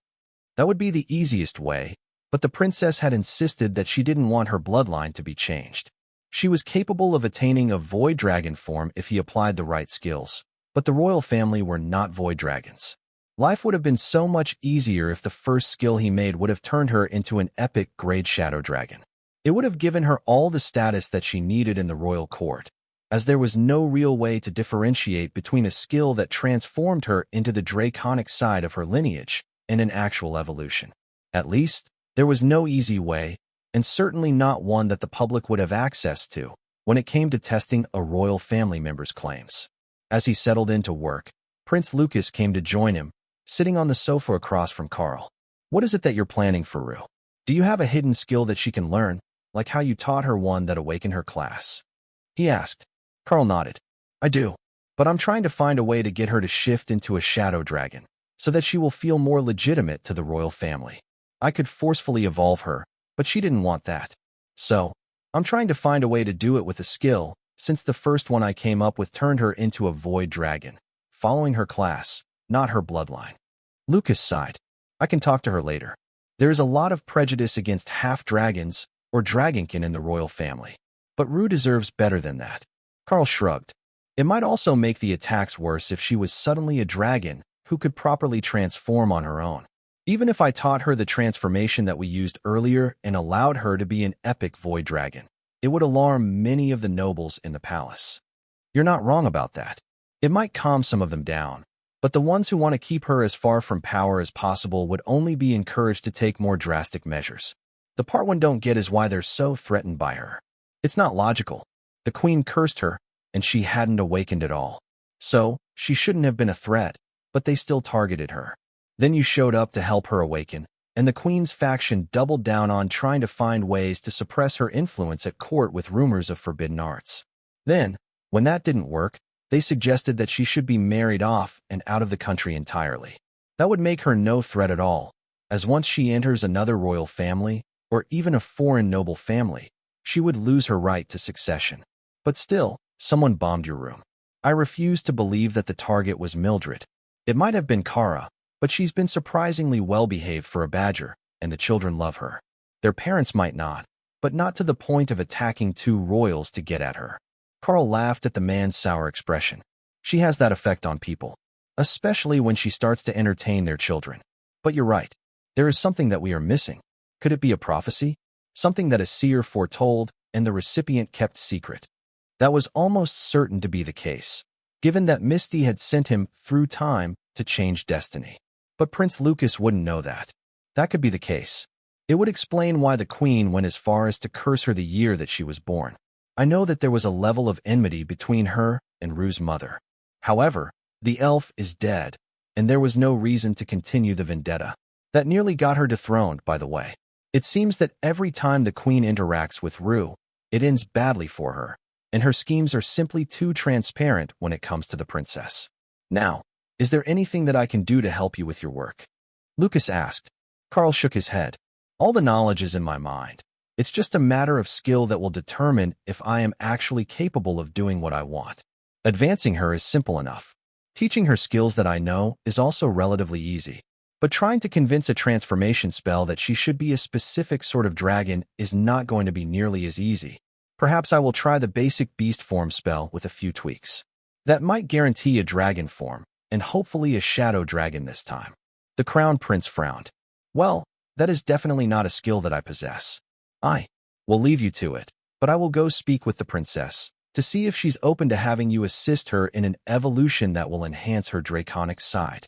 That would be the easiest way, but the princess had insisted that she didn't want her bloodline to be changed. She was capable of attaining a void dragon form if he applied the right skills, but the royal family were not void dragons. Life would have been so much easier if the first skill he made would have turned her into an epic grade shadow dragon. It would have given her all the status that she needed in the royal court, as there was no real way to differentiate between a skill that transformed her into the draconic side of her lineage and an actual evolution. At least, there was no easy way, and certainly not one that the public would have access to, when it came to testing a royal family member's claims. As he settled into work, Prince Lucas came to join him, sitting on the sofa across from Karl. What is it that you're planning for Rue? Do you have a hidden skill that she can learn, like how you taught her one that awakened her class? He asked. Karl nodded. I do, but I'm trying to find a way to get her to shift into a shadow dragon, so that she will feel more legitimate to the royal family. I could forcefully evolve her, but she didn't want that. So, I'm trying to find a way to do it with a skill, since the first one I came up with turned her into a void dragon, following her class, not her bloodline. Lucas sighed. I can talk to her later. There is a lot of prejudice against half-dragons or dragonkin in the royal family, but Rue deserves better than that. Karl shrugged. It might also make the attacks worse if she was suddenly a dragon who could properly transform on her own. Even if I taught her the transformation that we used earlier and allowed her to be an epic void dragon, it would alarm many of the nobles in the palace. You're not wrong about that. It might calm some of them down, but the ones who want to keep her as far from power as possible would only be encouraged to take more drastic measures. The part one don't get is why they're so threatened by her. It's not logical. The queen cursed her, and she hadn't awakened at all. So, she shouldn't have been a threat, but they still targeted her. Then you showed up to help her awaken, and the queen's faction doubled down on trying to find ways to suppress her influence at court with rumors of forbidden arts. Then, when that didn't work, they suggested that she should be married off and out of the country entirely. That would make her no threat at all, as once she enters another royal family, or even a foreign noble family, she would lose her right to succession. But still, someone bombed your room. I refuse to believe that the target was Mildred. It might have been Kara, but she's been surprisingly well-behaved for a badger, and the children love her. Their parents might not, but not to the point of attacking two royals to get at her. Karl laughed at the man's sour expression. She has that effect on people, especially when she starts to entertain their children. But you're right. There is something that we are missing. Could it be a prophecy? Something that a seer foretold and the recipient kept secret? That was almost certain to be the case, given that Misty had sent him through time to change destiny. But Prince Lucas wouldn't know that. That could be the case. It would explain why the queen went as far as to curse her the year that she was born. I know that there was a level of enmity between her and Rue's mother. However, the elf is dead, and there was no reason to continue the vendetta. That nearly got her dethroned, by the way. It seems that every time the queen interacts with Rue, it ends badly for her, and her schemes are simply too transparent when it comes to the princess. Now, is there anything that I can do to help you with your work? Lucas asked. Karl shook his head. All the knowledge is in my mind. It's just a matter of skill that will determine if I am actually capable of doing what I want. Advancing her is simple enough. Teaching her skills that I know is also relatively easy. But trying to convince a transformation spell that she should be a specific sort of dragon is not going to be nearly as easy. Perhaps I will try the basic beast form spell with a few tweaks. That might guarantee a dragon form, and hopefully a shadow dragon this time. The Crown Prince frowned. Well, that is definitely not a skill that I possess. I will leave you to it, but I will go speak with the princess to see if she's open to having you assist her in an evolution that will enhance her draconic side.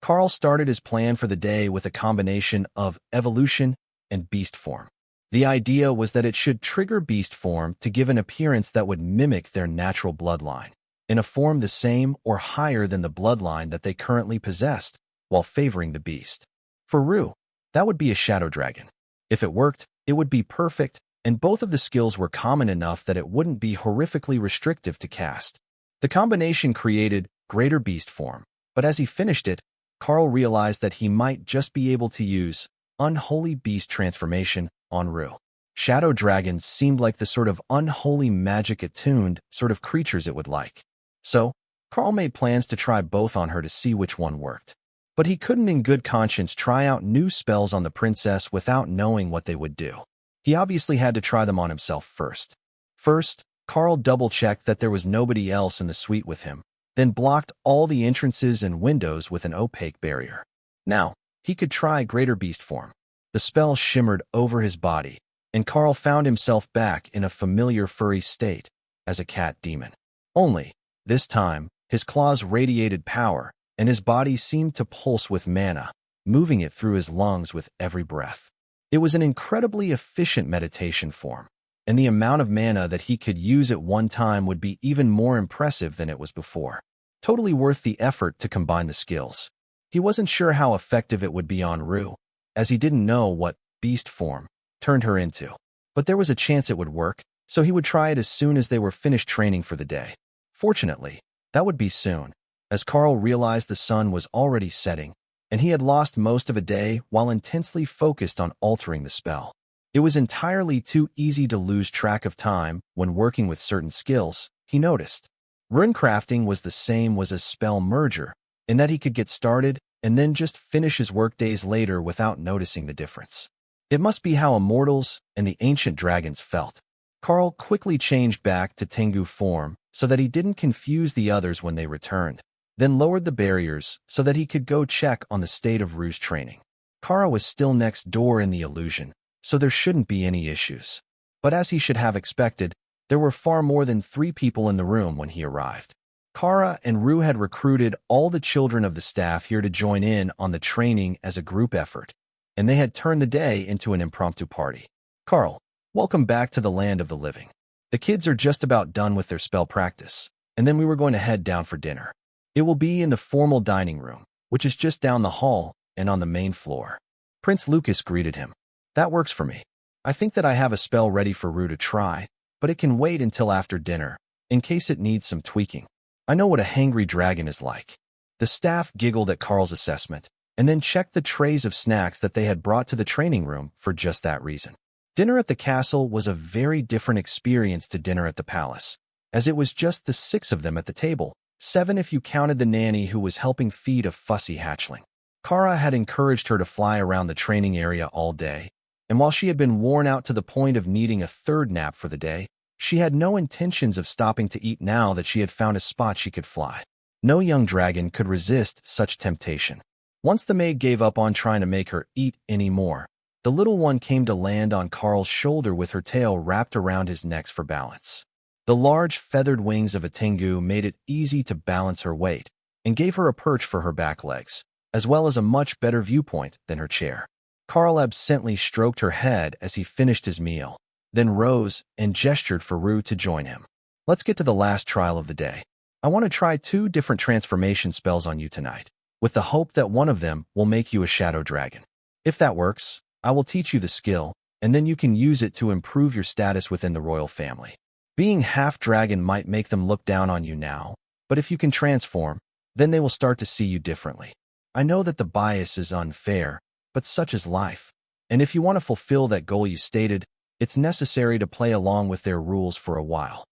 Karl started his plan for the day with a combination of evolution and beast form. The idea was that it should trigger beast form to give an appearance that would mimic their natural bloodline, in a form the same or higher than the bloodline that they currently possessed, while favoring the beast. For Rue, that would be a shadow dragon. If it worked, it would be perfect, and both of the skills were common enough that it wouldn't be horrifically restrictive to cast. The combination created greater beast form, but as he finished it, Karl realized that he might just be able to use unholy beast transformation on Rue. Shadow dragons seemed like the sort of unholy magic-attuned sort of creatures it would like. So, Karl made plans to try both on her to see which one worked. But he couldn't in good conscience try out new spells on the princess without knowing what they would do. He obviously had to try them on himself first. First, Karl double-checked that there was nobody else in the suite with him, then blocked all the entrances and windows with an opaque barrier. Now, he could try greater beast form. The spell shimmered over his body, and Karl found himself back in a familiar furry state as a cat demon. Only, this time, his claws radiated power, and his body seemed to pulse with mana, moving it through his lungs with every breath. It was an incredibly efficient meditation form, and the amount of mana that he could use at one time would be even more impressive than it was before. Totally worth the effort to combine the skills. He wasn't sure how effective it would be on Rue, as he didn't know what beast form turned her into. But there was a chance it would work, so he would try it as soon as they were finished training for the day. Fortunately, that would be soon, as Karl realized the sun was already setting, and he had lost most of a day while intensely focused on altering the spell. It was entirely too easy to lose track of time when working with certain skills, he noticed. Runecrafting was the same as a spell merger, in that he could get started and then just finish his work days later without noticing the difference. It must be how immortals and the ancient dragons felt. Karl quickly changed back to Tengu form so that he didn't confuse the others when they returned, then lowered the barriers so that he could go check on the state of Rue's training. Kara was still next door in the illusion, so there shouldn't be any issues. But as he should have expected, there were far more than 3 people in the room when he arrived. Kara and Rue had recruited all the children of the staff here to join in on the training as a group effort, and they had turned the day into an impromptu party. Karl, welcome back to the land of the living. The kids are just about done with their spell practice, and then we were going to head down for dinner. It will be in the formal dining room, which is just down the hall and on the main floor. Prince Lucas greeted him. That works for me. I think that I have a spell ready for Rue to try, but it can wait until after dinner, in case it needs some tweaking. I know what a hangry dragon is like. The staff giggled at Karl's assessment, and then checked the trays of snacks that they had brought to the training room for just that reason. Dinner at the castle was a very different experience to dinner at the palace, as it was just the 6 of them at the table, 7 if you counted the nanny who was helping feed a fussy hatchling. Kara had encouraged her to fly around the training area all day, and while she had been worn out to the point of needing a 3rd nap for the day, she had no intentions of stopping to eat now that she had found a spot she could fly. No young dragon could resist such temptation. Once the maid gave up on trying to make her eat anymore, the little one came to land on Karl's shoulder with her tail wrapped around his neck for balance. The large feathered wings of a tengu made it easy to balance her weight and gave her a perch for her back legs, as well as a much better viewpoint than her chair. Karl absently stroked her head as he finished his meal, then rose and gestured for Rue to join him. Let's get to the last trial of the day. I want to try 2 different transformation spells on you tonight, with the hope that one of them will make you a shadow dragon. If that works, I will teach you the skill, and then you can use it to improve your status within the royal family. Being half-dragon might make them look down on you now, but if you can transform, then they will start to see you differently. I know that the bias is unfair, but such is life. And if you want to fulfill that goal you stated, it's necessary to play along with their rules for a while.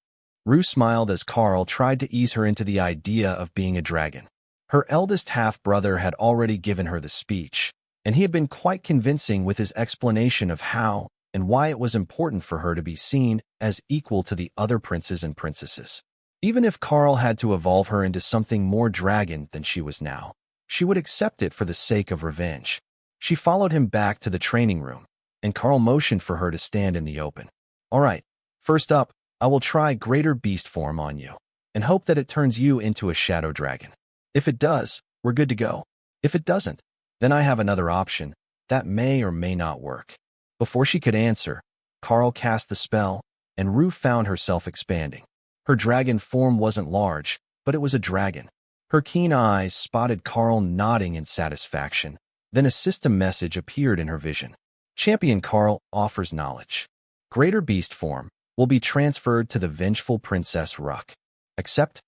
Rue smiled as Karl tried to ease her into the idea of being a dragon. Her eldest half-brother had already given her the speech, and he had been quite convincing with his explanation of how and why it was important for her to be seen as equal to the other princes and princesses. Even if Karl had to evolve her into something more dragon than she was now, she would accept it for the sake of revenge. She followed him back to the training room, and Karl motioned for her to stand in the open. All right, first up, I will try greater beast form on you, and hope that it turns you into a shadow dragon. If it does, we're good to go. If it doesn't, then I have another option that may or may not work. Before she could answer, Karl cast the spell, and Rue found herself expanding. Her dragon form wasn't large, but it was a dragon. Her keen eyes spotted Karl nodding in satisfaction. Then a system message appeared in her vision. Champion Karl offers knowledge. Greater beast form will be transferred to the vengeful Princess Ruck. Accept?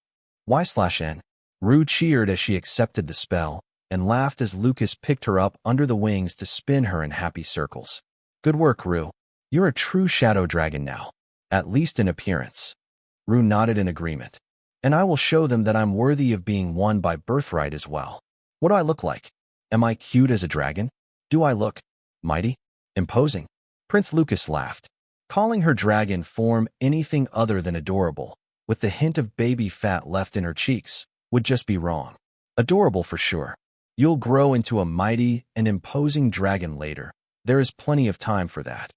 Y/N. Rue cheered as she accepted the spell, and laughed as Lucas picked her up under the wings to spin her in happy circles. Good work, Rue. You're a true shadow dragon now, at least in appearance. Rue nodded in agreement. And I will show them that I'm worthy of being one by birthright as well. What do I look like? Am I cute as a dragon? Do I look mighty? Imposing? Prince Lucas laughed, calling her dragon form anything other than adorable, with the hint of baby fat left in her cheeks, would just be wrong. Adorable for sure. You'll grow into a mighty and imposing dragon later. There is plenty of time for that.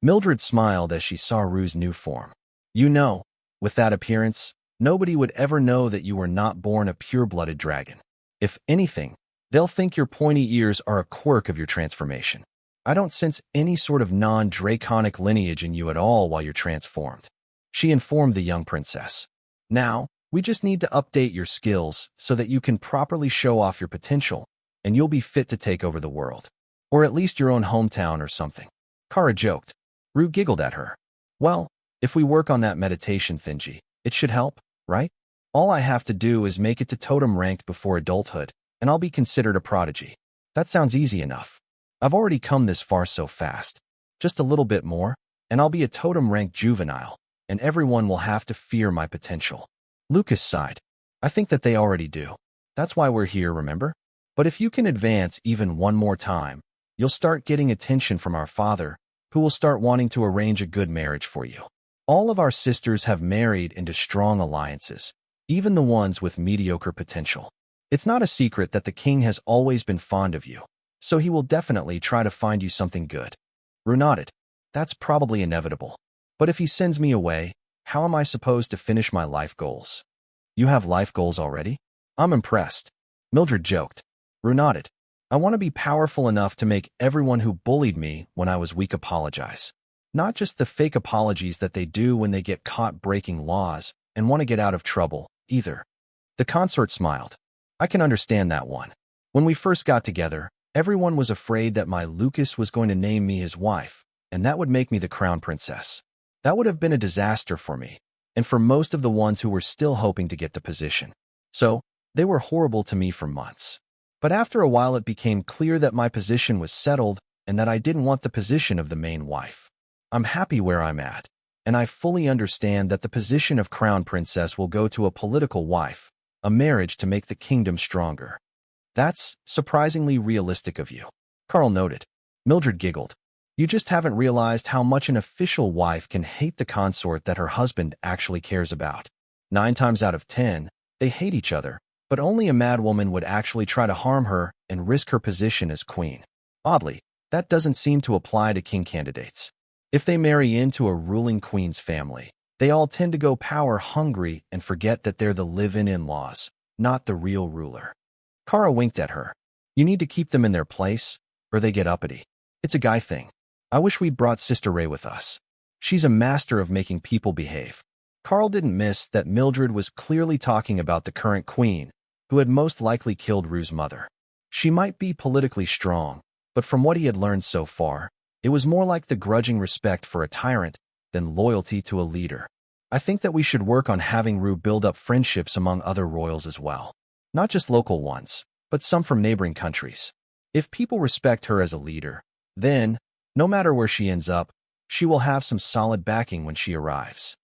Mildred smiled as she saw Rue's new form. You know, with that appearance, nobody would ever know that you were not born a pure-blooded dragon. If anything, they'll think your pointy ears are a quirk of your transformation. I don't sense any sort of non-draconic lineage in you at all while you're transformed, she informed the young princess. Now, we just need to update your skills so that you can properly show off your potential, and you'll be fit to take over the world. Or at least your own hometown or something. Kara joked. Rue giggled at her. Well, if we work on that meditation thingy, it should help, right? All I have to do is make it to totem rank before adulthood, and I'll be considered a prodigy. That sounds easy enough. I've already come this far so fast. Just a little bit more, and I'll be a totem rank juvenile, and everyone will have to fear my potential. Lucas sighed. I think that they already do. That's why we're here, remember? But if you can advance even one more time, you'll start getting attention from our father, who will start wanting to arrange a good marriage for you. All of our sisters have married into strong alliances, even the ones with mediocre potential. It's not a secret that the king has always been fond of you, so he will definitely try to find you something good. Rue nodded. That's probably inevitable. But if he sends me away, how am I supposed to finish my life goals? You have life goals already? I'm impressed. Mildred joked. Rue nodded. I want to be powerful enough to make everyone who bullied me when I was weak apologize. Not just the fake apologies that they do when they get caught breaking laws and want to get out of trouble, either. The consort smiled. I can understand that one. When we first got together, everyone was afraid that my Lucas was going to name me his wife, and that would make me the crown princess. That would have been a disaster for me, and for most of the ones who were still hoping to get the position. So, they were horrible to me for months. But after a while it became clear that my position was settled and that I didn't want the position of the main wife. I'm happy where I'm at, and I fully understand that the position of crown princess will go to a political wife, a marriage to make the kingdom stronger. That's surprisingly realistic of you, Karl noted. Mildred giggled. You just haven't realized how much an official wife can hate the consort that her husband actually cares about. 9 times out of 10, they hate each other, but only a mad woman would actually try to harm her and risk her position as queen. Oddly, that doesn't seem to apply to king candidates. If they marry into a ruling queen's family, they all tend to go power-hungry and forget that they're the live-in in-laws, not the real ruler. Kara winked at her. You need to keep them in their place, or they get uppity. It's a guy thing. I wish we'd brought Sister Ray with us. She's a master of making people behave. Karl didn't miss that Mildred was clearly talking about the current queen, who had most likely killed Rue's mother. She might be politically strong, but from what he had learned so far, it was more like the grudging respect for a tyrant than loyalty to a leader. I think that we should work on having Rue build up friendships among other royals as well. Not just local ones, but some from neighboring countries. If people respect her as a leader, then, no matter where she ends up, she will have some solid backing when she arrives.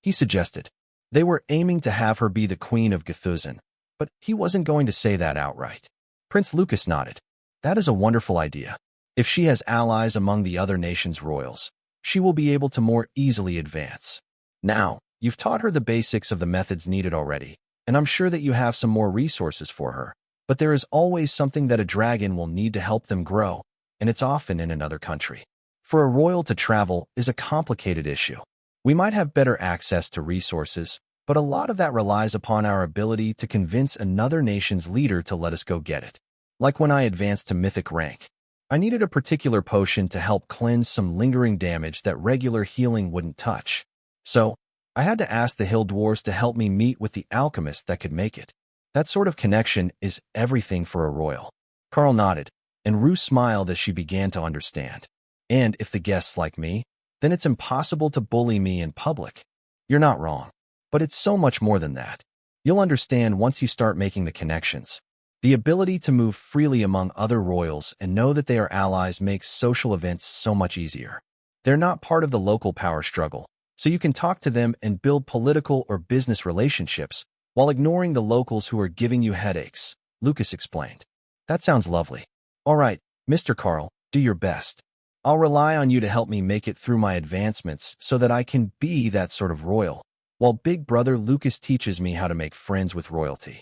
He suggested. They were aiming to have her be the queen of Gethuzan, but he wasn't going to say that outright. Prince Lucas nodded. That is a wonderful idea. If she has allies among the other nations' royals, she will be able to more easily advance. Now, you've taught her the basics of the methods needed already, and I'm sure that you have some more resources for her. But there is always something that a dragon will need to help them grow, and it's often in another country. For a royal to travel is a complicated issue. We might have better access to resources, but a lot of that relies upon our ability to convince another nation's leader to let us go get it. Like when I advanced to mythic rank. I needed a particular potion to help cleanse some lingering damage that regular healing wouldn't touch. So, I had to ask the hill dwarves to help me meet with the alchemist that could make it. That sort of connection is everything for a royal. Karl nodded, and Rue smiled as she began to understand. And if the guests like me, then it's impossible to bully me in public. You're not wrong. But it's so much more than that. You'll understand once you start making the connections. The ability to move freely among other royals and know that they are allies makes social events so much easier. They're not part of the local power struggle, so you can talk to them and build political or business relationships while ignoring the locals who are giving you headaches, Lucas explained. That sounds lovely. All right, Mr. Karl, do your best. I'll rely on you to help me make it through my advancements so that I can be that sort of royal, while big brother Lucas teaches me how to make friends with royalty.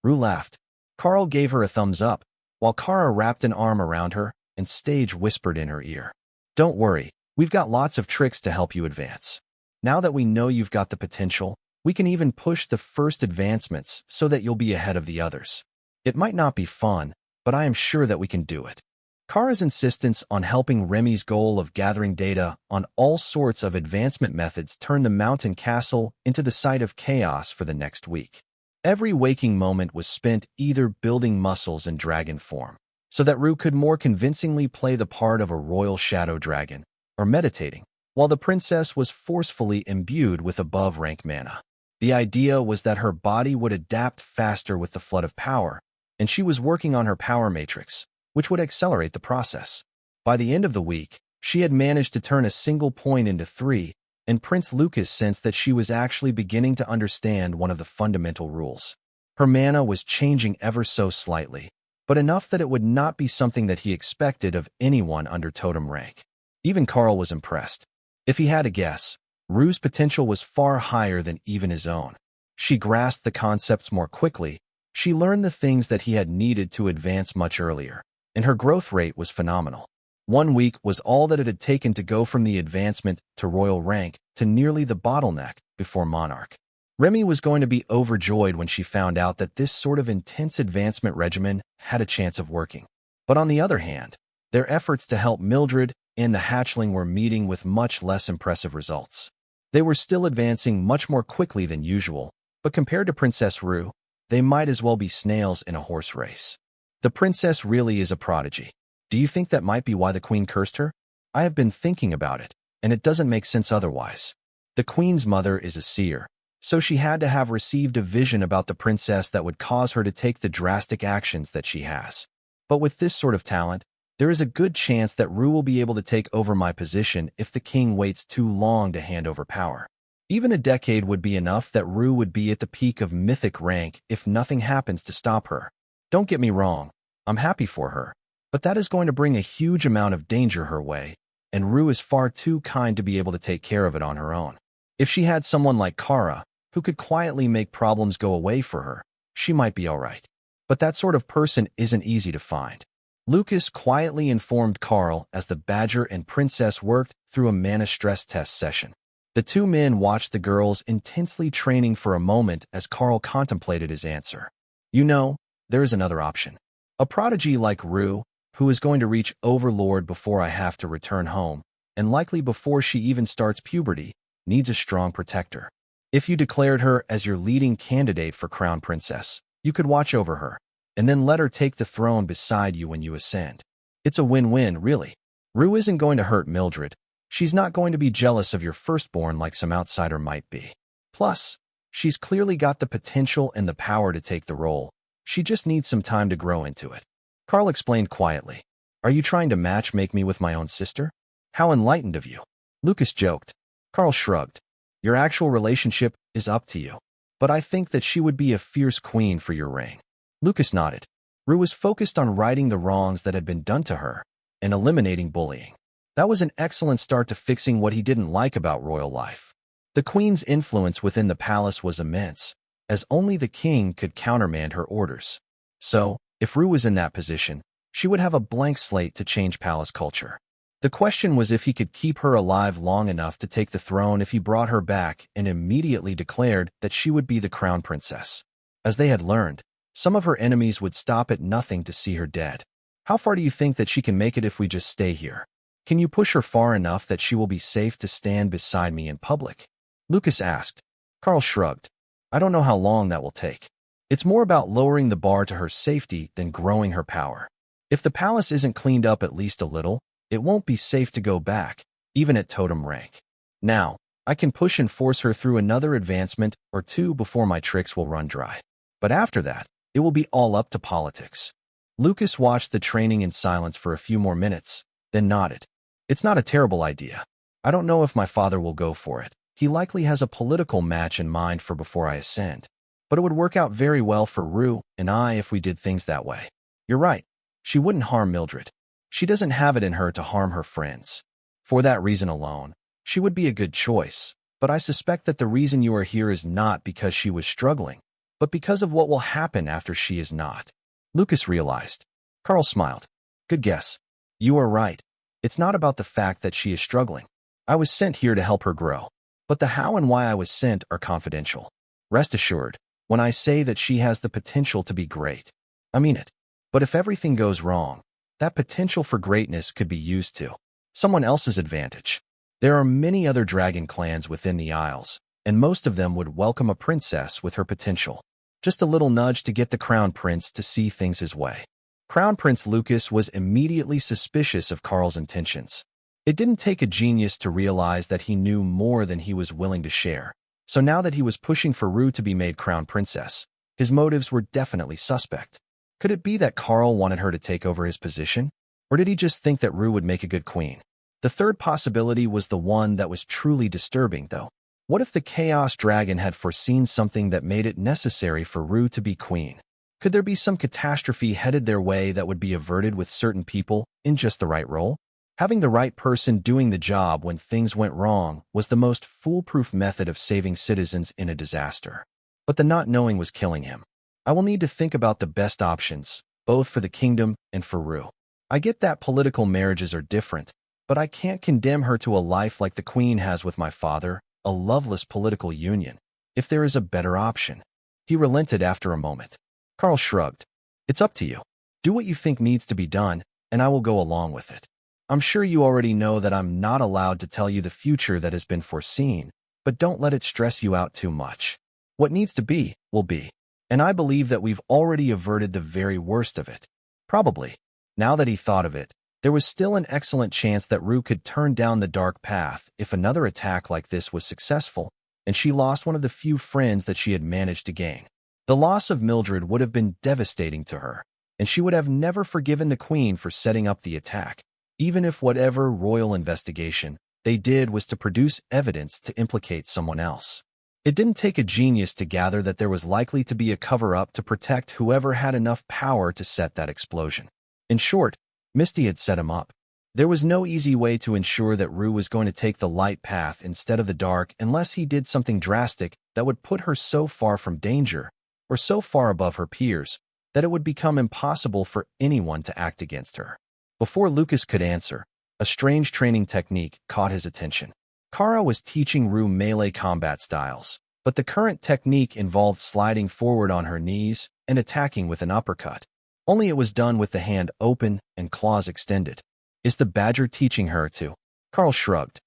Rue laughed. Karl gave her a thumbs up, while Kara wrapped an arm around her and Stage whispered in her ear. Don't worry, we've got lots of tricks to help you advance. Now that we know you've got the potential, we can even push the first advancements so that you'll be ahead of the others. It might not be fun, but I am sure that we can do it. Kara's insistence on helping Remy's goal of gathering data on all sorts of advancement methods turned the mountain castle into the site of chaos for the next week. Every waking moment was spent either building muscles in dragon form, so that Rue could more convincingly play the part of a royal shadow dragon, or meditating, while the princess was forcefully imbued with above-rank mana. The idea was that her body would adapt faster with the flood of power, and she was working on her power matrix, which would accelerate the process. By the end of the week, she had managed to turn a single point into 3, and Prince Lucas sensed that she was actually beginning to understand one of the fundamental rules. Her mana was changing ever so slightly, but enough that it would not be something that he expected of anyone under totem rank. Even Karl was impressed. If he had a guess, Rue's potential was far higher than even his own. She grasped the concepts more quickly, she learned the things that he had needed to advance much earlier, and her growth rate was phenomenal. 1 week was all that it had taken to go from the advancement to royal rank to nearly the bottleneck before monarch. Remy was going to be overjoyed when she found out that this sort of intense advancement regimen had a chance of working. But on the other hand, their efforts to help Mildred and the hatchling were meeting with much less impressive results. They were still advancing much more quickly than usual, but compared to Princess Rue, they might as well be snails in a horse race. The princess really is a prodigy. Do you think that might be why the queen cursed her? I have been thinking about it, and it doesn't make sense otherwise. The queen's mother is a seer, so she had to have received a vision about the princess that would cause her to take the drastic actions that she has. But with this sort of talent, there is a good chance that Rue will be able to take over my position if the king waits too long to hand over power. Even a decade would be enough that Rue would be at the peak of mythic rank if nothing happens to stop her. Don't get me wrong, I'm happy for her. But that is going to bring a huge amount of danger her way, and Rue is far too kind to be able to take care of it on her own. If she had someone like Kara, who could quietly make problems go away for her, she might be all right. But that sort of person isn't easy to find. Lucas quietly informed Karl as the Badger and Princess worked through a mana stress test session. The two men watched the girls intensely training for a moment as Karl contemplated his answer. You know, there is another option. A prodigy like Rue, who is going to reach Overlord before I have to return home, and likely before she even starts puberty, needs a strong protector. If you declared her as your leading candidate for Crown Princess, you could watch over her, and then let her take the throne beside you when you ascend. It's a win-win, really. Rue isn't going to hurt Mildred. She's not going to be jealous of your firstborn like some outsider might be. Plus, she's clearly got the potential and the power to take the role. She just needs some time to grow into it. Karl explained quietly. Are you trying to match-make me with my own sister? How enlightened of you. Lucas joked. Karl shrugged. Your actual relationship is up to you. But I think that she would be a fierce queen for your reign. Lucas nodded. Rue was focused on righting the wrongs that had been done to her and eliminating bullying. That was an excellent start to fixing what he didn't like about royal life. The queen's influence within the palace was immense, as only the king could countermand her orders. So, if Rue was in that position, she would have a blank slate to change palace culture. The question was if he could keep her alive long enough to take the throne if he brought her back and immediately declared that she would be the crown princess. As they had learned, some of her enemies would stop at nothing to see her dead. How far do you think that she can make it if we just stay here? Can you push her far enough that she will be safe to stand beside me in public? Lucas asked. Karl shrugged. I don't know how long that will take. It's more about lowering the bar to her safety than growing her power. If the palace isn't cleaned up at least a little, it won't be safe to go back, even at totem rank. Now, I can push and force her through another advancement or two before my tricks will run dry. But after that, it will be all up to politics. Lucas watched the training in silence for a few more minutes, then nodded. It's not a terrible idea. I don't know if my father will go for it. He likely has a political match in mind for before I ascend. But it would work out very well for Rue and I if we did things that way. You're right. She wouldn't harm Mildred. She doesn't have it in her to harm her friends. For that reason alone, she would be a good choice. But I suspect that the reason you are here is not because she was struggling, but because of what will happen after she is not. Lucas realized. Karl smiled. Good guess. You are right. It's not about the fact that she is struggling. I was sent here to help her grow. But the how and why I was sent are confidential. Rest assured, when I say that she has the potential to be great, I mean it. But if everything goes wrong, that potential for greatness could be used to someone else's advantage. There are many other dragon clans within the Isles, and most of them would welcome a princess with her potential. Just a little nudge to get the crown prince to see things his way. Crown Prince Lucas was immediately suspicious of Karl's intentions. It didn't take a genius to realize that he knew more than he was willing to share. So now that he was pushing for Rue to be made crown princess, his motives were definitely suspect. Could it be that Karl wanted her to take over his position? Or did he just think that Rue would make a good queen? The third possibility was the one that was truly disturbing, though. What if the Chaos Dragon had foreseen something that made it necessary for Rue to be queen? Could there be some catastrophe headed their way that would be averted with certain people in just the right role? Having the right person doing the job when things went wrong was the most foolproof method of saving citizens in a disaster. But the not knowing was killing him. I will need to think about the best options, both for the kingdom and for Rue. I get that political marriages are different, but I can't condemn her to a life like the queen has with my father, a loveless political union. If there is a better option. He relented after a moment. Karl shrugged. It's up to you. Do what you think needs to be done, and I will go along with it. I'm sure you already know that I'm not allowed to tell you the future that has been foreseen, but don't let it stress you out too much. What needs to be, will be. And I believe that we've already averted the very worst of it. Probably. Now that he thought of it, there was still an excellent chance that Rue could turn down the dark path if another attack like this was successful, and she lost one of the few friends that she had managed to gain. The loss of Mildred would have been devastating to her, and she would have never forgiven the queen for setting up the attack, even if whatever royal investigation they did was to produce evidence to implicate someone else. It didn't take a genius to gather that there was likely to be a cover-up to protect whoever had enough power to set that explosion. In short, Misty had set him up. There was no easy way to ensure that Rue was going to take the light path instead of the dark unless he did something drastic that would put her so far from danger, or so far above her peers, that it would become impossible for anyone to act against her. Before Lucas could answer, a strange training technique caught his attention. Kara was teaching Rue melee combat styles, but the current technique involved sliding forward on her knees and attacking with an uppercut. Only it was done with the hand open and claws extended. Is the badger teaching her to? Karl shrugged.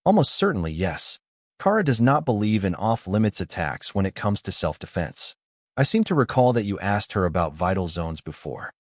Almost certainly yes. Kara does not believe in off-limits attacks when it comes to self-defense. I seem to recall that you asked her about vital zones before.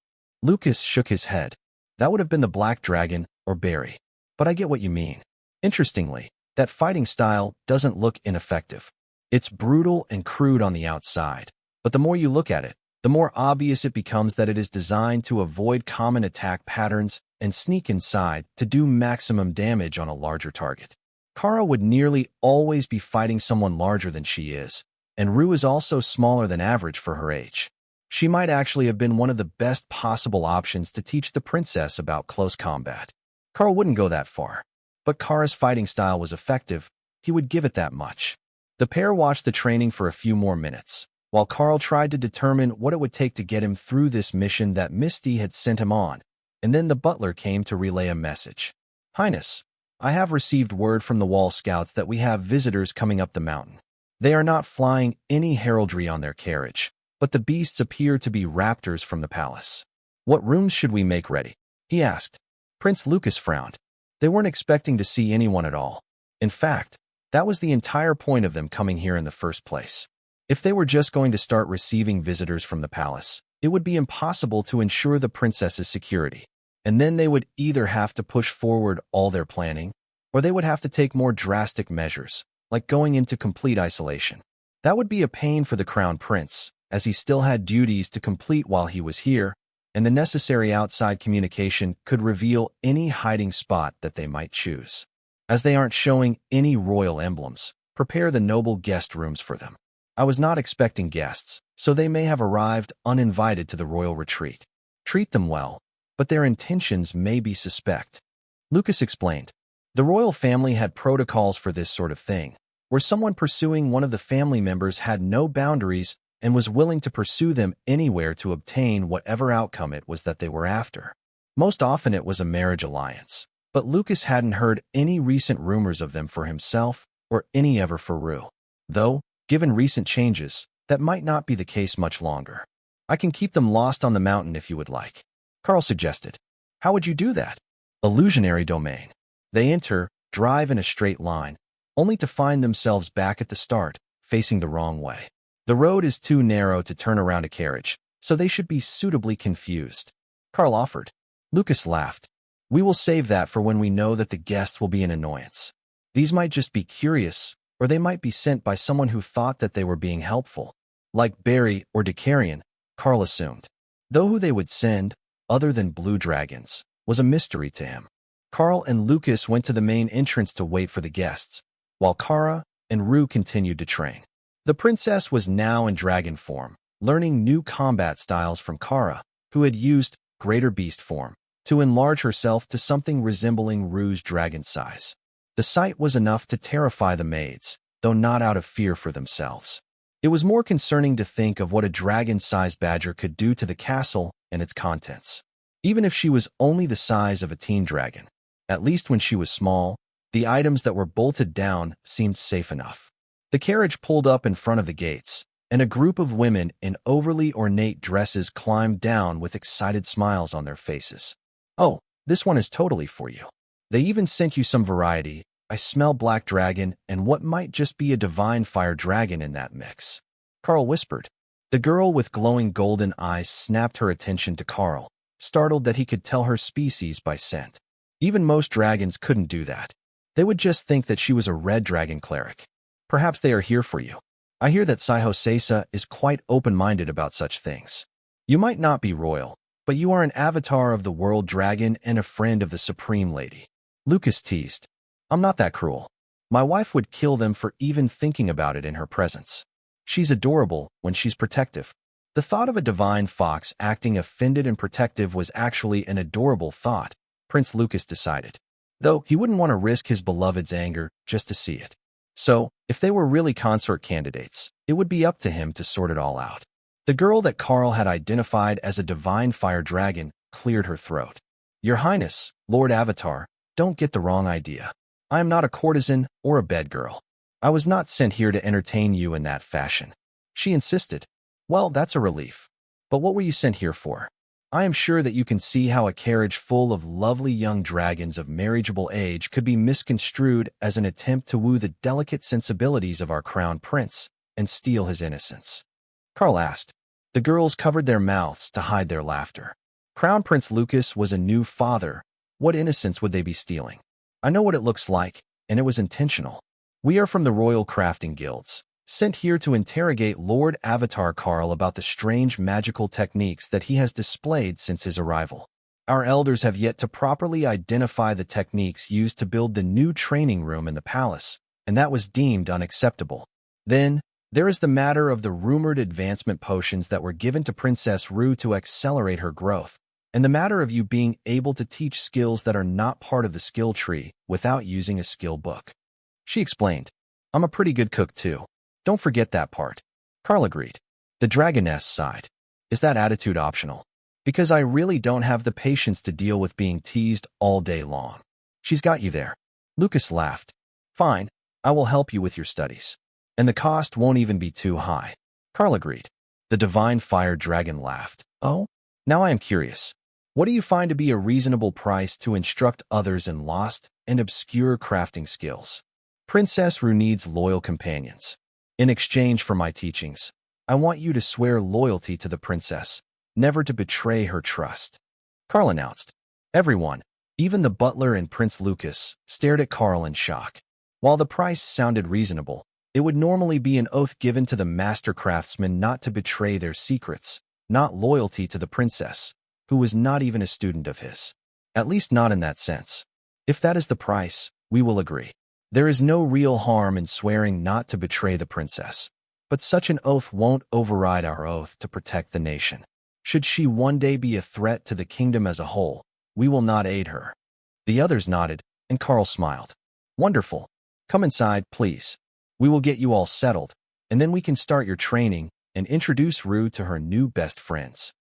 Lucas shook his head. That would have been the black dragon or berry. But I get what you mean. Interestingly, that fighting style doesn't look ineffective. It's brutal and crude on the outside, but the more you look at it, the more obvious it becomes that it is designed to avoid common attack patterns and sneak inside to do maximum damage on a larger target. Kara would nearly always be fighting someone larger than she is, and Rue is also smaller than average for her age. She might actually have been one of the best possible options to teach the princess about close combat. Karl wouldn't go that far, but Kara's fighting style was effective. He would give it that much. The pair watched the training for a few more minutes, while Karl tried to determine what it would take to get him through this mission that Misty had sent him on, and then the butler came to relay a message. "Highness, I have received word from the wall scouts that we have visitors coming up the mountain. They are not flying any heraldry on their carriage, but the beasts appear to be raptors from the palace. What rooms should we make ready?" he asked. Prince Lucas frowned. They weren't expecting to see anyone at all. In fact, that was the entire point of them coming here in the first place. If they were just going to start receiving visitors from the palace, it would be impossible to ensure the princess's security, and then they would either have to push forward all their planning, or they would have to take more drastic measures, like going into complete isolation. That would be a pain for the crown prince, as he still had duties to complete while he was here, and the necessary outside communication could reveal any hiding spot that they might choose. As they aren't showing any royal emblems, prepare the noble guest rooms for them. I was not expecting guests, so they may have arrived uninvited to the royal retreat. Treat them well, but their intentions may be suspect. Lucas explained. The royal family had protocols for this sort of thing, where someone pursuing one of the family members had no boundaries and was willing to pursue them anywhere to obtain whatever outcome it was that they were after. Most often it was a marriage alliance, but Lucas hadn't heard any recent rumors of them for himself or any ever for Rue. Though, given recent changes, that might not be the case much longer. I can keep them lost on the mountain if you would like, Karl suggested. How would you do that? Illusionary domain. They enter, drive in a straight line, only to find themselves back at the start, facing the wrong way. The road is too narrow to turn around a carriage, so they should be suitably confused. Karl offered. Lucas laughed. We will save that for when we know that the guests will be an annoyance. These might just be curious, or they might be sent by someone who thought that they were being helpful. Like Barry or Decarion, Karl assumed. Though who they would send, other than blue dragons, was a mystery to him. Karl and Lucas went to the main entrance to wait for the guests, while Kara and Rue continued to train. The princess was now in dragon form, learning new combat styles from Kara, who had used greater beast form to enlarge herself to something resembling Rue's dragon size. The sight was enough to terrify the maids, though not out of fear for themselves. It was more concerning to think of what a dragon-sized badger could do to the castle and its contents. Even if she was only the size of a teen dragon, at least when she was small, the items that were bolted down seemed safe enough. The carriage pulled up in front of the gates, and a group of women in overly ornate dresses climbed down with excited smiles on their faces. Oh, this one is totally for you. They even sent you some variety. I smell black dragon and what might just be a divine fire dragon in that mix. Karl whispered. The girl with glowing golden eyes snapped her attention to Karl, startled that he could tell her species by scent. Even most dragons couldn't do that. They would just think that she was a red dragon cleric. Perhaps they are here for you. I hear that Saiho is quite open-minded about such things. You might not be royal, but you are an avatar of the world dragon and a friend of the Supreme Lady. Lucas teased. I'm not that cruel. My wife would kill them for even thinking about it in her presence. She's adorable when she's protective. The thought of a divine fox acting offended and protective was actually an adorable thought, Prince Lucas decided. Though he wouldn't want to risk his beloved's anger just to see it. So, if they were really consort candidates, it would be up to him to sort it all out. The girl that Karl had identified as a divine fire dragon cleared her throat. Your Highness, Lord Avatar, don't get the wrong idea. I am not a courtesan or a bedgirl. I was not sent here to entertain you in that fashion. She insisted. Well, that's a relief. But what were you sent here for? I am sure that you can see how a carriage full of lovely young dragons of marriageable age could be misconstrued as an attempt to woo the delicate sensibilities of our crown prince and steal his innocence. Karl asked. The girls covered their mouths to hide their laughter. Crown Prince Lucas was a new father. What innocence would they be stealing? I know what it looks like, and it was intentional. We are from the Royal Crafting Guilds, sent here to interrogate Lord Avatar Karl about the strange magical techniques that he has displayed since his arrival. Our elders have yet to properly identify the techniques used to build the new training room in the palace, and that was deemed unacceptable. Then, there is the matter of the rumored advancement potions that were given to Princess Rue to accelerate her growth, and the matter of you being able to teach skills that are not part of the skill tree without using a skill book. She explained, I'm a pretty good cook too. Don't forget that part. Karl agreed. The dragoness sighed. Is that attitude optional? Because I really don't have the patience to deal with being teased all day long. She's got you there. Lucas laughed. Fine, I will help you with your studies. And the cost won't even be too high. Karl agreed. The divine fire dragon laughed. Oh? Now I am curious. What do you find to be a reasonable price to instruct others in lost and obscure crafting skills? Princess Rue needs loyal companions. In exchange for my teachings, I want you to swear loyalty to the princess, never to betray her trust. Karl announced. Everyone, even the butler and Prince Lucas, stared at Karl in shock. While the price sounded reasonable, it would normally be an oath given to the master craftsman not to betray their secrets, not loyalty to the princess, who was not even a student of his. At least not in that sense. If that is the price, we will agree. There is no real harm in swearing not to betray the princess, but such an oath won't override our oath to protect the nation. Should she one day be a threat to the kingdom as a whole, we will not aid her. The others nodded, and Karl smiled. Wonderful. Come inside, please. We will get you all settled, and then we can start your training and introduce Rue to her new best friends.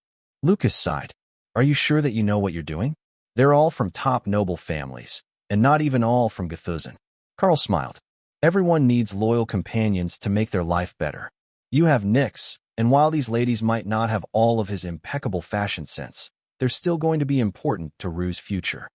Lucas sighed. Are you sure that you know what you're doing? They're all from top noble families, and not even all from Gthuzan. Karl smiled. Everyone needs loyal companions to make their life better. You have Nyx, and while these ladies might not have all of his impeccable fashion sense, they're still going to be important to Rue's future.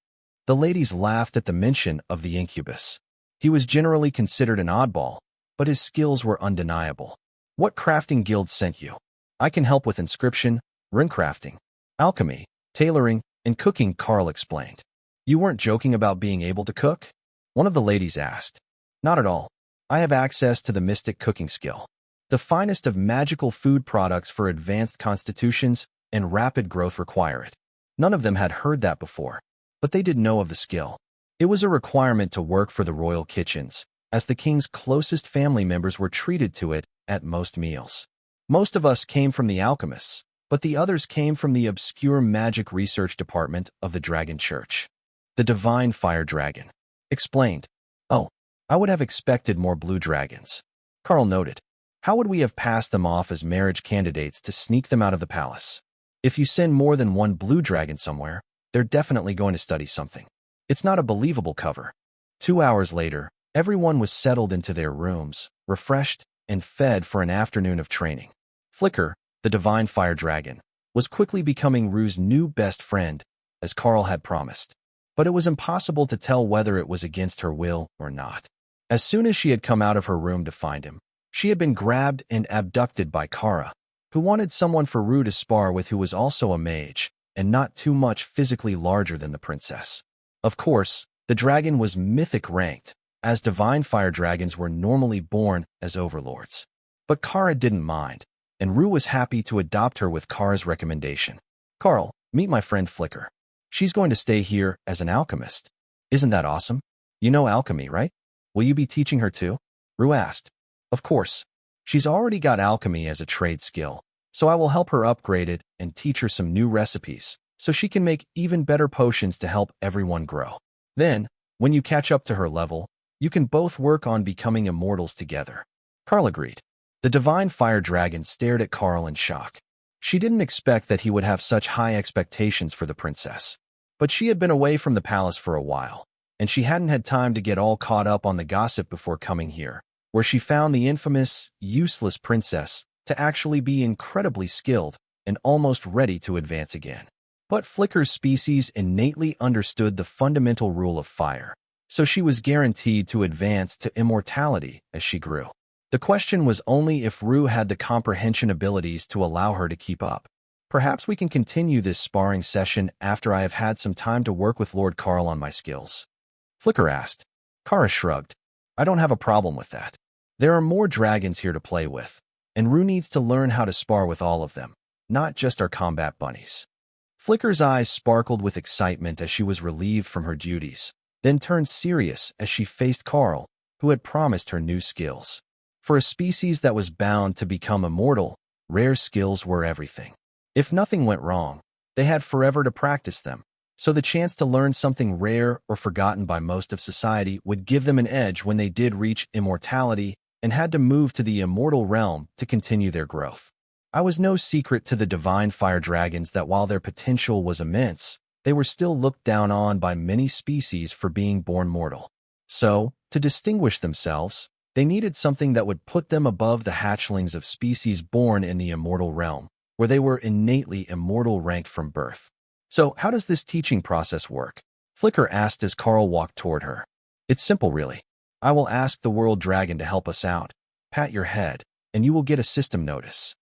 The ladies laughed at the mention of the incubus. He was generally considered an oddball, but his skills were undeniable. What crafting guild sent you? I can help with inscription, rune crafting, alchemy, tailoring, and cooking, Karl explained. You weren't joking about being able to cook? One of the ladies asked. Not at all. I have access to the mystic cooking skill, the finest of magical food products for advanced constitutions and rapid growth require it. None of them had heard that before, but they did know of the skill. It was a requirement to work for the royal kitchens, as the king's closest family members were treated to it at most meals. Most of us came from the alchemists, but the others came from the obscure magic research department of the Dragon Church. The divine fire dragon explained. Oh, I would have expected more blue dragons. Karl noted. How would we have passed them off as marriage candidates to sneak them out of the palace? If you send more than one blue dragon somewhere, they're definitely going to study something. It's not a believable cover. 2 hours later, everyone was settled into their rooms, refreshed, and fed for an afternoon of training. Flicker, the divine fire dragon, was quickly becoming Rue's new best friend, as Karl had promised. But it was impossible to tell whether it was against her will or not. As soon as she had come out of her room to find him, she had been grabbed and abducted by Kara, who wanted someone for Rue to spar with who was also a mage, and not too much physically larger than the princess. Of course, the dragon was mythic ranked, as divine fire dragons were normally born as overlords. But Kara didn't mind, and Rue was happy to adopt her with Kara's recommendation. Karl, meet my friend Flicker. She's going to stay here as an alchemist. Isn't that awesome? You know alchemy, right? Will you be teaching her too? Rue asked. Of course. She's already got alchemy as a trade skill, so I will help her upgrade it and teach her some new recipes, so she can make even better potions to help everyone grow. Then, when you catch up to her level, you can both work on becoming immortals together. Karl agreed. The divine fire dragon stared at Karl in shock. She didn't expect that he would have such high expectations for the princess. But she had been away from the palace for a while, and she hadn't had time to get all caught up on the gossip before coming here, where she found the infamous, useless princess to actually be incredibly skilled and almost ready to advance again. But Flicker's species innately understood the fundamental rule of fire, so she was guaranteed to advance to immortality as she grew. The question was only if Rue had the comprehension abilities to allow her to keep up. Perhaps we can continue this sparring session after I have had some time to work with Lord Karl on my skills. Flicker asked. Kara shrugged. I don't have a problem with that. There are more dragons here to play with, and Rue needs to learn how to spar with all of them, not just our combat bunnies. Flicker's eyes sparkled with excitement as she was relieved from her duties, then turned serious as she faced Karl, who had promised her new skills. For a species that was bound to become immortal, rare skills were everything. If nothing went wrong, they had forever to practice them, so the chance to learn something rare or forgotten by most of society would give them an edge when they did reach immortality and had to move to the immortal realm to continue their growth. I was no secret to the divine fire dragons that while their potential was immense, they were still looked down on by many species for being born mortal. So, to distinguish themselves, they needed something that would put them above the hatchlings of species born in the immortal realm, where they were innately immortal ranked from birth. So, how does this teaching process work? Flicker asked as Karl walked toward her. It's simple, really. I will ask the world dragon to help us out. Pat your head, and you will get a system notice.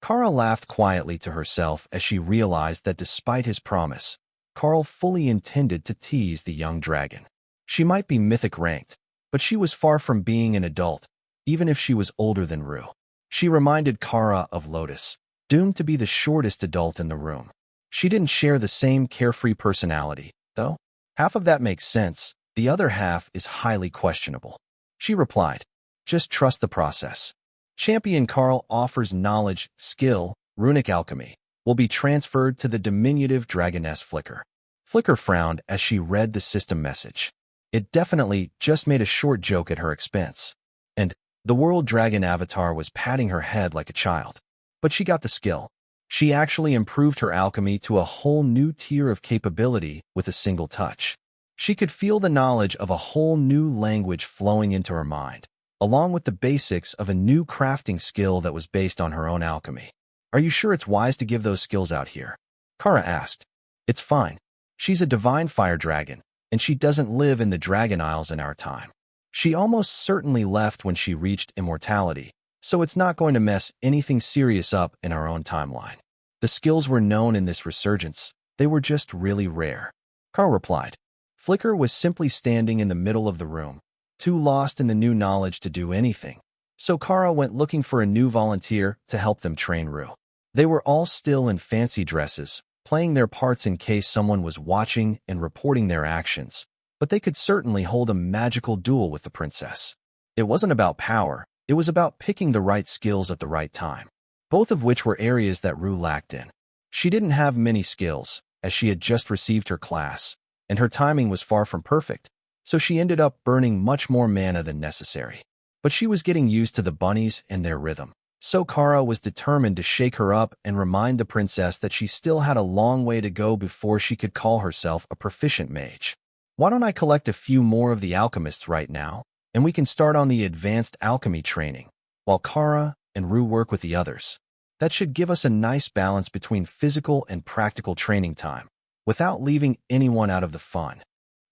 Karl laughed quietly to herself as she realized that despite his promise, Karl fully intended to tease the young dragon. She might be mythic ranked, but she was far from being an adult, even if she was older than Rue. She reminded Kara of Lotus, doomed to be the shortest adult in the room. She didn't share the same carefree personality, though. Half of that makes sense, the other half is highly questionable. She replied, just trust the process. Champion Karl offers knowledge, skill, runic alchemy, will be transferred to the diminutive dragoness Flicker. Flicker frowned as she read the system message. It definitely just made a short joke at her expense. And the world dragon avatar was patting her head like a child. But she got the skill. She actually improved her alchemy to a whole new tier of capability with a single touch. She could feel the knowledge of a whole new language flowing into her mind, along with the basics of a new crafting skill that was based on her own alchemy. Are you sure it's wise to give those skills out here? Kara asked. It's fine. She's a divine fire dragon, and she doesn't live in the Dragon Isles in our time. She almost certainly left when she reached immortality, so it's not going to mess anything serious up in our own timeline. The skills were known in this resurgence. They were just really rare. Karl replied. Flicker was simply standing in the middle of the room, too lost in the new knowledge to do anything. So Kara went looking for a new volunteer to help them train Rue. They were all still in fancy dresses, playing their parts in case someone was watching and reporting their actions, but they could certainly hold a magical duel with the princess. It wasn't about power, it was about picking the right skills at the right time, both of which were areas that Rue lacked in. She didn't have many skills, as she had just received her class, and her timing was far from perfect, so she ended up burning much more mana than necessary. But she was getting used to the bunnies and their rhythm, so Kara was determined to shake her up and remind the princess that she still had a long way to go before she could call herself a proficient mage. Why don't I collect a few more of the alchemists right now, and we can start on the advanced alchemy training, while Kara and Rue work with the others. That should give us a nice balance between physical and practical training time, without leaving anyone out of the fun.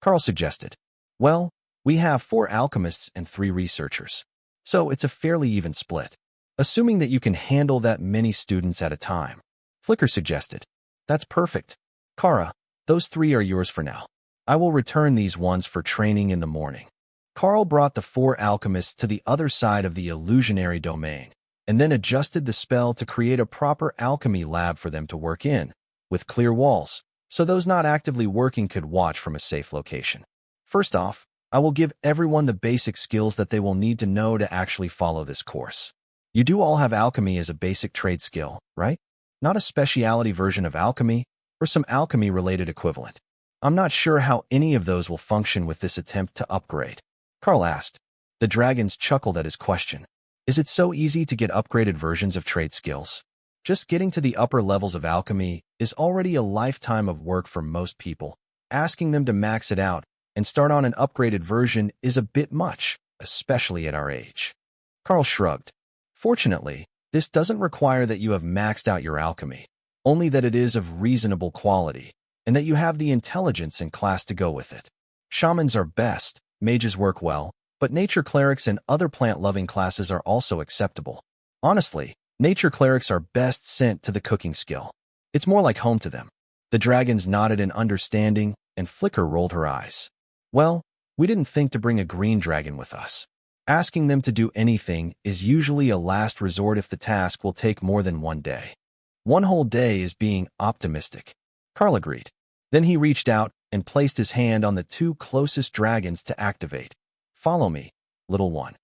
Karl suggested. Well, we have 4 alchemists and 3 researchers, so it's a fairly even split, assuming that you can handle that many students at a time. Flicker suggested. That's perfect. Kara, those 3 are yours for now. I will return these ones for training in the morning. Karl brought the 4 alchemists to the other side of the illusionary domain, and then adjusted the spell to create a proper alchemy lab for them to work in, with clear walls, so those not actively working could watch from a safe location. First off, I will give everyone the basic skills that they will need to know to actually follow this course. You do all have alchemy as a basic trade skill, right? Not a specialty version of alchemy, or some alchemy-related equivalent. I'm not sure how any of those will function with this attempt to upgrade. Karl asked. The dragons chuckled at his question. Is it so easy to get upgraded versions of trade skills? Just getting to the upper levels of alchemy is already a lifetime of work for most people. Asking them to max it out and start on an upgraded version is a bit much, especially at our age. Karl shrugged. Fortunately, this doesn't require that you have maxed out your alchemy, only that it is of reasonable quality, and that you have the intelligence and class to go with it. Shamans are best, mages work well, but nature clerics and other plant-loving classes are also acceptable. Honestly, nature clerics are best sent to the cooking skill. It's more like home to them. The dragons nodded in understanding, and Flicker rolled her eyes. Well, we didn't think to bring a green dragon with us. Asking them to do anything is usually a last resort if the task will take more than one day. One whole day is being optimistic. Karl agreed. Then he reached out and placed his hand on the two closest dragons to activate. Follow me, little one.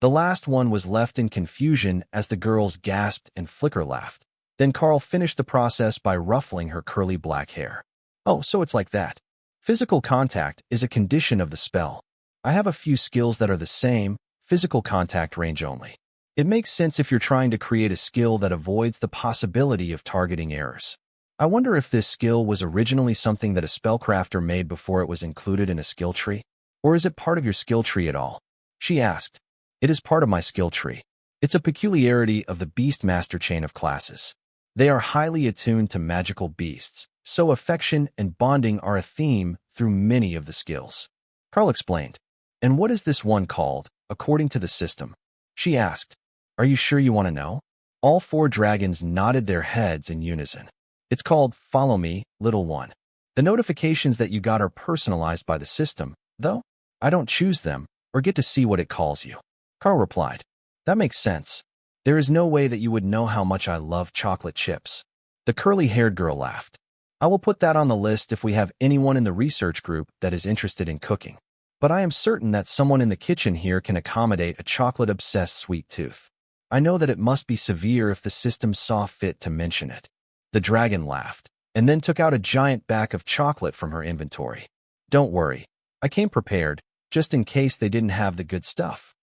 The last one was left in confusion as the girls gasped and Flicker laughed. Then Karl finished the process by ruffling her curly black hair. Oh, so it's like that. Physical contact is a condition of the spell. I have a few skills that are the same, physical contact range only. It makes sense if you're trying to create a skill that avoids the possibility of targeting errors. I wonder if this skill was originally something that a spellcrafter made before it was included in a skill tree? Or is it part of your skill tree at all? She asked. It is part of my skill tree. It's a peculiarity of the Beastmaster chain of classes. They are highly attuned to magical beasts, so affection and bonding are a theme through many of the skills. Karl explained. And what is this one called, according to the system? She asked. Are you sure you want to know? All four dragons nodded their heads in unison. It's called Follow Me, Little One. The notifications that you got are personalized by the system, though I don't choose them or get to see what it calls you. Karl replied. That makes sense. There is no way that you would know how much I love chocolate chips. The curly-haired girl laughed. I will put that on the list if we have anyone in the research group that is interested in cooking. But I am certain that someone in the kitchen here can accommodate a chocolate-obsessed sweet tooth. I know that it must be severe if the system saw fit to mention it. The dragon laughed, and then took out a giant bag of chocolate from her inventory. Don't worry, I came prepared, just in case they didn't have the good stuff.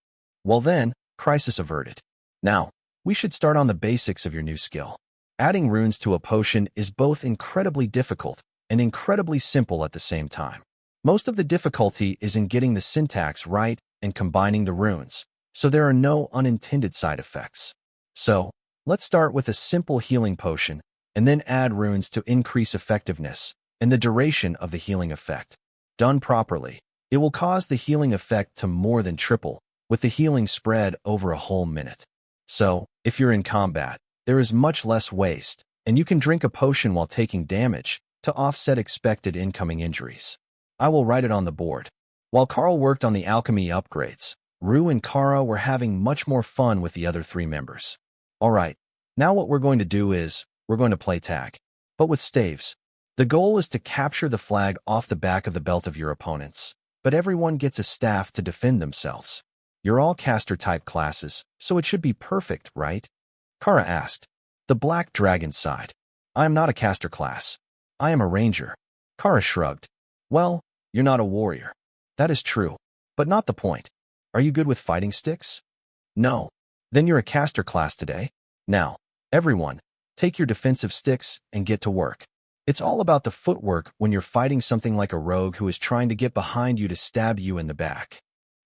Well then, crisis averted. Now, we should start on the basics of your new skill. Adding runes to a potion is both incredibly difficult and incredibly simple at the same time. Most of the difficulty is in getting the syntax right and combining the runes, so there are no unintended side effects. So, let's start with a simple healing potion, and then add runes to increase effectiveness and the duration of the healing effect. Done properly, it will cause the healing effect to more than triple, with the healing spread over a whole minute. So, if you're in combat, there is much less waste, and you can drink a potion while taking damage to offset expected incoming injuries. I will write it on the board. While Karl worked on the alchemy upgrades, Rue and Kara were having much more fun with the other three members. Alright, now what we're going to do is, we're going to play tag. But with staves. The goal is to capture the flag off the back of the belt of your opponents, but everyone gets a staff to defend themselves. You're all caster-type classes, so it should be perfect, right? Kara asked. The black dragon sighed. I am not a caster class. I am a ranger. Kara shrugged. Well, you're not a warrior. That is true, but not the point. Are you good with fighting sticks? No. Then you're a caster class today. Now, everyone, take your defensive sticks and get to work. It's all about the footwork when you're fighting something like a rogue who is trying to get behind you to stab you in the back.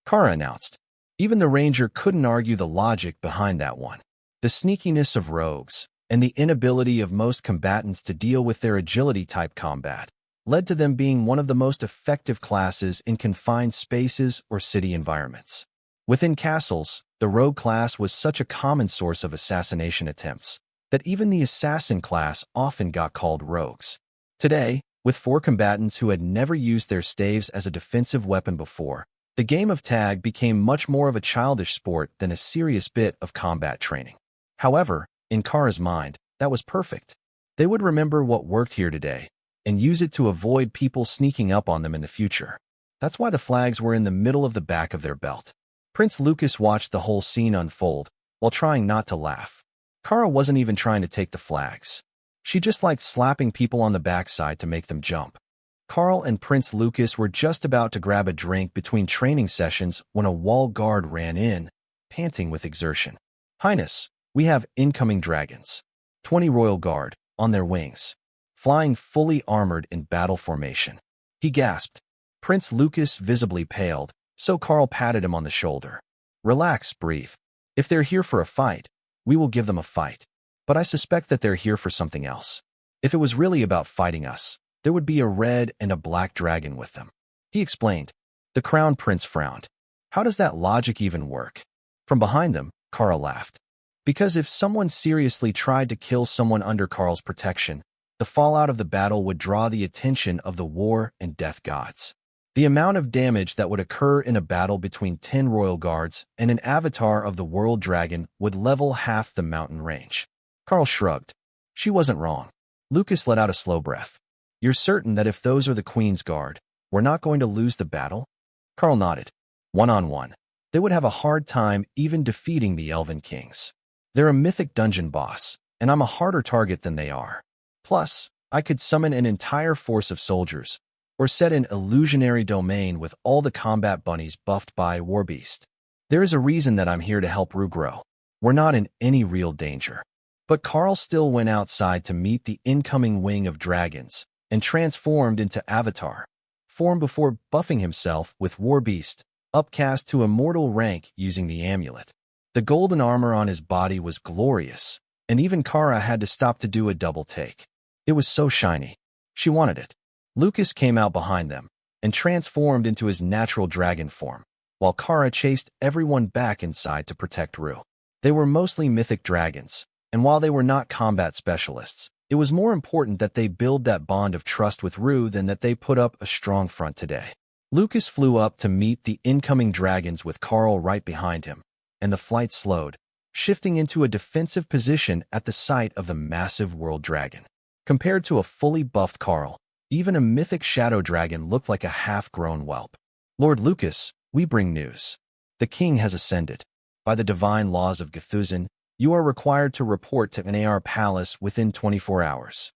Kara announced. Even the ranger couldn't argue the logic behind that one. The sneakiness of rogues and the inability of most combatants to deal with their agility-type combat led to them being one of the most effective classes in confined spaces or city environments. Within castles, the rogue class was such a common source of assassination attempts that even the assassin class often got called rogues. Today, with four combatants who had never used their staves as a defensive weapon before, the game of tag became much more of a childish sport than a serious bit of combat training. However, in Kara's mind, that was perfect. They would remember what worked here today and use it to avoid people sneaking up on them in the future. That's why the flags were in the middle of the back of their belt. Prince Lucas watched the whole scene unfold while trying not to laugh. Kara wasn't even trying to take the flags. She just liked slapping people on the backside to make them jump. Karl and Prince Lucas were just about to grab a drink between training sessions when a wall guard ran in, panting with exertion. Highness, we have incoming dragons. 20 royal guard, on their wings, flying fully armored in battle formation. He gasped. Prince Lucas visibly paled, so Karl patted him on the shoulder. Relax, breathe. If they're here for a fight, we will give them a fight. But I suspect that they're here for something else. If it was really about fighting us, there would be a red and a black dragon with them. He explained. The crown prince frowned. How does that logic even work? From behind them, Karl laughed. Because if someone seriously tried to kill someone under Karl's protection, the fallout of the battle would draw the attention of the war and death gods. The amount of damage that would occur in a battle between 10 royal guards and an avatar of the world dragon would level half the mountain range. Karl shrugged. She wasn't wrong. Lucas let out a slow breath. You're certain that if those are the Queen's Guard, we're not going to lose the battle? Karl nodded. One-on-one. They would have a hard time even defeating the Elven Kings. They're a mythic dungeon boss, and I'm a harder target than they are. Plus, I could summon an entire force of soldiers, or set an illusionary domain with all the combat bunnies buffed by Warbeast. There is a reason that I'm here to help Rue grow. We're not in any real danger. But Karl still went outside to meet the incoming wing of dragons and transformed into Avatar, form before buffing himself with Warbeast, upcast to immortal rank using the amulet. The golden armor on his body was glorious, and even Kara had to stop to do a double take. It was so shiny. She wanted it. Lucas came out behind them and transformed into his natural dragon form, while Kara chased everyone back inside to protect Rue. They were mostly mythic dragons, and while they were not combat specialists, it was more important that they build that bond of trust with Rue than that they put up a strong front today. Lucas flew up to meet the incoming dragons with Karl right behind him, and the flight slowed, shifting into a defensive position at the sight of the massive world dragon. Compared to a fully buffed Karl, even a mythic shadow dragon looked like a half-grown whelp. Lord Lucas, we bring news. The king has ascended. By the divine laws of Gthuzan, you are required to report to Nar Palace within 24 hours.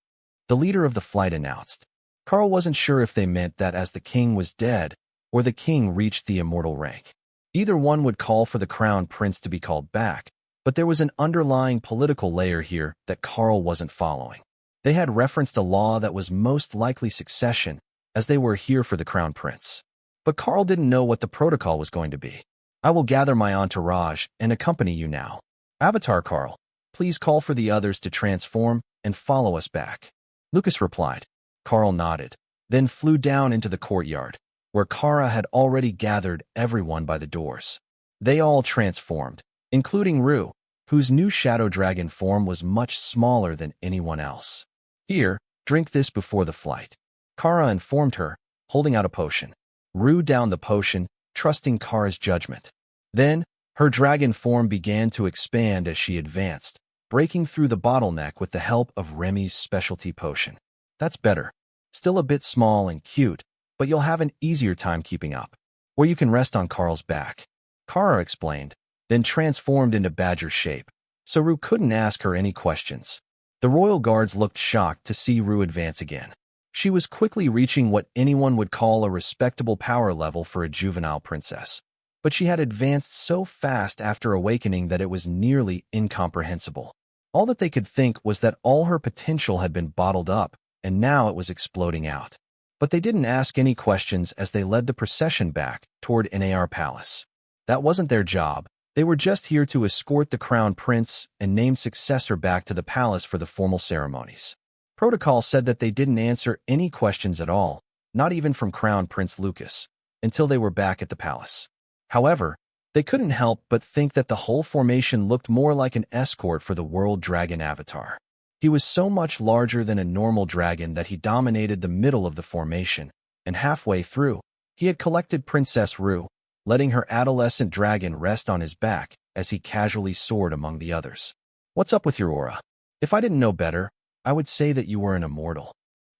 The leader of the flight announced. Karl wasn't sure if they meant that as the king was dead, or the king reached the immortal rank. Either one would call for the crown prince to be called back, but there was an underlying political layer here that Karl wasn't following. They had referenced a law that was most likely succession, as they were here for the crown prince. But Karl didn't know what the protocol was going to be. I will gather my entourage and accompany you now. Avatar Karl, please call for the others to transform and follow us back. Lucas replied. Karl nodded, then flew down into the courtyard, where Kara had already gathered everyone by the doors. They all transformed, including Rue, whose new shadow dragon form was much smaller than anyone else. Here, drink this before the flight. Kara informed her, holding out a potion. Rue downed the potion, trusting Kara's judgment. Then, her dragon form began to expand as she advanced, breaking through the bottleneck with the help of Remy's specialty potion. That's better. Still a bit small and cute, but you'll have an easier time keeping up. Or you can rest on Karl's back. Kara explained, then transformed into badger shape, so Rue couldn't ask her any questions. The royal guards looked shocked to see Rue advance again. She was quickly reaching what anyone would call a respectable power level for a juvenile princess. But she had advanced so fast after awakening that it was nearly incomprehensible. All that they could think was that all her potential had been bottled up, and now it was exploding out. But they didn't ask any questions as they led the procession back toward Nar Palace. That wasn't their job. They were just here to escort the crown prince and named successor back to the palace for the formal ceremonies. Protocol said that they didn't answer any questions at all, not even from Crown Prince Lucas, until they were back at the palace. However, they couldn't help but think that the whole formation looked more like an escort for the world dragon avatar. He was so much larger than a normal dragon that he dominated the middle of the formation, and halfway through, he had collected Princess Rue, letting her adolescent dragon rest on his back as he casually soared among the others. What's up with your aura? If I didn't know better, I would say that you were an immortal.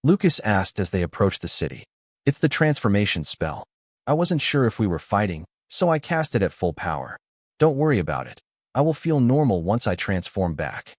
Lucas asked as they approached the city. It's the transformation spell. I wasn't sure if we were fighting, so I cast it at full power. Don't worry about it. I will feel normal once I transform back.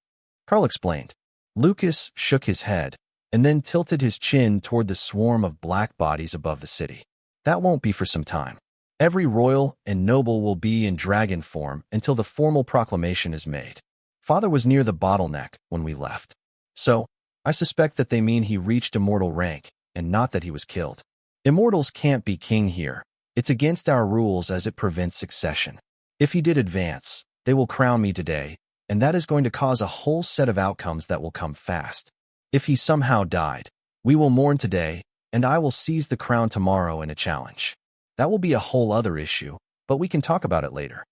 Karl explained. Lucas shook his head, and then tilted his chin toward the swarm of black bodies above the city. That won't be for some time. Every royal and noble will be in dragon form until the formal proclamation is made. Father was near the bottleneck when we left. So, I suspect that they mean he reached immortal rank, and not that he was killed. Immortals can't be king here. It's against our rules as it prevents succession. If he did advance, they will crown me today, and that is going to cause a whole set of outcomes that will come fast. If he somehow died, we will mourn today, and I will seize the crown tomorrow in a challenge. That will be a whole other issue, but we can talk about it later.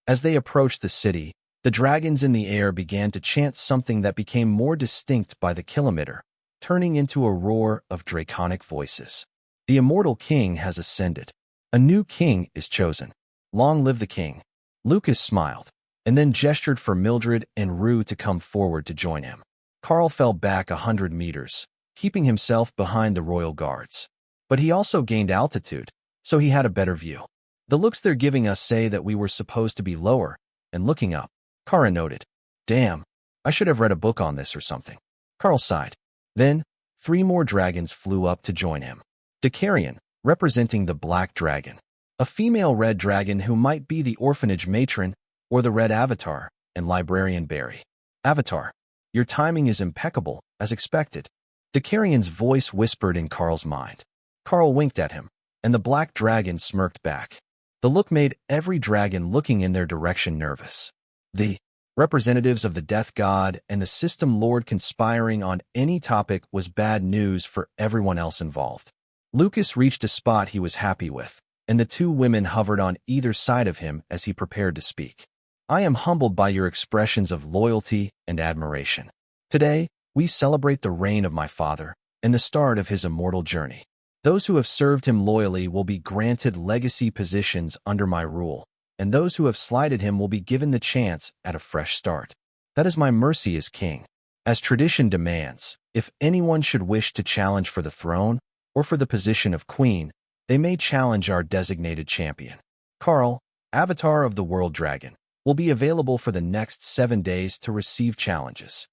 As they approached the city, the dragons in the air began to chant something that became more distinct by the kilometer, turning into a roar of draconic voices. The immortal king has ascended. A new king is chosen. Long live the king. Lucas smiled, and then gestured for Mildred and Rue to come forward to join him. Karl fell back 100 meters, keeping himself behind the royal guards. But he also gained altitude, so he had a better view. The looks they're giving us say that we were supposed to be lower, and looking up. Kara noted. Damn, I should have read a book on this or something. Karl sighed. Then, 3 more dragons flew up to join him. Decarion, representing the black dragon. A female red dragon who might be the orphanage matron or the red avatar, and librarian Barry. Avatar, your timing is impeccable, as expected. Decarion's voice whispered in Karl's mind. Karl winked at him, and the black dragon smirked back. The look made every dragon looking in their direction nervous. The representatives of the death god and the system lord conspiring on any topic was bad news for everyone else involved. Lucas reached a spot he was happy with, and the 2 women hovered on either side of him as he prepared to speak. I am humbled by your expressions of loyalty and admiration. Today, we celebrate the reign of my father and the start of his immortal journey. Those who have served him loyally will be granted legacy positions under my rule, and those who have slighted him will be given the chance at a fresh start. That is my mercy as king. As tradition demands, if anyone should wish to challenge for the throne or for the position of queen, they may challenge our designated champion. Karl, avatar of the world dragon, will be available for the next 7 days to receive challenges.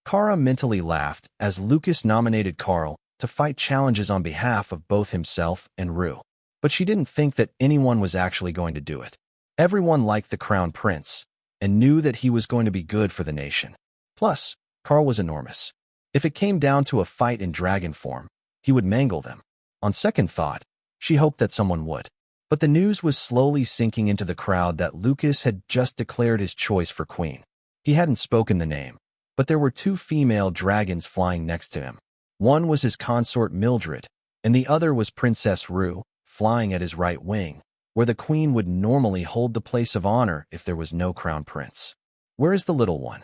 Kara mentally laughed as Lucas nominated Karl to fight challenges on behalf of both himself and Rue. But she didn't think that anyone was actually going to do it. Everyone liked the crown prince and knew that he was going to be good for the nation. Plus, Karl was enormous. If it came down to a fight in dragon form, he would mangle them. On second thought, she hoped that someone would. But the news was slowly sinking into the crowd that Lucas had just declared his choice for queen. He hadn't spoken the name, but there were 2 female dragons flying next to him. One was his consort Mildred, and the other was Princess Rue, flying at his right wing, where the queen would normally hold the place of honor if there was no crown prince. Where is the little one?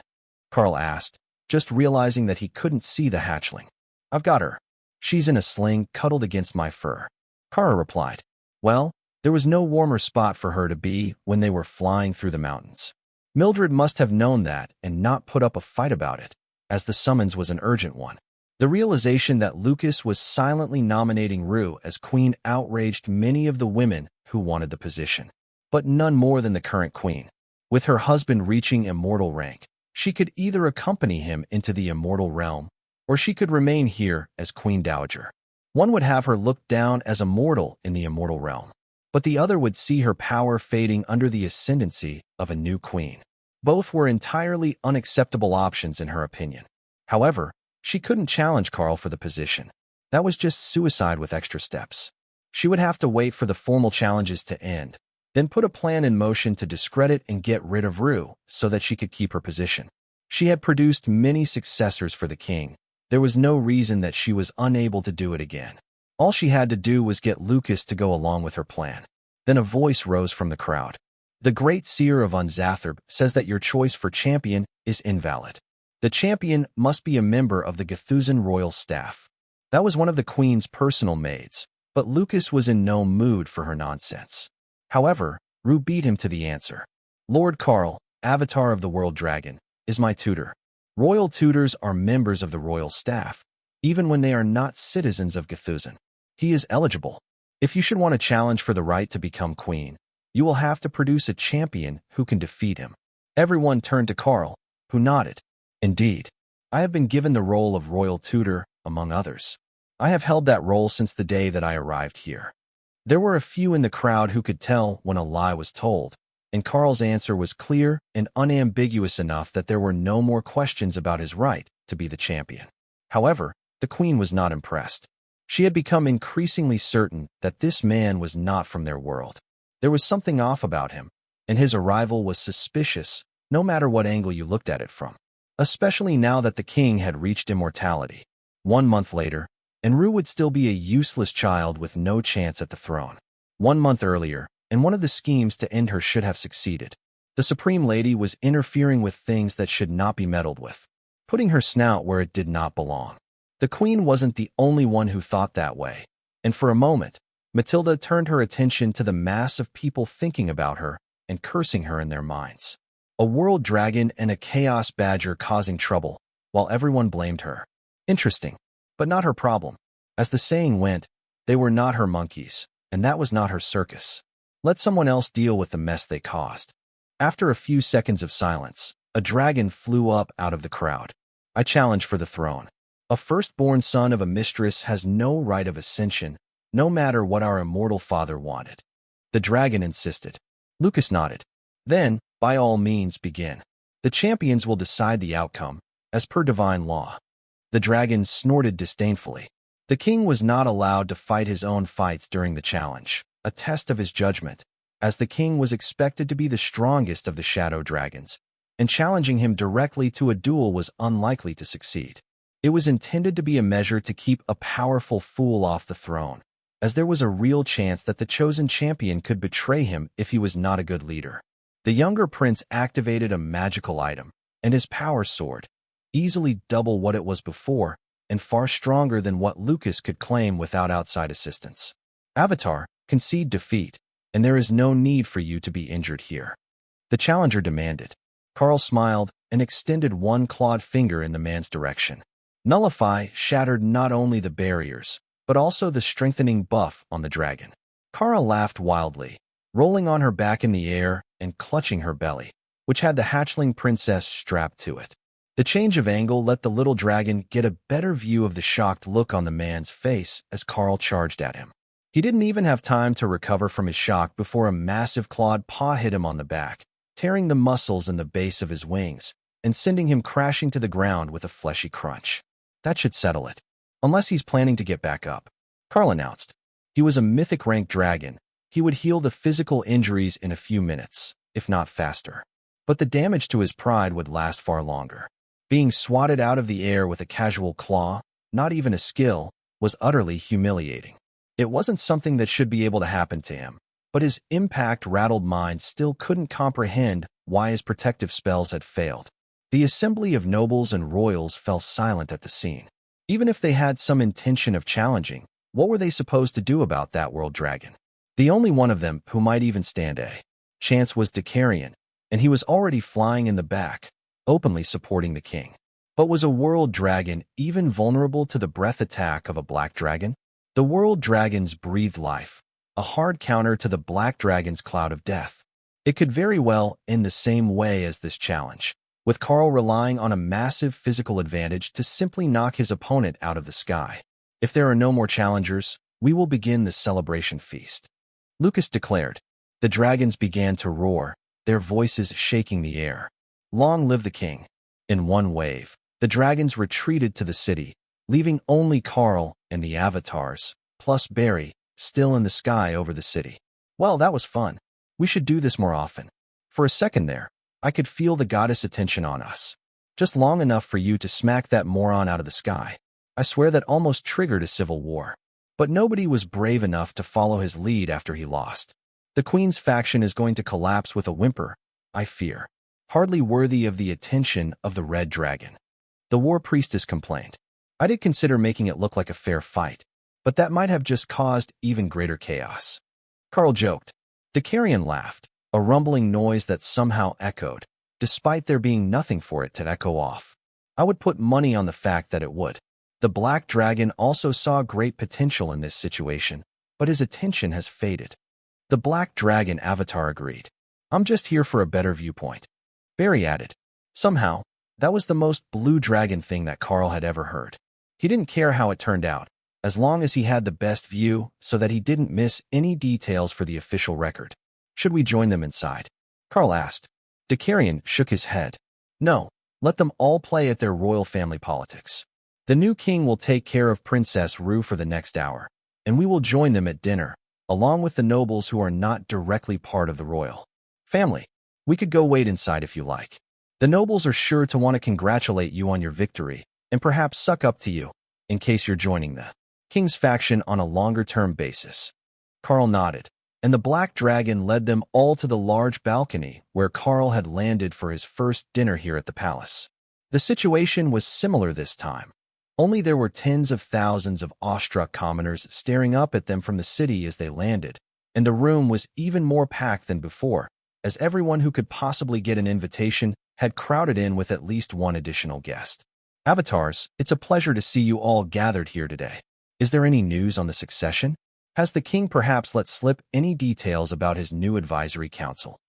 Karl asked, just realizing that he couldn't see the hatchling. I've got her. She's in a sling cuddled against my fur. Kara replied. Well, there was no warmer spot for her to be when they were flying through the mountains. Mildred must have known that and not put up a fight about it, as the summons was an urgent one. The realization that Lucas was silently nominating Rue as queen outraged many of the women who wanted the position, but none more than the current queen. With her husband reaching immortal rank, she could either accompany him into the immortal realm, or she could remain here as queen dowager. One would have her looked down as a mortal in the immortal realm, but the other would see her power fading under the ascendancy of a new queen. Both were entirely unacceptable options in her opinion. However, she couldn't challenge Karl for the position. That was just suicide with extra steps. She would have to wait for the formal challenges to end, then put a plan in motion to discredit and get rid of Rue so that she could keep her position. She had produced many successors for the king. There was no reason that she was unable to do it again. All she had to do was get Lucas to go along with her plan. Then a voice rose from the crowd. The great seer of Unzatherb says that your choice for champion is invalid. The champion must be a member of the Gethuzan royal staff. That was one of the queen's personal maids, but Lucas was in no mood for her nonsense. However, Rue beat him to the answer. Lord Karl, avatar of the world dragon, is my tutor. Royal tutors are members of the royal staff, even when they are not citizens of Gethuzan. He is eligible. If you should want a challenge for the right to become queen, you will have to produce a champion who can defeat him. Everyone turned to Karl, who nodded. Indeed, I have been given the role of royal tutor, among others. I have held that role since the day that I arrived here. There were a few in the crowd who could tell when a lie was told, and Karl's answer was clear and unambiguous enough that there were no more questions about his right to be the champion. However, the queen was not impressed. She had become increasingly certain that this man was not from their world. There was something off about him, and his arrival was suspicious, no matter what angle you looked at it from. Especially now that the king had reached immortality. 1 month later, and Rue would still be a useless child with no chance at the throne. 1 month earlier, and one of the schemes to end her should have succeeded. The Supreme Lady was interfering with things that should not be meddled with, putting her snout where it did not belong. The queen wasn't the only one who thought that way. And for a moment, Matilda turned her attention to the mass of people thinking about her and cursing her in their minds. A world dragon and a chaos badger causing trouble, while everyone blamed her. Interesting, but not her problem. As the saying went, they were not her monkeys, and that was not her circus. Let someone else deal with the mess they caused. After a few seconds of silence, a dragon flew up out of the crowd. I challenge for the throne. A firstborn son of a mistress has no right of ascension, no matter what our immortal father wanted. The dragon insisted. Lucas nodded. Then, by all means, begin. The champions will decide the outcome, as per divine law. The dragon snorted disdainfully. The king was not allowed to fight his own fights during the challenge, a test of his judgment, as the king was expected to be the strongest of the shadow dragons, and challenging him directly to a duel was unlikely to succeed. It was intended to be a measure to keep a powerful fool off the throne, as there was a real chance that the chosen champion could betray him if he was not a good leader. The younger prince activated a magical item, and his power soared, easily double what it was before, and far stronger than what Lucas could claim without outside assistance. Avatar, concede defeat, and there is no need for you to be injured here. The challenger demanded. Karl smiled and extended one clawed finger in the man's direction. Nullify shattered not only the barriers, but also the strengthening buff on the dragon. Karl laughed wildly, rolling on her back in the air and clutching her belly, which had the hatchling princess strapped to it. The change of angle let the little dragon get a better view of the shocked look on the man's face as Karl charged at him. He didn't even have time to recover from his shock before a massive clawed paw hit him on the back, tearing the muscles in the base of his wings and sending him crashing to the ground with a fleshy crunch. That should settle it. Unless he's planning to get back up, Karl announced. He was a mythic rank dragon. He would heal the physical injuries in a few minutes, if not faster. But the damage to his pride would last far longer. Being swatted out of the air with a casual claw, not even a skill, was utterly humiliating. It wasn't something that should be able to happen to him, but his impact-rattled mind still couldn't comprehend why his protective spells had failed. The assembly of nobles and royals fell silent at the scene. Even if they had some intention of challenging, what were they supposed to do about that world dragon? The only one of them who might even stand a chance was Dakarian, and he was already flying in the back, openly supporting the king. But was a world dragon even vulnerable to the breath attack of a black dragon? The world dragons breathed life, a hard counter to the black dragon's cloud of death. It could very well end the same way as this challenge, with Karl relying on a massive physical advantage to simply knock his opponent out of the sky. If there are no more challengers, we will begin the celebration feast. Lucas declared. The dragons began to roar, their voices shaking the air. Long live the king. In one wave, the dragons retreated to the city, leaving only Karl and the avatars, plus Barry, still in the sky over the city. Well, that was fun. We should do this more often. For a second there, I could feel the goddess' attention on us. Just long enough for you to smack that moron out of the sky. I swear that almost triggered a civil war. But nobody was brave enough to follow his lead after he lost. The Queen's faction is going to collapse with a whimper, I fear. Hardly worthy of the attention of the Red Dragon. The War Priestess complained. I did consider making it look like a fair fight, but that might have just caused even greater chaos. Karl joked. Dakarian laughed, a rumbling noise that somehow echoed, despite there being nothing for it to echo off. I would put money on the fact that it would. The Black Dragon also saw great potential in this situation, but his attention has faded. The Black Dragon avatar agreed. I'm just here for a better viewpoint. Barry added. Somehow, that was the most blue dragon thing that Karl had ever heard. He didn't care how it turned out, as long as he had the best view so that he didn't miss any details for the official record. Should we join them inside? Karl asked. Dakarian shook his head. No, let them all play at their royal family politics. The new king will take care of Princess Rue for the next hour, and we will join them at dinner, along with the nobles who are not directly part of the royal family. We could go wait inside if you like. The nobles are sure to want to congratulate you on your victory, and perhaps suck up to you, in case you're joining the king's faction on a longer-term basis. Karl nodded, and the Black Dragon led them all to the large balcony where Karl had landed for his first dinner here at the palace. The situation was similar this time. Only there were tens of thousands of awestruck commoners staring up at them from the city as they landed, and the room was even more packed than before, as everyone who could possibly get an invitation had crowded in with at least one additional guest. Avatars, it's a pleasure to see you all gathered here today. Is there any news on the succession? Has the king perhaps let slip any details about his new advisory council?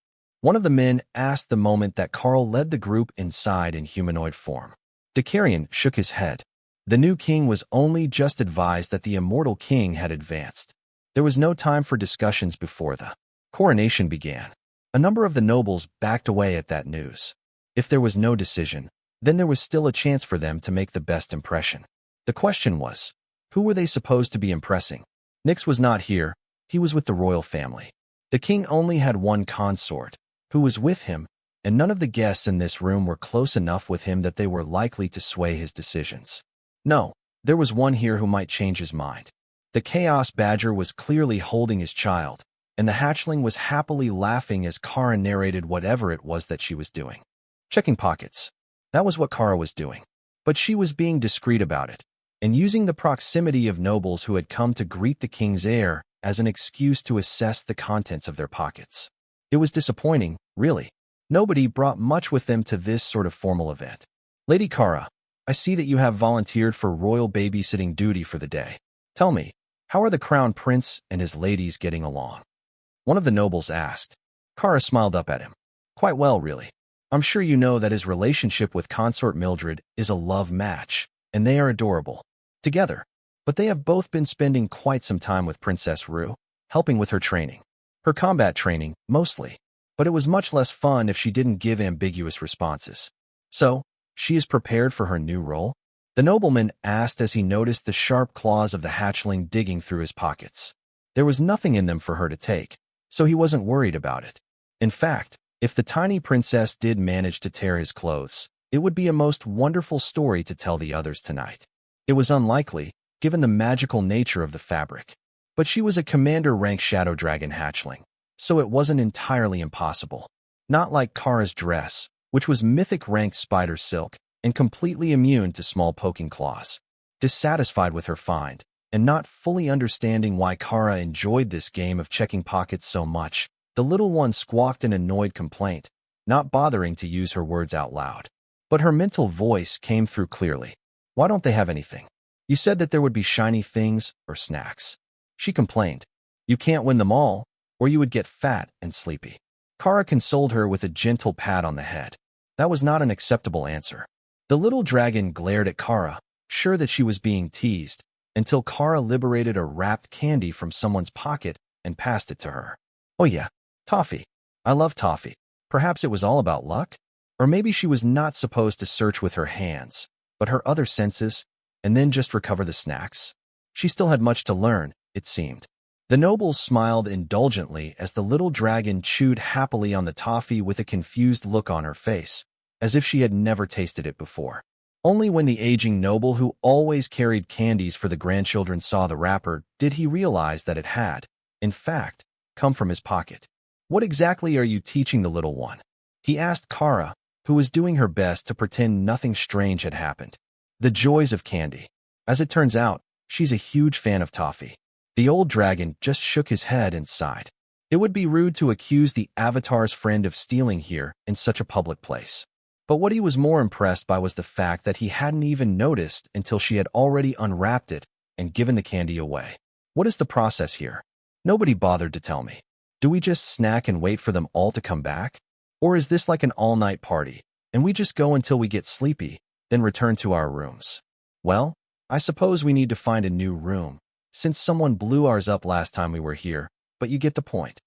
One of the men asked the moment that Karl led the group inside in humanoid form. Dakarian shook his head. The new king was only just advised that the immortal king had advanced. There was no time for discussions before the coronation began. A number of the nobles backed away at that news. If there was no decision, then there was still a chance for them to make the best impression. The question was, who were they supposed to be impressing? Nix was not here. He was with the royal family. The king only had one consort, who was with him, and none of the guests in this room were close enough with him that they were likely to sway his decisions. No, there was one here who might change his mind. The Chaos Badger was clearly holding his child, and the hatchling was happily laughing as Kara narrated whatever it was that she was doing. Checking pockets. That was what Kara was doing. But she was being discreet about it, and using the proximity of nobles who had come to greet the king's heir as an excuse to assess the contents of their pockets. It was disappointing, really. Nobody brought much with them to this sort of formal event. Lady Kara, I see that you have volunteered for royal babysitting duty for the day. Tell me, how are the crown prince and his ladies getting along? One of the nobles asked. Kara smiled up at him. Quite well, really. I'm sure you know that his relationship with consort Mildred is a love match, and they are adorable together. But they have both been spending quite some time with Princess Rue, helping with her training. Her combat training, mostly. But it was much less fun if she didn't give ambiguous responses. So, she is prepared for her new role? The nobleman asked as he noticed the sharp claws of the hatchling digging through his pockets. There was nothing in them for her to take, so he wasn't worried about it. In fact, if the tiny princess did manage to tear his clothes, it would be a most wonderful story to tell the others tonight. It was unlikely, given the magical nature of the fabric. But she was a commander-rank shadow dragon hatchling, so it wasn't entirely impossible. Not like Kara's dress, which was mythic-rank spider silk and completely immune to small poking claws. Dissatisfied with her find, and not fully understanding why Kara enjoyed this game of checking pockets so much, the little one squawked an annoyed complaint, not bothering to use her words out loud. But her mental voice came through clearly. Why don't they have anything? You said that there would be shiny things or snacks. She complained. You can't win them all, or you would get fat and sleepy. Kara consoled her with a gentle pat on the head. That was not an acceptable answer. The little dragon glared at Kara, sure that she was being teased, until Kara liberated a wrapped candy from someone's pocket and passed it to her. Oh yeah, toffee. I love toffee. Perhaps it was all about luck? Or maybe she was not supposed to search with her hands, but her other senses, and then just recover the snacks? She still had much to learn, it seemed. The nobles smiled indulgently as the little dragon chewed happily on the toffee with a confused look on her face, as if she had never tasted it before. Only when the aging noble who always carried candies for the grandchildren saw the wrapper did he realize that it had, in fact, come from his pocket. What exactly are you teaching the little one? He asked Kara, who was doing her best to pretend nothing strange had happened. The joys of candy. As it turns out, she's a huge fan of toffee. The old dragon just shook his head and sighed. It would be rude to accuse the Avatar's friend of stealing here in such a public place. But what he was more impressed by was the fact that he hadn't even noticed until she had already unwrapped it and given the candy away. What is the process here? Nobody bothered to tell me. Do we just snack and wait for them all to come back? Or is this like an all-night party, and we just go until we get sleepy, then return to our rooms? Well, I suppose we need to find a new room, since someone blew ours up last time we were here, but you get the point.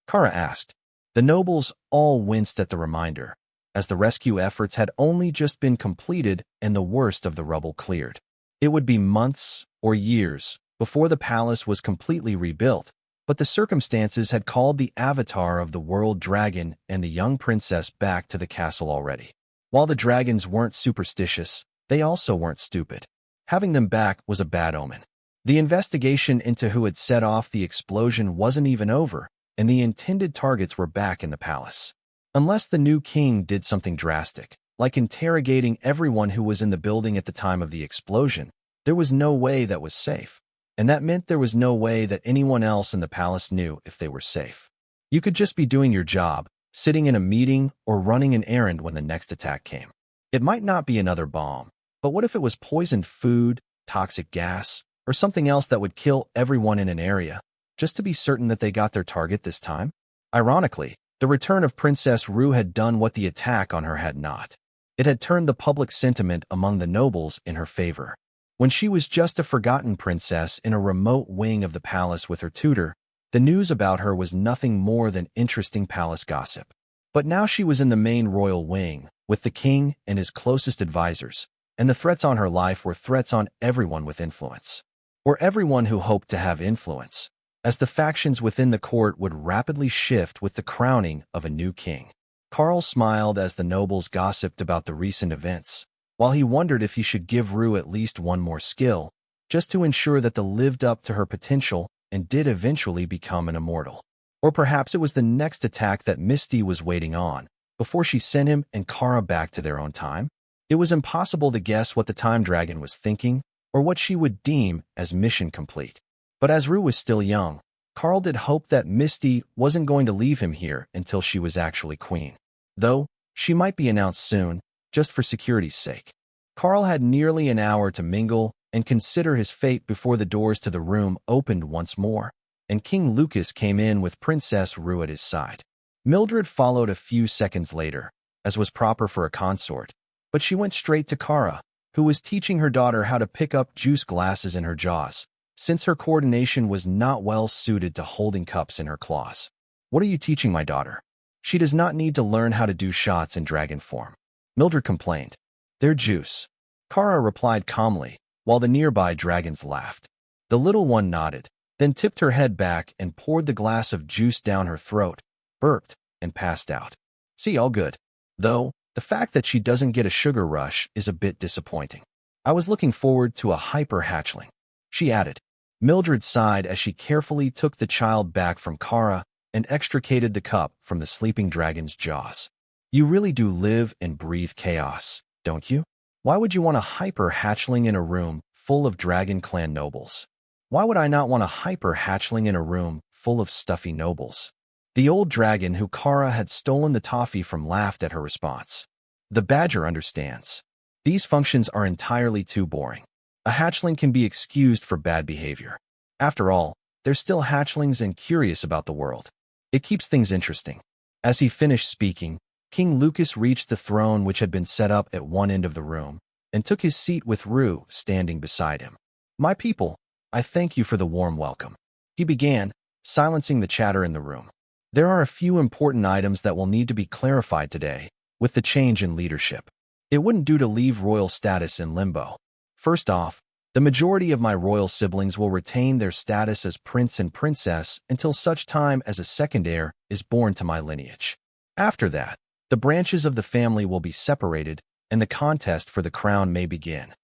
Kara asked. The nobles all winced at the reminder, as the rescue efforts had only just been completed and the worst of the rubble cleared. It would be months or years before the palace was completely rebuilt, but the circumstances had called the avatar of the world dragon and the young princess back to the castle already. While the dragons weren't superstitious, they also weren't stupid. Having them back was a bad omen. The investigation into who had set off the explosion wasn't even over, and the intended targets were back in the palace. Unless the new king did something drastic, like interrogating everyone who was in the building at the time of the explosion. There was no way that was safe. And that meant there was no way that anyone else in the palace knew if they were safe. You could just be doing your job, sitting in a meeting, or running an errand when the next attack came. It might not be another bomb, but what if it was poisoned food, toxic gas, or something else that would kill everyone in an area, just to be certain that they got their target this time? Ironically, the return of Princess Ru had done what the attack on her had not. It had turned the public sentiment among the nobles in her favor. When she was just a forgotten princess in a remote wing of the palace with her tutor, the news about her was nothing more than interesting palace gossip. But now she was in the main royal wing, with the king and his closest advisors, and the threats on her life were threats on everyone with influence, or everyone who hoped to have influence, as the factions within the court would rapidly shift with the crowning of a new king. Karl smiled as the nobles gossiped about the recent events, while he wondered if he should give Ru at least one more skill, just to ensure that the lived up to her potential and did eventually become an immortal. Or perhaps it was the next attack that Misty was waiting on, before she sent him and Kara back to their own time. It was impossible to guess what the time dragon was thinking, or what she would deem as mission complete. But as Ru was still young, Karl did hope that Misty wasn't going to leave him here until she was actually queen. Though, she might be announced soon, just for security's sake. Karl had nearly an hour to mingle and consider his fate before the doors to the room opened once more, and King Lucas came in with Princess Ru at his side. Mildred followed a few seconds later, as was proper for a consort, but she went straight to Kara, who was teaching her daughter how to pick up juice glasses in her jaws, since her coordination was not well suited to holding cups in her claws. "What are you teaching my daughter? She does not need to learn how to do shots in dragon form," Mildred complained. "They're juice," Kara replied calmly, while the nearby dragons laughed. The little one nodded, then tipped her head back and poured the glass of juice down her throat, burped, and passed out. "See, all good. Though, the fact that she doesn't get a sugar rush is a bit disappointing. I was looking forward to a hyper-hatchling," she added. Mildred sighed as she carefully took the child back from Kara and extricated the cup from the sleeping dragon's jaws. "You really do live and breathe chaos, don't you? Why would you want a hyper-hatchling in a room full of Dragon Clan nobles? Why would I not want a hyper-hatchling in a room full of stuffy nobles?" The old dragon who Kara had stolen the toffee from laughed at her response. "The badger understands. These functions are entirely too boring. A hatchling can be excused for bad behavior. After all, they're still hatchlings and curious about the world. It keeps things interesting." As he finished speaking, King Lucas reached the throne which had been set up at one end of the room, and took his seat with Ru standing beside him. "My people, I thank you for the warm welcome," he began, silencing the chatter in the room. "There are a few important items that will need to be clarified today, with the change in leadership. It wouldn't do to leave royal status in limbo. First off, the majority of my royal siblings will retain their status as prince and princess until such time as a second heir is born to my lineage. After that, the branches of the family will be separated, and the contest for the crown may begin."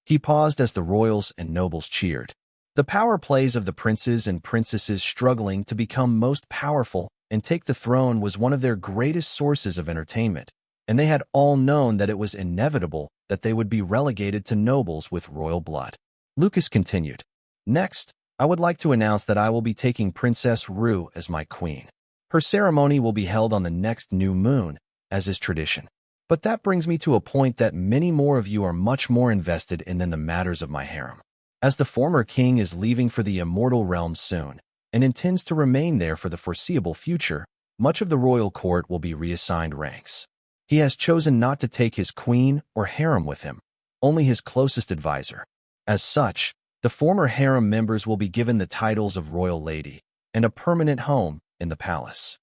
He paused as the royals and nobles cheered. The power plays of the princes and princesses struggling to become most powerful and take the throne was one of their greatest sources of entertainment, and they had all known that it was inevitable that they would be relegated to nobles with royal blood. Lucas continued, "Next, I would like to announce that I will be taking Princess Ru as my queen. Her ceremony will be held on the next new moon, as is tradition. But that brings me to a point that many more of you are much more invested in than the matters of my harem. As the former king is leaving for the immortal realm soon, and intends to remain there for the foreseeable future, much of the royal court will be reassigned ranks. He has chosen not to take his queen or harem with him, only his closest advisor. As such, the former harem members will be given the titles of royal lady and a permanent home in the palace."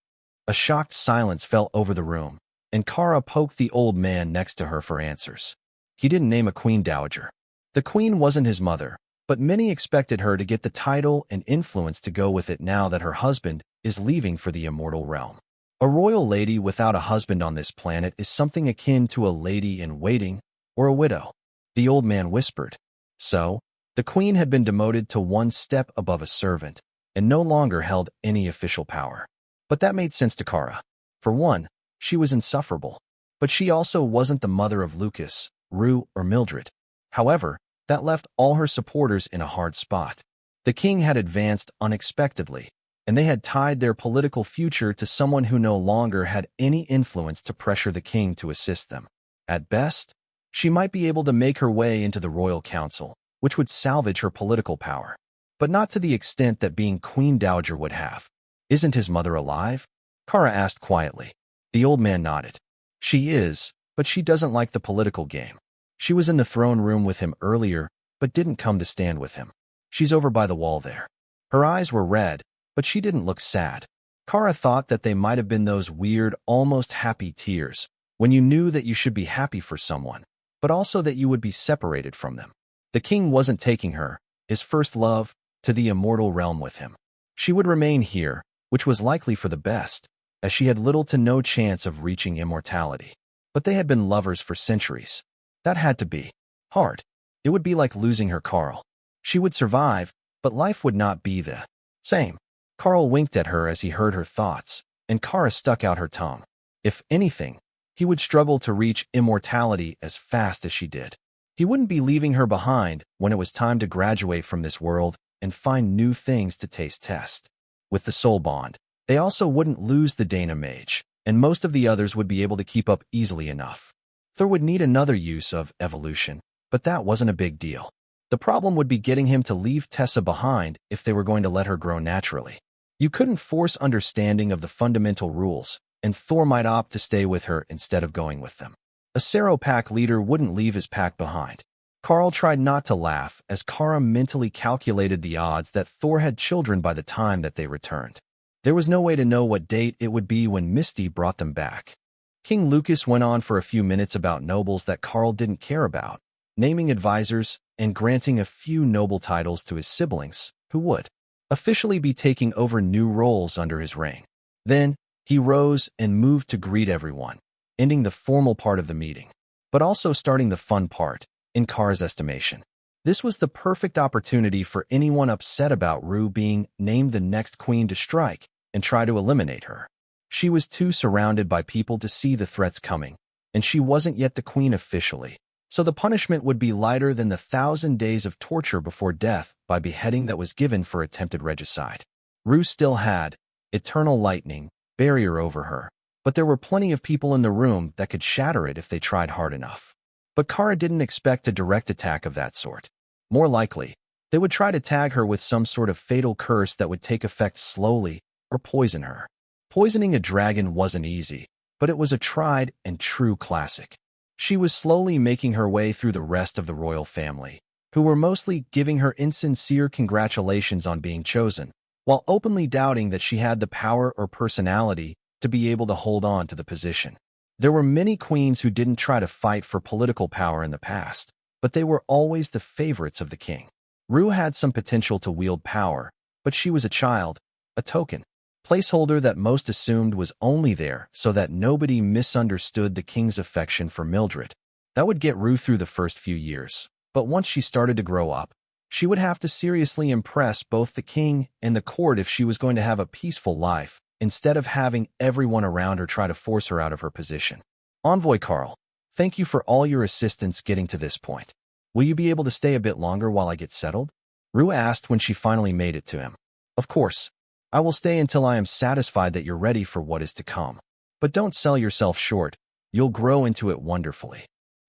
A shocked silence fell over the room, and Kara poked the old man next to her for answers. He didn't name a queen dowager. The queen wasn't his mother, but many expected her to get the title and influence to go with it now that her husband is leaving for the immortal realm. A royal lady without a husband on this planet is something akin to a lady-in-waiting or a widow, the old man whispered. So, the queen had been demoted to one step above a servant, and no longer held any official power. But that made sense to Kara. For one, she was insufferable. But she also wasn't the mother of Lucas, Rue, or Mildred. However, that left all her supporters in a hard spot. The king had advanced unexpectedly, and they had tied their political future to someone who no longer had any influence to pressure the king to assist them. At best, she might be able to make her way into the royal council, which would salvage her political power, but not to the extent that being Queen Dowager would have. "Isn't his mother alive?" Kara asked quietly. The old man nodded. "She is, but she doesn't like the political game. She was in the throne room with him earlier, but didn't come to stand with him. She's over by the wall there." Her eyes were red, but she didn't look sad. Kara thought that they might have been those weird, almost happy tears, when you knew that you should be happy for someone, but also that you would be separated from them. The king wasn't taking her, his first love, to the immortal realm with him. She would remain here, which was likely for the best, as she had little to no chance of reaching immortality. But they had been lovers for centuries. That had to be hard. It would be like losing her Karl. She would survive, but life would not be the same. Karl winked at her as he heard her thoughts, and Kara stuck out her tongue. If anything, he would struggle to reach immortality as fast as she did. He wouldn't be leaving her behind when it was time to graduate from this world and find new things to test. With the soul bond, they also wouldn't lose the Dana mage, and most of the others would be able to keep up easily enough. Thor would need another use of evolution, but that wasn't a big deal. The problem would be getting him to leave Tessa behind if they were going to let her grow naturally. You couldn't force understanding of the fundamental rules, and Thor might opt to stay with her instead of going with them. A Sero pack leader wouldn't leave his pack behind. Karl tried not to laugh as Kara mentally calculated the odds that Thor had children by the time that they returned. There was no way to know what date it would be when Misty brought them back. King Lucas went on for a few minutes about nobles that Karl didn't care about, naming advisors and granting a few noble titles to his siblings, who would officially be taking over new roles under his reign. Then, he rose and moved to greet everyone, ending the formal part of the meeting, but also starting the fun part, in Kara's estimation. This was the perfect opportunity for anyone upset about Rue being named the next queen to strike and try to eliminate her. She was too surrounded by people to see the threats coming, and she wasn't yet the queen officially, so the punishment would be lighter than the 1,000 days of torture before death by beheading that was given for attempted regicide. Rue still had eternal lightning barrier over her, but there were plenty of people in the room that could shatter it if they tried hard enough. But Kara didn't expect a direct attack of that sort. More likely, they would try to tag her with some sort of fatal curse that would take effect slowly or poison her. Poisoning a dragon wasn't easy, but it was a tried and true classic. She was slowly making her way through the rest of the royal family, who were mostly giving her insincere congratulations on being chosen, while openly doubting that she had the power or personality to be able to hold on to the position. There were many queens who didn't try to fight for political power in the past, but they were always the favorites of the king. Rue had some potential to wield power, but she was a child, a token, placeholder that most assumed was only there so that nobody misunderstood the king's affection for Mildred. That would get Rue through the first few years, but once she started to grow up, she would have to seriously impress both the king and the court if she was going to have a peaceful life, instead of having everyone around her try to force her out of her position. Envoy Karl, thank you for all your assistance getting to this point. Will you be able to stay a bit longer while I get settled? Rue asked when she finally made it to him. Of course. I will stay until I am satisfied that you're ready for what is to come. But don't sell yourself short. You'll grow into it wonderfully.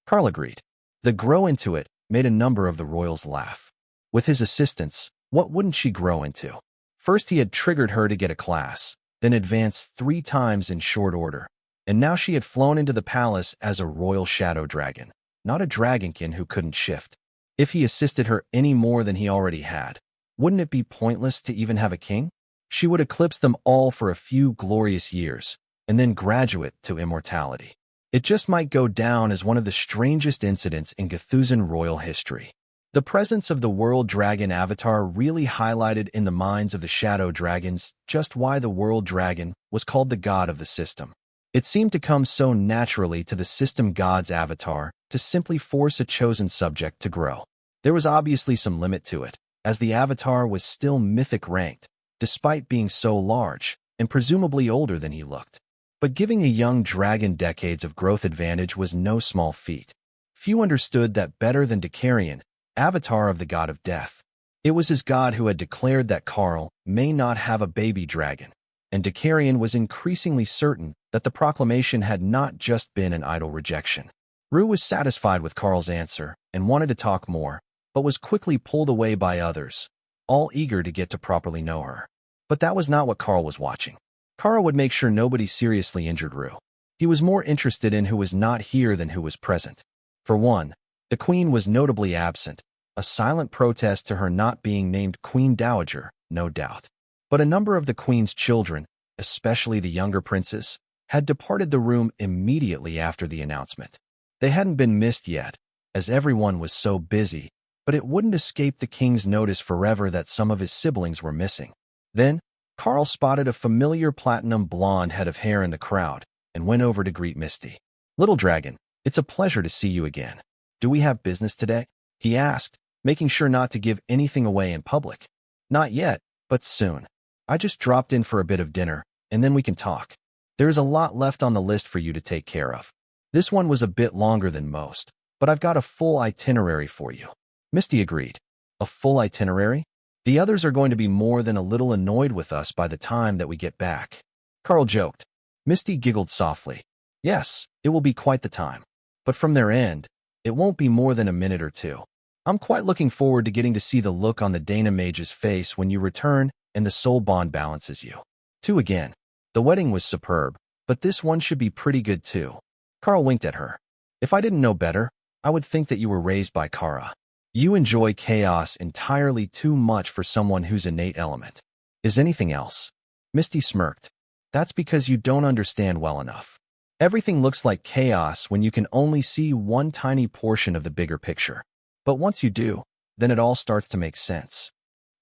Karl agreed. The grow into it made a number of the royals laugh. With his assistance, what wouldn't she grow into? First he had triggered her to get a class, then advanced 3 times in short order, and now she had flown into the palace as a royal shadow dragon, not a dragonkin who couldn't shift. If he assisted her any more than he already had, wouldn't it be pointless to even have a king? She would eclipse them all for a few glorious years, and then graduate to immortality. It just might go down as one of the strangest incidents in Gthuzan royal history. The presence of the World Dragon avatar really highlighted in the minds of the Shadow Dragons just why the World Dragon was called the god of the system. It seemed to come so naturally to the system god's avatar to simply force a chosen subject to grow. There was obviously some limit to it, as the avatar was still mythic ranked, despite being so large, and presumably older than he looked. But giving a young dragon decades of growth advantage was no small feat. Few understood that better than Deucalion, avatar of the god of death. It was his god who had declared that Karl may not have a baby dragon, and Deucalion was increasingly certain that the proclamation had not just been an idle rejection. Rue was satisfied with Karl's answer and wanted to talk more, but was quickly pulled away by others, all eager to get to properly know her. But that was not what Karl was watching. Karl would make sure nobody seriously injured Rue. He was more interested in who was not here than who was present. For one, the queen was notably absent, a silent protest to her not being named Queen Dowager, no doubt. But a number of the queen's children, especially the younger princes, had departed the room immediately after the announcement. They hadn't been missed yet, as everyone was so busy, but it wouldn't escape the king's notice forever that some of his siblings were missing. Then, Karl spotted a familiar platinum blonde head of hair in the crowd and went over to greet Misty. "Little dragon, it's a pleasure to see you again. Do we have business today?" he asked, making sure not to give anything away in public. "Not yet, but soon. I just dropped in for a bit of dinner, and then we can talk. There is a lot left on the list for you to take care of. This one was a bit longer than most, but I've got a full itinerary for you." Misty agreed. "A full itinerary? The others are going to be more than a little annoyed with us by the time that we get back." Karl joked. Misty giggled softly. "Yes, it will be quite the time. But from their end, it won't be more than a minute or two. I'm quite looking forward to getting to see the look on the Dana Mage's face when you return and the soul bond balances you two again. The wedding was superb, but this one should be pretty good too." Karl winked at her. "If I didn't know better, I would think that you were raised by Kara. You enjoy chaos entirely too much for someone whose innate element is anything else." Misty smirked. "That's because you don't understand well enough. Everything looks like chaos when you can only see one tiny portion of the bigger picture. But once you do, then it all starts to make sense."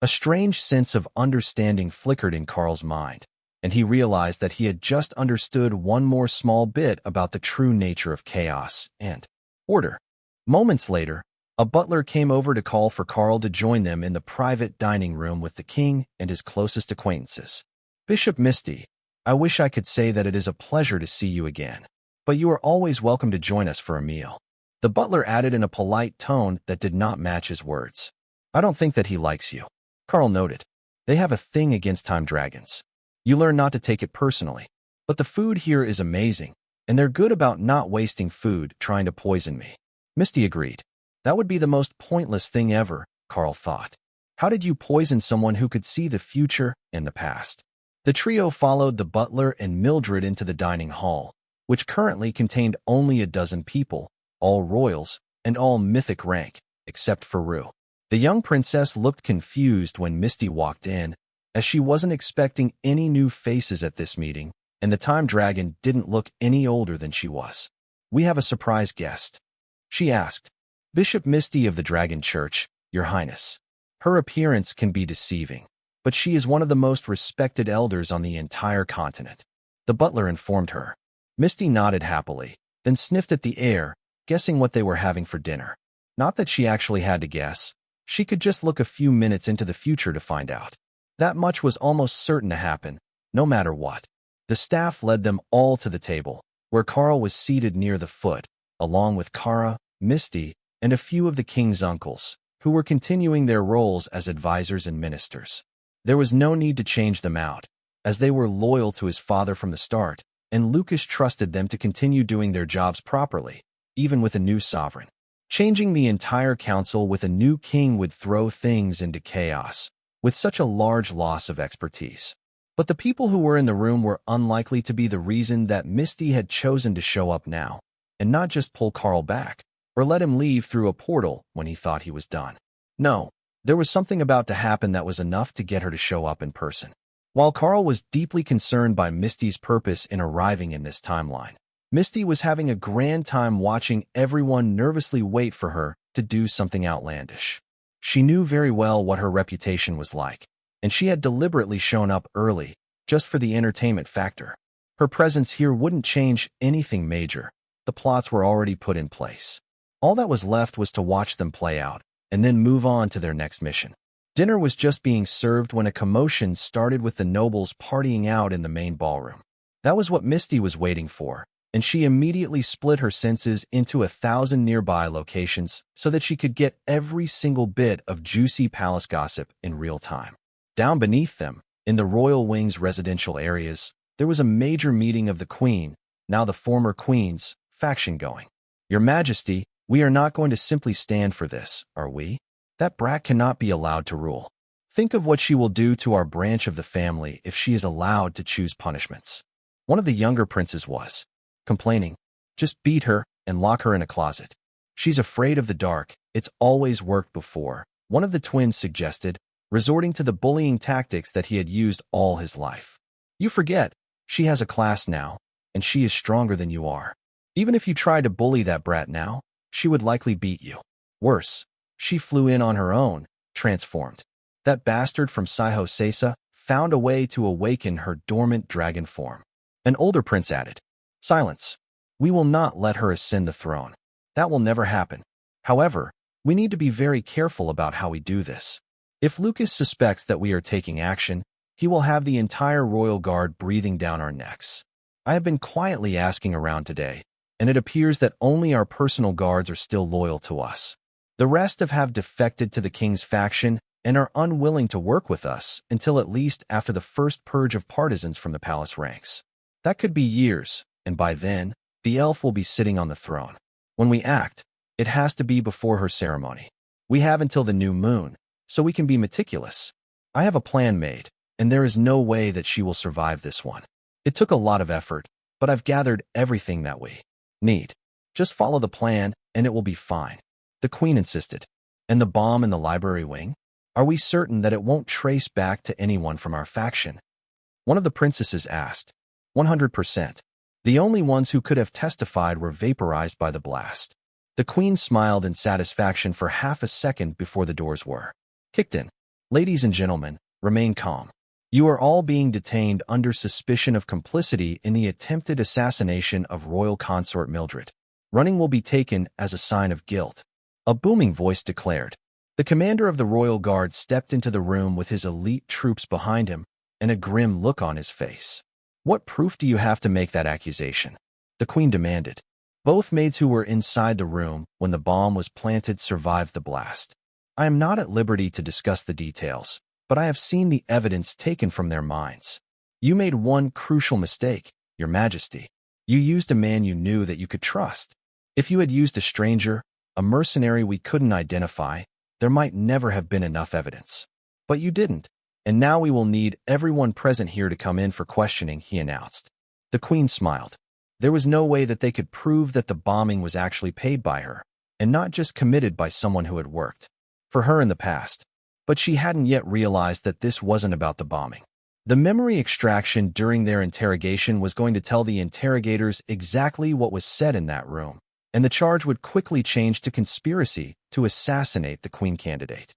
A strange sense of understanding flickered in Karl's mind, and he realized that he had just understood one more small bit about the true nature of chaos and order. Moments later, a butler came over to call for Karl to join them in the private dining room with the king and his closest acquaintances. "Bishop Misty, I wish I could say that it is a pleasure to see you again, but you are always welcome to join us for a meal," the butler added in a polite tone that did not match his words. "I don't think that he likes you," Karl noted. "They have a thing against time dragons. You learn not to take it personally. But the food here is amazing, and they're good about not wasting food trying to poison me." Misty agreed. That would be the most pointless thing ever, Karl thought. How did you poison someone who could see the future and the past? The trio followed the butler and Mildred into the dining hall, which currently contained only a dozen people, all royals, and all mythic rank, except for Rue. The young princess looked confused when Misty walked in, as she wasn't expecting any new faces at this meeting, and the time dragon didn't look any older than she was. "We have a surprise guest," she asked. "Bishop Misty of the Dragon Church, Your Highness. Her appearance can be deceiving, but she is one of the most respected elders on the entire continent," the butler informed her. Misty nodded happily, then sniffed at the air, guessing what they were having for dinner. Not that she actually had to guess. She could just look a few minutes into the future to find out. That much was almost certain to happen, no matter what. The staff led them all to the table, where Karl was seated near the foot, along with Kara, Misty, and a few of the king's uncles, who were continuing their roles as advisors and ministers. There was no need to change them out, as they were loyal to his father from the start, and Lucas trusted them to continue doing their jobs properly, even with a new sovereign. Changing the entire council with a new king would throw things into chaos, with such a large loss of expertise. But the people who were in the room were unlikely to be the reason that Misty had chosen to show up now, and not just pull Karl back, or let him leave through a portal when he thought he was done. No, there was something about to happen that was enough to get her to show up in person. While Karl was deeply concerned by Misty's purpose in arriving in this timeline, Misty was having a grand time watching everyone nervously wait for her to do something outlandish. She knew very well what her reputation was like, and she had deliberately shown up early, just for the entertainment factor. Her presence here wouldn't change anything major. The plots were already put in place. All that was left was to watch them play out, and then move on to their next mission. Dinner was just being served when a commotion started with the nobles partying out in the main ballroom. That was what Misty was waiting for, and she immediately split her senses into 1,000 nearby locations so that she could get every single bit of juicy palace gossip in real time. Down beneath them, in the royal wing's residential areas, there was a major meeting of the Queen, now the former Queen's, faction going. Your Majesty, we are not going to simply stand for this, are we? That brat cannot be allowed to rule. Think of what she will do to our branch of the family if she is allowed to choose punishments. One of the younger princes was complaining. Just beat her and lock her in a closet. She's afraid of the dark. It's always worked before, one of the twins suggested, resorting to the bullying tactics that he had used all his life. You forget, she has a class now, and she is stronger than you are. Even if you tried to bully that brat now, she would likely beat you. Worse, she flew in on her own, transformed. That bastard from Saiho Sesa found a way to awaken her dormant dragon form. An older prince added, Silence. We will not let her ascend the throne. That will never happen. However, we need to be very careful about how we do this. If Lucas suspects that we are taking action, he will have the entire royal guard breathing down our necks. I have been quietly asking around today, and it appears that only our personal guards are still loyal to us. The rest have defected to the king's faction and are unwilling to work with us until at least after the first purge of partisans from the palace ranks. That could be years, and by then, the elf will be sitting on the throne. When we act, it has to be before her ceremony. We have until the new moon, so we can be meticulous. I have a plan made, and there is no way that she will survive this one. It took a lot of effort, but I've gathered everything that we need. Just follow the plan, and it will be fine. The Queen insisted. And the bomb in the library wing? Are we certain that it won't trace back to anyone from our faction? One of the princesses asked. 100%. The only ones who could have testified were vaporized by the blast. The Queen smiled in satisfaction for half a second before the doors were kicked in. Ladies and gentlemen, remain calm. You are all being detained under suspicion of complicity in the attempted assassination of royal consort Mildred. Running will be taken as a sign of guilt. A booming voice declared. The commander of the royal guard stepped into the room with his elite troops behind him and a grim look on his face. What proof do you have to make that accusation? The Queen demanded. Both maids who were inside the room when the bomb was planted survived the blast. I am not at liberty to discuss the details, but I have seen the evidence taken from their minds. You made one crucial mistake, Your Majesty. You used a man you knew that you could trust. If you had used a stranger, a mercenary we couldn't identify, there might never have been enough evidence. But you didn't, and now we will need everyone present here to come in for questioning, he announced. The Queen smiled. There was no way that they could prove that the bombing was actually paid by her, and not just committed by someone who had worked for her in the past. But she hadn't yet realized that this wasn't about the bombing. The memory extraction during their interrogation was going to tell the interrogators exactly what was said in that room, and the charge would quickly change to conspiracy to assassinate the Queen candidate.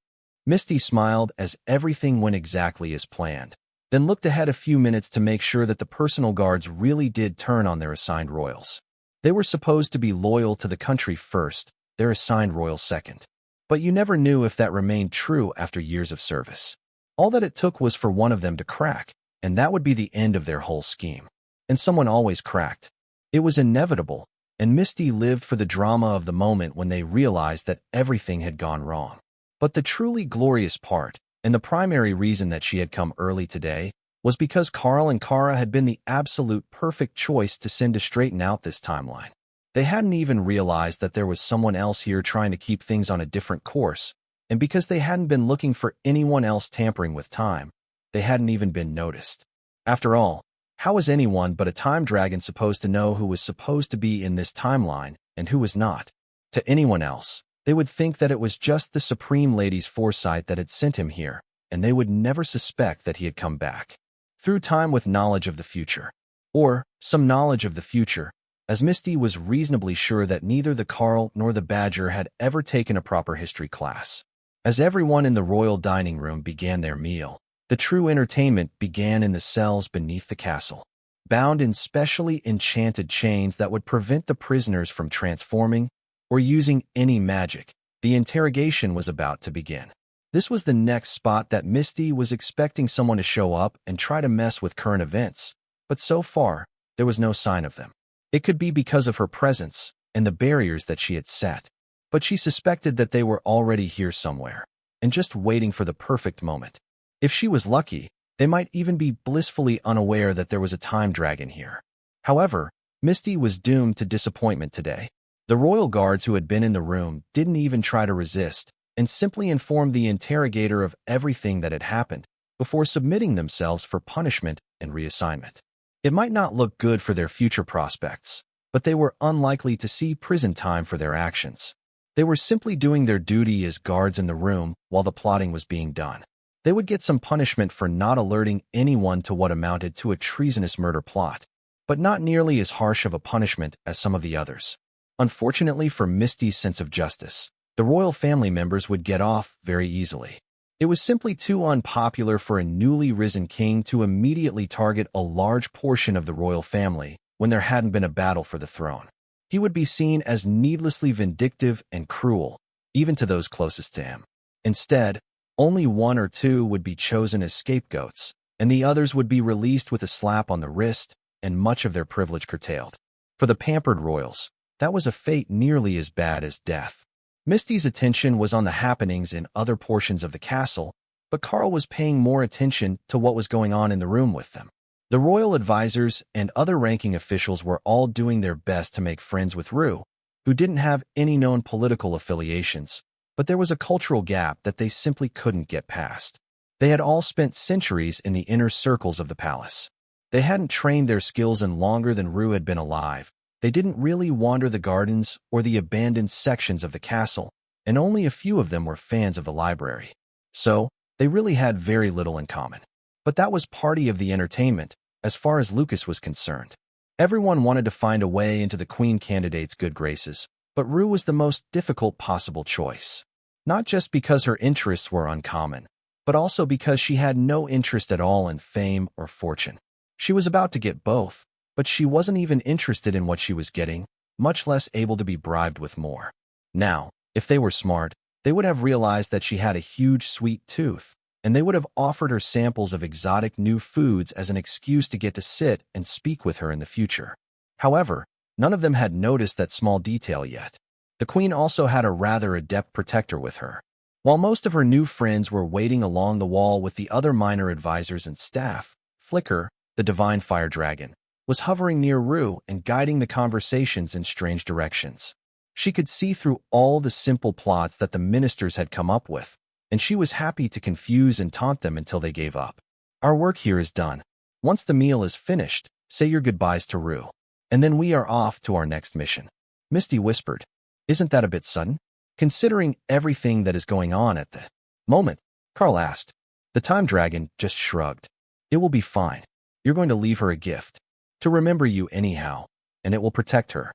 Misty smiled as everything went exactly as planned, then looked ahead a few minutes to make sure that the personal guards really did turn on their assigned royals. They were supposed to be loyal to the country first, their assigned royal second. But you never knew if that remained true after years of service. All that it took was for one of them to crack, and that would be the end of their whole scheme. And someone always cracked. It was inevitable, and Misty lived for the drama of the moment when they realized that everything had gone wrong. But the truly glorious part, and the primary reason that she had come early today, was because Karl and Kara had been the absolute perfect choice to send to straighten out this timeline. They hadn't even realized that there was someone else here trying to keep things on a different course, and because they hadn't been looking for anyone else tampering with time, they hadn't even been noticed. After all, how was anyone but a time dragon supposed to know who was supposed to be in this timeline and who was not? To anyone else, they would think that it was just the Supreme Lady's foresight that had sent him here, and they would never suspect that he had come back through time with knowledge of the future, or some knowledge of the future, as Misty was reasonably sure that neither the Karl nor the Badger had ever taken a proper history class. As everyone in the royal dining room began their meal, the true entertainment began in the cells beneath the castle. Bound in specially enchanted chains that would prevent the prisoners from transforming or using any magic, the interrogation was about to begin. This was the next spot that Misty was expecting someone to show up and try to mess with current events, but so far, there was no sign of them. It could be because of her presence and the barriers that she had set. But she suspected that they were already here somewhere, and just waiting for the perfect moment. If she was lucky, they might even be blissfully unaware that there was a time dragon here. However, Misty was doomed to disappointment today. The royal guards who had been in the room didn't even try to resist, and simply informed the interrogator of everything that had happened before submitting themselves for punishment and reassignment. It might not look good for their future prospects, but they were unlikely to see prison time for their actions. They were simply doing their duty as guards in the room while the plotting was being done. They would get some punishment for not alerting anyone to what amounted to a treasonous murder plot, but not nearly as harsh of a punishment as some of the others. Unfortunately for Misty's sense of justice, the royal family members would get off very easily. It was simply too unpopular for a newly risen king to immediately target a large portion of the royal family when there hadn't been a battle for the throne. He would be seen as needlessly vindictive and cruel, even to those closest to him. Instead, only one or two would be chosen as scapegoats, and the others would be released with a slap on the wrist and much of their privilege curtailed. For the pampered royals, that was a fate nearly as bad as death. Misty's attention was on the happenings in other portions of the castle, but Karl was paying more attention to what was going on in the room with them. The royal advisors and other ranking officials were all doing their best to make friends with Rue, who didn't have any known political affiliations, but there was a cultural gap that they simply couldn't get past. They had all spent centuries in the inner circles of the palace. They hadn't trained their skills in longer than Rue had been alive. They didn't really wander the gardens or the abandoned sections of the castle, and only a few of them were fans of the library. So, they really had very little in common. But that was part of the entertainment, as far as Lucas was concerned. Everyone wanted to find a way into the queen candidate's good graces, but Rue was the most difficult possible choice. Not just because her interests were uncommon, but also because she had no interest at all in fame or fortune. She was about to get both, but she wasn't even interested in what she was getting, much less able to be bribed with more. Now, if they were smart, they would have realized that she had a huge sweet tooth, and they would have offered her samples of exotic new foods as an excuse to get to sit and speak with her in the future. However, none of them had noticed that small detail yet. The queen also had a rather adept protector with her. While most of her new friends were waiting along the wall with the other minor advisors and staff, Flicker, the divine fire dragon, was hovering near Rue and guiding the conversations in strange directions. She could see through all the simple plots that the ministers had come up with, and she was happy to confuse and taunt them until they gave up. Our work here is done. Once the meal is finished, say your goodbyes to Rue, and then we are off to our next mission. Misty whispered. Isn't that a bit sudden? Considering everything that is going on at the moment, Karl asked. The time dragon just shrugged. It will be fine. You're going to leave her a gift. To remember you anyhow, and it will protect her.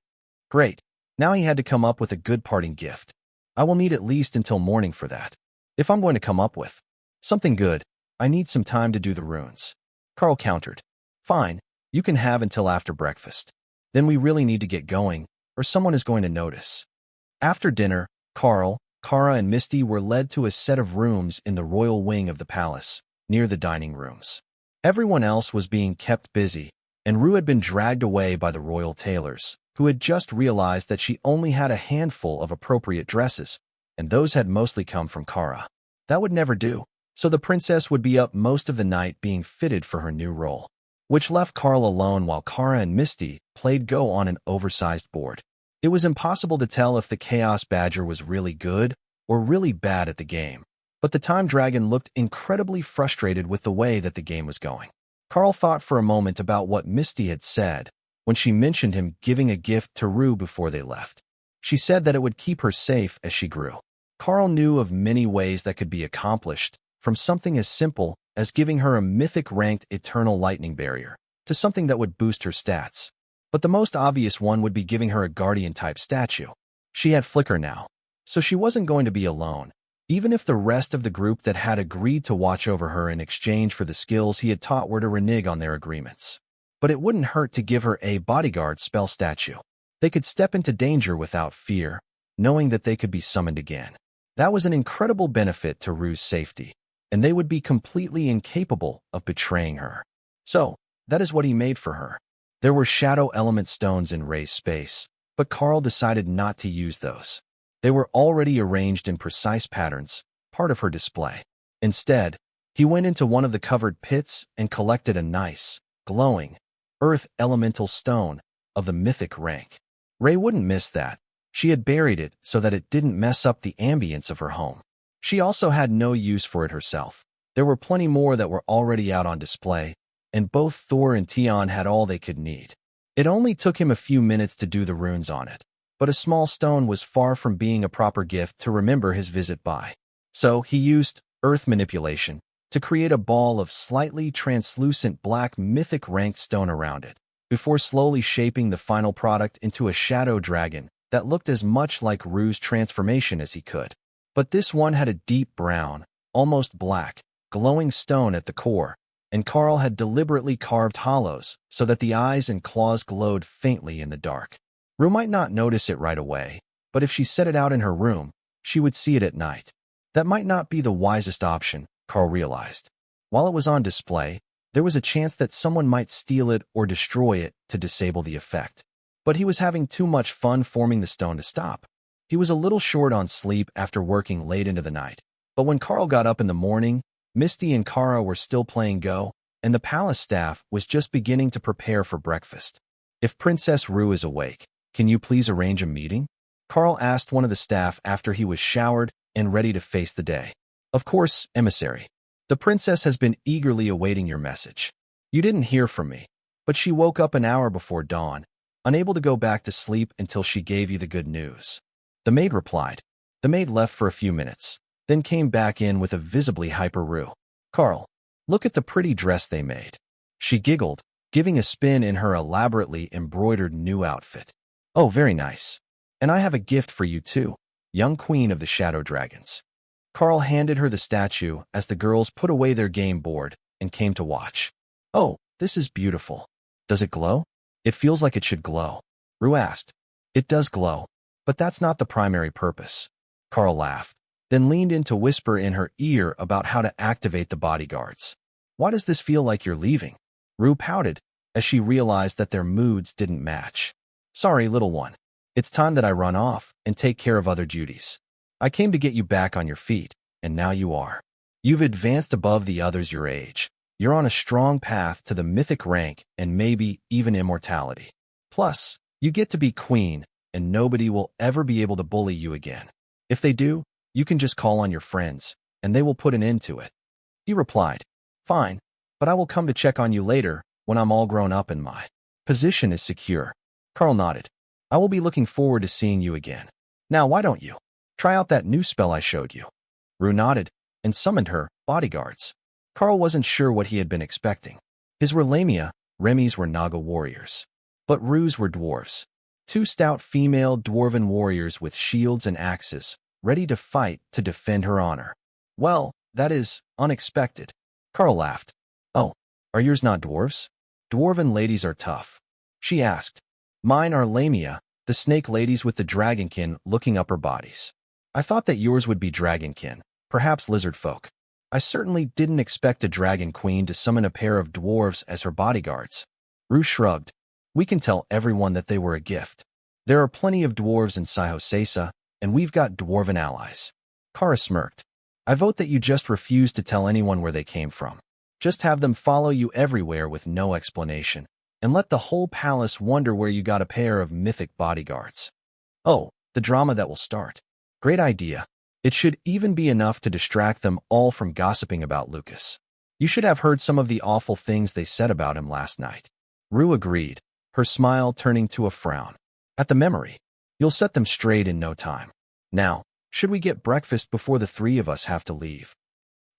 Great. Now he had to come up with a good parting gift. I will need at least until morning for that. If I'm going to come up with something good, I need some time to do the runes. Karl countered. Fine, you can have until after breakfast. Then we really need to get going, or someone is going to notice. After dinner, Karl, Kara, and Misty were led to a set of rooms in the royal wing of the palace, near the dining rooms. Everyone else was being kept busy, and Rue had been dragged away by the royal tailors, who had just realized that she only had a handful of appropriate dresses, and those had mostly come from Kara. That would never do, so the princess would be up most of the night being fitted for her new role, which left Karl alone while Kara and Misty played Go on an oversized board. It was impossible to tell if the Chaos Badger was really good or really bad at the game, but the Time Dragon looked incredibly frustrated with the way that the game was going. Karl thought for a moment about what Misty had said when she mentioned him giving a gift to Rue before they left. She said that it would keep her safe as she grew. Karl knew of many ways that could be accomplished, from something as simple as giving her a mythic-ranked Eternal Lightning Barrier to something that would boost her stats. But the most obvious one would be giving her a Guardian-type statue. She had Flicker now, so she wasn't going to be alone, even if the rest of the group that had agreed to watch over her in exchange for the skills he had taught were to renege on their agreements. But it wouldn't hurt to give her a bodyguard spell statue. They could step into danger without fear, knowing that they could be summoned again. That was an incredible benefit to Rue's safety, and they would be completely incapable of betraying her. So, that is what he made for her. There were shadow element stones in Ray's space, but Karl decided not to use those. They were already arranged in precise patterns, part of her display. Instead, he went into one of the covered pits and collected a nice, glowing, earth elemental stone of the mythic rank. Ray wouldn't miss that. She had buried it so that it didn't mess up the ambience of her home. She also had no use for it herself. There were plenty more that were already out on display, and both Thor and Tion had all they could need. It only took him a few minutes to do the runes on it, but a small stone was far from being a proper gift to remember his visit by. So he used earth manipulation to create a ball of slightly translucent black mythic ranked stone around it, before slowly shaping the final product into a shadow dragon that looked as much like Rue's transformation as he could. But this one had a deep brown, almost black, glowing stone at the core, and Karl had deliberately carved hollows so that the eyes and claws glowed faintly in the dark. Rue might not notice it right away, but if she set it out in her room, she would see it at night. That might not be the wisest option, Karl realized. While it was on display, there was a chance that someone might steal it or destroy it to disable the effect. But he was having too much fun forming the stone to stop. He was a little short on sleep after working late into the night. But when Karl got up in the morning, Misty and Kara were still playing Go, and the palace staff was just beginning to prepare for breakfast. If Princess Rue is awake, can you please arrange a meeting? Karl asked one of the staff after he was showered and ready to face the day. Of course, emissary. The princess has been eagerly awaiting your message. You didn't hear from me, but she woke up an hour before dawn, unable to go back to sleep until she gave you the good news. The maid replied. The maid left for a few minutes, then came back in with a visibly hyper Rue. Karl, look at the pretty dress they made. She giggled, giving a spin in her elaborately embroidered new outfit. Oh, very nice. And I have a gift for you too, young queen of the shadow dragons. Karl handed her the statue as the girls put away their game board and came to watch. Oh, this is beautiful. Does it glow? It feels like it should glow. Rue asked. It does glow, but that's not the primary purpose. Karl laughed, then leaned in to whisper in her ear about how to activate the bodyguards. Why does this feel like you're leaving? Rue pouted as she realized that their moods didn't match. Sorry, little one. It's time that I run off and take care of other duties. I came to get you back on your feet, and now you are. You've advanced above the others your age. You're on a strong path to the mythic rank and maybe even immortality. Plus, you get to be queen, and nobody will ever be able to bully you again. If they do, you can just call on your friends, and they will put an end to it. He replied, Fine, but I will come to check on you later when I'm all grown up and my position is secure. Karl nodded. I will be looking forward to seeing you again. Now, why don't you try out that new spell I showed you? Rue nodded and summoned her bodyguards. Karl wasn't sure what he had been expecting. His were Lamia, Remy's were Naga warriors. But Rue's were dwarves. Two stout female dwarven warriors with shields and axes, ready to fight to defend her honor. Well, that is unexpected. Karl laughed. Oh, are yours not dwarves? Dwarven ladies are tough. She asked. Mine are Lamia, the snake ladies with the dragonkin looking up her bodies. I thought that yours would be dragonkin, perhaps lizard folk. I certainly didn't expect a dragon queen to summon a pair of dwarves as her bodyguards. Rue shrugged. We can tell everyone that they were a gift. There are plenty of dwarves in Sihosesa, and we've got dwarven allies. Kara smirked. I vote that you just refuse to tell anyone where they came from. Just have them follow you everywhere with no explanation, and let the whole palace wonder where you got a pair of mythic bodyguards. Oh, the drama that will start. Great idea. It should even be enough to distract them all from gossiping about Lucas. You should have heard some of the awful things they said about him last night. Rue agreed, her smile turning to a frown. At the memory. You'll set them straight in no time. Now, should we get breakfast before the three of us have to leave?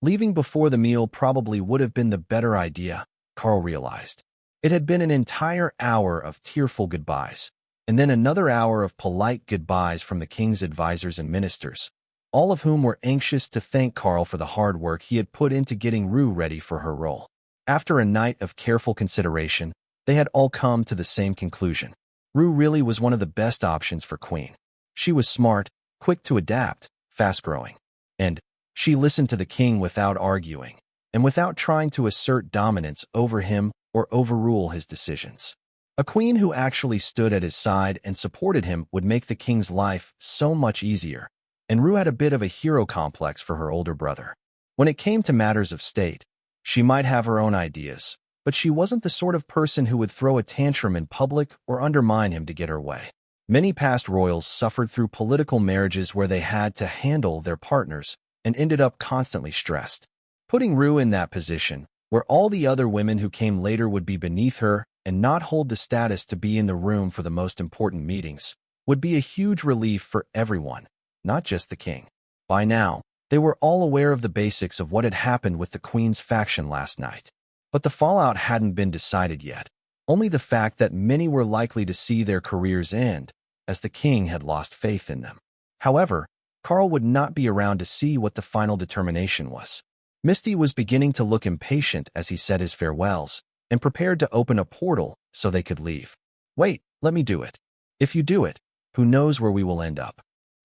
Leaving before the meal probably would have been the better idea, Karl realized. It had been an entire hour of tearful goodbyes, and then another hour of polite goodbyes from the king's advisors and ministers, all of whom were anxious to thank Karl for the hard work he had put into getting Rue ready for her role. After a night of careful consideration, they had all come to the same conclusion. Rue really was one of the best options for queen. She was smart, quick to adapt, fast-growing, and she listened to the king without arguing, and without trying to assert dominance over him or overrule his decisions. A queen who actually stood at his side and supported him would make the king's life so much easier, and Rue had a bit of a hero complex for her older brother. When it came to matters of state, she might have her own ideas, but she wasn't the sort of person who would throw a tantrum in public or undermine him to get her way. Many past royals suffered through political marriages where they had to handle their partners and ended up constantly stressed. Putting Rue in that position, where all the other women who came later would be beneath her and not hold the status to be in the room for the most important meetings, would be a huge relief for everyone, not just the king. By now, they were all aware of the basics of what had happened with the Queen's faction last night. But the fallout hadn't been decided yet, only the fact that many were likely to see their careers end, as the king had lost faith in them. However, Karl would not be around to see what the final determination was. Misty was beginning to look impatient as he said his farewells, and prepared to open a portal so they could leave. "Wait, let me do it. If you do it, who knows where we will end up?"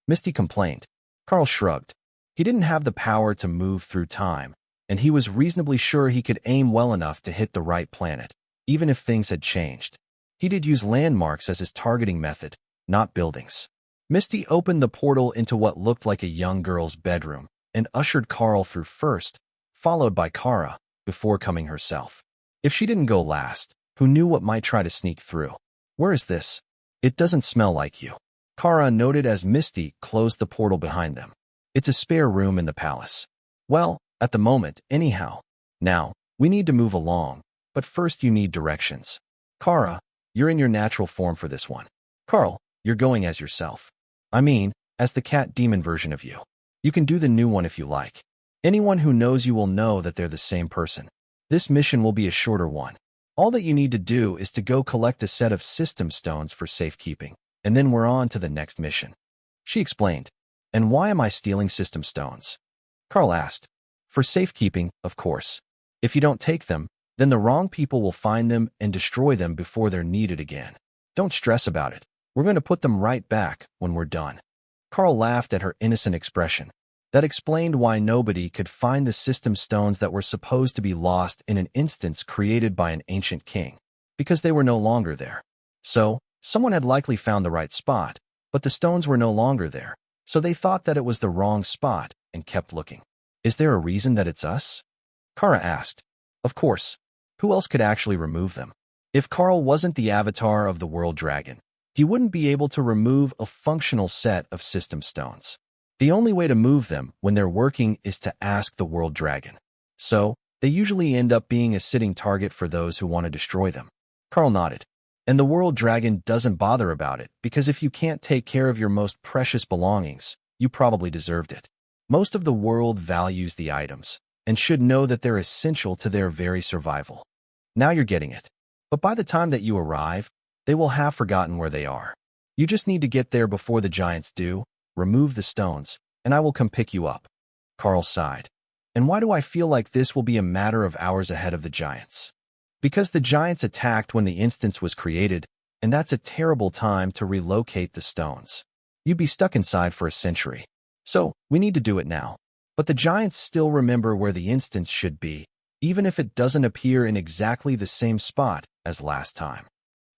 Misty complained. Karl shrugged. He didn't have the power to move through time, and he was reasonably sure he could aim well enough to hit the right planet, even if things had changed. He did use landmarks as his targeting method, not buildings. Misty opened the portal into what looked like a young girl's bedroom and ushered Karl through first, followed by Kara, before coming herself. If she didn't go last, who knew what might try to sneak through? "Where is this? It doesn't smell like you," Kara noted as Misty closed the portal behind them. "It's a spare room in the palace." "Well, at the moment, anyhow. Now, we need to move along, but first you need directions." "Kara, you're in your natural form for this one. Karl, you're going as yourself. I mean, as the cat demon version of you. You can do the new one if you like. Anyone who knows you will know that they're the same person. This mission will be a shorter one. All that you need to do is to go collect a set of system stones for safekeeping, and then we're on to the next mission." She explained. "And why am I stealing system stones?" Karl asked. "For safekeeping, of course. If you don't take them, then the wrong people will find them and destroy them before they're needed again. Don't stress about it. We're going to put them right back when we're done." Karl laughed at her innocent expression. That explained why nobody could find the system stones that were supposed to be lost in an instance created by an ancient king, because they were no longer there. So, someone had likely found the right spot, but the stones were no longer there, so they thought that it was the wrong spot and kept looking. "Is there a reason that it's us?" Kara asked. "Of course. Who else could actually remove them? If Karl wasn't the avatar of the world dragon, he wouldn't be able to remove a functional set of system stones. The only way to move them when they're working is to ask the world dragon. So, they usually end up being a sitting target for those who want to destroy them." Karl nodded. "And the world dragon doesn't bother about it, because if you can't take care of your most precious belongings, you probably deserved it. Most of the world values the items, and should know that they're essential to their very survival. Now you're getting it. But by the time that you arrive, they will have forgotten where they are. You just need to get there before the giants do, remove the stones, and I will come pick you up." Karl sighed. "And why do I feel like this will be a matter of hours ahead of the giants?" "Because the giants attacked when the instance was created, and that's a terrible time to relocate the stones. You'd be stuck inside for a century. So, we need to do it now. But the giants still remember where the instance should be, even if it doesn't appear in exactly the same spot as last time."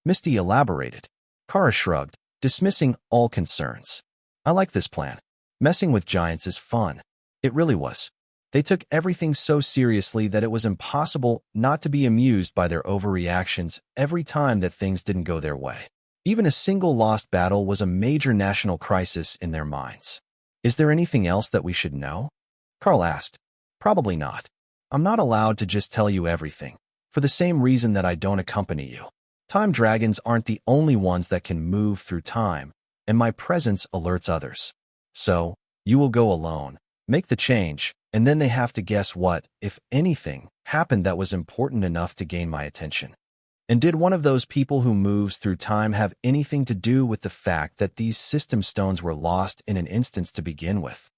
Misty elaborated. Kara shrugged, dismissing all concerns. "I like this plan. Messing with giants is fun." It really was. They took everything so seriously that it was impossible not to be amused by their overreactions every time that things didn't go their way. Even a single lost battle was a major national crisis in their minds. "Is there anything else that we should know?" Karl asked. "Probably not. I'm not allowed to just tell you everything, for the same reason that I don't accompany you. Time dragons aren't the only ones that can move through time, and my presence alerts others. So, you will go alone, make the change, and then they have to guess what, if anything, happened that was important enough to gain my attention. And did one of those people who moves through time have anything to do with the fact that these system stones were lost in an instance to begin with?"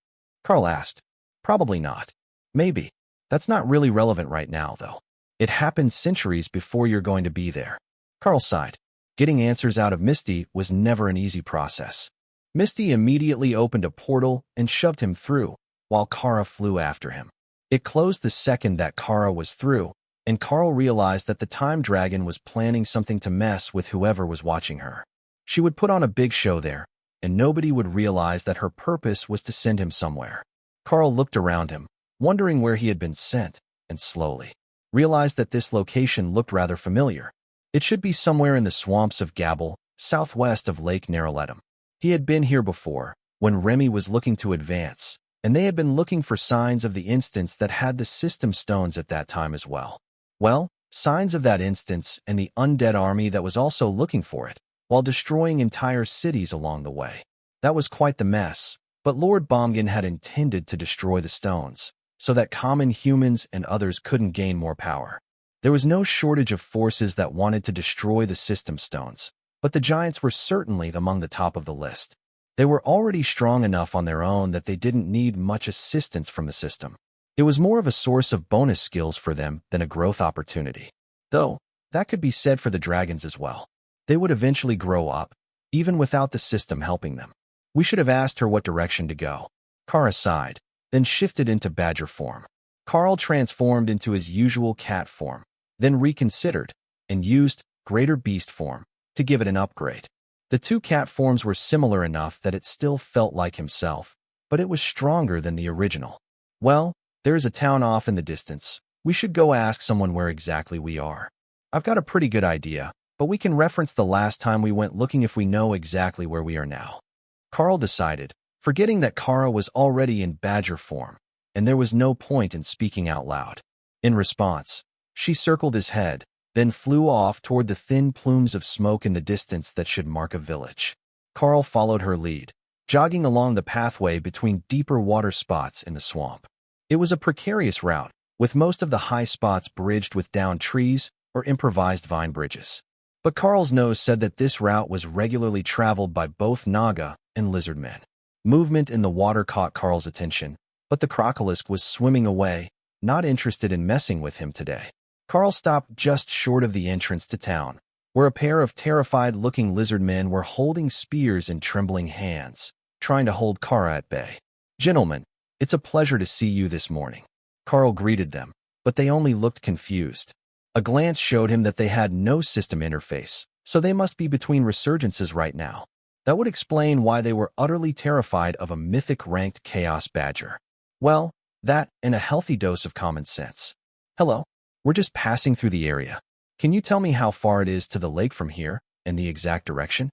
Karl asked. "Probably not. Maybe. That's not really relevant right now, though. It happened centuries before you're going to be there." Karl sighed. Getting answers out of Misty was never an easy process. Misty immediately opened a portal and shoved him through, while Kara flew after him. It closed the second that Kara was through, and Karl realized that the time dragon was planning something to mess with whoever was watching her. She would put on a big show there, and nobody would realize that her purpose was to send him somewhere. Karl looked around him, wondering where he had been sent, and slowly realized that this location looked rather familiar. It should be somewhere in the swamps of Gabel, southwest of Lake Naraletum. He had been here before, when Remy was looking to advance, and they had been looking for signs of the instance that had the system stones at that time as well. Well, signs of that instance and the undead army that was also looking for it, while destroying entire cities along the way. That was quite the mess, but Lord Bomgan had intended to destroy the stones, so that common humans and others couldn't gain more power. There was no shortage of forces that wanted to destroy the system stones, but the giants were certainly among the top of the list. They were already strong enough on their own that they didn't need much assistance from the system. It was more of a source of bonus skills for them than a growth opportunity. Though, that could be said for the dragons as well. They would eventually grow up, even without the system helping them. We should have asked her what direction to go. Kara sighed, then shifted into badger form. Karl transformed into his usual cat form, then reconsidered, and used greater beast form to give it an upgrade. The two cat forms were similar enough that it still felt like himself, but it was stronger than the original. Well, there's a town off in the distance. We should go ask someone where exactly we are. I've got a pretty good idea, but we can reference the last time we went looking if we know exactly where we are now. Karl decided, forgetting that Kara was already in badger form, and there was no point in speaking out loud. In response, she circled his head, then flew off toward the thin plumes of smoke in the distance that should mark a village. Karl followed her lead, jogging along the pathway between deeper water spots in the swamp. It was a precarious route, with most of the high spots bridged with downed trees or improvised vine bridges. But Karl's nose said that this route was regularly traveled by both Naga and lizard men. Movement in the water caught Karl's attention, but the crocolisk was swimming away, not interested in messing with him today. Karl stopped just short of the entrance to town, where a pair of terrified-looking lizard men were holding spears in trembling hands, trying to hold Kara at bay. "Gentlemen, it's a pleasure to see you this morning." Karl greeted them, but they only looked confused. A glance showed him that they had no system interface, so they must be between resurgences right now. That would explain why they were utterly terrified of a mythic-ranked chaos badger. Well, that and a healthy dose of common sense. "Hello, we're just passing through the area. Can you tell me how far it is to the lake from here, and the exact direction?"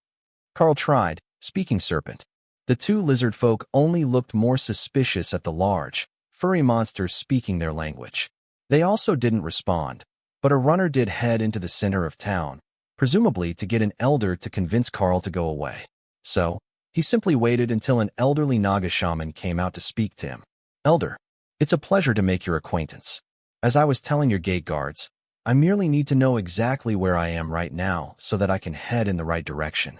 Karl tried, speaking serpent. The two lizard folk only looked more suspicious at the large, furry monsters speaking their language. They also didn't respond, but a runner did head into the center of town, presumably to get an elder to convince Karl to go away. So, he simply waited until an elderly Naga shaman came out to speak to him. "Elder, it's a pleasure to make your acquaintance. As I was telling your gate guards, I merely need to know exactly where I am right now so that I can head in the right direction."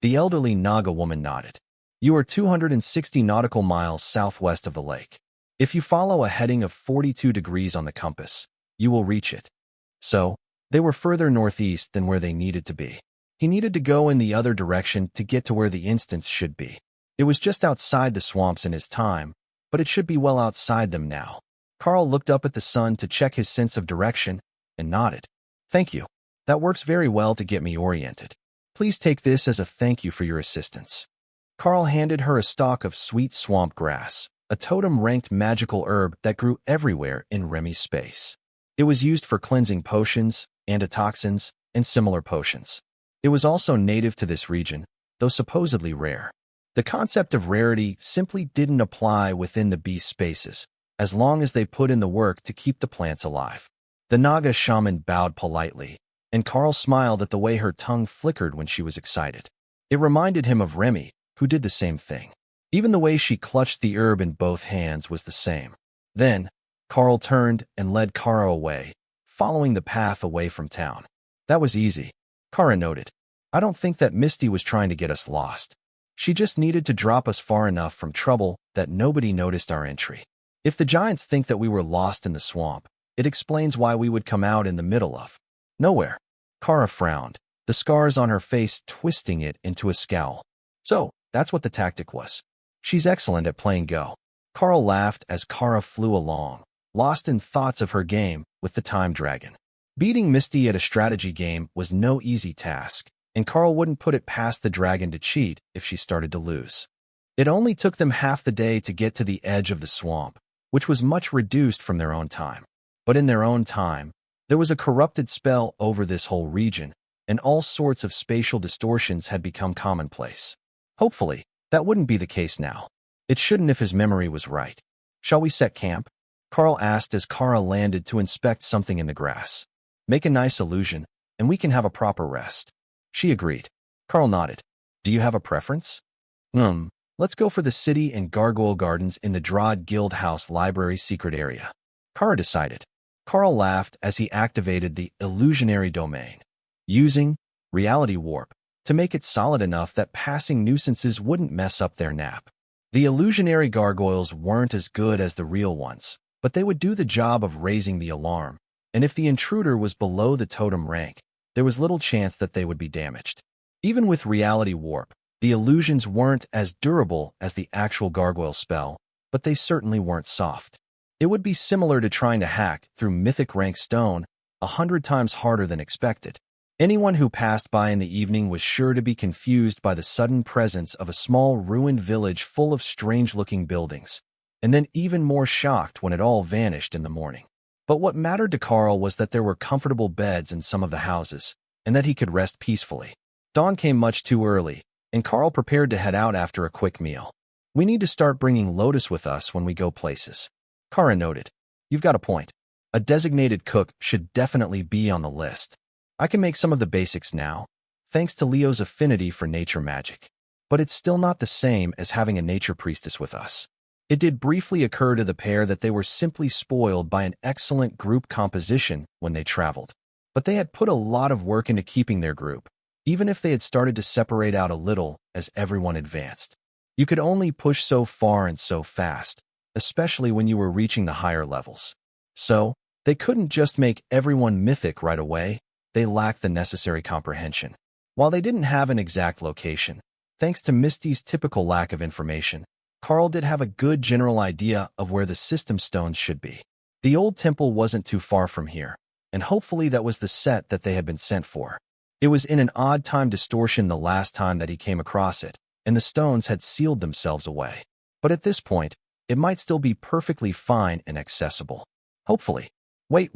The elderly Naga woman nodded. "You are 260 nautical miles southwest of the lake. If you follow a heading of 42 degrees on the compass, you will reach it." So, they were further northeast than where they needed to be. He needed to go in the other direction to get to where the instance should be. It was just outside the swamps in his time, but it should be well outside them now. Karl looked up at the sun to check his sense of direction and nodded. "Thank you. That works very well to get me oriented. Please take this as a thank you for your assistance." Karl handed her a stalk of sweet swamp grass, a totem-ranked magical herb that grew everywhere in Remy's space. It was used for cleansing potions, antitoxins, and similar potions. It was also native to this region, though supposedly rare. The concept of rarity simply didn't apply within the beast spaces, as long as they put in the work to keep the plants alive. The Naga shaman bowed politely, and Karl smiled at the way her tongue flickered when she was excited. It reminded him of Remy, who did the same thing. Even the way she clutched the herb in both hands was the same. Then, Karl turned and led Kara away, following the path away from town. "That was easy," Kara noted. "I don't think that Misty was trying to get us lost. She just needed to drop us far enough from trouble that nobody noticed our entry. If the giants think that we were lost in the swamp, it explains why we would come out in the middle of nowhere." Kara frowned, the scars on her face twisting it into a scowl. "So, that's what the tactic was. She's excellent at playing go." Karl laughed as Kara flew along, lost in thoughts of her game with the time dragon. Beating Misty at a strategy game was no easy task, and Karl wouldn't put it past the dragon to cheat if she started to lose. It only took them half the day to get to the edge of the swamp, which was much reduced from their own time. But in their own time, there was a corrupted spell over this whole region, and all sorts of spatial distortions had become commonplace. Hopefully, that wouldn't be the case now. It shouldn't if his memory was right. Shall we set camp? Karl asked as Kara landed to inspect something in the grass. Make a nice illusion, and we can have a proper rest. She agreed. Karl nodded. Do you have a preference? Let's go for the city and gargoyle gardens in the Drod Guild House Library secret area. Kara decided. Karl laughed as he activated the illusionary domain, using reality warp to make it solid enough that passing nuisances wouldn't mess up their nap. The illusionary gargoyles weren't as good as the real ones, but they would do the job of raising the alarm, and if the intruder was below the totem rank, there was little chance that they would be damaged. Even with reality warp, the illusions weren't as durable as the actual gargoyle spell, but they certainly weren't soft. It would be similar to trying to hack through mythic rank stone 100 times harder than expected. Anyone who passed by in the evening was sure to be confused by the sudden presence of a small ruined village full of strange-looking buildings, and then even more shocked when it all vanished in the morning. But what mattered to Karl was that there were comfortable beds in some of the houses, and that he could rest peacefully. Dawn came much too early, and Karl prepared to head out after a quick meal. We need to start bringing Lotus with us when we go places. Kara noted. You've got a point. A designated cook should definitely be on the list. I can make some of the basics now, thanks to Leo's affinity for nature magic. But it's still not the same as having a nature priestess with us. It did briefly occur to the pair that they were simply spoiled by an excellent group composition when they traveled. But they had put a lot of work into keeping their group, even if they had started to separate out a little as everyone advanced. You could only push so far and so fast, especially when you were reaching the higher levels. So, they couldn't just make everyone mythic right away. They lacked the necessary comprehension. While they didn't have an exact location, thanks to Misty's typical lack of information, Karl did have a good general idea of where the system stones should be. The old temple wasn't too far from here, and hopefully that was the set that they had been sent for. It was in an odd time distortion the last time that he came across it, and the stones had sealed themselves away. But at this point, it might still be perfectly fine and accessible. Hopefully. Wait.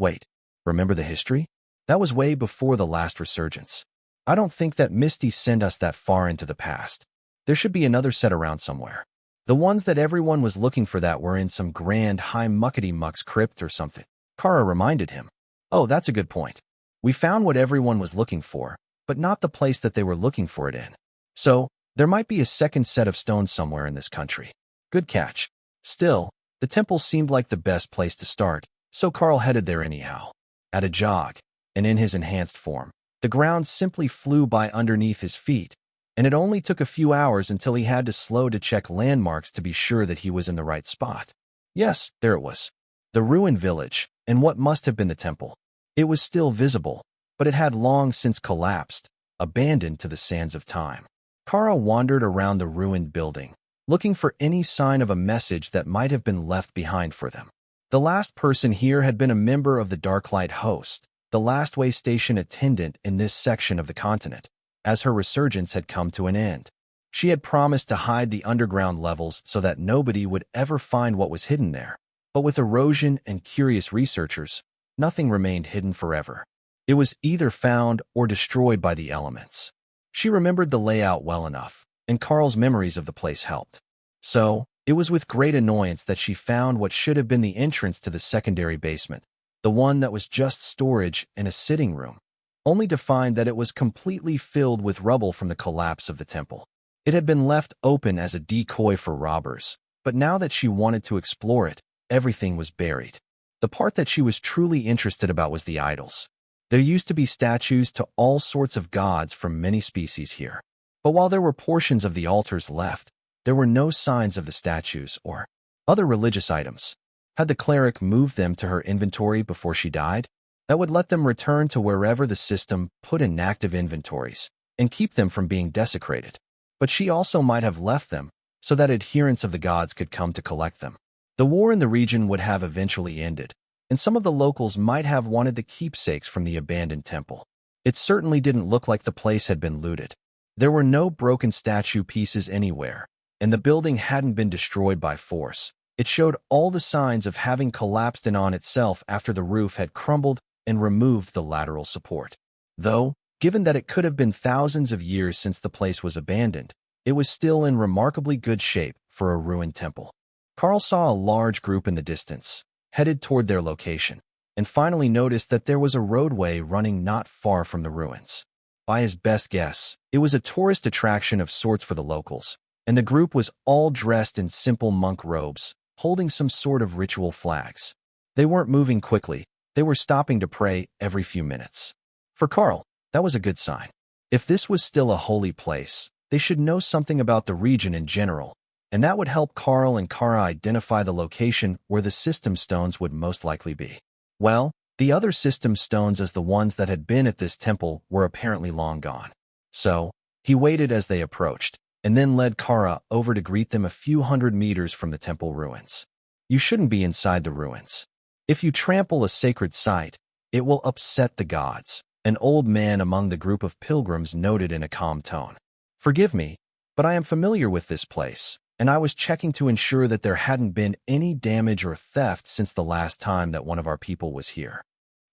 Remember the history? That was way before the last resurgence. I don't think that Misty sent us that far into the past. There should be another set around somewhere. The ones that everyone was looking for that were in some grand high muckety-muck's crypt or something. Kara reminded him. Oh, that's a good point. We found what everyone was looking for, but not the place that they were looking for it in. So, there might be a second set of stones somewhere in this country. Good catch. Still, the temple seemed like the best place to start, so Karl headed there anyhow. At a jog, and in his enhanced form, the ground simply flew by underneath his feet, and it only took a few hours until he had to slow to check landmarks to be sure that he was in the right spot. Yes, there it was. The ruined village, and what must have been the temple. It was still visible, but it had long since collapsed, abandoned to the sands of time. Kara wandered around the ruined building, looking for any sign of a message that might have been left behind for them. The last person here had been a member of the Darklight host, the last way station attendant in this section of the continent, as her resurgence had come to an end. She had promised to hide the underground levels so that nobody would ever find what was hidden there. But with erosion and curious researchers, nothing remained hidden forever. It was either found or destroyed by the elements. She remembered the layout well enough, and Karl's memories of the place helped. So, it was with great annoyance that she found what should have been the entrance to the secondary basement, the one that was just storage and a sitting room, only to find that it was completely filled with rubble from the collapse of the temple. It had been left open as a decoy for robbers, but now that she wanted to explore it, everything was buried. The part that she was truly interested about was the idols. There used to be statues to all sorts of gods from many species here. But while there were portions of the altars left, there were no signs of the statues or other religious items. Had the cleric moved them to her inventory before she died? That would let them return to wherever the system put inactive inventories and keep them from being desecrated. But she also might have left them so that adherents of the gods could come to collect them. The war in the region would have eventually ended, and some of the locals might have wanted the keepsakes from the abandoned temple. It certainly didn't look like the place had been looted. There were no broken statue pieces anywhere, and the building hadn't been destroyed by force. It showed all the signs of having collapsed in on itself after the roof had crumbled and removed the lateral support. Though, given that it could have been thousands of years since the place was abandoned, it was still in remarkably good shape for a ruined temple. Karl saw a large group in the distance, headed toward their location, and finally noticed that there was a roadway running not far from the ruins. By his best guess, it was a tourist attraction of sorts for the locals, and the group was all dressed in simple monk robes, holding some sort of ritual flags. They weren't moving quickly, they were stopping to pray every few minutes. For Karl, that was a good sign. If this was still a holy place, they should know something about the region in general, and that would help Karl and Kara identify the location where the system stones would most likely be. Well, the other system stones as the ones that had been at this temple were apparently long gone. So, he waited as they approached, and then led Kara over to greet them a few hundred meters from the temple ruins. You shouldn't be inside the ruins. If you trample a sacred site, it will upset the gods, an old man among the group of pilgrims noted in a calm tone. Forgive me, but I am familiar with this place, and I was checking to ensure that there hadn't been any damage or theft since the last time that one of our people was here.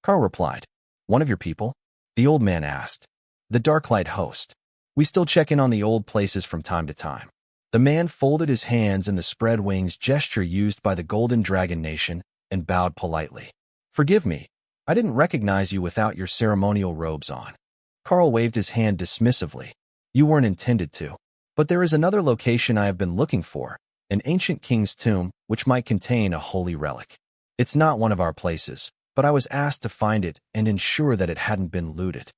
Karl replied. One of your people? The old man asked. The Darklight host. We still check in on the old places from time to time. The man folded his hands in the spread wings gesture used by the Golden Dragon Nation and bowed politely. Forgive me, I didn't recognize you without your ceremonial robes on. Karl waved his hand dismissively. You weren't intended to. But there is another location I have been looking for, an ancient king's tomb which might contain a holy relic. It's not one of our places, but I was asked to find it and ensure that it hadn't been looted.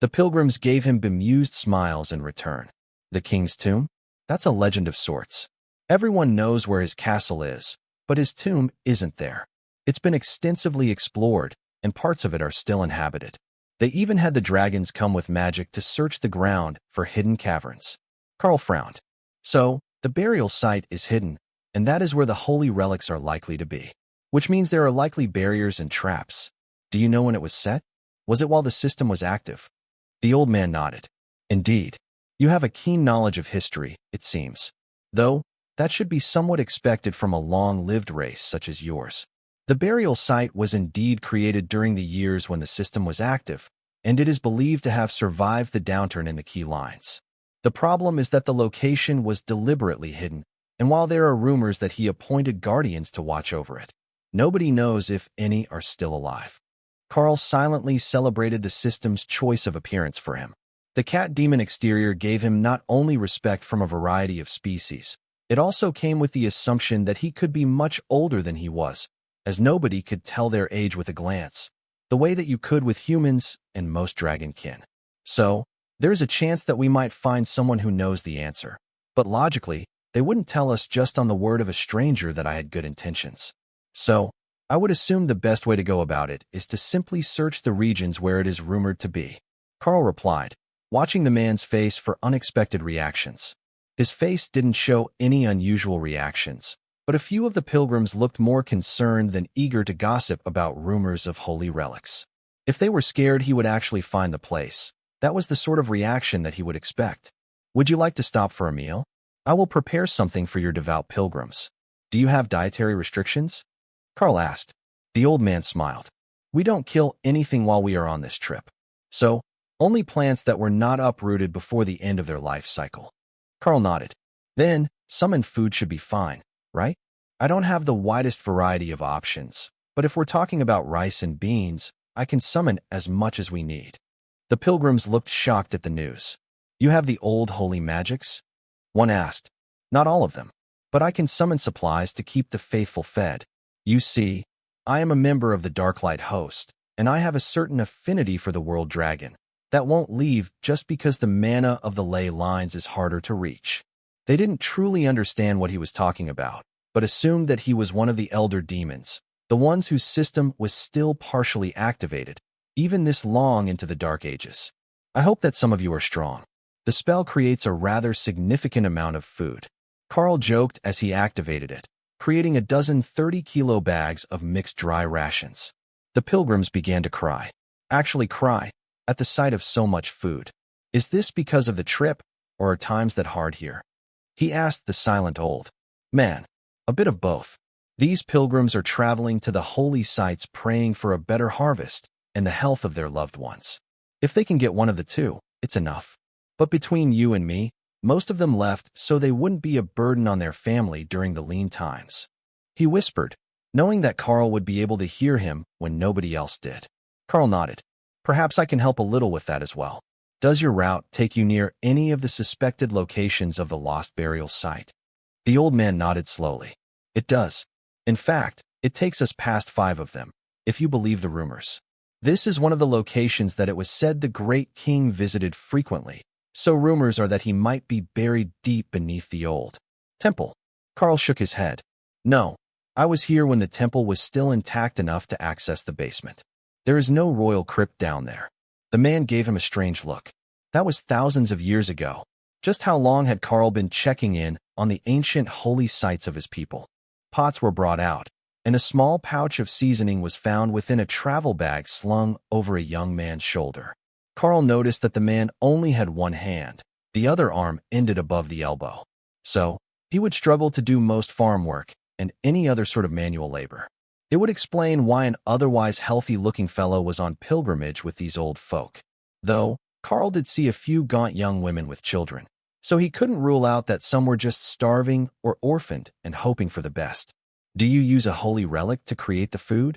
The pilgrims gave him bemused smiles in return. The king's tomb? That's a legend of sorts. Everyone knows where his castle is, but his tomb isn't there. It's been extensively explored, and parts of it are still inhabited. They even had the dragons come with magic to search the ground for hidden caverns. Karl frowned. So, the burial site is hidden, and that is where the holy relics are likely to be. Which means there are likely barriers and traps. Do you know when it was set? Was it while the system was active? The old man nodded. Indeed. You have a keen knowledge of history, it seems. Though, that should be somewhat expected from a long-lived race such as yours. The burial site was indeed created during the years when the system was active, and it is believed to have survived the downturn in the key lines. The problem is that the location was deliberately hidden, and while there are rumors that he appointed guardians to watch over it, nobody knows if any are still alive. Karl silently celebrated the system's choice of appearance for him. The cat demon exterior gave him not only respect from a variety of species, it also came with the assumption that he could be much older than he was, as nobody could tell their age with a glance, the way that you could with humans and most dragonkin. So, there's a chance that we might find someone who knows the answer, but logically, they wouldn't tell us just on the word of a stranger that I had good intentions. So, I would assume the best way to go about it is to simply search the regions where it is rumored to be. Karl replied, watching the man's face for unexpected reactions. His face didn't show any unusual reactions, but a few of the pilgrims looked more concerned than eager to gossip about rumors of holy relics. If they were scared he would actually find the place, that was the sort of reaction that he would expect. Would you like to stop for a meal? I will prepare something for your devout pilgrims. Do you have dietary restrictions? Karl asked. The old man smiled. We don't kill anything while we are on this trip. So, only plants that were not uprooted before the end of their life cycle. Karl nodded. Then, summoned food should be fine, right? I don't have the widest variety of options, but if we're talking about rice and beans, I can summon as much as we need. The pilgrims looked shocked at the news. You have the old holy magics? One asked. Not all of them, but I can summon supplies to keep the faithful fed. You see, I am a member of the Darklight host, and I have a certain affinity for the world dragon that won't leave just because the mana of the ley lines is harder to reach. They didn't truly understand what he was talking about, but assumed that he was one of the elder demons, the ones whose system was still partially activated, even this long into the Dark Ages. I hope that some of you are strong. The spell creates a rather significant amount of food. Karl joked as he activated it, creating a dozen 30-kilo bags of mixed dry rations. The pilgrims began to cry. Actually cry, at the sight of so much food. Is this because of the trip, or are times that hard here? He asked the silent old man. A bit of both. These pilgrims are traveling to the holy sites praying for a better harvest and the health of their loved ones. If they can get one of the two, it's enough. But between you and me, most of them left so they wouldn't be a burden on their family during the lean times. He whispered, knowing that Karl would be able to hear him when nobody else did. Karl nodded. Perhaps I can help a little with that as well. Does your route take you near any of the suspected locations of the lost burial site? The old man nodded slowly. It does. In fact, it takes us past 5 of them, if you believe the rumors. This is one of the locations that it was said the great king visited frequently, so rumors are that he might be buried deep beneath the old temple. Karl shook his head. No, I was here when the temple was still intact enough to access the basement. There is no royal crypt down there. The man gave him a strange look. That was thousands of years ago. Just how long had Karl been checking in on the ancient holy sites of his people? Pots were brought out, and a small pouch of seasoning was found within a travel bag slung over a young man's shoulder. Karl noticed that the man only had one hand. The other arm ended above the elbow. So, he would struggle to do most farm work and any other sort of manual labor. It would explain why an otherwise healthy-looking fellow was on pilgrimage with these old folk. Though, Karl did see a few gaunt young women with children, so he couldn't rule out that some were just starving or orphaned and hoping for the best. Do you use a holy relic to create the food?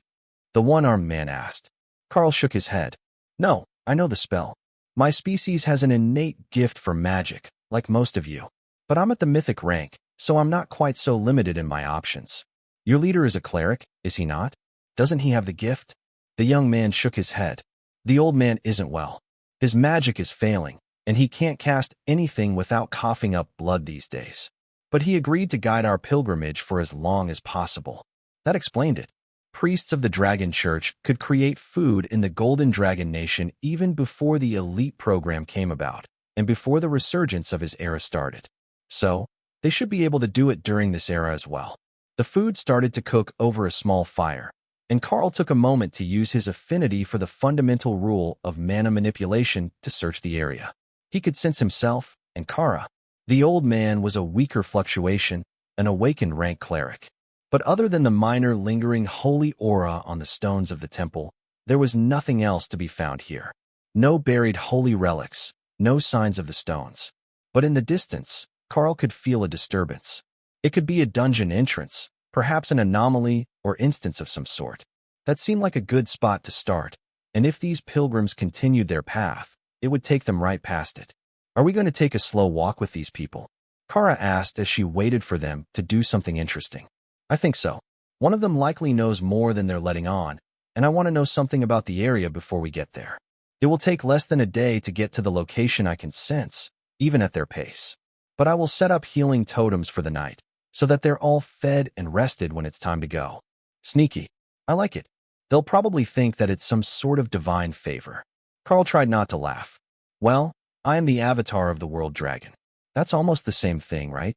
The one-armed man asked. Karl shook his head. No, I know the spell. My species has an innate gift for magic, like most of you. But I'm at the mythic rank, so I'm not quite so limited in my options. Your leader is a cleric, is he not? Doesn't he have the gift? The young man shook his head. The old man isn't well. His magic is failing, and he can't cast anything without coughing up blood these days. But he agreed to guide our pilgrimage for as long as possible. That explained it. Priests of the Dragon Church could create food in the Golden Dragon Nation even before the elite program came about, and before the resurgence of his era started. So, they should be able to do it during this era as well. The food started to cook over a small fire, and Karl took a moment to use his affinity for the fundamental rule of mana manipulation to search the area. He could sense himself and Kara. The old man was a weaker fluctuation, an awakened rank cleric. But other than the minor lingering holy aura on the stones of the temple, there was nothing else to be found here. No buried holy relics, no signs of the stones. But in the distance, Karl could feel a disturbance. It could be a dungeon entrance, perhaps an anomaly or instance of some sort. That seemed like a good spot to start, and if these pilgrims continued their path, it would take them right past it. Are we going to take a slow walk with these people? Kara asked as she waited for them to do something interesting. I think so. One of them likely knows more than they're letting on, and I want to know something about the area before we get there. It will take less than a day to get to the location I can sense, even at their pace. But I will set up healing totems for the night, so that they're all fed and rested when it's time to go. Sneaky. I like it. They'll probably think that it's some sort of divine favor. Karl tried not to laugh. Well, I am the avatar of the world dragon. That's almost the same thing, right?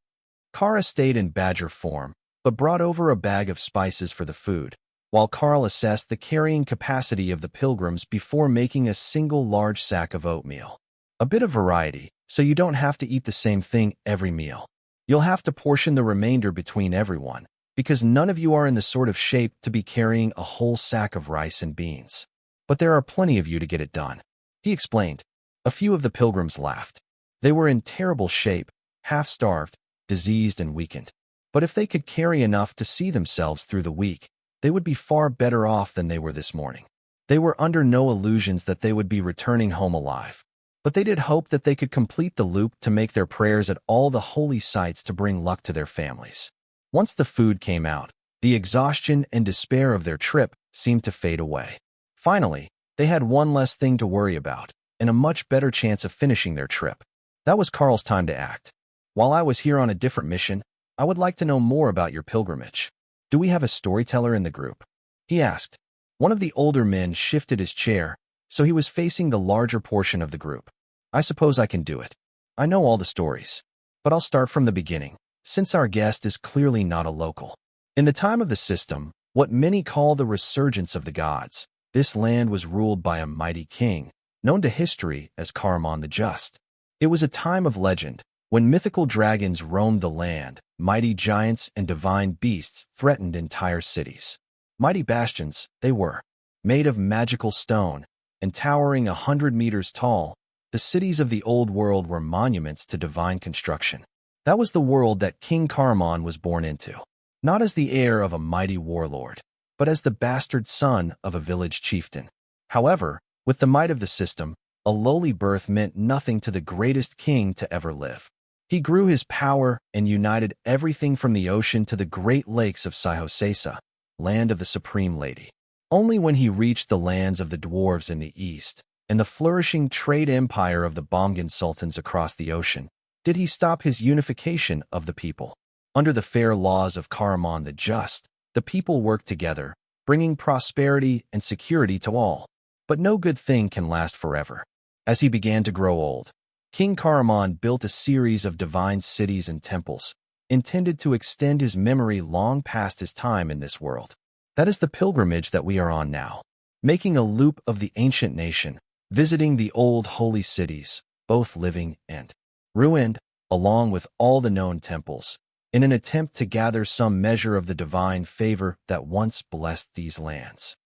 Kara stayed in badger form, but brought over a bag of spices for the food, while Karl assessed the carrying capacity of the pilgrims before making a single large sack of oatmeal. A bit of variety, so you don't have to eat the same thing every meal. You'll have to portion the remainder between everyone, because none of you are in the sort of shape to be carrying a whole sack of rice and beans. But there are plenty of you to get it done. He explained. A few of the pilgrims laughed. They were in terrible shape, half-starved, diseased and weakened. But if they could carry enough to see themselves through the week, they would be far better off than they were this morning. They were under no illusions that they would be returning home alive. But they did hope that they could complete the loop to make their prayers at all the holy sites to bring luck to their families. Once the food came out, the exhaustion and despair of their trip seemed to fade away. Finally, they had one less thing to worry about, and a much better chance of finishing their trip. That was Karl's time to act. While I was here on a different mission, I would like to know more about your pilgrimage. Do we have a storyteller in the group? He asked. One of the older men shifted his chair, so he was facing the larger portion of the group. I suppose I can do it. I know all the stories, but I'll start from the beginning, since our guest is clearly not a local. In the time of the system, what many call the resurgence of the gods, this land was ruled by a mighty king, known to history as Karl the Just. It was a time of legend, when mythical dragons roamed the land, mighty giants and divine beasts threatened entire cities. Mighty bastions, they were, made of magical stone, and towering 100 meters tall, the cities of the old world were monuments to divine construction. That was the world that King Karl was born into, not as the heir of a mighty warlord, but as the bastard son of a village chieftain. However, with the might of the system, a lowly birth meant nothing to the greatest king to ever live. He grew his power and united everything from the ocean to the great lakes of Sihosesa, land of the Supreme Lady. Only when he reached the lands of the dwarves in the east and the flourishing trade empire of the Bomgan sultans across the ocean did he stop his unification of the people. Under the fair laws of Karl the Just, the people worked together, bringing prosperity and security to all. But no good thing can last forever. As he began to grow old, King Karl built a series of divine cities and temples, intended to extend his memory long past his time in this world. That is the pilgrimage that we are on now, making a loop of the ancient nation, visiting the old holy cities, both living and ruined, along with all the known temples, in an attempt to gather some measure of the divine favor that once blessed these lands.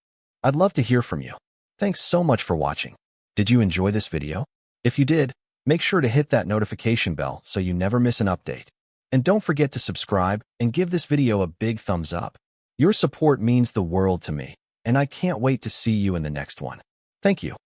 I'd love to hear from you. Thanks so much for watching. Did you enjoy this video? If you did, make sure to hit that notification bell so you never miss an update. And don't forget to subscribe and give this video a big thumbs up. Your support means the world to me, and I can't wait to see you in the next one. Thank you.